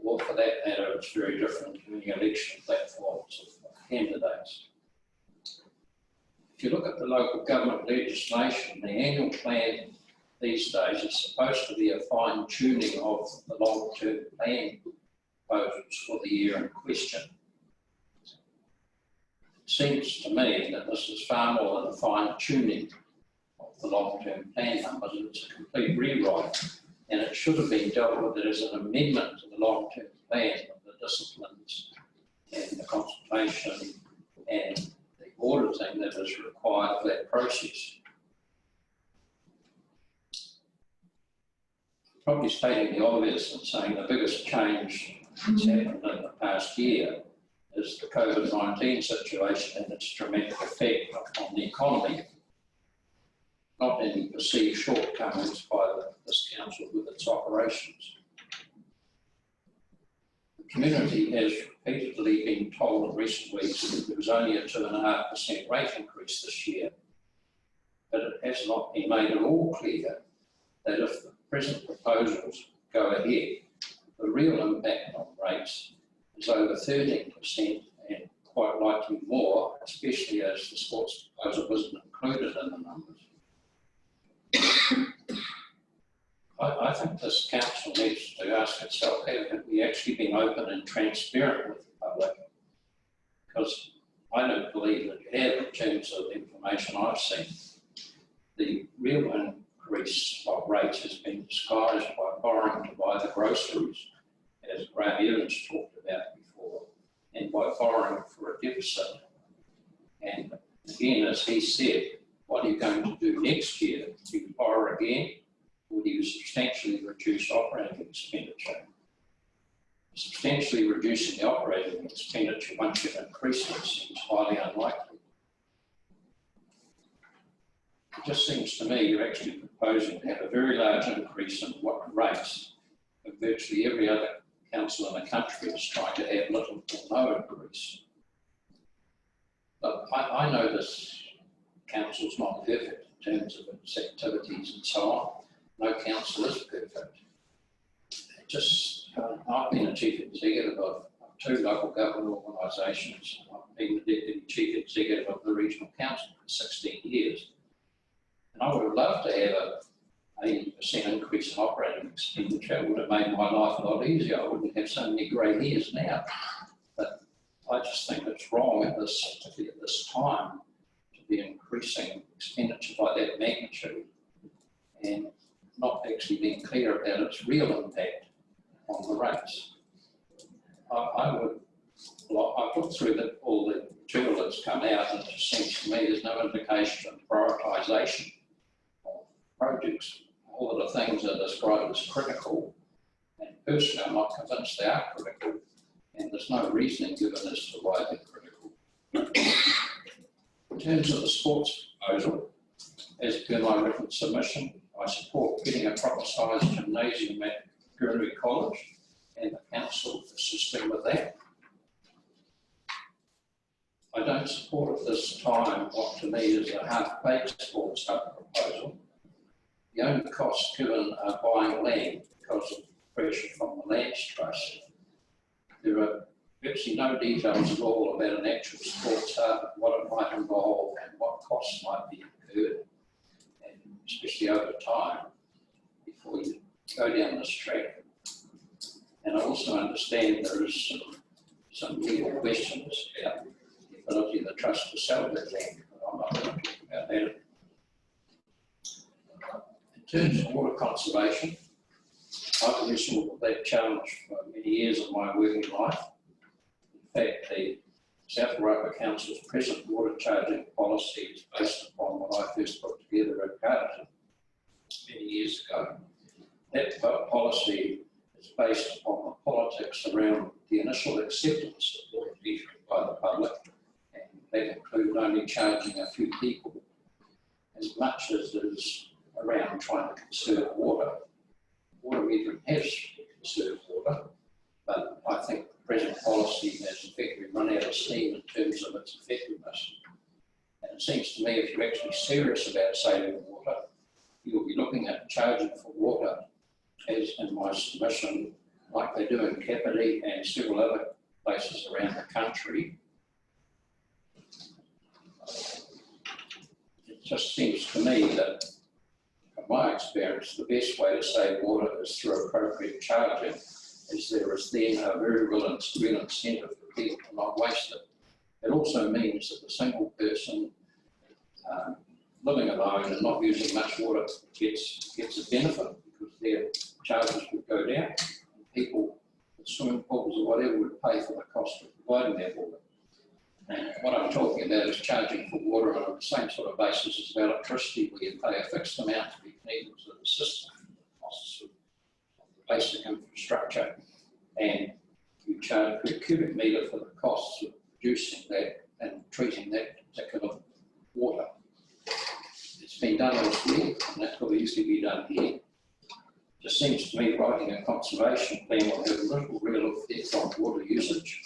Or for that matter, it's very different to the election platforms of candidates. If you look at the local government legislation, the annual plan these days is supposed to be a fine-tuning of the long-term plan proposals for the year in question. It seems to me that this is far more than a fine-tuning of the long-term plan numbers. It's a complete rewrite, and it should have been dealt with as an amendment to the long-term plan of the disciplines and the consultation and the auditing that is required for that process. Probably stating the obvious and saying the biggest change that's happened in the past year is the COVID-19 situation and its dramatic effect on the economy. Not any perceived shortcomings by this council with its operations. The community has repeatedly been told in recent weeks that there was only a 2.5% rate increase this year, but it has not been made at all clear that if the present proposals go ahead, the real impact on rates is over 13% and quite likely more, especially as the sports proposal wasn't included in the numbers. I think this council needs to ask itself, have we actually been open and transparent with the public? Because I don't believe that you have in terms of the information I've seen. The real increase of rates has been disguised by borrowing to buy the groceries, as Graham Evans talked about before, and by borrowing for a deficit. And again, as he said, what are you going to do next year? Do you borrow again, or do you substantially reduce operating expenditure? Substantially reducing the operating expenditure once you've increased it seems highly unlikely. It just seems to me you're actually proposing to have a very large increase in what rates, a virtually every other council in the country is trying to have little or no increase. But I know this council's not perfect in terms of its activities and so on. No council is perfect. I've been a chief executive of 2 local government organisations. I've been the deputy chief executive of the regional council for 16 years. And I would have loved to have a 80% increase in operating expenditure. It would have made my life a lot easier. I wouldn't have so many grey hairs now. But I just think it's wrong particularly at this time, to be increasing expenditure by that magnitude and not actually being clear about its real impact on the rates. I've looked through all the material that's come out, and it just seems to me there's no indication of prioritisation of projects. All of the things that are described as critical, and personally I'm not convinced they are critical, and there's no reasoning given as to why they're critical. In terms of the sports proposal, as per my written submission, I support getting a proper sized gymnasium at Gurney College, and the council assisting with that. I don't support at this time what to me is a half-baked sports hub proposal. The only cost given are buying land because of pressure from the Land Trust. There are virtually no details at all about an actual sports hub, what it might involve and what costs might be incurred, and especially over time before you go down this track. And I also understand there is some legal questions about the ability of the trust to sell that land, but I'm not going to talk about that. In terms of water conservation, I've wrestled with that challenge for many years of my working life. In fact, the South Europa Council's present water charging policy is based upon what I first put together at Carterton many years ago. That policy is based upon the politics around the initial acceptance of water metering by the public, and that included only charging a few people, as much as it is around trying to conserve water. Water metering has conserved water, but I think the present policy has effectively run out of steam in terms of its effectiveness. And it seems to me if you're actually serious about saving water, you'll be looking at charging for water, as in my submission, like they do in Kapiti and several other places around the country. It just seems to me that, from my experience, the best way to save water is through appropriate charging, as there is then a very real incentive for people to not waste it. It also means that the single person living alone and not using much water gets a benefit, because their charges would go down, and people with swimming pools or whatever would pay for the cost of providing that water. And what I'm talking about is charging for water on the same sort of basis as electricity, where you pay a fixed amount to be connected to the system, costs of basic infrastructure, and you charge per cubic metre for the costs of producing that and treating that particular water. It's been done elsewhere, and that could easily be done here. It just seems to me writing a conservation plan will have little real effect on water usage,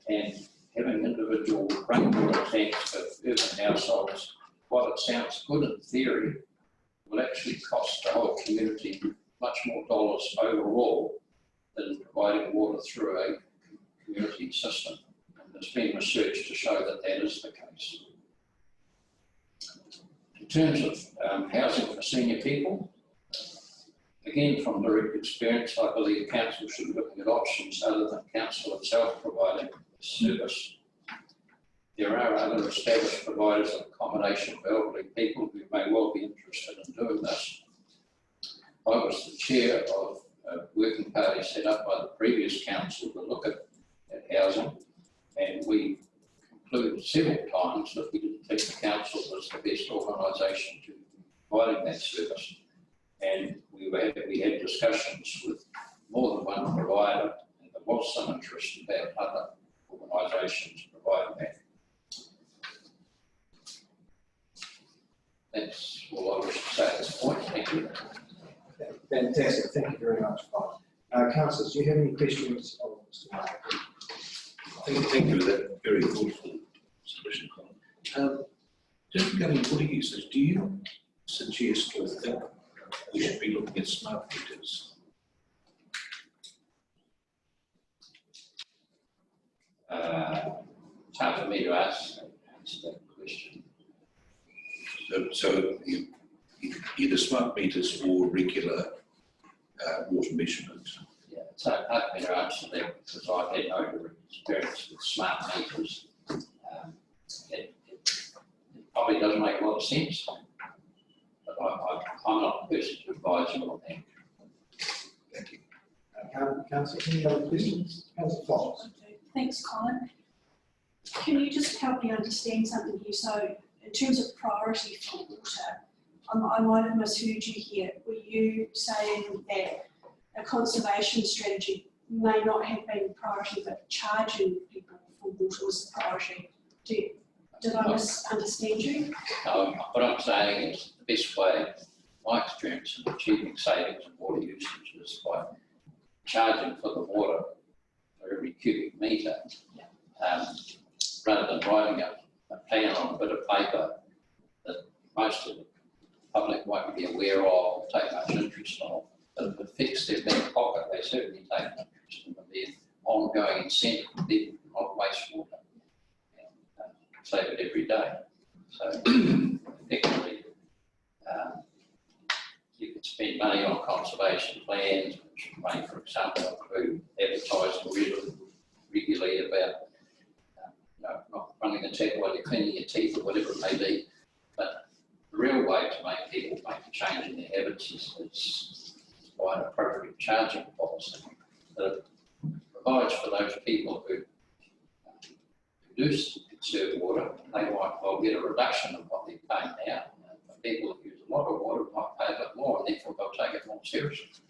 and having individual rainwater tanks for urban households, while it sounds good in theory, will actually cost the whole community much more dollars overall than providing water through a community system. And there's been research to show that that is the case. In terms of housing for senior people, again, from direct experience, I believe council should be looking at options other than council itself providing this service. There are other established providers of accommodation for elderly people who may well be interested in doing this. I was the chair of a working party set up by the previous council to look at housing, and we concluded several times that we didn't think the council was the best organisation to providing that service. And we had discussions with more than one provider, and there was some interest about other organisations providing that. That's all I wish to say at this point. Thank you. Fantastic, thank you very much, Paul. Councillors, do you have any questions of Mr. Mark? Thank you for that very thoughtful submission, Colin. Just regarding putting usage, do you suggest or think we should be looking at smart meters? It's hard for me to answer that question. So either smart meters or regular water measurement. Yeah, it's hard for me to answer that because I've had no experience with smart meters. It probably doesn't make a lot of sense, but I'm not the person to advise you on that. Thank you. Councillor, any other questions? Councillor Fox. Okay, thanks, Colin. Can you just help me understand something here? So, in terms of priority for water, I might have misheard you here. Were you saying that a conservation strategy may not have been priority, but charging people for water was the priority? Did I misunderstand you? What I'm saying is the best way, my experience in achieving savings in water usage is by charging for the water for every cubic metre, rather than writing a plan on a bit of paper that most of the public won't be aware of, take much interest on. But if it fits their back pocket, they certainly take interest in their ongoing incentive to live on wastewater. Save it every day. So effectively, you could spend money on conservation plans, which may, for example, include advertising regularly about not running the tap while you're cleaning your teeth or whatever it may be. But the real way to make people make a change in their habits is by an appropriate charging policy that provides for those people who do conserve water. They might well get a reduction of what they're paying now. For people who use a lot of water might pay a bit more, and therefore they'll take it more seriously.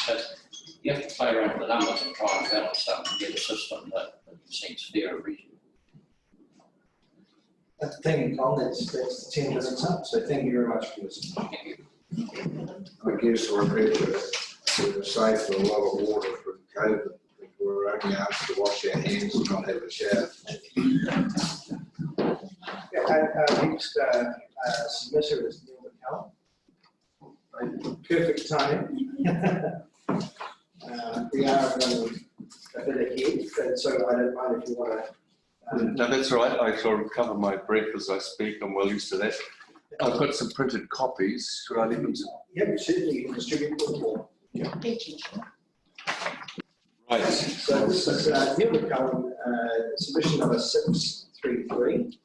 But you have to play around with the numbers and try and balance up and get a system that seems fair and reasonable. Thank you, Colin. That's 10 minutes up, so thank you very much for listening. Thank you. I guess we're safe for a lot of water from COVID. We're only asked to wash our hands and not have a shower. Next submitter is Neil McCallum. Perfect timing. We are running a bit ahead, so I don't mind if you want to. No, that's right. I sort of cover my breath as I speak. I'm well used to that. I've got some printed copies. Should I leave them? Yep, certainly you can distribute them all. Yeah. Thank you. Right. So this is Neil McCallum, submission number 633.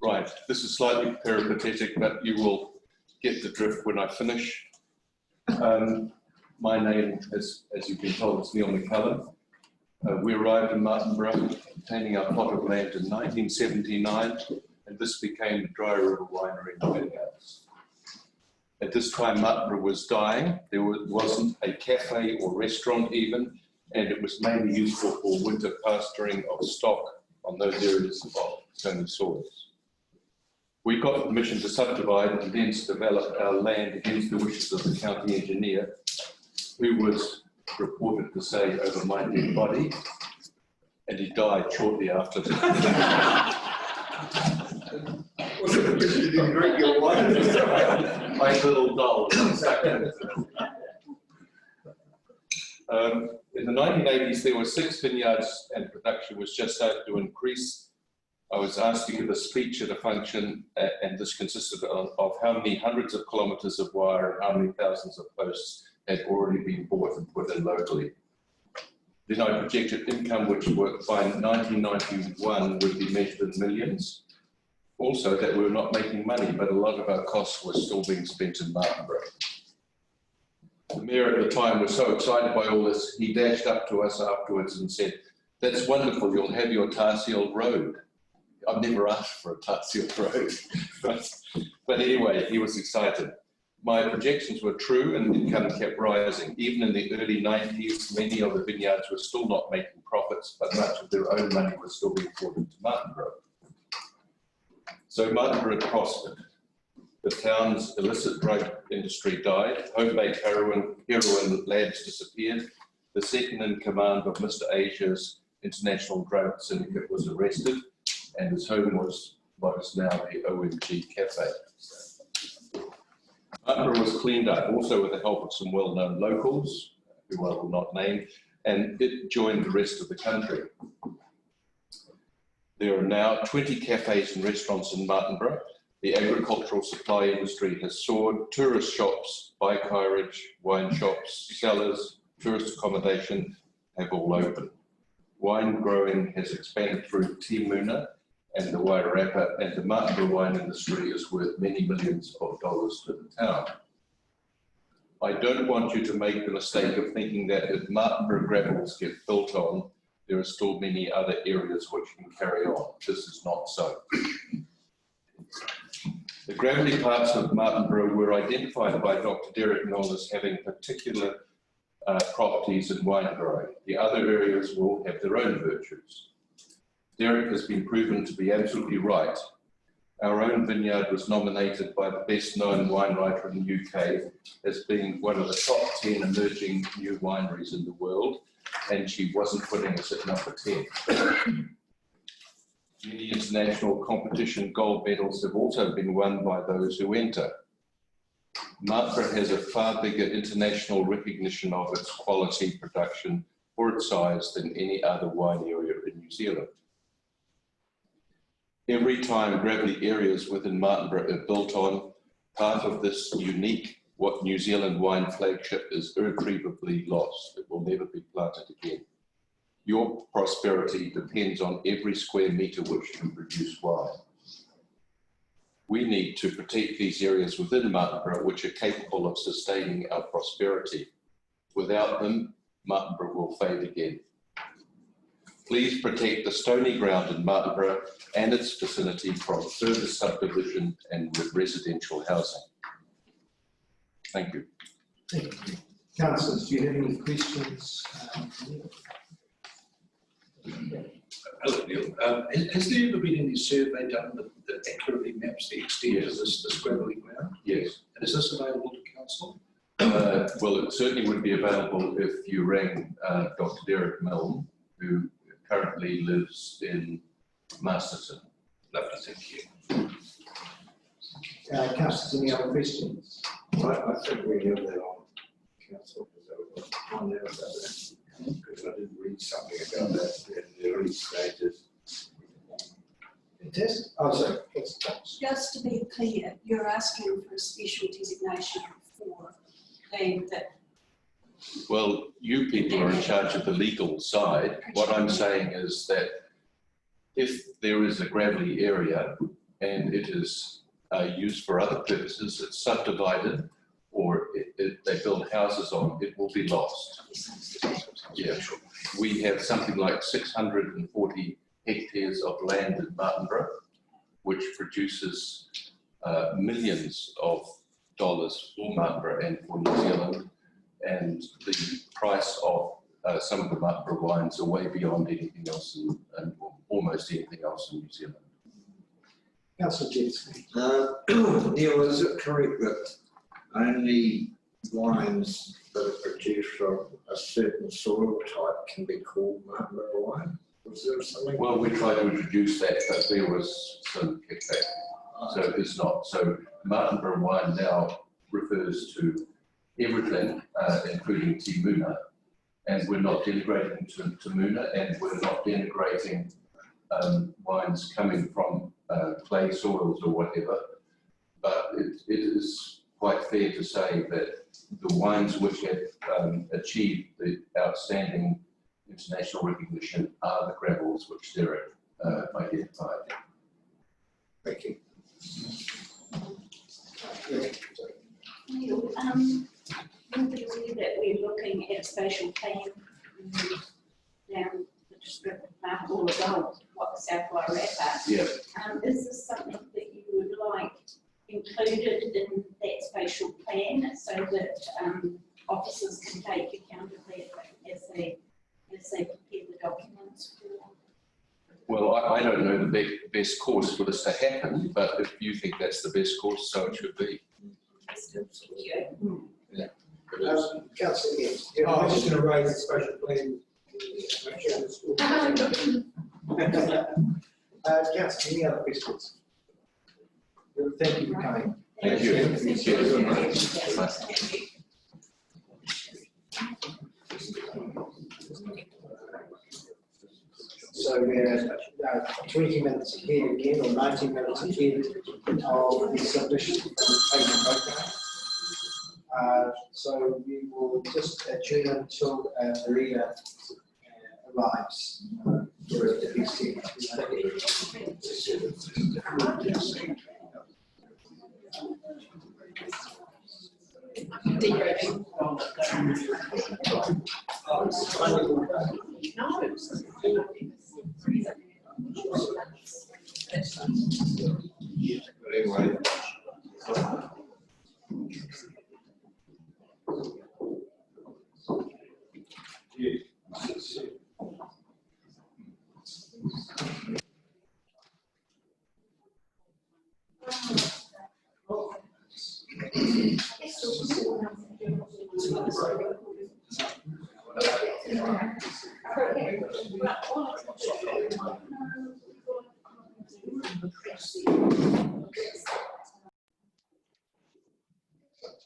Right. This is slightly peripatetic, but you will get the drift when I finish. My name, as you've been told, is Neil McCallum. We arrived in Martinborough, obtaining our plot of land in 1979, and this became the Dry River Winery and Vineyards. At this time, Martinborough was dying. There wasn't a cafe or restaurant even, and it was mainly useful for winter pasturing of stock on those areas of stony soils. We got permission to subdivide and thence develop our land against the wishes of the county engineer, who was reported to say over my dead body, and he died shortly after. You didn't drink your wine. My little doll. In the 1980s, there were 6 vineyards and production was just starting to increase. I was asked to give a speech at a function, and this consisted of how many hundreds of kilometres of wire and how many thousands of posts had already been bought and put in locally. Then I projected income which by 1991 would be measured in millions. Also that we were not making money, but a lot of our costs were still being spent in Martinborough. The mayor at the time was so excited by all this, he dashed up to us afterwards and said, "That's wonderful, you'll have your Tarsiel Road." I've never asked for a Tarsiel Road, but anyway, he was excited. My projections were true and income kept rising. Even in the early 90s, many of the vineyards were still not making profits, but much of their own money was still being poured into Martinborough. So Martinborough prospered. The town's illicit drug industry died. Home-made heroin labs disappeared. The second in command of Mr. Asia's international drug syndicate was arrested, and his home was what is now the OMG Cafe. Martinborough was cleaned up also with the help of some well-known locals, who I will not name, and it joined the rest of the country. There are now 20 cafes and restaurants in Martinborough. The agricultural supply industry has soared. Tourist shops, bike hireage, wine shops, cellars, tourist accommodation have all opened. Wine growing has expanded through Te Muna and the Wairarapa, and the Martinborough wine industry is worth many millions of dollars to the town. I don't want you to make the mistake of thinking that if Martinborough gravels get built on, there are still many other areas which can carry on. This is not so. The gravelly parts of Martinborough were identified by Dr. Derek Milne as having particular properties in wine growing. The other areas will have their own virtues. Derek has been proven to be absolutely right. Our own vineyard was nominated by the best-known wine writer in the UK as being one of the top 10 emerging new wineries in the world, and she wasn't putting us at number 10. Many international competition gold medals have also been won by those who enter. Martinborough has a far bigger international recognition of its quality production for its size than any other wine area in New Zealand. Every time gravelly areas within Martinborough are built on, part of this unique, what New Zealand wine flagship is irretrievably lost. It will never be planted again. Your prosperity depends on every square metre which can produce wine. We need to protect these areas within Martinborough which are capable of sustaining our prosperity. Without them, Martinborough will fade again. Please protect the stony ground in Martinborough and its vicinity from further subdivision and residential housing. Thank you. Thank you. Councillors, do you have any questions? Hello, Neil. Has there ever been any survey done that accurately maps the extent of this gravelly ground? Yes. And is this available to council? Well, it certainly would be available if you rang Dr. Derek Milne, who currently lives in Masterton. Lovely, thank you. Councillors, any other questions? I think we have that on council, because I was about that. Because I did read something about that in the early stages. Fantastic. Oh, sorry. Just to be clear, you're asking for a special designation for that. Well, you people are in charge of the legal side. What I'm saying is that if there is a gravelly area and it is used for other purposes, it's subdivided, or they build houses on, it will be lost. Yeah, we have something like 640 hectares of land in Martinborough, which produces millions of dollars for Martinborough and for New Zealand, and the price of some of the Martinborough wines are way beyond anything else and almost anything else in New Zealand. Councillor Jensen. Neil, is it correct that only wines that are produced from a certain soil type can be called Martinborough wine? Was there something? Well, we tried to introduce that, but there was some kickback. So it's not. So Martinborough wine now refers to everything, including Te Muna, and we're not denigrating Te Muna, and we're not denigrating wines coming from clay soils or whatever. But it is quite fair to say that the wines which have achieved the outstanding international recognition are the gravels which Derek identified. Thank you. Neil, you're aware that we're looking at a spatial plan down the district of all about what South Wairarapa. Yeah. Is this something that you would like included in that spatial plan so that officers can take account of that as they prepare the documents for? Well, I don't know the best course for this to happen, but if you think that's the best course, so it should be. Yeah. Councillor Gibbs. I was just going to raise the special plan. Councillor, any other questions? Thank you for coming. Thank you. Thank you. So we're 20 minutes ahead again, or 19 minutes ahead of the submission from the Pagan Vote. So we will just adjourn until Marina arrives. For the next team. Anyway.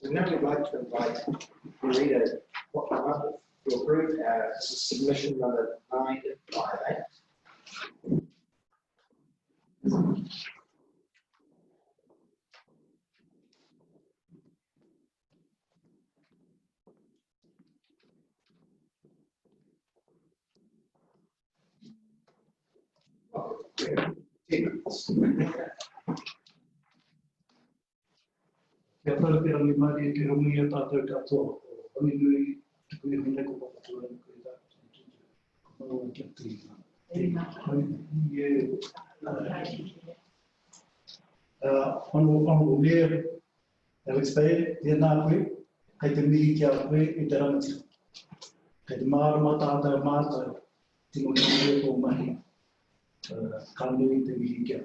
So now we'd like to invite Marina to approve submission number 958. Kia tau pera mi mari ki rungi e tātou katoa. Ami nui tuku i hone ko whakatua ni koe tātou. Kono kia tīna. Honourable Mayor Alex Bay, tēnā koe, kei te mihi kia koe i te rangatira. Kei te mārama tātou mātou, tino ki koe tō mahi, ka nui te mihi kia.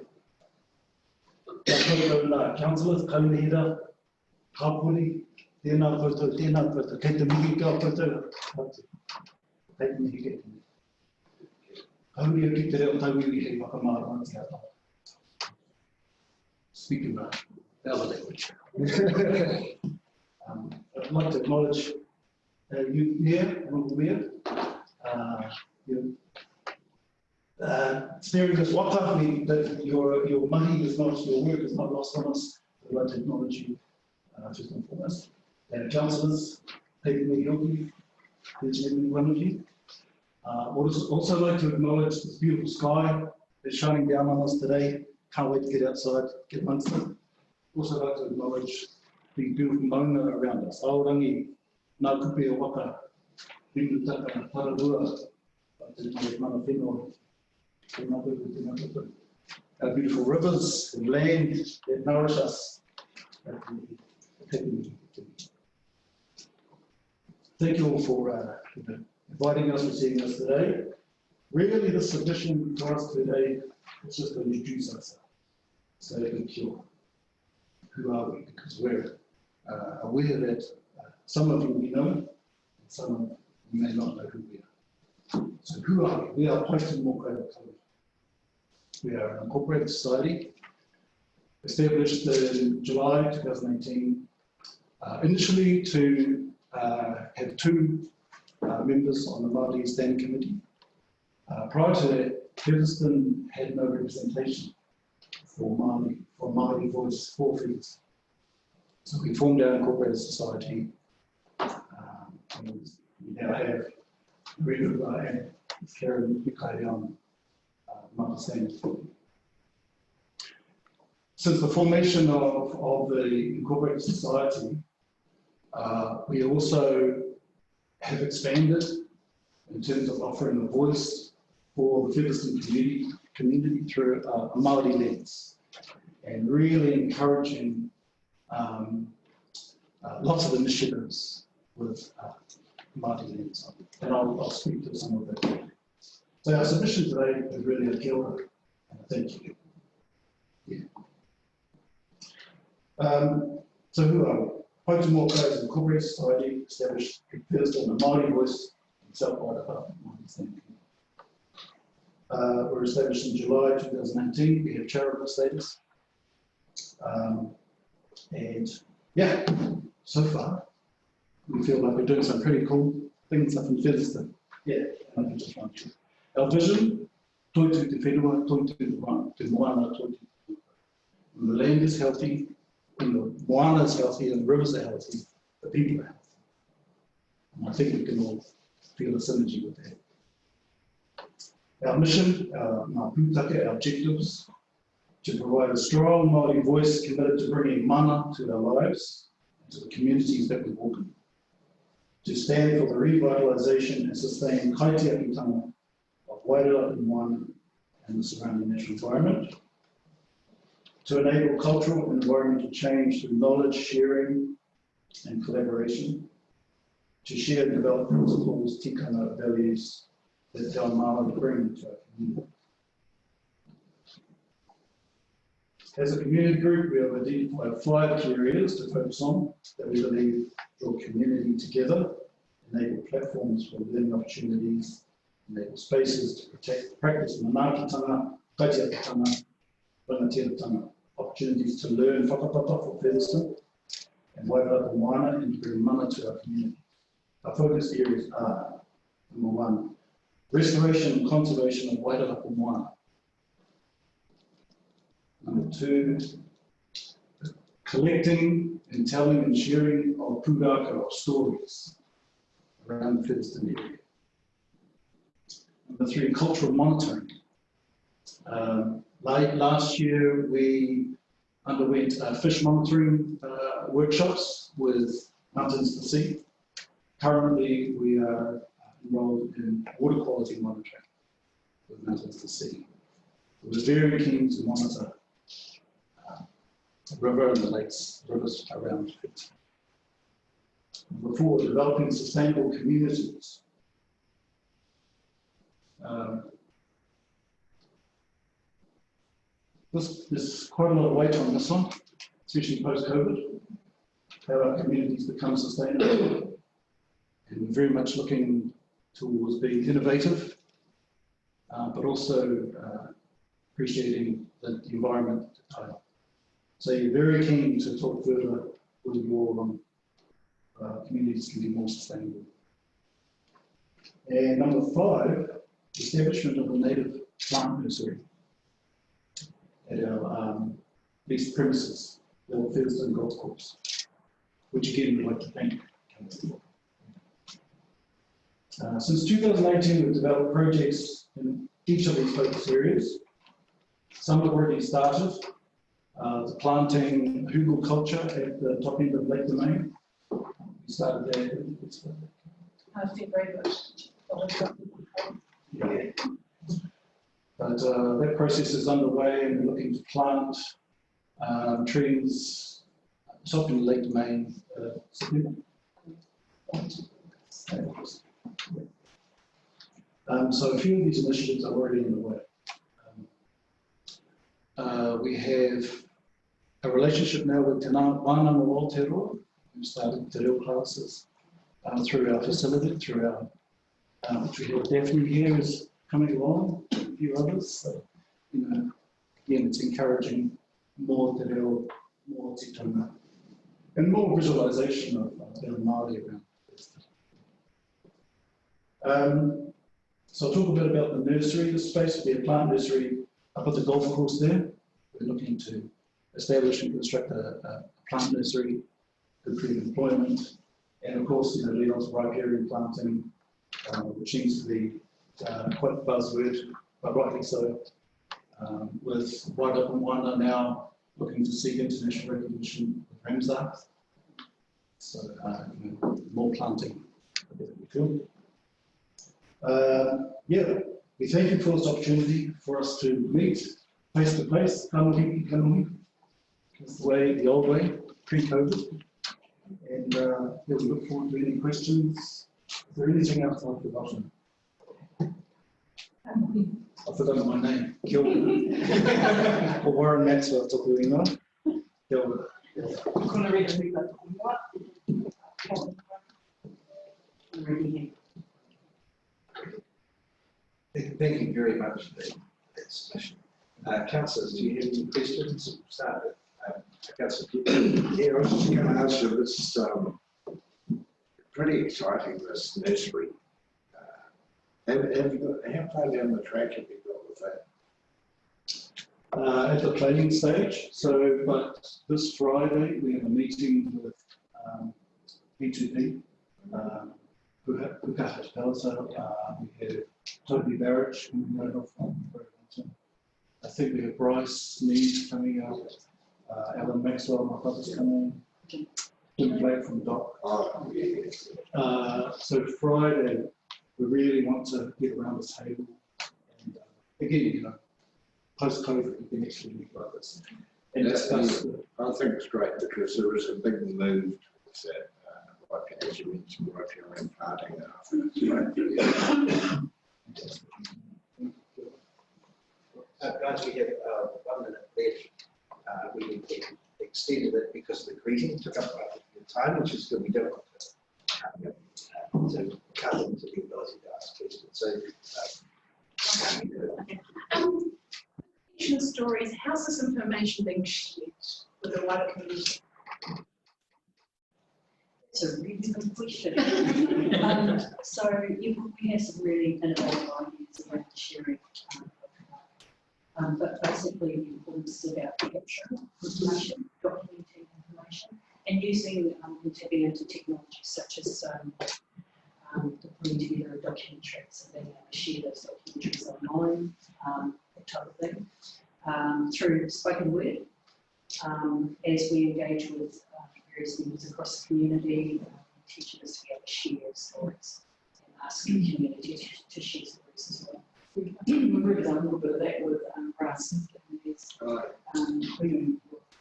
Kia koutou nā councillors, kaunihira, hapuri, tēnā koutou, kei te mihi kia koutou, kei te mihi kia te mihi. Hauria ki te reo tauiri hei whakamārama te ata. Speaking our language. I'd like to acknowledge you here, Honourable Mayor. Sparing us waka, that your money is not, your work is not lost on us. I'd like to acknowledge you first and foremost. And councillors, Peter Mihioki, each and every one of you. Would also like to acknowledge this beautiful sky that's shining down on us today. Can't wait to get outside, get amongst it. Also like to acknowledge the beautiful maunga around us. Aorangi, nā kupe o waka, ringu taka, pararua, mana whenua, our beautiful rivers and land that nourish us. Thank you all for inviting us, receiving us today. Really, the submission for us today is just to introduce ourselves. So pure. Who are we? Because we're aware that some of you we know, and some of you may not know who we are. So who are we? We are Post More Code. We are an incorporated society, established in July 2018, initially to have two members on the Māori Standing Committee. Prior to that, Featherston had no representation for Māori voice for Featherston. So we formed our incorporated society, and we now have Rita and Karen Mikai on Māori Standing Committee. Since the formation of the incorporated society, we also have expanded in terms of offering a voice for the Featherston community through a Māori lens, and really encouraging lots of initiatives with Māori lens. And I'll speak to some of that. So our submission today is really a kia ora, and a thank you. So who are we? Paitumo Players Incorporated Society, established first on the Māori voice in South Waikato. We're established in July 2018. We have charitable status. And yeah, so far, we feel like we're doing some pretty cool things up in Featherston. Yeah, I can just run through. Our vision, toitu te whenua, toitu te moana, toitu te. When the land is healthy, when the moana is healthy and the rivers are healthy, the people are healthy. And I think we can all feel a synergy with that. Our mission, our pūtake, our objectives, to provide a strong Māori voice committed to bringing mana to our lives, and to the communities that we walk in. To stand for the revitalisation and sustain kaitiakitanga of Wairua and Moana and the surrounding natural environment. To enable cultural and environmental change through knowledge sharing and collaboration. To share and develop principles, tikanga values that Te Ao Māori bring to our community. As a community group, we have identified 5 key areas to focus on that we believe draw community together, enable platforms for learning opportunities, enable spaces to protect, practice manaakitanga, kaitiakitanga, rangatiratanga, opportunities to learn whakapapa for Featherston, and Wairua and Moana, and to bring mana to our community. Our focus areas are, number 1, restoration and conservation of Wairua and Moana. Number 2, collecting and telling and sharing of pūrākau, of stories around the Featherston area. Number 3, cultural monitoring. Last year, we underwent fish monitoring workshops with Mountains to Sea. Currently, we are enrolled in water quality monitoring with Mountains to Sea. We're very keen to monitor the river and the lakes, rivers around it. Number 4, developing sustainable communities. There's quite a lot of weight on this one, especially post-COVID, how our communities become sustainable. And we're very much looking towards being innovative, but also appreciating the environment. So you're very keen to talk further with your communities can be more sustainable. And number 5, establishment of a native plant nursery at our leased premises, the Featherston Golf Course, which again we'd like to thank Council for. Since 2018, we've developed projects in each of these focus areas. Some have already started. The planting hugel culture at the top end of Lake Domain. We started there. I think very good. Yeah. But that process is underway, and we're looking to plant trees top in Lake Domain. So a few of these initiatives are already underway. We have a relationship now with Te Wānanga Aotearoa, who started te reo classes through our facility, through our, which we have Daphne here is coming along, a few others. So, you know, again, it's encouraging more te reo, more titanga, and more visualization of our Māori around. So I'll talk a bit about the nursery. This space will be a plant nursery up at the golf course there. We're looking to establish and construct a plant nursery to create employment. And of course, you know, lead on to riparian planting, which seems to be quite a buzzword, but rightly so. With Wairua and Moana now looking to seek international recognition with Ramsar. So, you know, more planting, I better we feel. Yeah, we thank you for this opportunity for us to meet face to face, kanohi, that's the way, the old way, pre-COVID. And yeah, we look forward to any questions. Is there anything else I've forgotten? I've forgotten my name, Gilbert. Or Warren Maxwell, took the email. Gilbert. Thank you very much for that submission. Councillors, do you have any questions? Start with Councillor Gibbs. Yeah, I was just going to ask you this, pretty exciting, this nursery. Have you got, how far down the track have you got with that? At the planning stage, so, but this Friday, we have a meeting with P2P, Pukaka Palazzo, we have Toby Barrett, who we know from Brisbane. I think we have Bryce Mead coming up, Alan Maxwell, my brother's coming, Jim Blake from Doc. So Friday, we really want to get around the table, and again, you know, post-COVID, we can actually meet like this. And discuss. I think it's great because there is a big move that, like as you mentioned, right here around parting, and I think it's great. Guys, we have 1 minute left. We extended it because the greeting took up the time, which is good. We don't want to cut into the ability to ask questions. So, stories, how's this information being shared with the wider community? It's a really good question. So we have some really innovative ideas around sharing, but basically the importance is about capturing information, documenting information, and using and tapping into technology such as putting together a document tracks and being able to share those documentaries online, that type of thing, through spoken word, as we engage with various members across the community, teaching us to be able to share stories and ask the community to share stories as well. We've already done a little bit of that with Russ. We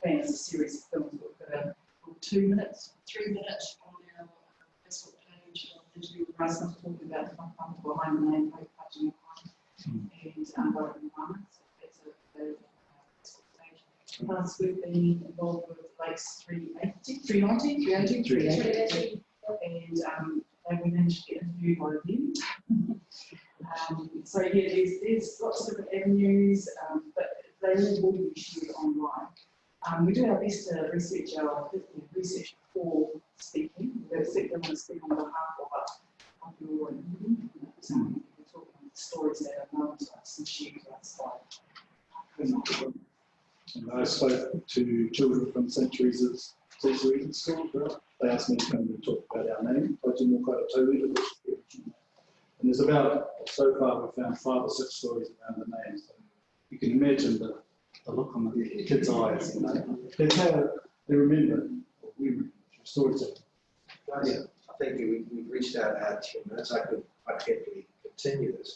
plan as a series of films. We've got a 2 minutes, 3 minutes on our Facebook page. Interview with Russ talking about the fun behind the name plate, and what are the requirements. That's a Facebook page. Plus, we've been involved with Lakes 380, and we managed to get interviewed by them. So yeah, there's lots of different avenues, but they all will be shared online. We do our best to research before speaking. We expect them to speak on behalf of your community. We're talking stories that are known to us and shared to us by. And I spoke to children from St. Teresa's School. They asked me to come and talk about our name, and there's about, so far we've found 5 or 6 stories around the name. So you can imagine the look on the kids' eyes. You know? That's how they remember, we remember storytelling. Guys, I think we've reached our 10 minutes. I could happily continue this.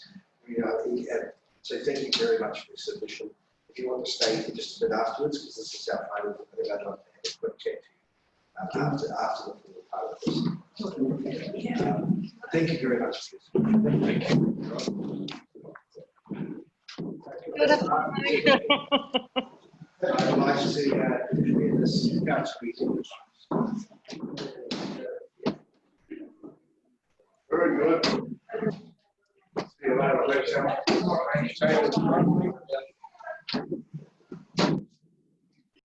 So thank you very much for your submission. If you want to stay for just a bit afterwards, because this is our final, I think I'd like to have a quick chat to you after the formal part of this. Thank you very much. Thank you. I'd like to clear this council meeting. Very good. See you later.